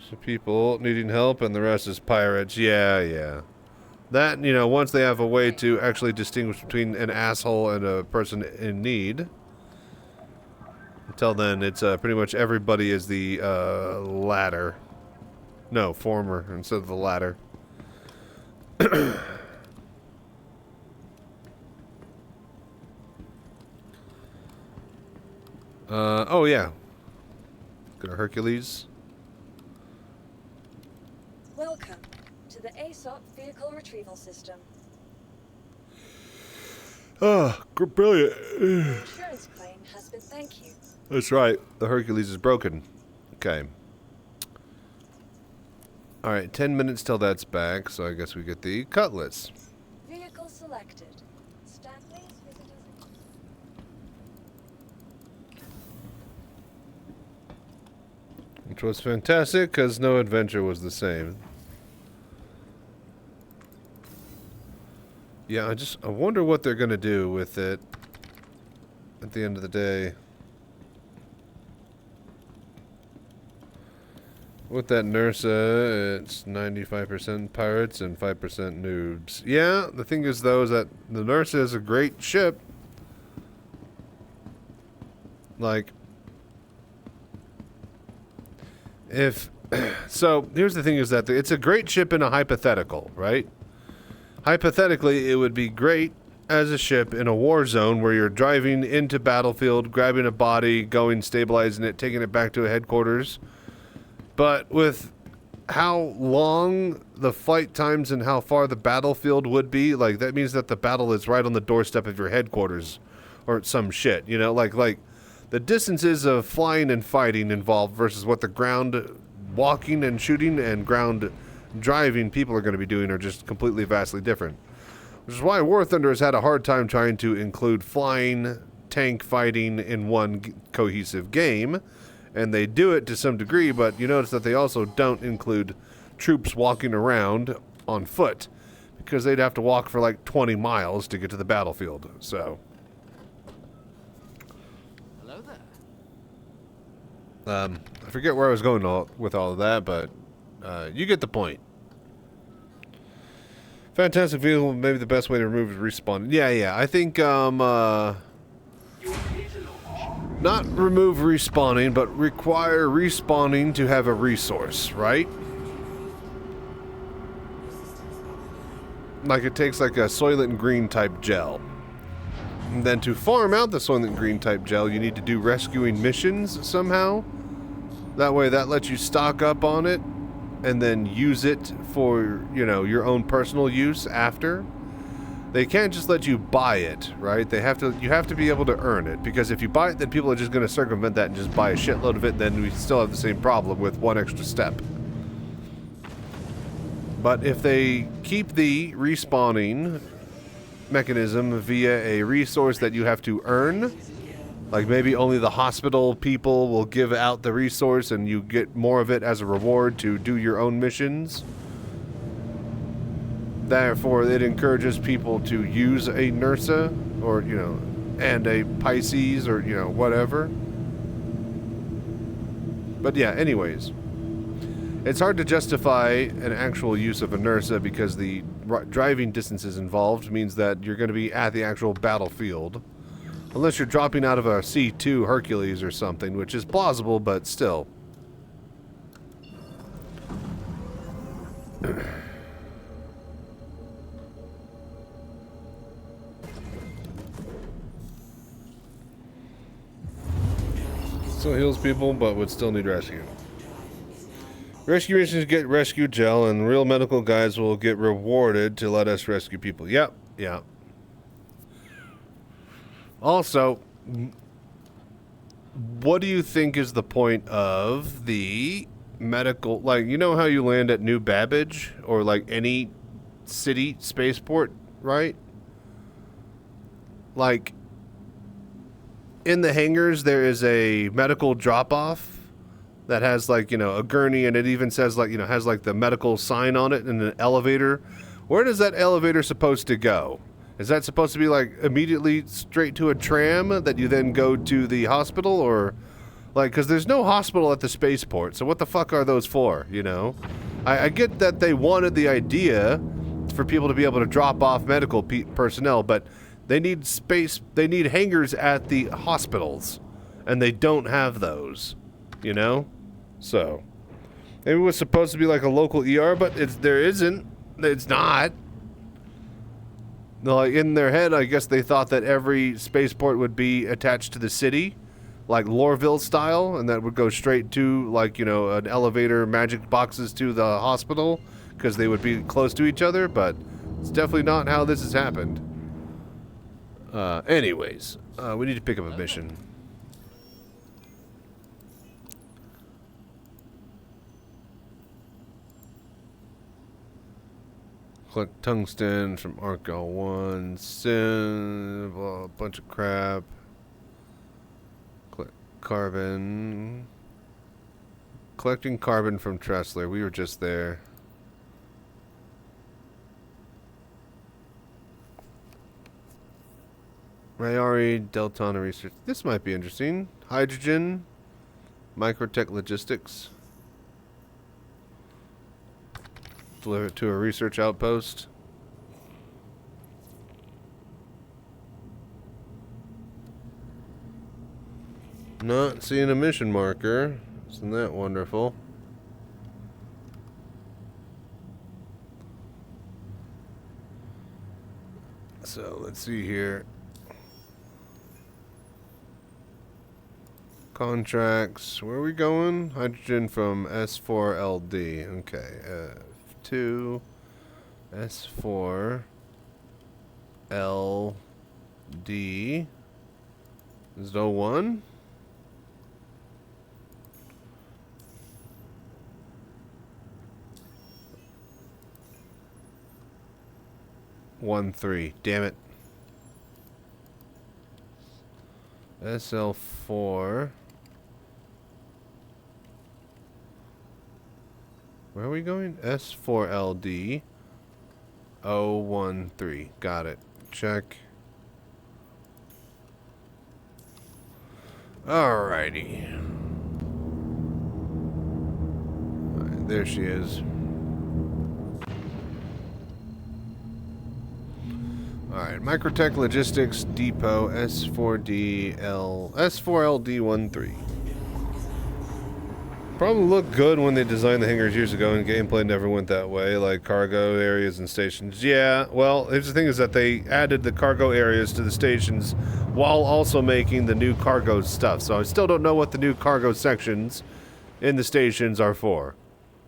So people needing help and the rest is pirates. Yeah. That, you know, once they have a way to actually distinguish between an asshole and a person in need. Until then, it's pretty much everybody is the latter. No, former instead of the latter. Oh yeah. Go to Hercules. Welcome to the ASOP Vehicle Retrieval System. Oh, brilliant. Insurance claim has been thank you. That's right. The Hercules is broken. Okay. Alright, 10 minutes till that's back, so I guess we get the Cutlass. Vehicle selected. Stanley's visitors. Which was fantastic, because no adventure was the same. Yeah, I wonder what they're going to do with it at the end of the day. With that NERSA, it's 95% pirates and 5% noobs. Yeah, the thing is, though, is that the NERSA is a great ship. Like, if... So, here's the thing is that it's a great ship in a hypothetical, right? Hypothetically, it would be great as a ship in a war zone where you're driving into battlefield, grabbing a body, going, stabilizing it, taking it back to a headquarters. But with how long the flight times and how far the battlefield would be, like, that means that the battle is right on the doorstep of your headquarters or some shit, you know? Like the distances of flying and fighting involved versus what the ground walking and shooting and ground driving people are going to be doing are just completely vastly different. Which is why War Thunder has had a hard time trying to include flying, tank fighting in one cohesive game. And they do it to some degree, but you notice that they also don't include troops walking around on foot because they'd have to walk for like 20 miles to get to the battlefield. So, Hello there. I forget where I was going with all of that, but you get the point. Fantastic vehicle, maybe the best way to remove is respawn. Yeah, I think not remove respawning, but require respawning to have a resource, right? Like it takes like a Soylent Green type gel. And then to farm out the Soylent Green type gel, you need to do rescuing missions somehow. That way that lets you stock up on it and then use it for, you know, your own personal use after. They can't just let you buy it, right? You have to be able to earn it, because if you buy it, then people are just going to circumvent that and just buy a shitload of it, then we still have the same problem with one extra step. But if they keep the respawning mechanism via a resource that you have to earn, like maybe only the hospital people will give out the resource and you get more of it as a reward to do your own missions. Therefore, it encourages people to use a NERSA or, you know, and a Pisces or, you know, whatever. But yeah, anyways. It's hard to justify an actual use of a NERSA because the driving distances involved means that you're going to be at the actual battlefield. Unless you're dropping out of a C2 Hercules or something, which is plausible, but still. Still heals people, but would still need rescue. Rescue missions get rescue gel, and real medical guys will get rewarded to let us rescue people. Yep, yep. Also, what do you think is the point of the medical, like, you know how you land at New Babbage or like any city spaceport, right? Like, in the hangars there is a medical drop-off that has, like, you know, a gurney, and it even says, like, you know, has like the medical sign on it, and an elevator. Where does that elevator supposed to go? Is that supposed to be like immediately straight to a tram that you then go to the hospital, or like, because there's no hospital at the spaceport, so what the fuck are those for, you know? I get that they wanted the idea for people to be able to drop off medical personnel, but they need space, they need hangars at the hospitals, and they don't have those, you know? So maybe it was supposed to be like a local ER, but there isn't. It's not. Like, in their head, I guess they thought that every spaceport would be attached to the city, like Lorville style, and that would go straight to, like, you know, an elevator, magic boxes to the hospital, because they would be close to each other, but it's definitely not how this has happened. Anyways, we need to pick up a mission. Collect tungsten from Arc 1, Sin, a bunch of crap. Collect carbon. Collecting carbon from Tressler. We were just there. Rayari, Deltona Research. This might be interesting. Hydrogen. Microtech Logistics. Deliver it to a research outpost. Not seeing a mission marker. Isn't that wonderful? So let's see here. Contracts. Where are we going? Hydrogen from S4LD. Okay. 2 S4 LD. Is it 01? One 3. Damn it. SL4. Where are we going? S4LD 013. Got it. Check. Alrighty. Alright, there she is. Alright, Microtech Logistics Depot S4LD13. Probably looked good when they designed the hangars years ago, and gameplay never went that way, like cargo areas and stations. Yeah, well, here's the thing is that they added the cargo areas to the stations while also making the new cargo stuff. So I still don't know what the new cargo sections in the stations are for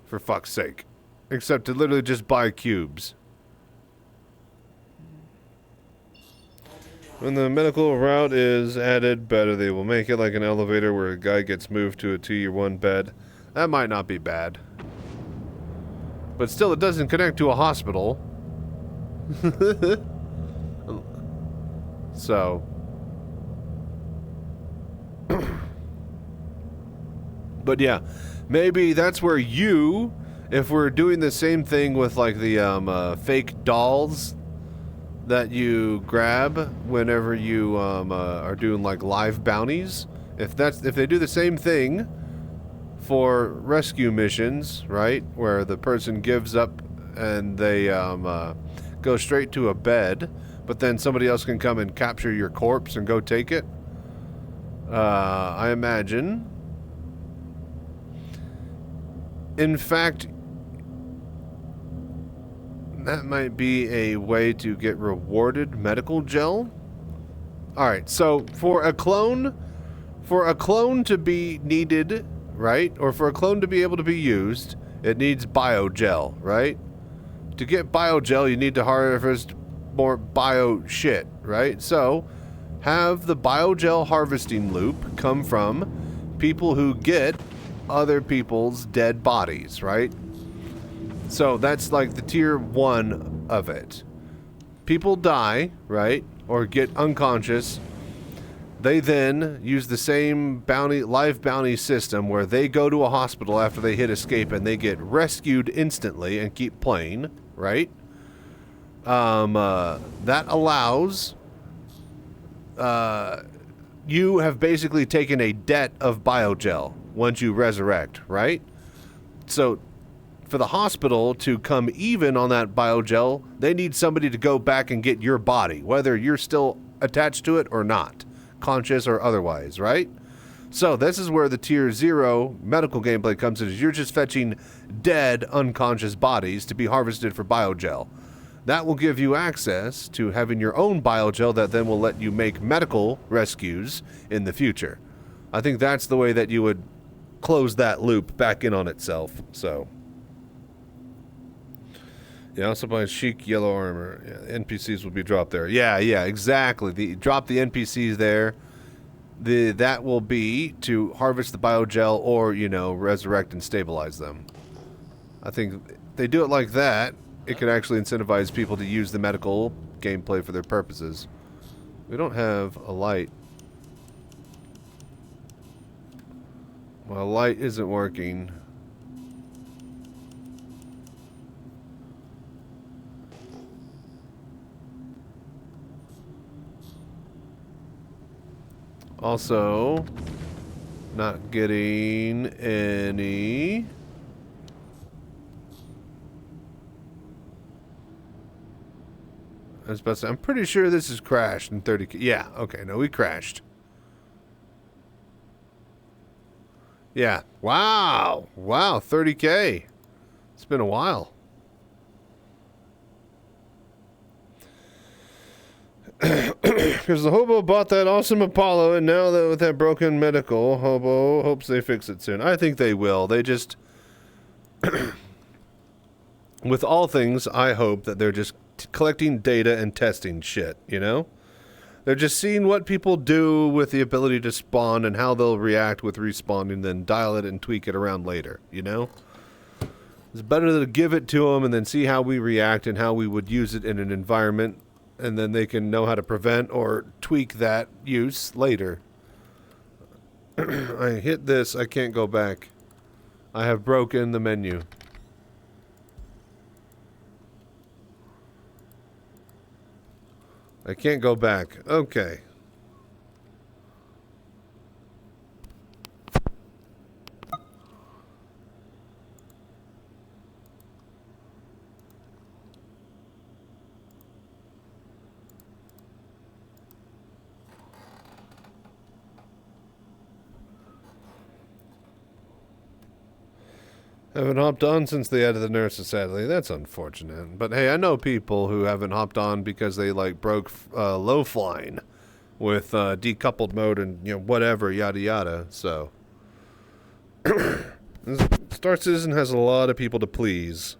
fuck's sake. Except to literally just buy cubes. When the medical route is added, better they will make it like an elevator where a guy gets moved to a 2-1 bed. That might not be bad. But still, it doesn't connect to a hospital. So. But yeah, maybe that's where you, if we're doing the same thing with like the fake dolls that you grab whenever you are doing like live bounties, if they do the same thing for rescue missions, right, where the person gives up and they go straight to a bed, but then somebody else can come and capture your corpse and go take it, I imagine. In fact, that might be a way to get rewarded medical gel. Alright, so for a clone, For a clone to be needed, right? Or for a clone to be able to be used, it needs biogel, right? To get biogel, you need to harvest more bio shit, right? So, have the biogel harvesting loop come from people who get other people's dead bodies, right? So that's like the tier 1 of it. People die, right? Or get unconscious. They then use the same life bounty system where they go to a hospital after they hit escape and they get rescued instantly and keep playing, right? That allows you have basically taken a debt of biogel once you resurrect, right? So for the hospital to come even on that biogel, they need somebody to go back and get your body, whether you're still attached to it or not, conscious or otherwise, right? So this is where the tier 0 medical gameplay comes in. Is you're just fetching dead, unconscious bodies to be harvested for biogel. That will give you access to having your own biogel that then will let you make medical rescues in the future. I think that's the way that you would close that loop back in on itself. So, yeah, also buy chic yellow armor. Yeah, NPCs will be dropped there. Yeah, exactly. Drop the NPCs there. That will be to harvest the biogel or, resurrect and stabilize them. I think if they do it like that, it could actually incentivize people to use the medical gameplay for their purposes. We don't have a light. Well, light isn't working. Also, not getting any... I was about to say, I'm pretty sure this is crashed in 30K. Yeah, okay, no, we crashed. Yeah, wow, 30K. It's been a while. Because the hobo bought that awesome Apollo, and now that with that broken medical, hobo hopes they fix it soon. I think they will. They just... with all things, I hope that they're just collecting data and testing shit, They're just seeing what people do with the ability to spawn and how they'll react with respawning, then dial it and tweak it around later, It's better to give it to them and then see how we react and how we would use it in an environment, and then they can know how to prevent or tweak that use later. I hit this, I can't go back. I have broken the menu. I can't go back. Okay. Haven't hopped on since they added the nurses, sadly. That's unfortunate. But hey, I know people who haven't hopped on because they broke low flying with decoupled mode and whatever, yada yada. So Star Citizen has a lot of people to please.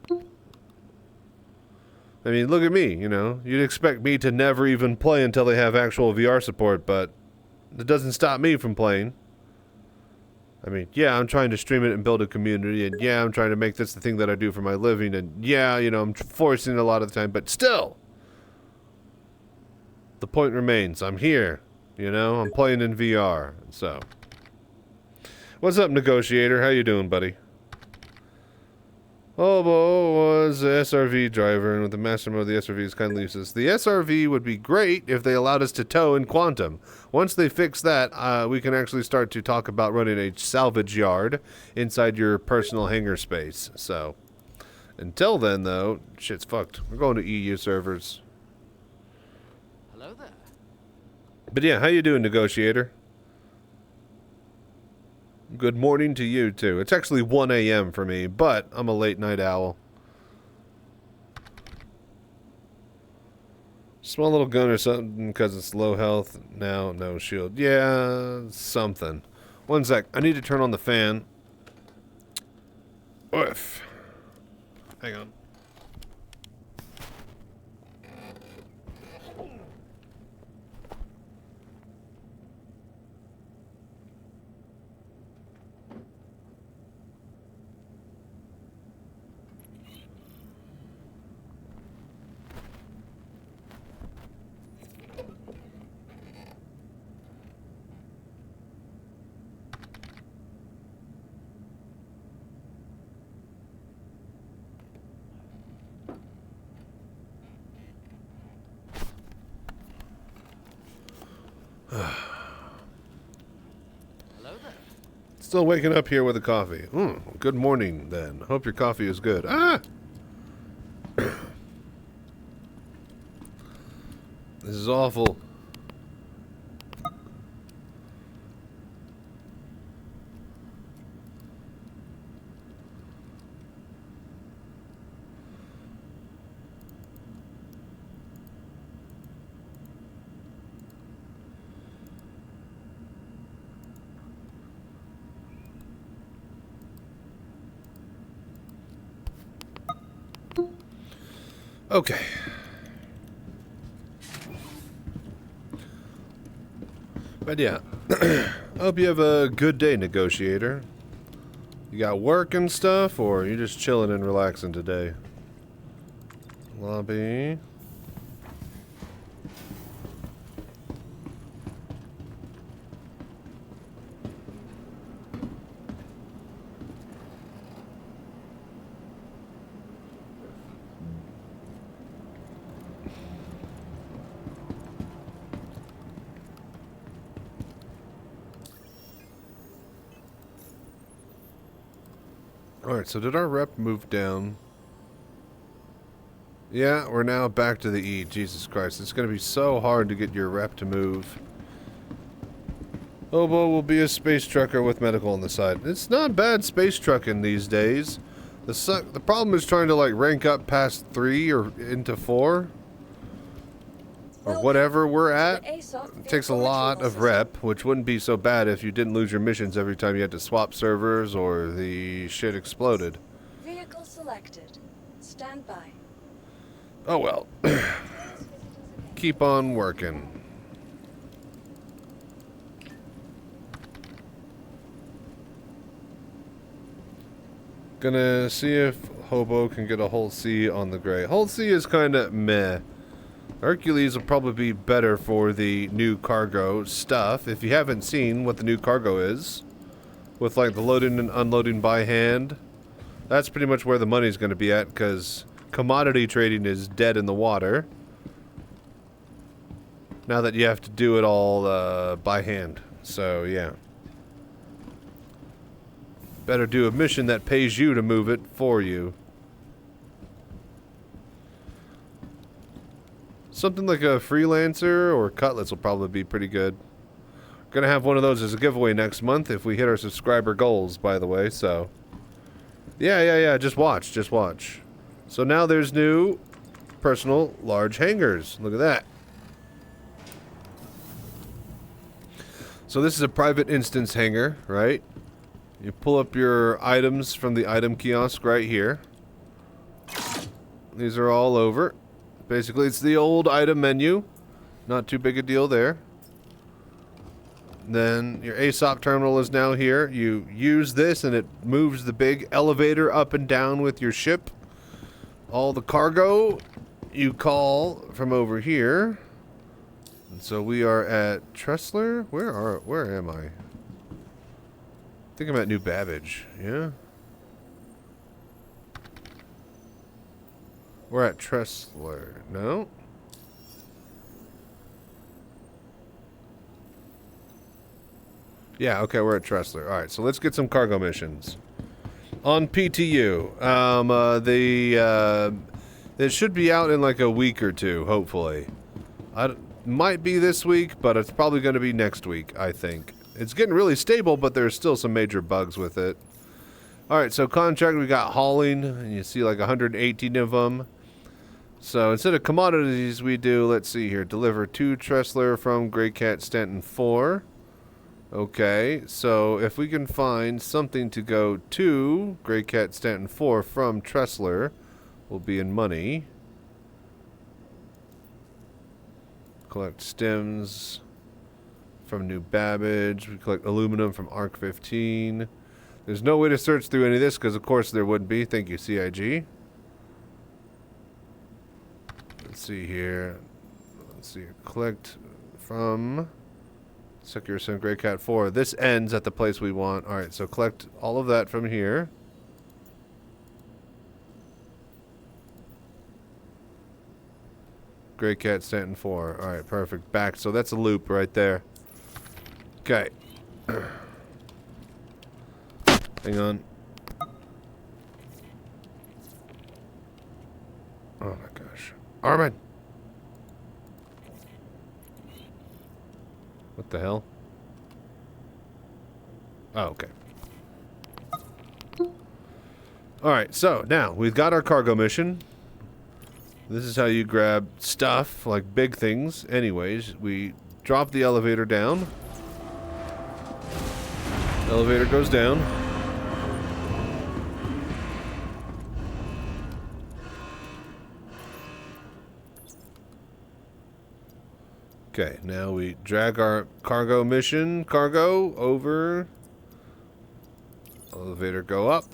I mean, look at me, You'd expect me to never even play until they have actual VR support, but it doesn't stop me from playing. I mean, yeah, I'm trying to stream it and build a community, and yeah, I'm trying to make this the thing that I do for my living, and yeah, I'm forcing it a lot of the time, but still, the point remains, I'm here, I'm playing in VR, so. What's up, Negotiator? How you doing, buddy? Hobo was the SRV driver, and with the master mode, the SRV is kind of useless. The SRV would be great if they allowed us to tow in Quantum. Once they fix that, we can actually start to talk about running a salvage yard inside your personal hangar space. So, until then, though, shit's fucked. We're going to EU servers. Hello there. But yeah, how you doing, Negotiator? Good morning to you, too. It's actually 1 a.m. for me, but I'm a late night owl. Small little gun or something because it's low health. Now, no shield. Yeah, something. One sec. I need to turn on the fan. Oof. Hang on. Hello there. Still waking up here with a coffee. Good morning, then. Hope your coffee is good. Ah! This is awful. Okay. But yeah, I hope you have a good day, negotiator. You got work and stuff, or you just chilling and relaxing today? Lobby. Alright, so did our rep move down? Yeah, we're now back to the E. Jesus Christ, it's going to be so hard to get your rep to move. Hobo will be a space trucker with medical on the side. It's not bad space trucking these days. The problem is trying to like rank up past 3 or into 4. Or whatever we're at. It takes a lot of rep, which wouldn't be so bad if you didn't lose your missions every time you had to swap servers or the shit exploded. Vehicle selected. Stand by. Oh well. Keep on working. Gonna see if Hobo can get a Hull C on the gray. Hull C is kinda meh. Hercules will probably be better for the new cargo stuff. If you haven't seen what the new cargo is, with like the loading and unloading by hand, that's pretty much where the money's going to be at, because commodity trading is dead in the water. Now that you have to do it all by hand. So, yeah. Better do a mission that pays you to move it for you. Something like a freelancer or Cutlets will probably be pretty good. Gonna have one of those as a giveaway next month if we hit our subscriber goals, by the way, so. Yeah, just watch. So now there's new personal large hangars. Look at that. So this is a private instance hangar, right? You pull up your items from the item kiosk right here. These are all over. Basically, it's the old item menu. Not too big a deal there. Then your ASOP terminal is now here. You use this and it moves the big elevator up and down with your ship. All the cargo you call from over here. And so we are at Tressler. Where am I? I think I'm at New Babbage. Yeah. We're at Tressler. No? Yeah, okay, we're at Tressler. Alright, so let's get some cargo missions. On PTU. It should be out in like a week or two, hopefully. Might be this week, but it's probably going to be next week, I think. It's getting really stable, but there's still some major bugs with it. Alright, so contract, we got hauling, and you see like 118 of them. So instead of commodities, we do, let's see here, deliver to Tressler from Grey Cat Stanton 4. Okay, so if we can find something to go to Grey Cat Stanton 4 from Tressler, we'll be in money. Collect stems from New Babbage. We collect aluminum from Arc 15. There's no way to search through any of this because, of course, there would be. Thank you, CIG. Let's see here. Let's see. Collect from Secure Sim Grey Cat 4. This ends at the place we want. Alright, so collect all of that from here. Grey Cat Stanton 4. Alright, perfect. Back. So that's a loop right there. Okay. Hang on. Oh my gosh. Armin! What the hell? Oh, okay. Alright, so now we've got our cargo mission. This is how you grab stuff, like big things. Anyways, we drop the elevator down. Elevator goes down. Okay, now we drag our cargo over. Elevator go up.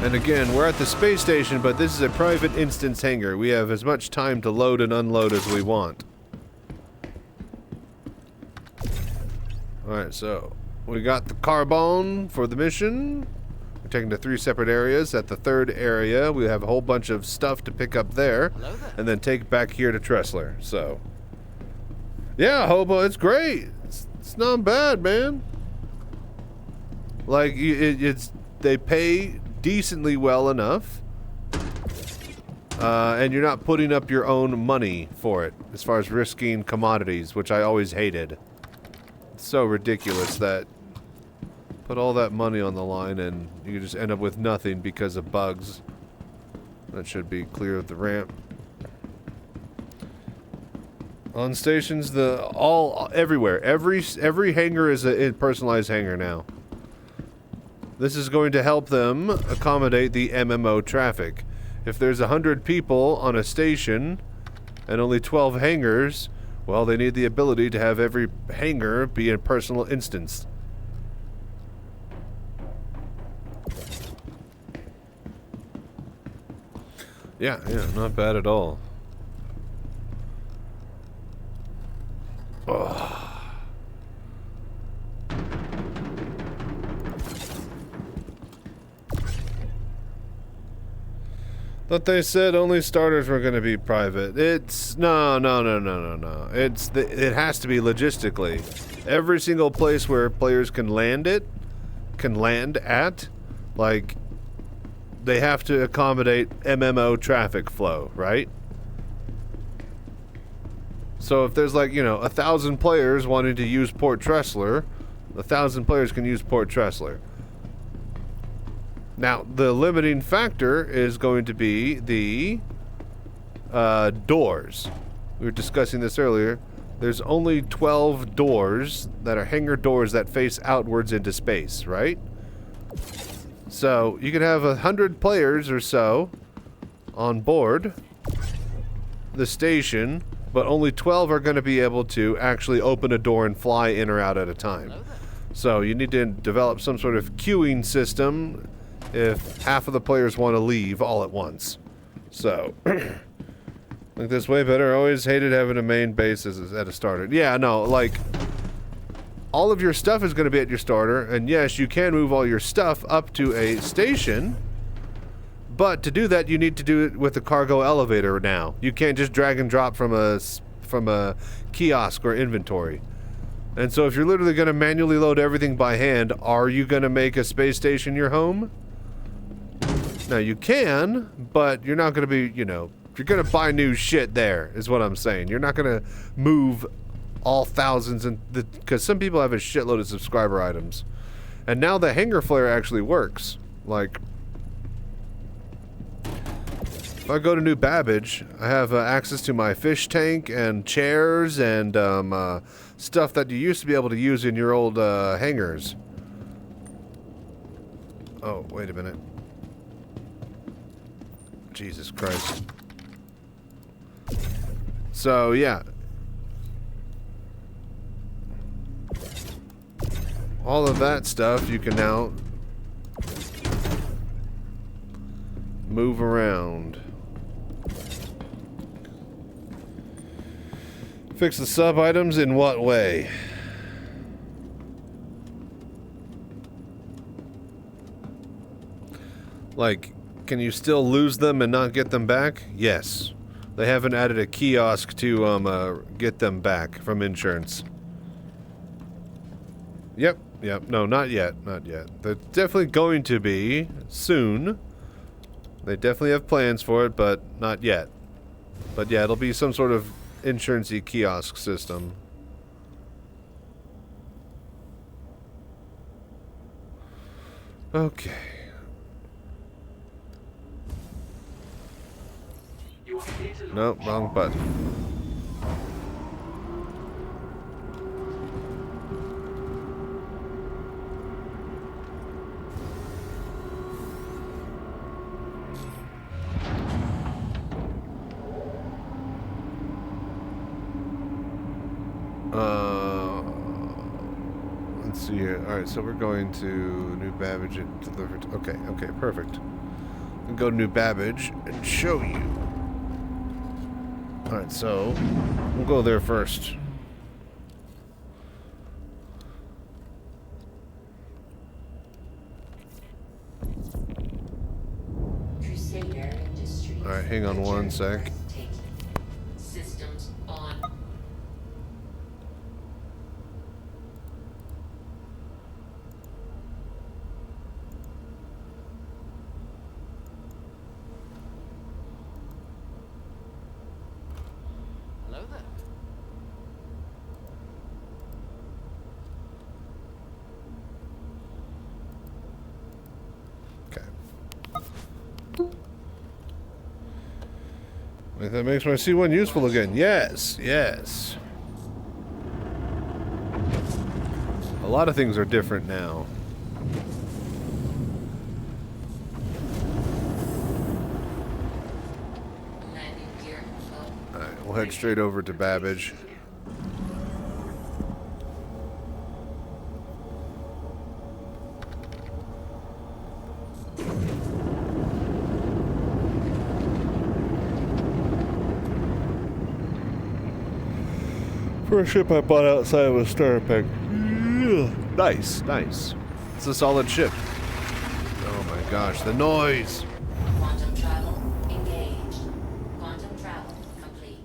And again, we're at the space station, but this is a private instance hangar. We have as much time to load and unload as we want. Alright, so we got the carbone for the mission. We're taking to 3 separate areas. At the 3rd area, we have a whole bunch of stuff to pick up there. And then take back here to Tressler. So, yeah, Hobo, it's great. It's not bad, man. Like, they pay decently well enough, and you're not putting up your own money for it as far as risking commodities, which I always hated. It's so ridiculous that put all that money on the line and you just end up with nothing because of bugs. That should be clear of the ramp. On stations, everywhere, every hangar is a personalized hangar now. This is going to help them accommodate the MMO traffic. If there's 100 people on a station and only 12 hangars, well, they need the ability to have every hangar be a personal instance. Yeah, not bad at all. Oh. But they said only starters were going to be private. It's no. It has to be logistically. Every single place where players can land at, like, they have to accommodate MMO traffic flow, right? So if there's like, 1,000 players wanting to use Port Tressler, 1,000 players can use Port Tressler. Now, the limiting factor is going to be the doors. We were discussing this earlier. There's only 12 doors that are hangar doors that face outwards into space, right? So, you could have 100 players or so on board the station, but only 12 are going to be able to actually open a door and fly in or out at a time. So, you need to develop some sort of queuing system if half of the players want to leave all at once. So, like this way better. I always hated having a main base at a starter. Yeah, no, like, all of your stuff is going to be at your starter, and yes, you can move all your stuff up to a station, but to do that, you need to do it with a cargo elevator now. You can't just drag and drop from a kiosk or inventory. And so if you're literally going to manually load everything by hand, are you going to make a space station your home? Now, you can, but you're not going to be, you're going to buy new shit there, is what I'm saying. You're not going to move all thousands, because some people have a shitload of subscriber items. And now the hanger flare actually works. Like, if I go to New Babbage, I have access to my fish tank and chairs and stuff that you used to be able to use in your old hangars. Oh, wait a minute. Jesus Christ. So, yeah. All of that stuff you can now move around. Fix the sub items in what way? Like, can you still lose them and not get them back? Yes. They haven't added a kiosk to get them back from insurance. Yep. No, not yet. Not yet. They're definitely going to be soon. They definitely have plans for it, but not yet. But yeah, it'll be some sort of insurance-y kiosk system. Okay. Nope, wrong button. Let's see here. Alright, so we're going to New Babbage and delivered. Okay, perfect. We'll go to New Babbage and show you. Alright, so we'll go there first. Alright, hang on one sec. Systems on. Hello there. Wait, that makes my C1 useful again. Yes. A lot of things are different now. Alright, we'll head straight over to Babbage. First ship I bought outside of a starter pack. Nice. It's a solid ship. Oh my gosh, the noise! Quantum travel engaged. Quantum travel complete.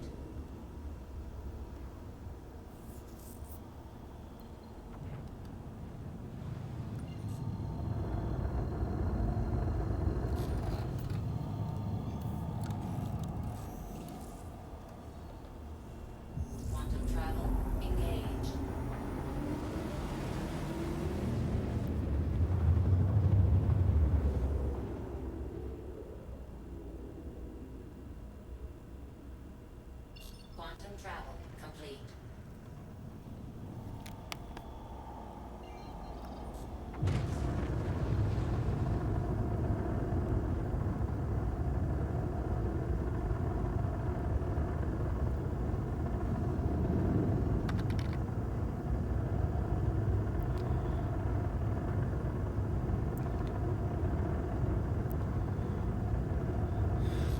Quantum travel engaged. Quantum travel complete.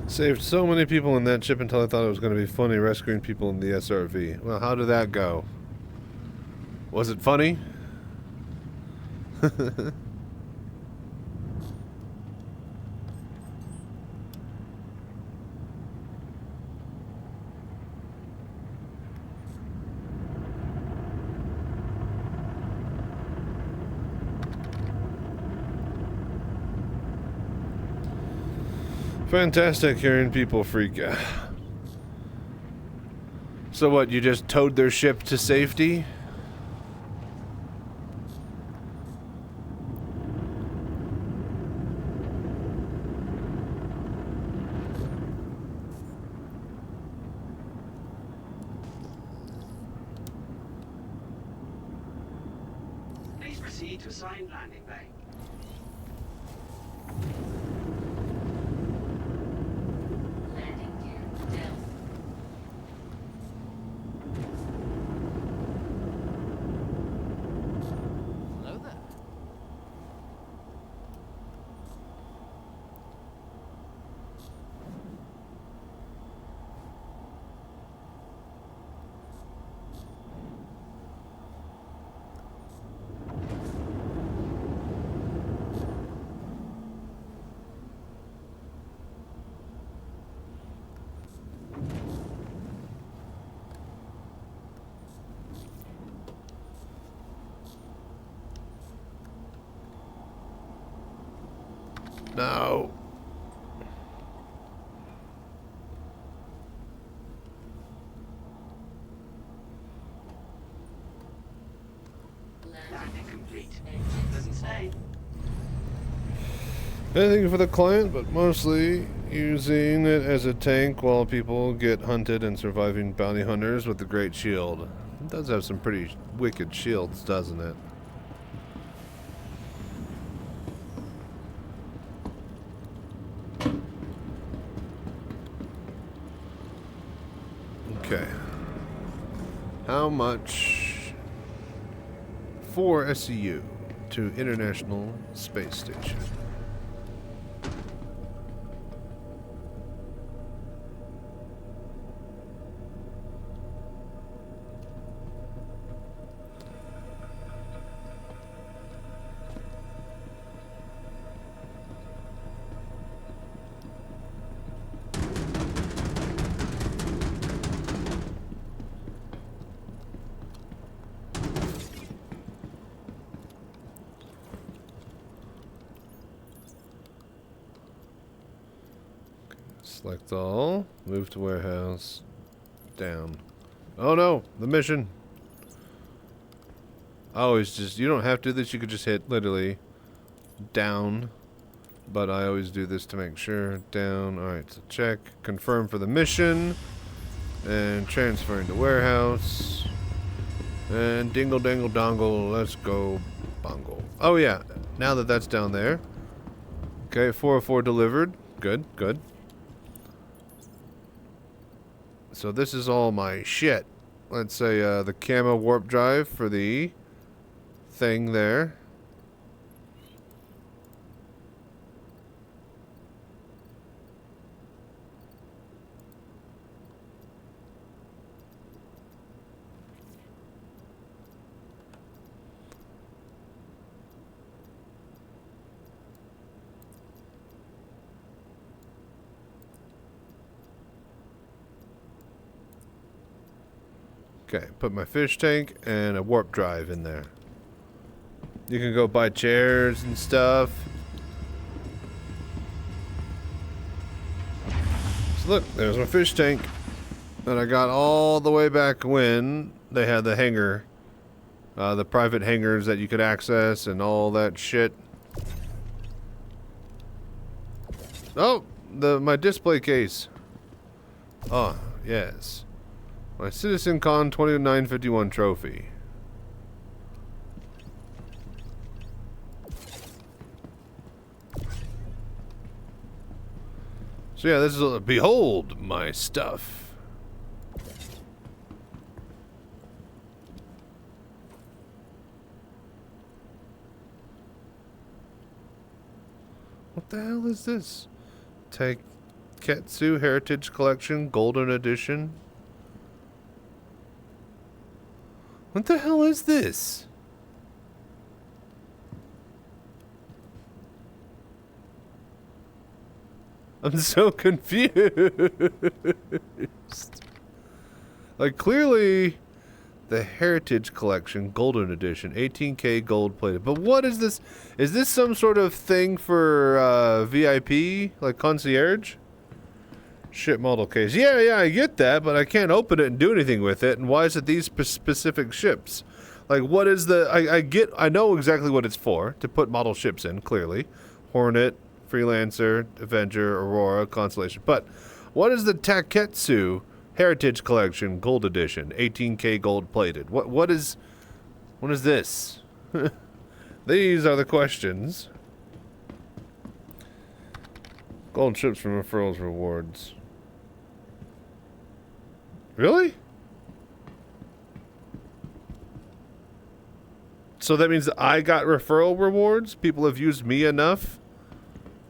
Saved so many people in that ship until I thought it was going to be funny rescuing people in the SRV. Well, how did that go? Was it funny? Fantastic hearing people freak out. So what, you just towed their ship to safety? Proceed to assigned landing bay. Landing gear down. Hello there. No. Landing complete. Pleasant stay. Anything for the client, but mostly using it as a tank while people get hunted and surviving bounty hunters with the Great Shield. It does have some pretty wicked shields, doesn't it? Okay. How much for SCU to International Space Station? Select all. Move to warehouse. Down. Oh no! The mission! I always just... You don't have to do this. You could just hit, literally, down. But I always do this to make sure. Down. Alright, so check. Confirm for the mission. And transferring to warehouse. And dingle dangle dongle. Let's go bongle. Oh yeah. Now that that's down there. Okay, 404 delivered. Good, good. So this is all my shit. Let's say the camo warp drive for the thing there. Okay, put my fish tank and a warp drive in there. You can go buy chairs and stuff. So look, there's my fish tank that I got all the way back when they had the hangar. The private hangars that you could access and all that shit. Oh, my display case. Oh, yes. My CitizenCon 2951 trophy. So yeah, this is behold my stuff. What the hell is this? Taiketsu Heritage Collection Golden Edition. What the hell is this? I'm so confused. Like, clearly, the Heritage Collection Golden Edition, 18K gold plated. But what is this? Is this some sort of thing for VIP, like concierge? Ship model case. Yeah, I get that, but I can't open it and do anything with it. And why is it these specific ships? Like, what is the... I know exactly what it's for, to put model ships in, clearly. Hornet, Freelancer, Avenger, Aurora, Constellation. But what is the Taiketsu Heritage Collection Gold Edition, 18K gold plated? What is this? These are the questions. Gold chips from referrals rewards. Really? So that means that I got referral rewards? People have used me enough?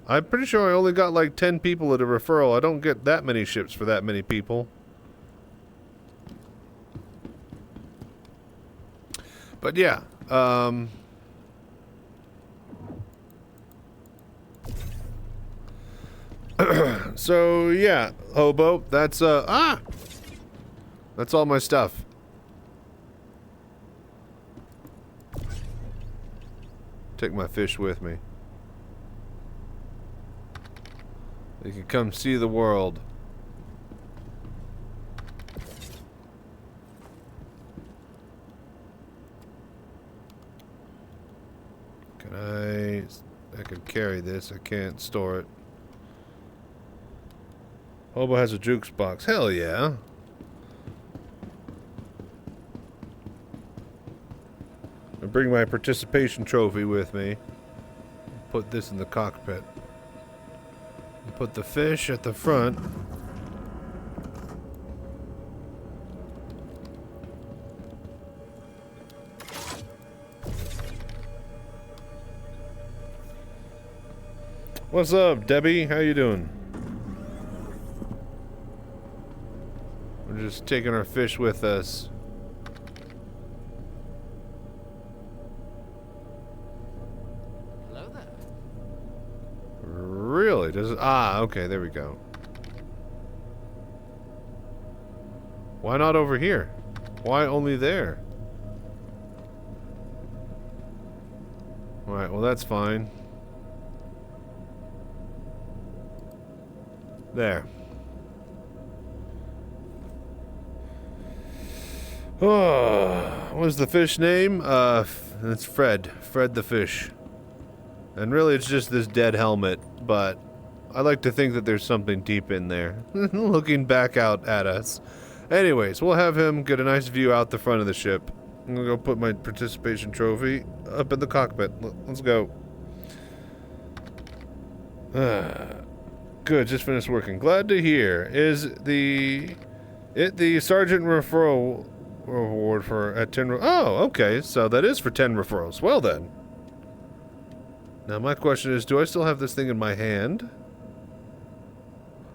I'm pretty sure I only got like 10 people at a referral. I don't get that many ships for that many people. But yeah, so yeah, Hobo, that's that's all my stuff. Take my fish with me. They can come see the world. I could carry this. I can't store it. Hobo has a jukes box. Hell yeah. I bring my participation trophy with me. Put this in the cockpit. Put the fish at the front. What's up, Debbie? How you doing? We're just taking our fish with us. Hello there. Really? Does it? Ah, okay, there we go. Why not over here? Why only there? Alright, well that's fine. There. Oh, what's the fish name? It's Fred. Fred the fish. And really it's just this dead helmet, but I like to think that there's something deep in there. Looking back out at us. Anyways, we'll have him get a nice view out the front of the ship. I'm gonna go put my participation trophy up in the cockpit. Let's go. Good, just finished working. Glad to hear. Is the sergeant referral reward for at 10? Oh, okay. So that is for 10 referrals. Well then. Now my question is, do I still have this thing in my hand,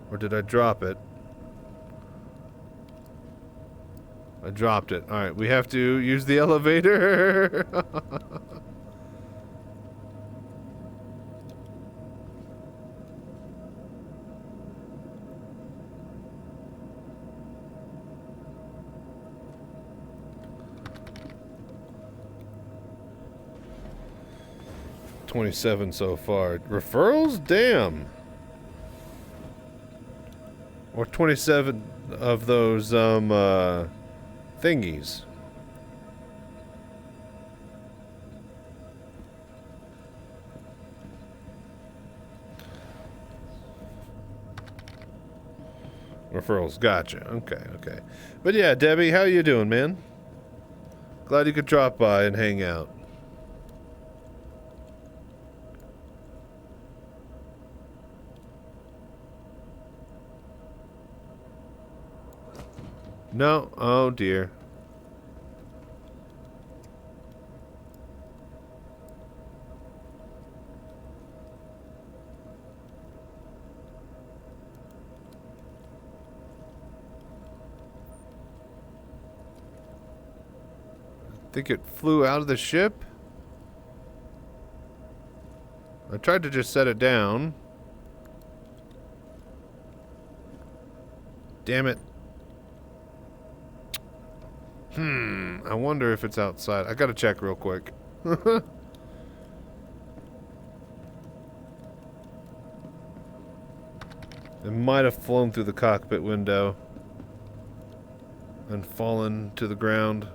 or did I drop it? I dropped it. All right, we have to use the elevator. $27 so far. Referrals? Damn. Or 27 of those, thingies. Referrals, gotcha. Okay, okay. But yeah, Debbie, how you doing, man? Glad you could drop by and hang out. No, oh dear. I think it flew out of the ship. I tried to just set it down. Damn it. I wonder if it's outside. I gotta check real quick. It might have flown through the cockpit window and fallen to the ground.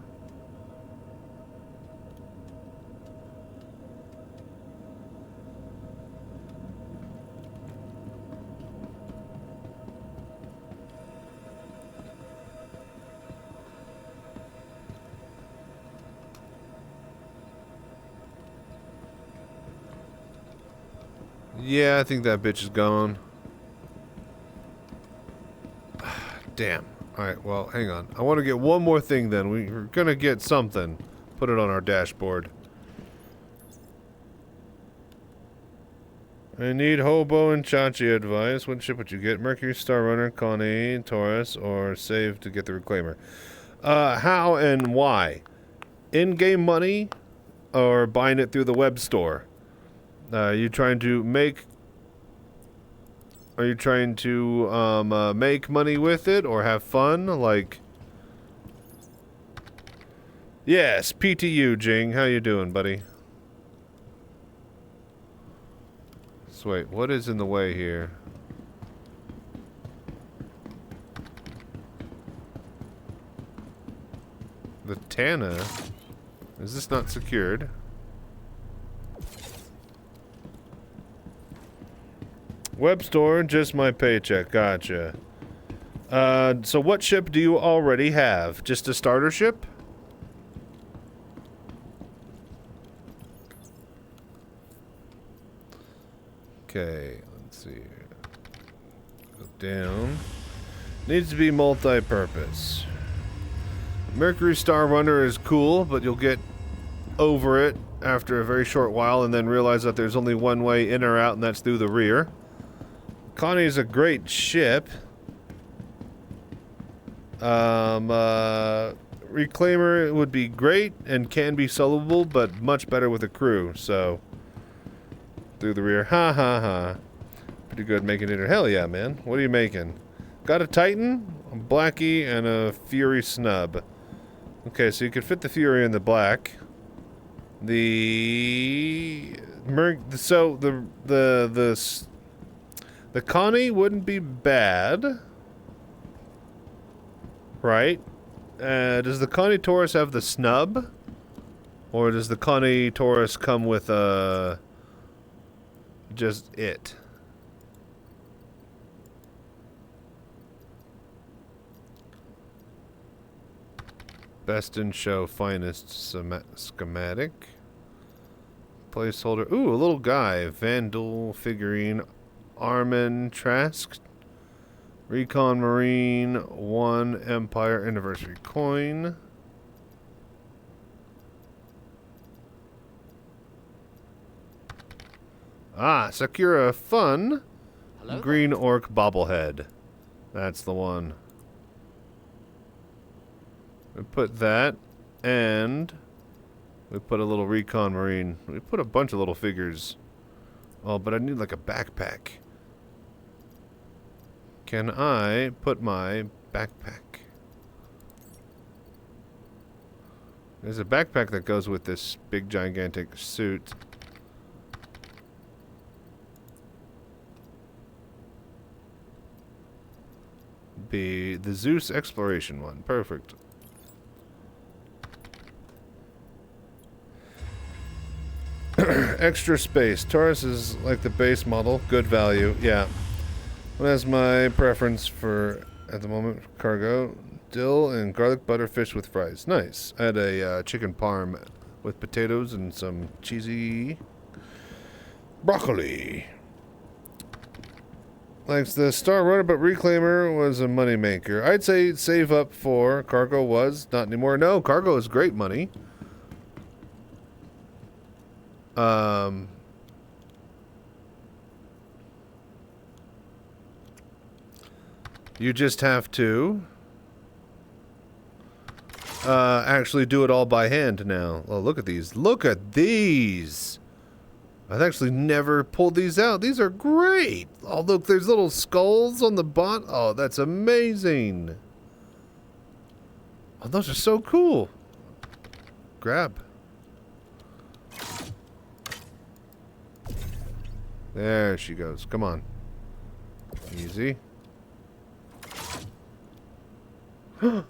Yeah, I think that bitch is gone. Damn. Alright, well, hang on. I want to get one more thing then. We're gonna get something. Put it on our dashboard. I need Hobo and Chachi advice. What ship would you get? Mercury, Star Runner, Connie, Taurus, or save to get the Reclaimer? How and why? In-game money or buying it through the web store? You trying to make... Are you trying to make money with it or have fun? Like... Yes, PTU, Jing. How you doing, buddy? So wait, what is in the way here? The Tana? Is this not secured? Web store, just my paycheck. Gotcha. So what ship do you already have? Just a starter ship? Okay, let's see here. Go down. Needs to be multi-purpose. Mercury Star Runner is cool, but you'll get over it after a very short while and then realize that there's only one way in or out, and that's through the rear. Connie's a great ship. Reclaimer would be great and can be soloable, but much better with a crew, so... Through the rear. Ha ha ha. Pretty good making it. Hell yeah, man. What are you making? Got a Titan, a Blackie, and a Fury snub. Okay, so you could fit the Fury in the black. The Connie wouldn't be bad. Right? Does the Connie Taurus have the snub? Or does the Connie Taurus come with just it? Best in show, finest schematic. Placeholder. Ooh, a little guy. Vandal figurine. Armin Trask. Recon Marine. 1 Empire Anniversary coin. Ah, Sakura Fun. Hello Green Orc bobblehead. That's the one. We put that, and we put a little Recon Marine. We put a bunch of little figures. Oh, but I need like a backpack. Can I put my backpack? There's a backpack that goes with this big gigantic suit. Be the Zeus exploration one. Perfect. Extra space. Taurus is like the base model. Good value. Yeah. Well, that's my preference for, at the moment, cargo. Dill and garlic butter fish with fries. Nice. I had a chicken parm with potatoes and some cheesy broccoli. Likes the Star Runner, but Reclaimer was a moneymaker. I'd say save up for cargo was. Not anymore. No, cargo is great money. You just have to actually do it all by hand now. Oh, look at these. Look at these. I've actually never pulled these out. These are great. Oh, look, there's little skulls on the bottom. Oh, that's amazing. Oh, those are so cool. Grab. There she goes. Come on. Easy.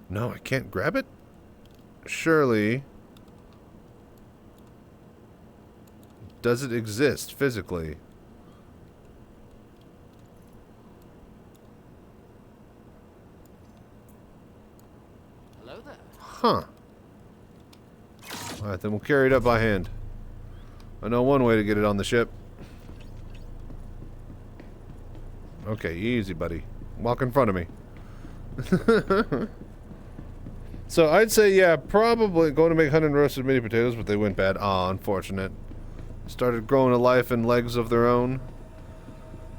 No, I can't grab it? Surely. Does it exist physically? Hello there. Huh. Alright, then we'll carry it up by hand. I know one way to get it on the ship. Okay, easy, buddy. Walk in front of me. So I'd say, yeah, probably going to make 100 roasted mini potatoes, but they went bad. Aw, unfortunate. Started growing a life and legs of their own.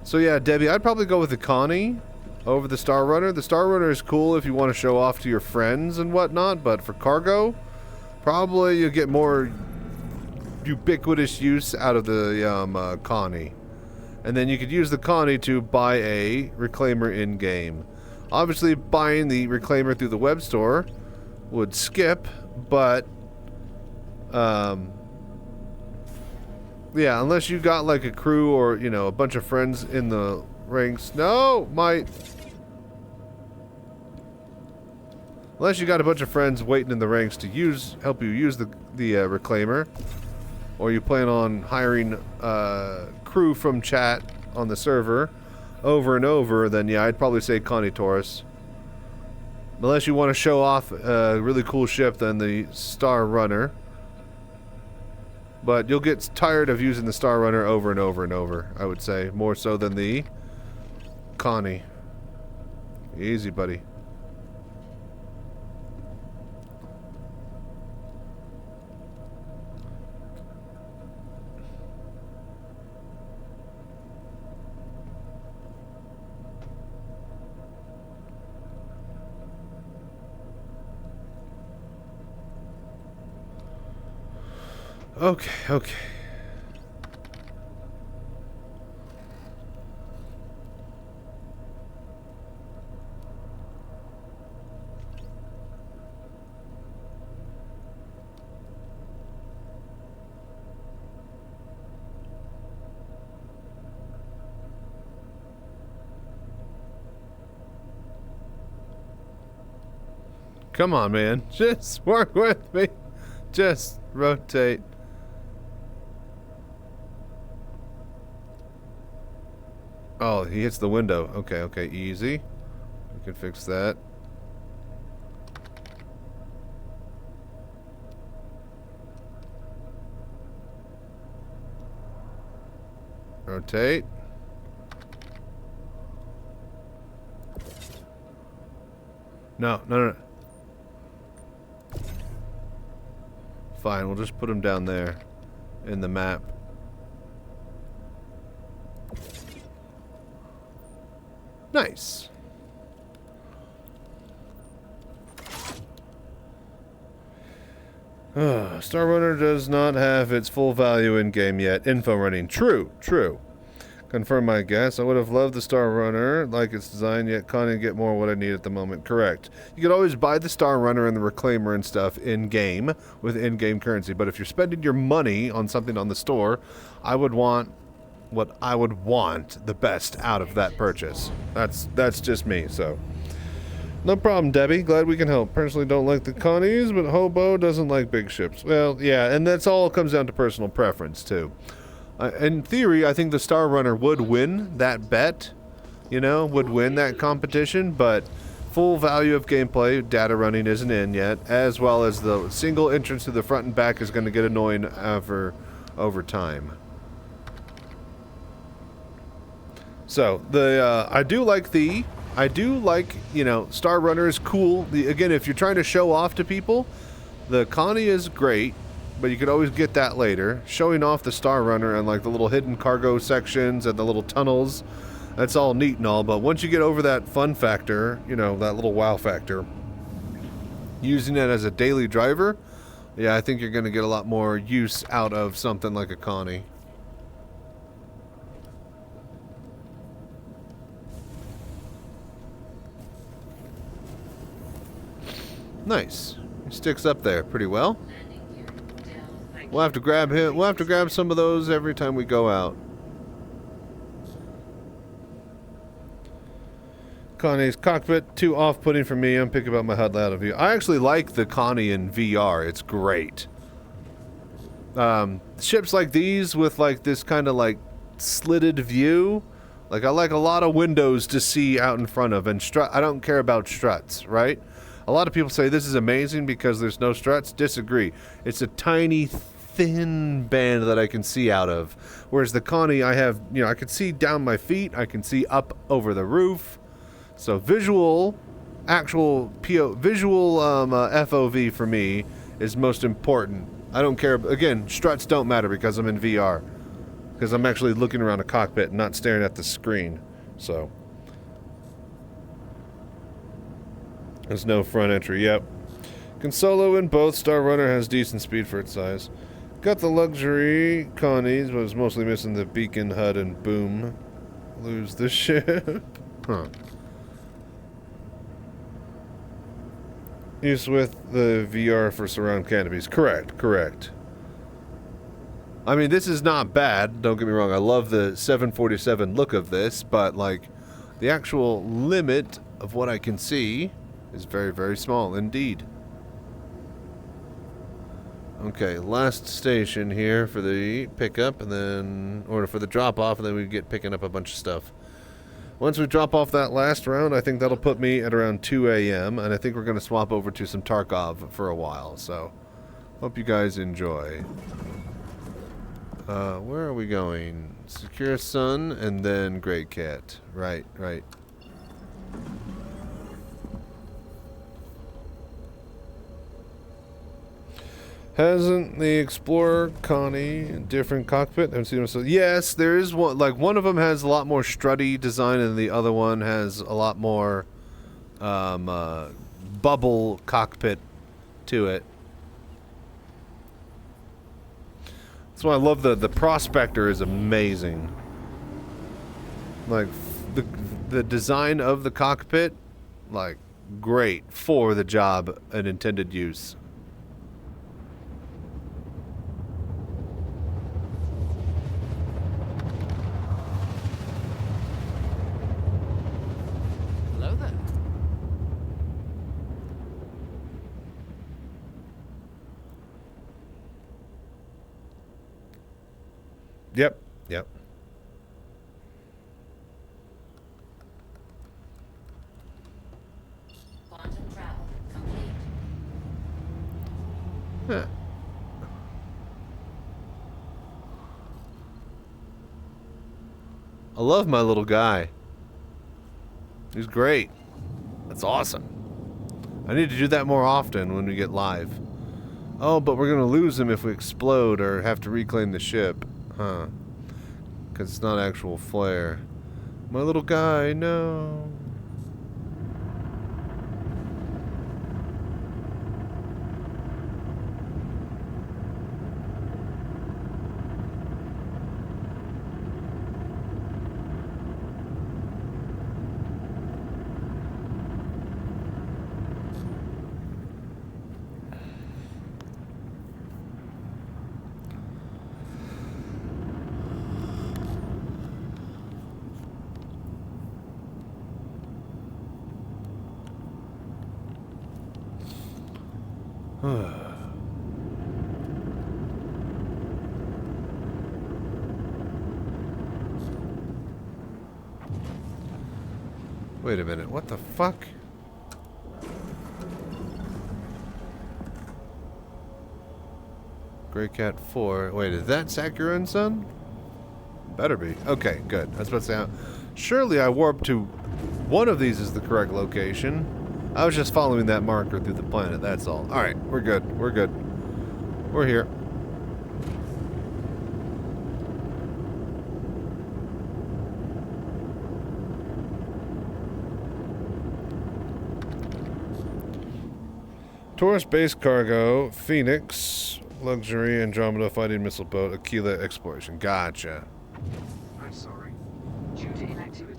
So yeah, Debbie, I'd probably go with the Connie over the Star Runner. The Star Runner is cool if you want to show off to your friends and whatnot, but for cargo, probably you'll get more ubiquitous use out of the Connie. And then you could use the Connie to buy a reclaimer in-game. Obviously, buying the reclaimer through the web store would skip, but yeah, unless you got like a crew or, you know, a bunch of friends in the ranks. No, unless you got a bunch of friends waiting in the ranks to help you use the reclaimer, or you plan on hiring crew from chat on the server over and over, then yeah, I'd probably say Connie Taurus. Unless you want to show off a really cool ship, then the Star Runner. But you'll get tired of using the Star Runner over and over and over, I would say. More so than the Connie. Easy, buddy. Okay, okay. Come on, man. Just work with me. Just rotate. Oh, he hits the window. Okay, okay, easy. We can fix that. Rotate. No, no, no. Fine, we'll just put him down there in the map. Nice. Star Runner does not have its full value in game yet. Info running. True, true. Confirm my guess. I would have loved the Star Runner like its design, yet can't get more what I need at the moment. Correct. You could always buy the Star Runner and the Reclaimer and stuff in game with in-game currency, but if you're spending your money on something on the store, I would want what I would want the best out of that purchase. That's just me, so. No problem, Debbie. Glad we can help. Personally don't like the Connies, but Hobo doesn't like big ships. Well, yeah, and that's all comes down to personal preference, too. In theory, I think the Star Runner would win that bet, you know, would win that competition, but full value of gameplay, data running isn't in yet, as well as the single entrance to the front and back is going to get annoying over time. So, I do like, you know, Star Runner is cool. Again, if you're trying to show off to people, the Connie is great, but you could always get that later. Showing off the Star Runner and like the little hidden cargo sections and the little tunnels, that's all neat and all, but once you get over that fun factor, you know, that little wow factor, using it as a daily driver, yeah, I think you're going to get a lot more use out of something like a Connie. Nice. He sticks up there pretty well. We'll have to grab him. We'll have to grab some of those every time we go out. Connie's cockpit, too off-putting for me. I'm picking up my HUD layout of view. I actually like the Connie in VR. It's great. Ships like these with like this kind of like slitted view. Like I like a lot of windows to see out in front of, and I don't care about struts, right? A lot of people say this is amazing because there's no struts. Disagree. It's a tiny, thin band that I can see out of. Whereas the Connie, I have, you know, I can see down my feet, I can see up over the roof. So visual, actual visual FOV for me is most important. I don't care. Again, struts don't matter because I'm in VR. Because I'm actually looking around a cockpit and not staring at the screen. So there's no front entry. Yep. Can solo in both. Star Runner has decent speed for its size. Got the luxury Connies, but was mostly missing the beacon, HUD, and boom. Lose the ship. Huh. Use with the VR for surround canopies. Correct, correct. I mean, this is not bad. Don't get me wrong. I love the 747 look of this, but, like, the actual limit of what I can see is very, very small indeed. Okay, last station here for the pickup, and then, or for the drop-off, and then we get picking up a bunch of stuff. Once we drop off that last round, I think that'll put me at around 2 a.m., and I think we're going to swap over to some Tarkov for a while, so hope you guys enjoy. Where are we going? Secure Sun, and then Great Cat. Right, right. Hasn't the Explorer Connie a different cockpit? I haven't seen them. Yes, there is one. Like, one of them has a lot more strutty design, and the other one has a lot more bubble cockpit to it. That's why I love the Prospector is amazing. Like, the design of the cockpit, like, great for the job and intended use. Hello there. Yep, yep. Quantum travel complete. Huh. I love my little guy. He's great. That's awesome. I need to do that more often when we get live. Oh, but we're going to lose him if we explode or have to reclaim the ship. Huh. Because it's not actual flare. My little guy, no. Wait a minute, what the fuck? Grey Cat 4. Wait, is that Sakuran Sun? Better be. Okay, good. I was about to say, surely I warped to one of these is the correct location. I was just following that marker through the planet, that's all. Alright, we're good. We're good. We're here. Taurus base cargo, Phoenix, luxury, Andromeda fighting missile boat, Aquila exploration. Gotcha. I'm sorry. Due to inactivity.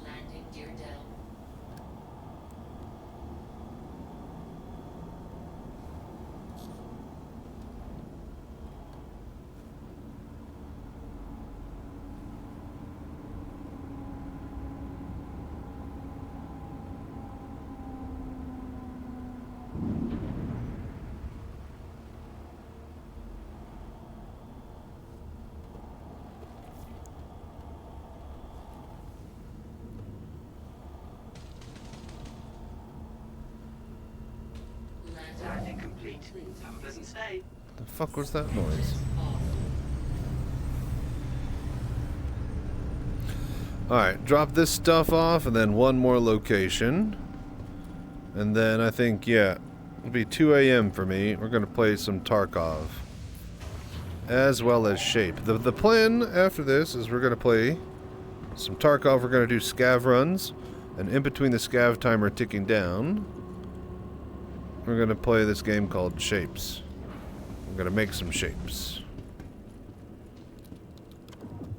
Landing gear down. complete. Have a pleasant stay. The fuck was that noise? Alright, drop this stuff off and then one more location. And then I think, yeah, it'll be 2 a.m. for me. We're going to play some Tarkov. As well as Shape. The plan after this is we're going to play some Tarkov. We're going to do scav runs. And in between the scav timer ticking down, we're going to play this game called Shapes. I'm going to make some shapes.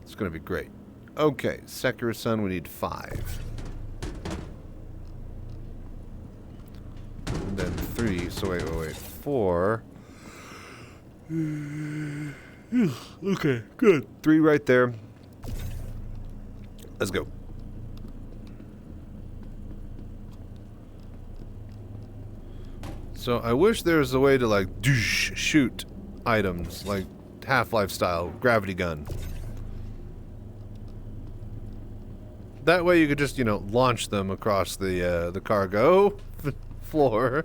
It's going to be great. Okay, Secular Sun, we need 5. And then 3, so wait, 4. Okay, good. 3 right there. Let's go. So I wish there was a way to like shoot items like Half-Life style gravity gun. That way you could just, you know, launch them across the cargo floor.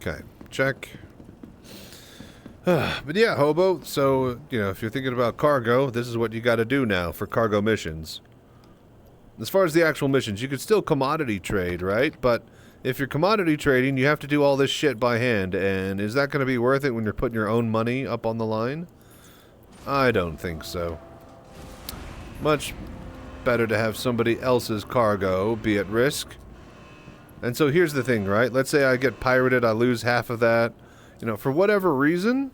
Okay, check. But yeah, Hobo, so, you know, if you're thinking about cargo, this is what you got to do now for cargo missions. As far as the actual missions, you could still commodity trade, right? But if you're commodity trading, you have to do all this shit by hand, and is that going to be worth it when you're putting your own money up on the line? I don't think so. Much better to have somebody else's cargo be at risk. And so here's the thing, right? Let's say I get pirated, I lose half of that. You know, for whatever reason,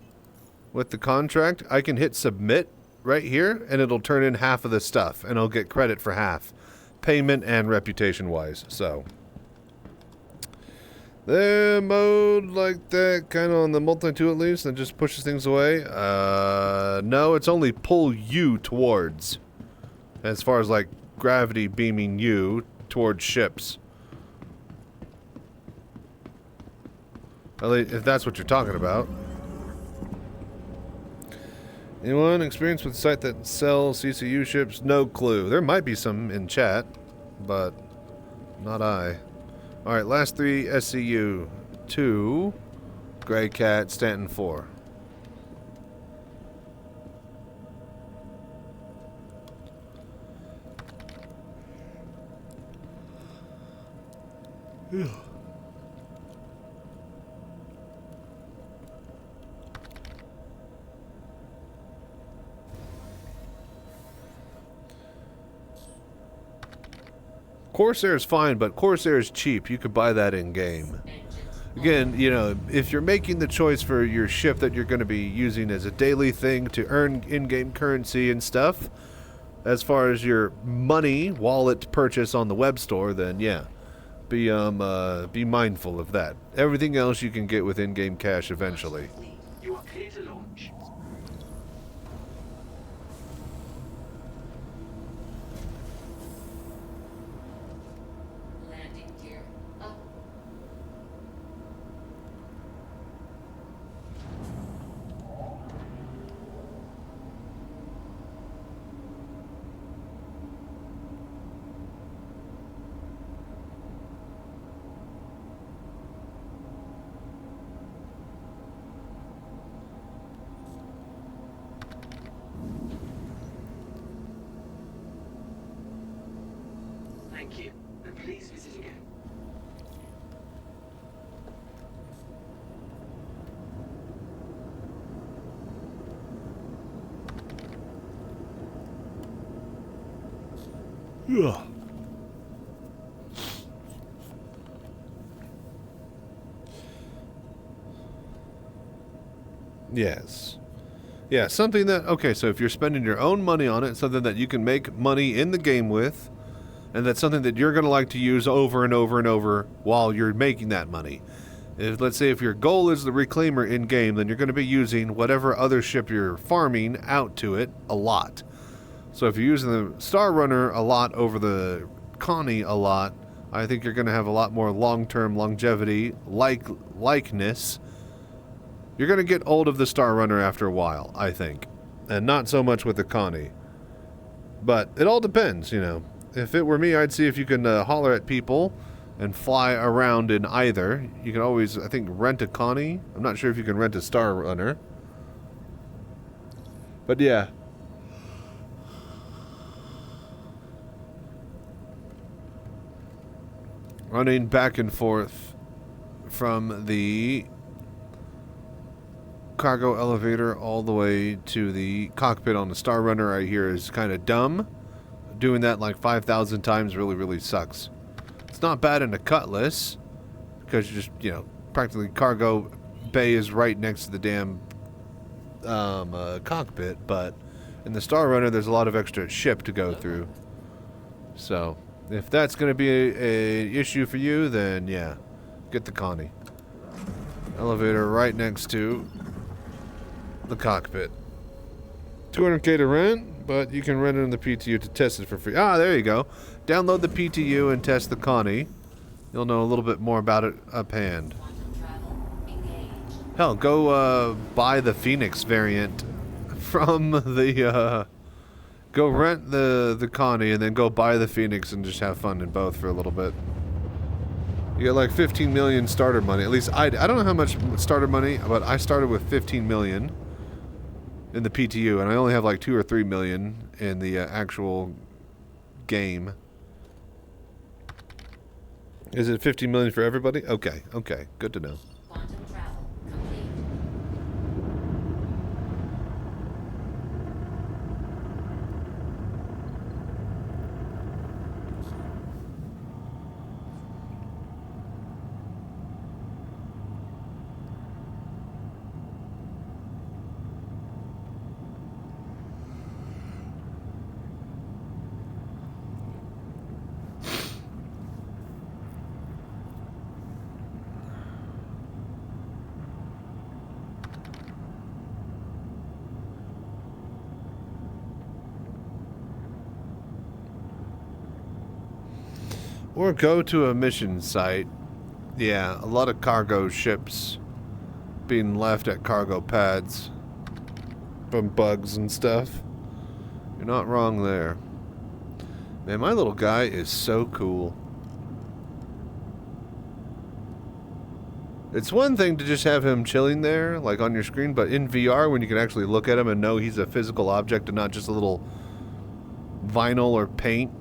with the contract, I can hit submit right here, and it'll turn in half of the stuff, and I'll get credit for half. Payment and reputation-wise, so. The mode like that, kind of on the multi-tool at least, and just pushes things away. No, it's only pull you towards. As far as, like, gravity beaming you towards ships. At least, if that's what you're talking about. Anyone experienced with a site that sells CCU ships? No clue. There might be some in chat, but not I. Alright, last 3 SCU. 2, Grey Cat, Stanton 4. Yeah. Corsair is fine, but Corsair is cheap. You could buy that in-game. Again, you know, if you're making the choice for your ship that you're going to be using as a daily thing to earn in-game currency and stuff, as far as your money, wallet purchase on the web store, then yeah, be mindful of that. Everything else you can get with in-game cash eventually. You are clear to launch. Landing gear up. Thank you, and please visit again. Yeah. Yes. Yeah, something that, okay, so if you're spending your own money on it, something that you can make money in the game with, and that's something that you're going to like to use over and over and over while you're making that money. If, let's say if your goal is the reclaimer in-game, then you're going to be using whatever other ship you're farming out to it a lot. So if you're using the Star Runner a lot over the Connie a lot, I think you're going to have a lot more long-term longevity, likeness. You're going to get old of the Star Runner after a while, I think. And not so much with the Connie. But it all depends, you know. If it were me, I'd see if you can holler at people and fly around in either. You can always, I think, rent a Connie. I'm not sure if you can rent a Star Runner. But yeah. Running back and forth from the cargo elevator all the way to the cockpit on the Star Runner, I hear, is kind of dumb. Doing that like 5,000 times really sucks. It's not bad in a Cutlass, because you just, you know, practically cargo bay is right next to the damn cockpit, but in the Star Runner there's a lot of extra ship to go through. So if that's going to be a issue for you, then yeah, get the Connie. Elevator right next to the cockpit. 200k to rent, but you can rent it in the PTU to test it for free. Ah, there you go. Download the PTU and test the Connie. You'll know a little bit more about it up hand. Hell, go buy the Phoenix variant from the go rent the Connie and then go buy the Phoenix and just have fun in both for a little bit. You get like 15 million starter money. At least I don't know how much starter money, but I started with 15 million in the PTU, and I only have like 2 or 3 million in the actual game. Is it 15 million for everybody? Okay, good to know. Quantum travel complete. Or go to a mission site. Yeah, a lot of cargo ships being left at cargo pads from bugs and stuff. You're not wrong there. Man, my little guy is so cool. It's one thing to just have him chilling there, like on your screen, but in VR, when you can actually look at him and know he's a physical object and not just a little vinyl or paint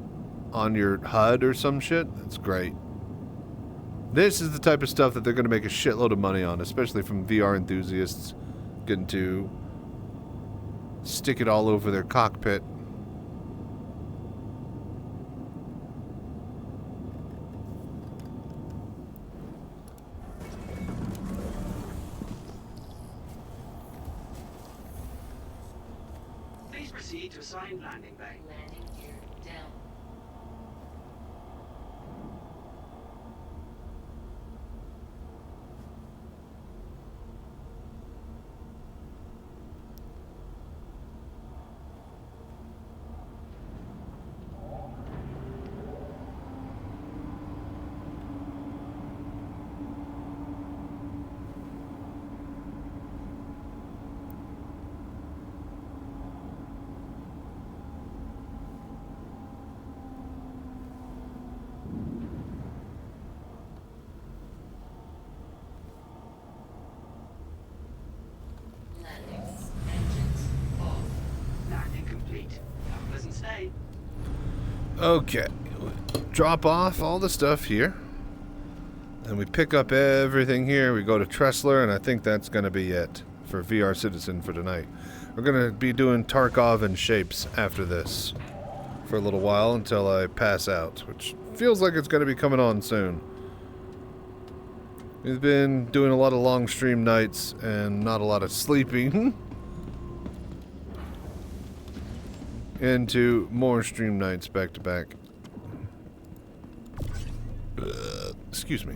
on your HUD or some shit, that's great. This is the type of stuff that they're going to make a shitload of money on, especially from VR enthusiasts getting to stick it all over their cockpit. Please proceed to assigned landing bay. Landing gear down. Landing complete. Have a pleasant stay. Okay, drop off all the stuff here, and we pick up everything here. We go to Tressler, and I think that's going to be it for VR Citizen for tonight. We're going to be doing Tarkov and Shapes after this for a little while until I pass out, which feels like it's going to be coming on soon. We've been doing a lot of long stream nights and not a lot of sleeping. Into more stream nights back to back. Excuse me.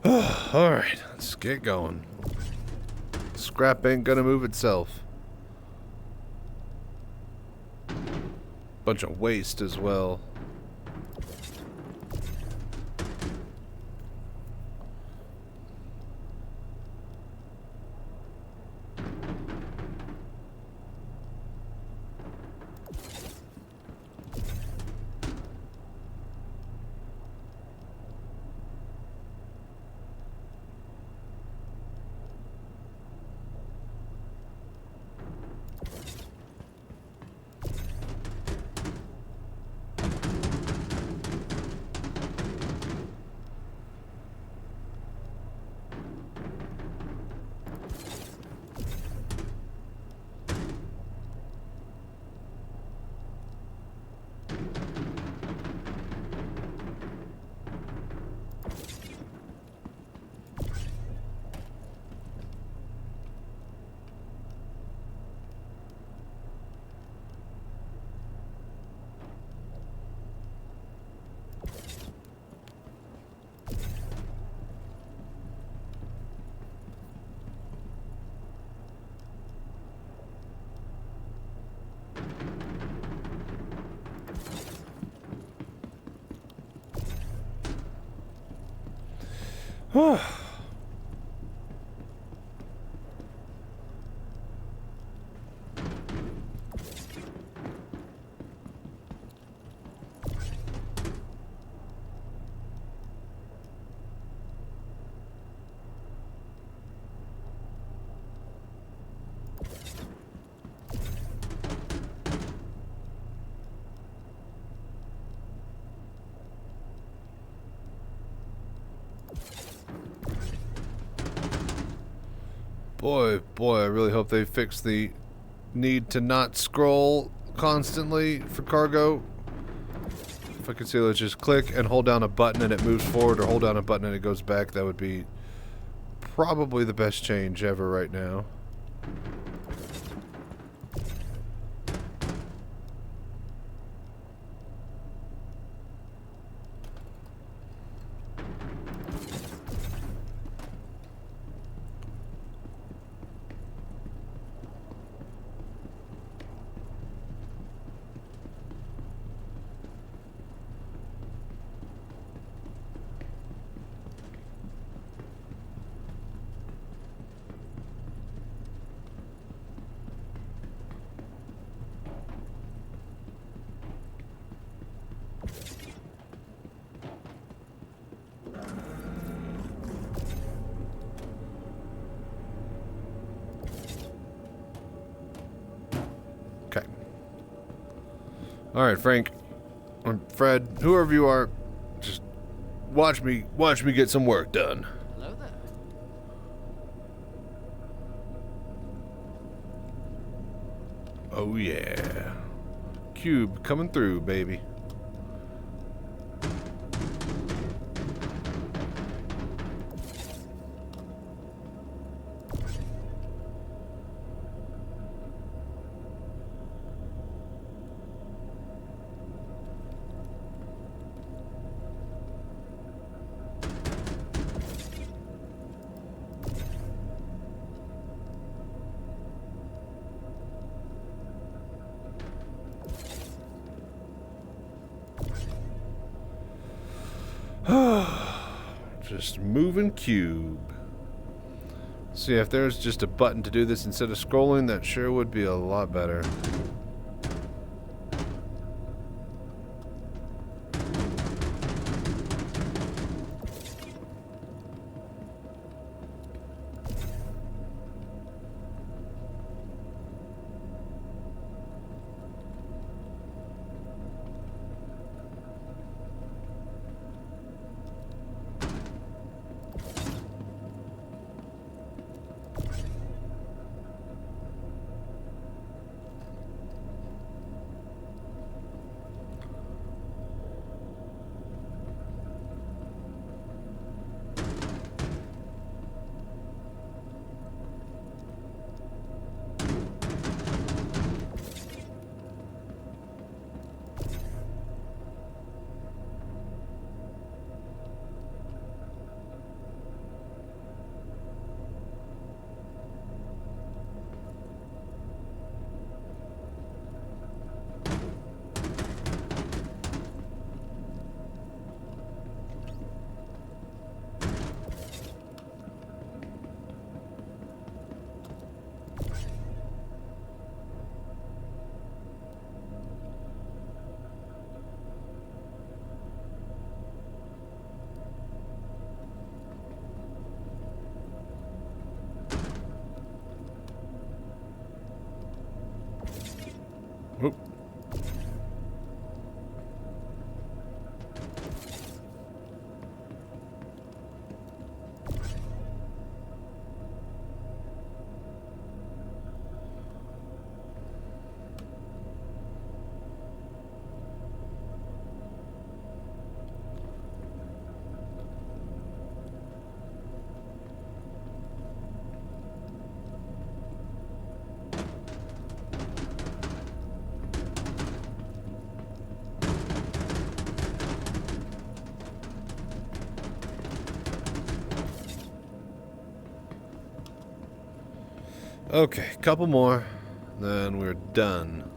Alright, let's get going. Scrap ain't gonna move itself. Bunch of waste as well. Boy, I really hope they fix the need to not scroll constantly for cargo. If I could see, let's just click and hold down a button and it moves forward, or hold down a button and it goes back. That would be probably the best change ever right now. Okay. Alright, Frank. Or Fred, whoever you are, just watch me get some work done. Hello there. Oh yeah. Cube coming through, baby. Just moving cube. See, if there's just a button to do this instead of scrolling, that sure would be a lot better. Oop. Okay, couple more, then we're done.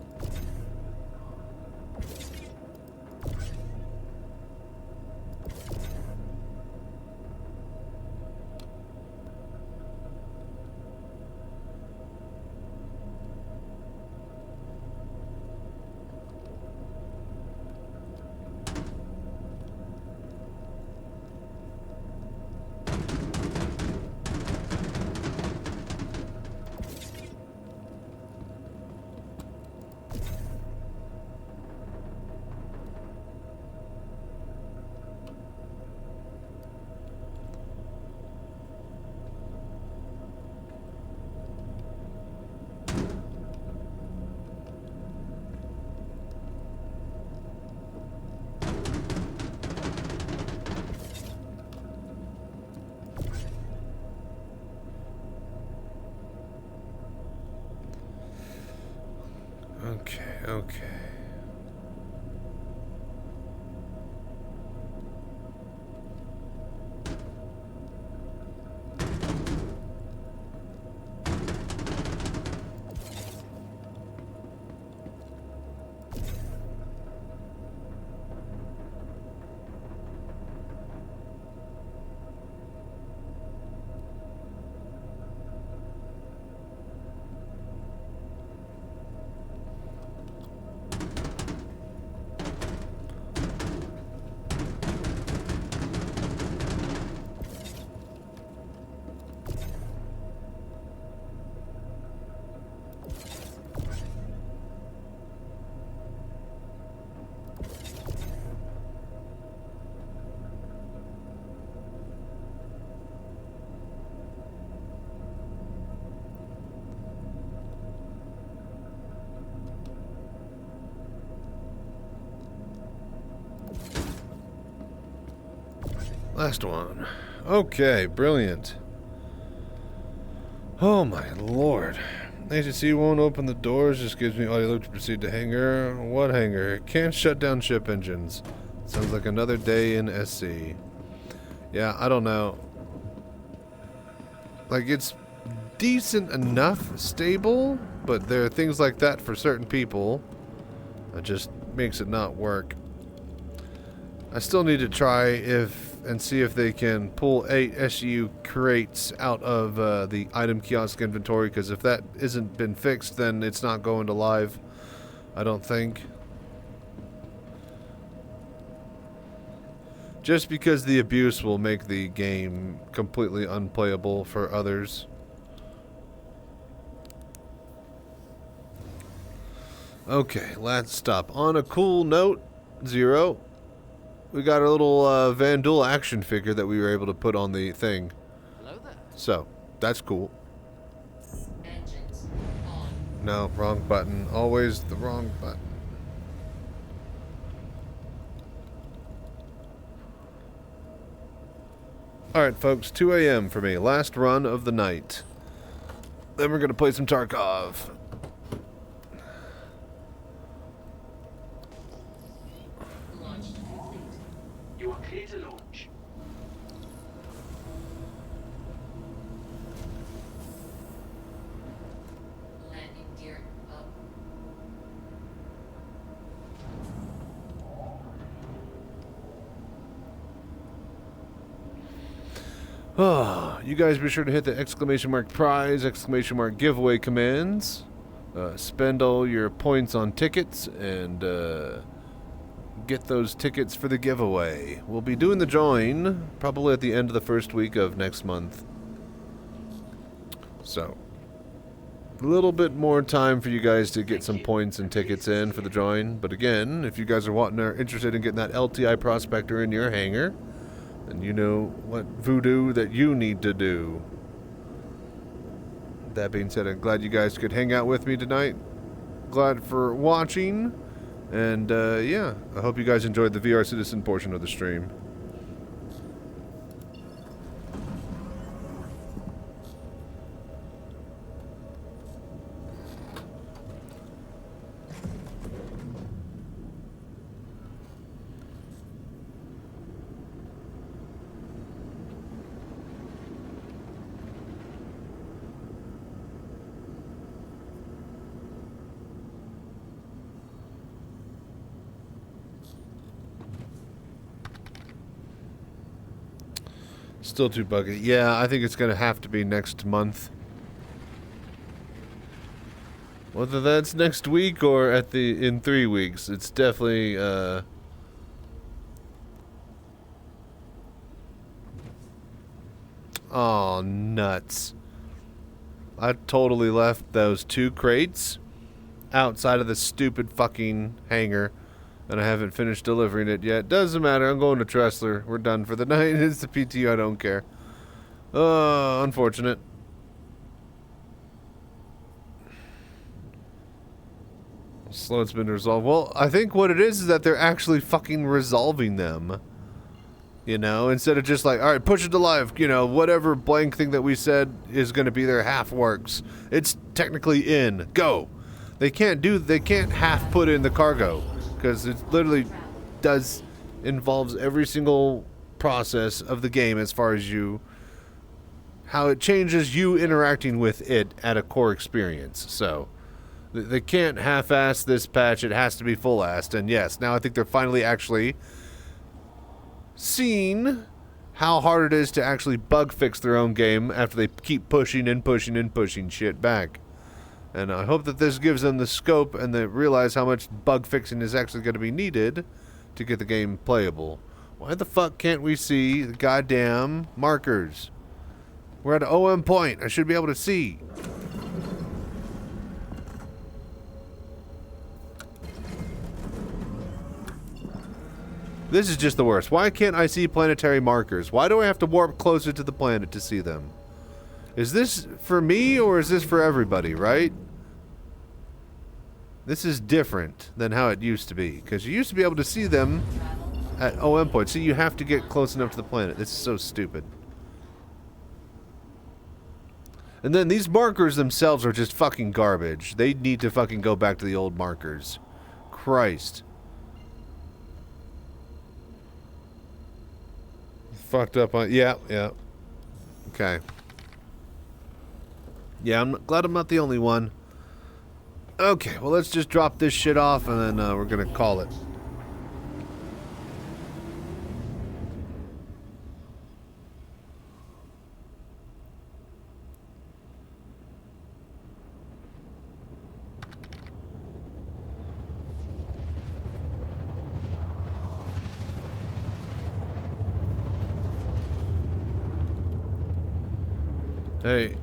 Okay. Last one. Okay, brilliant. Oh my lord. ATC won't open the doors, just gives me audio loop to proceed to hangar. What hangar? Can't shut down ship engines. Sounds like another day in SC. Yeah, I don't know. Like, it's decent enough stable, but there are things like that for certain people that just makes it not work. I still need to try and see if they can pull 8 SU crates out of the item kiosk inventory, because if that isn't been fixed, then it's not going to live, I don't think. Just because the abuse will make the game completely unplayable for others. Okay, let's stop. On a cool note, Zero, we got a little Vandul action figure that we were able to put on the thing. Hello there. So, that's cool. Engines on. No, wrong button. Always the wrong button. Alright, folks, 2 a.m. for me. Last run of the night. Then we're going to play some Tarkov. Launch complete. You are clear to launch. Landing gear up. Oh, you guys be sure to hit the exclamation mark prize, exclamation mark giveaway commands. Spend all your points on tickets and get those tickets for the giveaway. We'll be doing the drawing probably at the end of the first week of next month. So, little bit more time for you guys to get some points and tickets in for the drawing. But again, if you guys are interested in getting that LTI Prospector in your hangar, then you know what voodoo that you need to do. That being said, I'm glad you guys could hang out with me tonight. Glad for watching. And yeah, I hope you guys enjoyed the VR Citizen portion of the stream. Still too buggy. Yeah, I think it's going to have to be next month. Whether that's next week or in 3 weeks, it's definitely oh, nuts. I totally left those 2 crates outside of the stupid fucking hangar. And I haven't finished delivering it yet. Doesn't matter. I'm going to Tressler. We're done for the night. It's the PTO. I don't care. Unfortunate. Slow it's been resolved. Well, I think what it is that they're actually fucking resolving them. You know, instead of just like, all right, push it to live. You know, whatever blank thing that we said is going to be there half works. It's technically in. Go. They can't half put in the cargo. Because it literally involves every single process of the game as far as how it changes you interacting with it at a core experience. So, they can't half-ass this patch. It has to be full-assed. And yes, now I think they're finally actually seeing how hard it is to actually bug fix their own game after they keep pushing and pushing and pushing shit back. And I hope that this gives them the scope and they realize how much bug fixing is actually going to be needed to get the game playable. Why the fuck can't we see the goddamn markers? We're at an OM point. I should be able to see. This is just the worst. Why can't I see planetary markers? Why do I have to warp closer to the planet to see them? Is this for me or is this for everybody, right? This is different than how it used to be. Because you used to be able to see them at OM points. See, you have to get close enough to the planet. This is so stupid. And then these markers themselves are just fucking garbage. They need to fucking go back to the old markers. Christ. Fucked up on... Yeah. Okay. Yeah, I'm glad I'm not the only one. Okay, well, let's just drop this shit off and then we're gonna call it. Hey.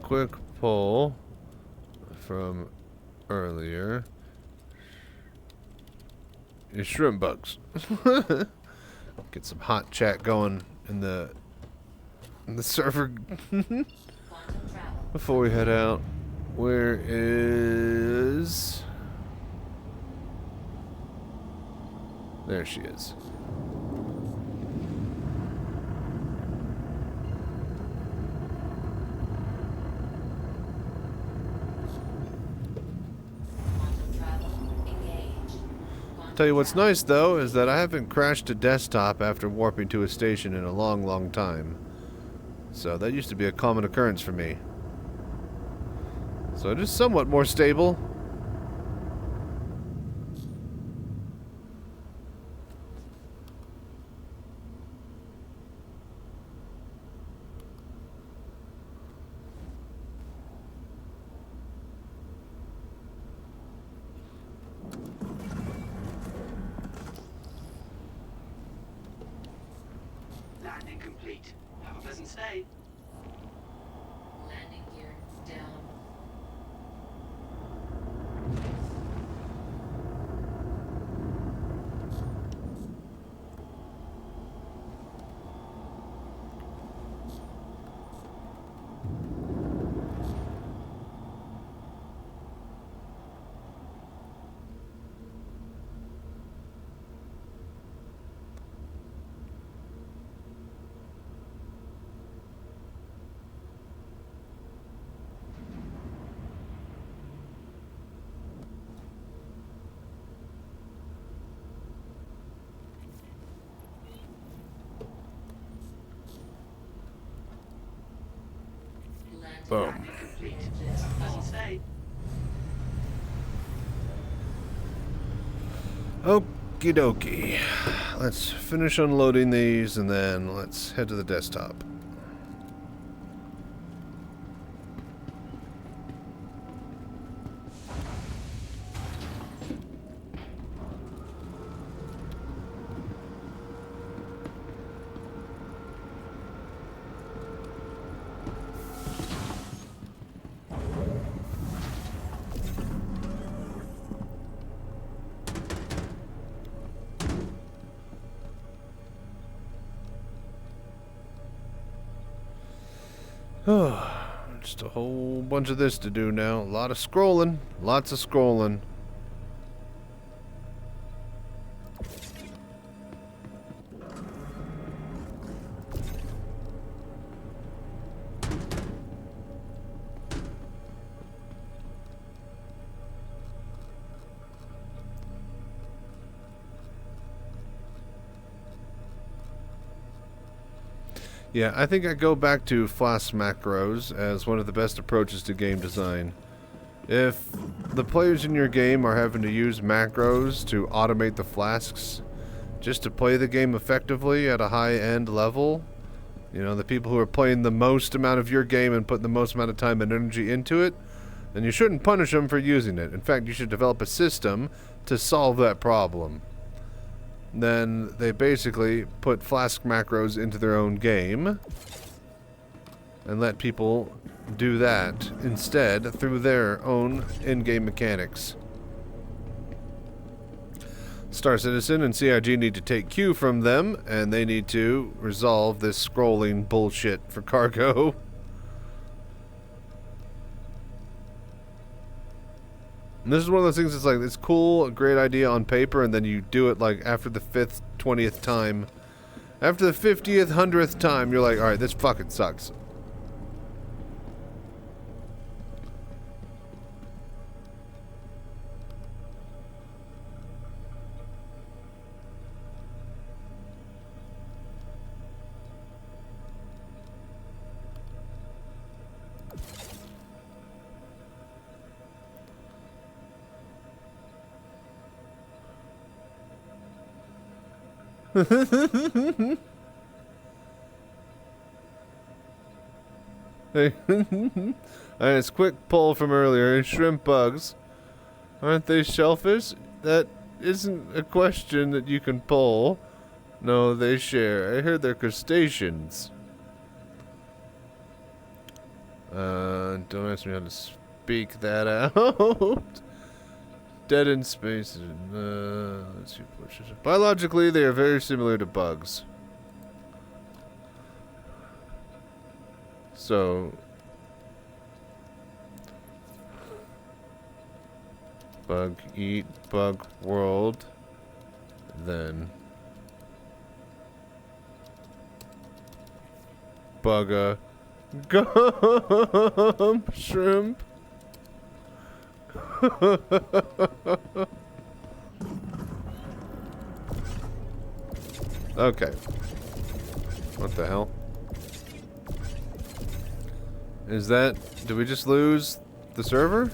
Quick poll from earlier. Your shrimp bugs. Get some hot chat going in the server before we head out. Where is... There she is. Tell you what's nice though is that I haven't crashed a desktop after warping to a station in a long time. So that used to be a common occurrence for me. So it is somewhat more stable. Landing complete. Have a pleasant stay. Landing gear Boom. Landing complete. Have a pleasant stay. Okie dokie. Let's finish unloading these and then let's head to the desktop. Just a whole bunch of this to do now. A lot of scrolling. Lots of scrolling. Yeah, I think I go back to flask macros as one of the best approaches to game design. If the players in your game are having to use macros to automate the flasks just to play the game effectively at a high-end level, you know, the people who are playing the most amount of your game and putting the most amount of time and energy into it, then you shouldn't punish them for using it. In fact, you should develop a system to solve that problem. Then they basically put flask macros into their own game and let people do that instead through their own in-game mechanics. Star Citizen and CIG need to take cue from them, and they need to resolve this scrolling bullshit for cargo. And this is one of those things that's like, it's cool, a great idea on paper, and then you do it like after the 5th, 20th time. After the 50th, 100th time, you're like, alright, this fucking sucks. Hey, it's quick poll from earlier. Shrimp bugs, aren't they shellfish? That isn't a question that you can poll. No, they share. I heard they're crustaceans. Don't ask me how to speak that out. Dead in space. Let's see. Biologically, they are very similar to bugs. So, bug eat, bug world, then bugga gum shrimp. Okay. What the hell? Is that... Did we just lose the server?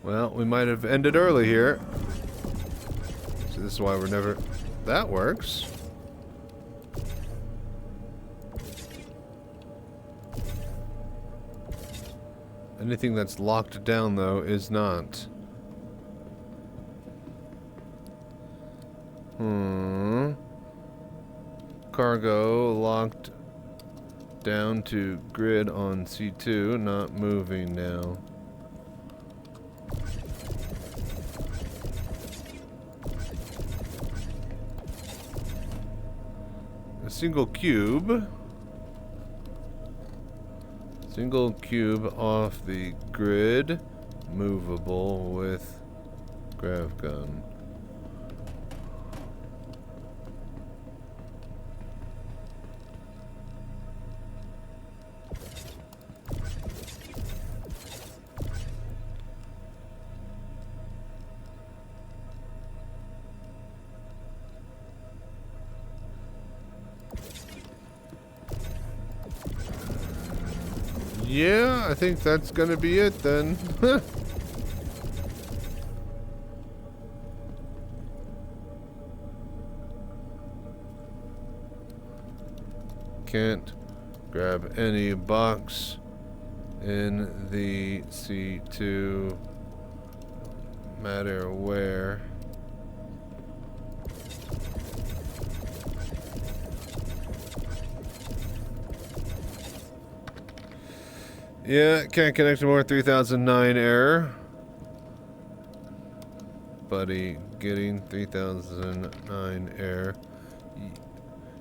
Well, we might have ended early here. So this is why we're never... That works. Anything that's locked down, though, is not. Cargo locked down to grid on C2, not moving now. A single cube. Single cube off the grid. Movable with grav gun. Yeah, I think that's gonna be it then. Can't grab any box in the C2, matter where. Yeah, can't connect to more 3009 error. Buddy, getting 3009 error.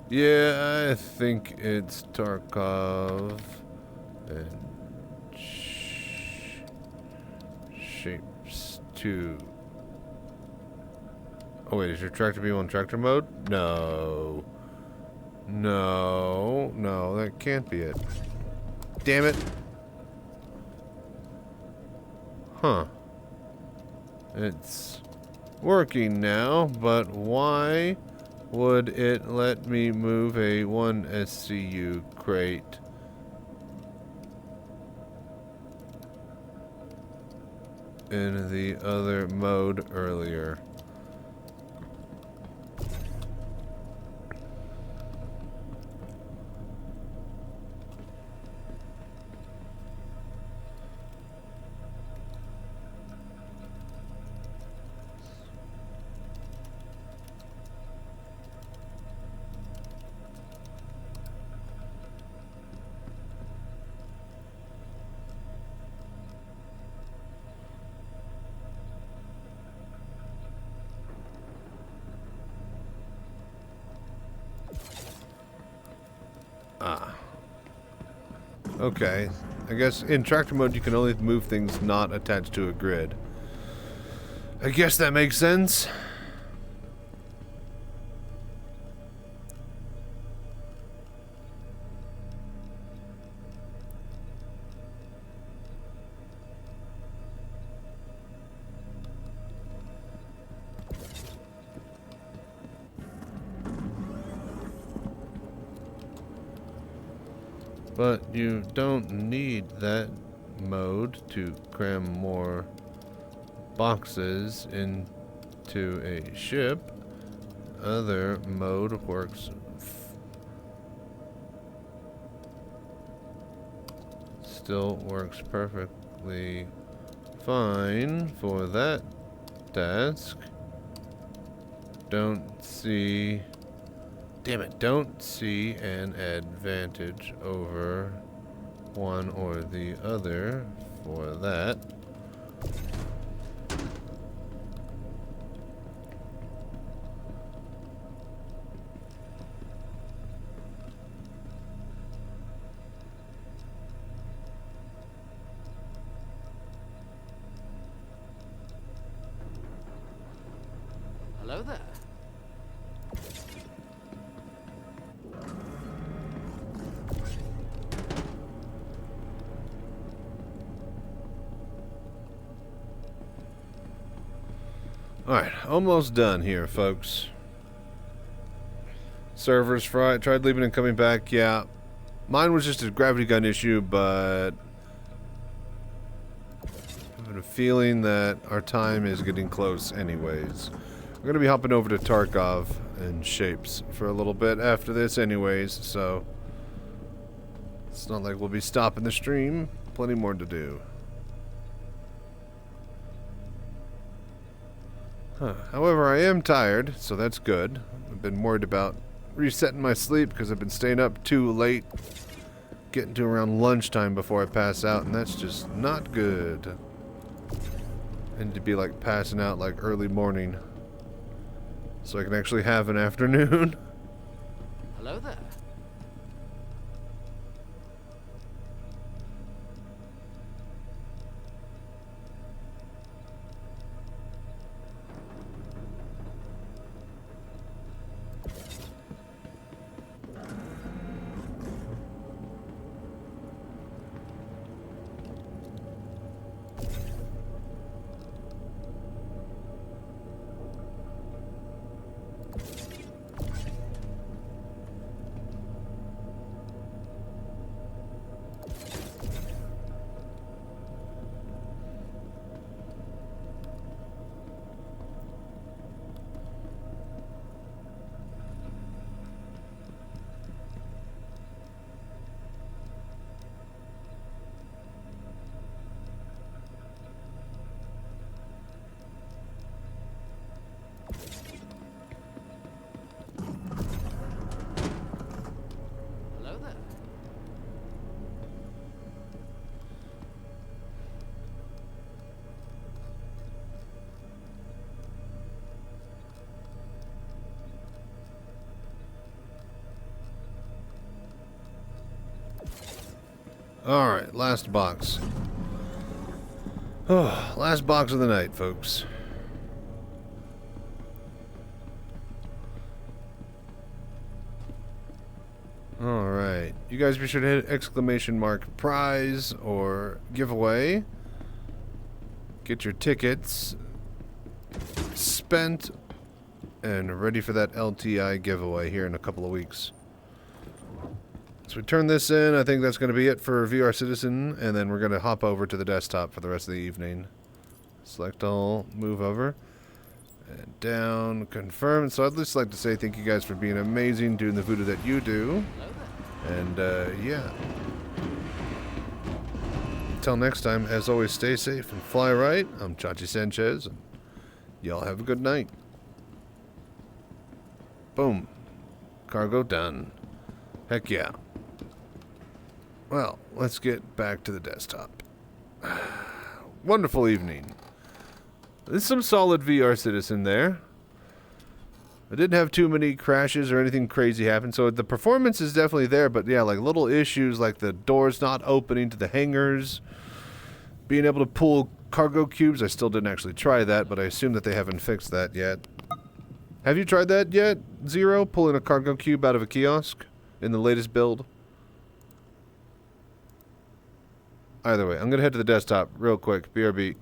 Yeah, I think it's Tarkov and shapes 2. Oh wait, is your tractor beam on tractor mode? No. No, no, that can't be it. Damn it. Huh. It's working now, but why would it let me move a 1 SCU crate? In the other mode earlier? Ah. Okay. I guess in tractor mode you can only move things not attached to a grid. I guess that makes sense. But you don't need that mode to cram more boxes into a ship. Other mode works still works perfectly fine for that task. Don't see an advantage over one or the other for that. Hello there. Alright, almost done here, folks. Servers fried. Tried leaving and coming back. Yeah. Mine was just a gravity gun issue, but I have a feeling that our time is getting close anyways. We're going to be hopping over to Tarkov and Shapes for a little bit after this anyways, so it's not like we'll be stopping the stream. Plenty more to do. However, I am tired, so that's good. I've been worried about resetting my sleep because I've been staying up too late, getting to around lunchtime before I pass out, and that's just not good. And to be like passing out like early morning, so I can actually have an afternoon. Hello there. All right, last box. Oh, last box of the night, folks. All right, you guys be sure to hit exclamation mark prize or giveaway. Get your tickets spent and ready for that LTI giveaway here in a couple of weeks. So we turn this in. I think that's going to be it for VR Citizen, and then we're going to hop over to the desktop for the rest of the evening. Select all, move over, and down, confirm. So I'd just like to say thank you guys for being amazing, doing the voodoo that you do. And, yeah. Until next time, as always, stay safe and fly right. I'm Chachi Sanchez, and y'all have a good night. Boom. Cargo done. Heck yeah. Well, let's get back to the desktop. Wonderful evening. There's some solid VR Citizen there. I didn't have too many crashes or anything crazy happen, so the performance is definitely there, but yeah, like little issues like the doors not opening to the hangars, being able to pull cargo cubes. I still didn't actually try that, but I assume that they haven't fixed that yet. Have you tried that yet, Zero? Pulling a cargo cube out of a kiosk in the latest build? Either way, I'm going to head to the desktop real quick. BRB.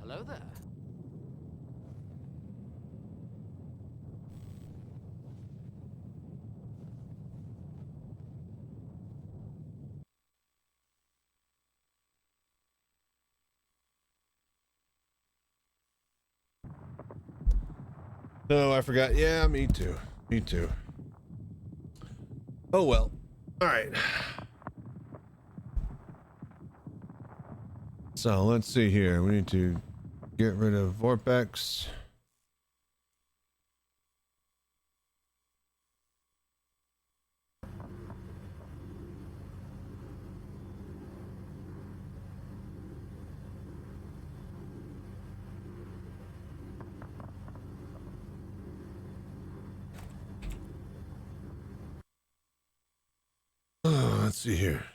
Hello there. No, I forgot. Yeah, me too. Me too. Oh well. All right. So let's see here. We need to get rid of Vorpex. Oh, let's see here.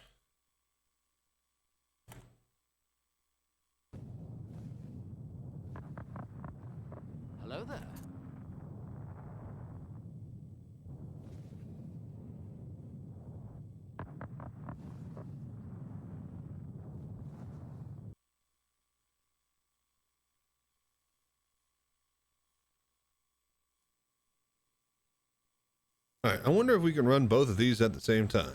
Hello there. All right. I wonder if we can run both of these at the same time.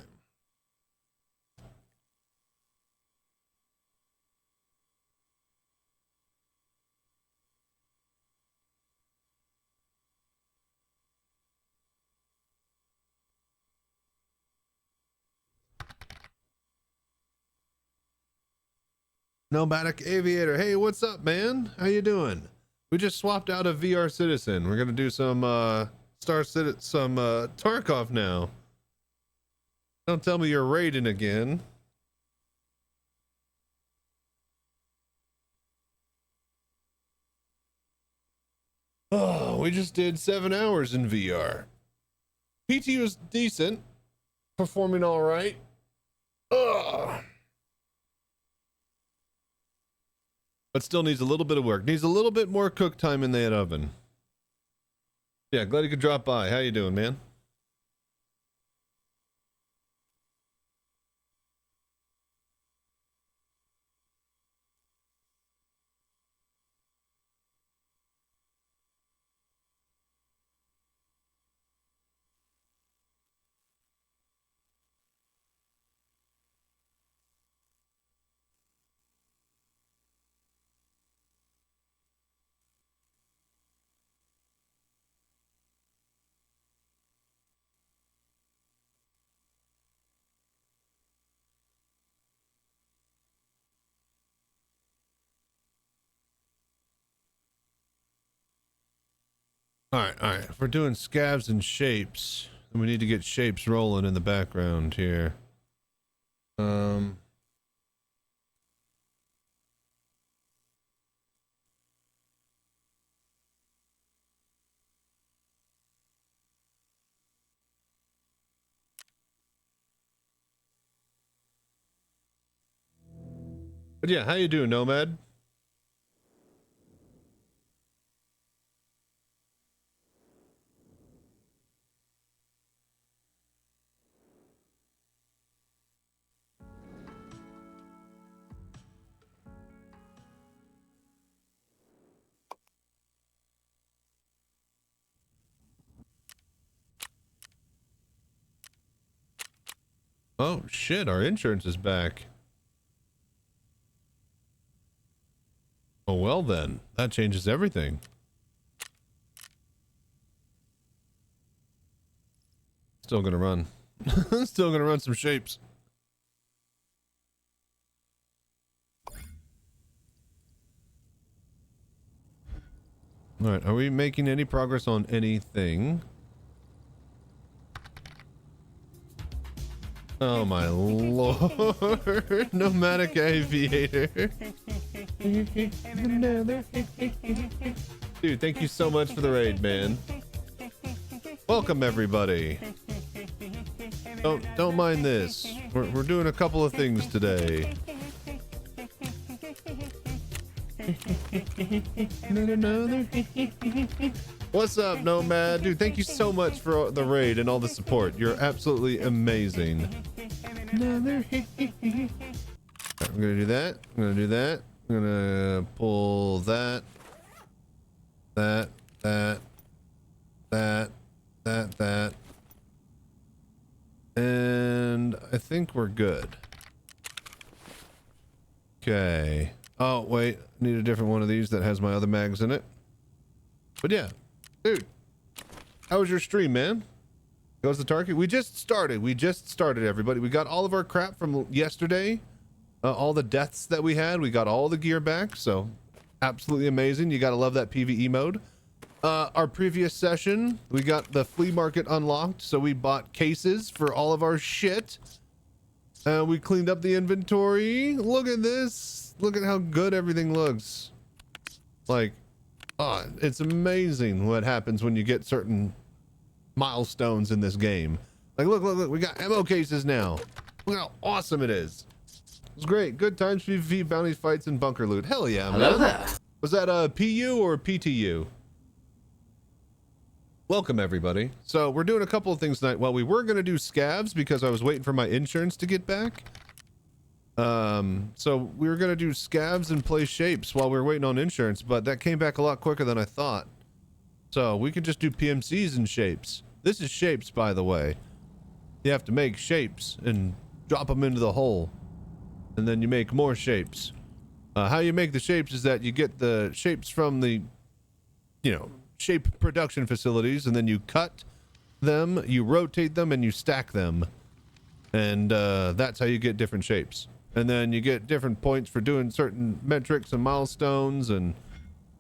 Nomadic Aviator, hey, what's up, man? How you doing? We just swapped out a VR Citizen. We're gonna do some Tarkov now. Don't tell me you're raiding again. Oh, we just did 7 hours in VR. PT was decent, performing all right. Ugh. But still needs a little bit of work. Needs a little bit more cook time in that oven. Yeah, glad you could drop by. How you doing, man? All right. If we're doing scabs and shapes, then we need to get shapes rolling in the background here. But yeah, how you doing, Nomad? Oh shit, our insurance is back. Oh well then, that changes everything. Still gonna run. Still gonna run some shapes. Alright, are we making any progress on anything? Oh my lord. Nomadic aviator. Dude, thank you so much for the raid, man. Welcome everybody. Don't mind this. We're doing a couple of things today. What's up, Nomad? Dude, thank you so much for the raid and all the support. You're absolutely amazing. I'm gonna do that. I'm gonna do that. I'm gonna pull that. That. And I think we're good. Okay. Oh, wait. I need a different one of these that has my other mags in it. But yeah. Dude. How was your stream, man? Goes the target. We just started, everybody. We got all of our crap from yesterday. All the deaths that we had. We got all the gear back. So, absolutely amazing. You gotta love that PvE mode. Our previous session, we got the flea market unlocked. So, we bought cases for all of our shit. We cleaned up the inventory. Look at this. Look at how good everything looks. Like, oh, it's amazing what happens when you get certain milestones in this game. Like, look, we got ammo cases now. Look how awesome it is. It's great. Good times, PvP, bounty fights, and bunker loot. Hell yeah, man. Hello there. Was that PU or PTU? Welcome, everybody. So, we're doing a couple of things tonight. Well, we were going to do scavs because I was waiting for my insurance to get back. So we were going to do scavs and play shapes while we were waiting on insurance, but that came back a lot quicker than I thought. So we could just do PMCs and shapes. This is shapes, by the way. You have to make shapes and drop them into the hole. And then you make more shapes. How you make the shapes is that you get the shapes from the, shape production facilities, and then you cut them, you rotate them, and you stack them. And that's how you get different shapes. And then you get different points for doing certain metrics and milestones. And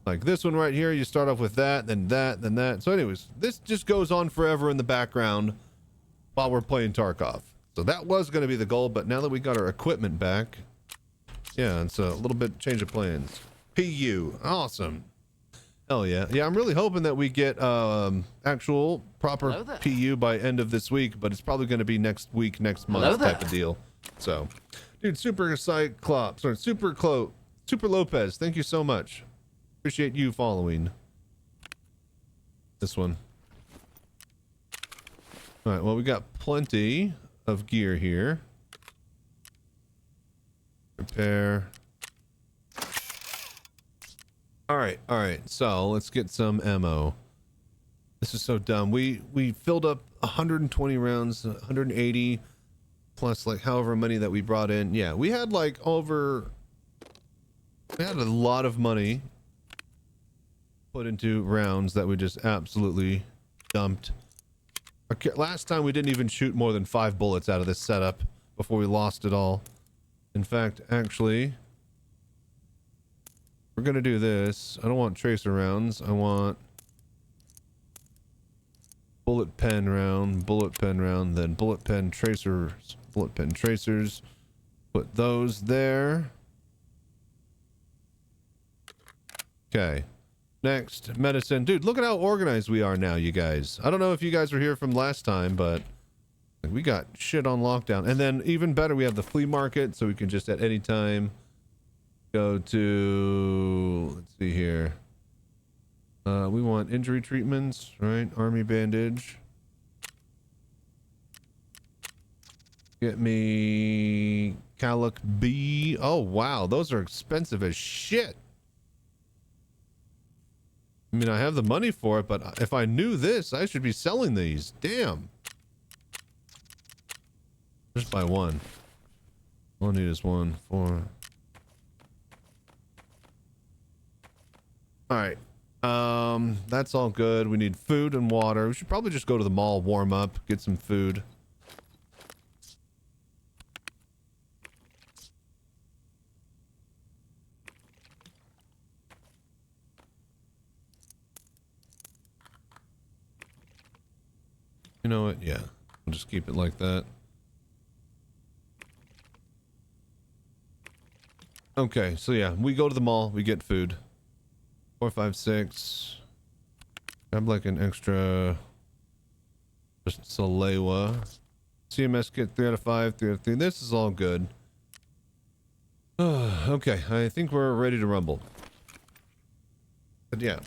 like this one right here, you start off with that, then that, then that. So anyways, this just goes on forever in the background while we're playing Tarkov. So that was going to be the goal, but now that we got our equipment back, yeah, it's a little bit change of plans. PU, awesome. Hell yeah. Yeah, I'm really hoping that we get actual proper PU by end of this week, but it's probably going to be next week, next month type of deal. So, dude, Super Cyclops, or Super Lopez, thank you so much. Appreciate you following. This one. All right, well, we got plenty of gear here. Repair. All right. So let's get some ammo. This is so dumb. We filled up 120 rounds, 180 plus like however many that we brought in. Yeah, we had like we had a lot of money put into rounds that we just absolutely dumped. Okay, last time we didn't even shoot more than 5 bullets out of this setup before we lost it all. In fact, actually, we're gonna do this. I don't want tracer rounds. I want bullet pen round, then bullet pen tracers, bullet pen tracers. Put those there. Okay. Next, medicine. Dude, look at how organized we are now, you guys. I don't know if you guys were here from last time, but we got shit on lockdown. And then even better, we have the flea market, so we can just at any time go to, let's see here. We want injury treatments, right? Army bandage. Get me Calic B. Oh, wow. Those are expensive as shit. I mean, I have the money for it, but if I knew this, I should be selling these. Damn. Just buy one. All I need is 1, 4. Alright. That's all good. We need food and water. We should probably just go to the mall, warm up, get some food. You know what? Yeah. We'll just keep it like that. Okay, so yeah, we go to the mall, we get food. 4, 5, 6. Grab like an extra just Salewa. CMS kit 3 out of 5, 3 out of 3. This is all good. Okay, I think we're ready to rumble. But yeah,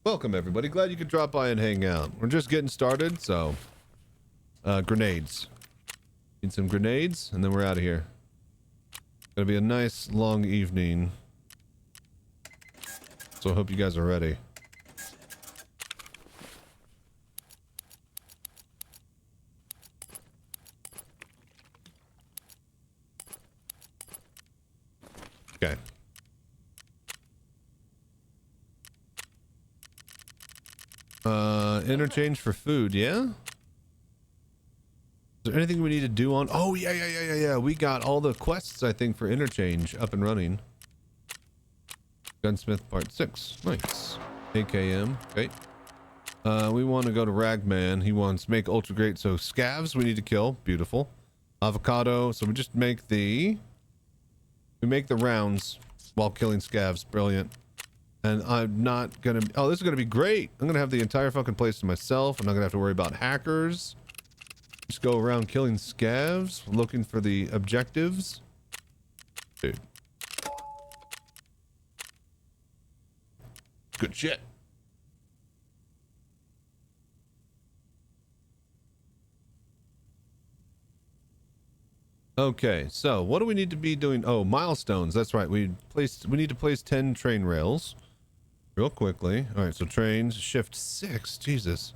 welcome everybody. Glad you could drop by and hang out. We're just getting started, so grenades. Need some grenades, and then we're out of here. Gonna be a nice long evening. So I hope you guys are ready. Okay. Interchange for food, yeah? Is there anything we need to do on? Oh, yeah. We got all the quests, I think, for interchange up and running. Gunsmith Part 6. Nice. AKM. Okay. We want to go to Ragman. He wants make ultra great. So scavs we need to kill. Beautiful. Avocado. So we just make the... We make the rounds while killing scavs. Brilliant. And I'm not gonna... Oh, this is gonna be great. I'm gonna have the entire fucking place to myself. I'm not gonna have to worry about hackers. Just go around killing scavs, looking for the objectives. Dude. Good shit. Okay, so what do we need to be doing? Oh, milestones. That's right. We need to place 10 train rails real quickly. All right, so trains shift 6. Jesus.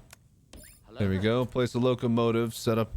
There we go. Place a locomotive. Set up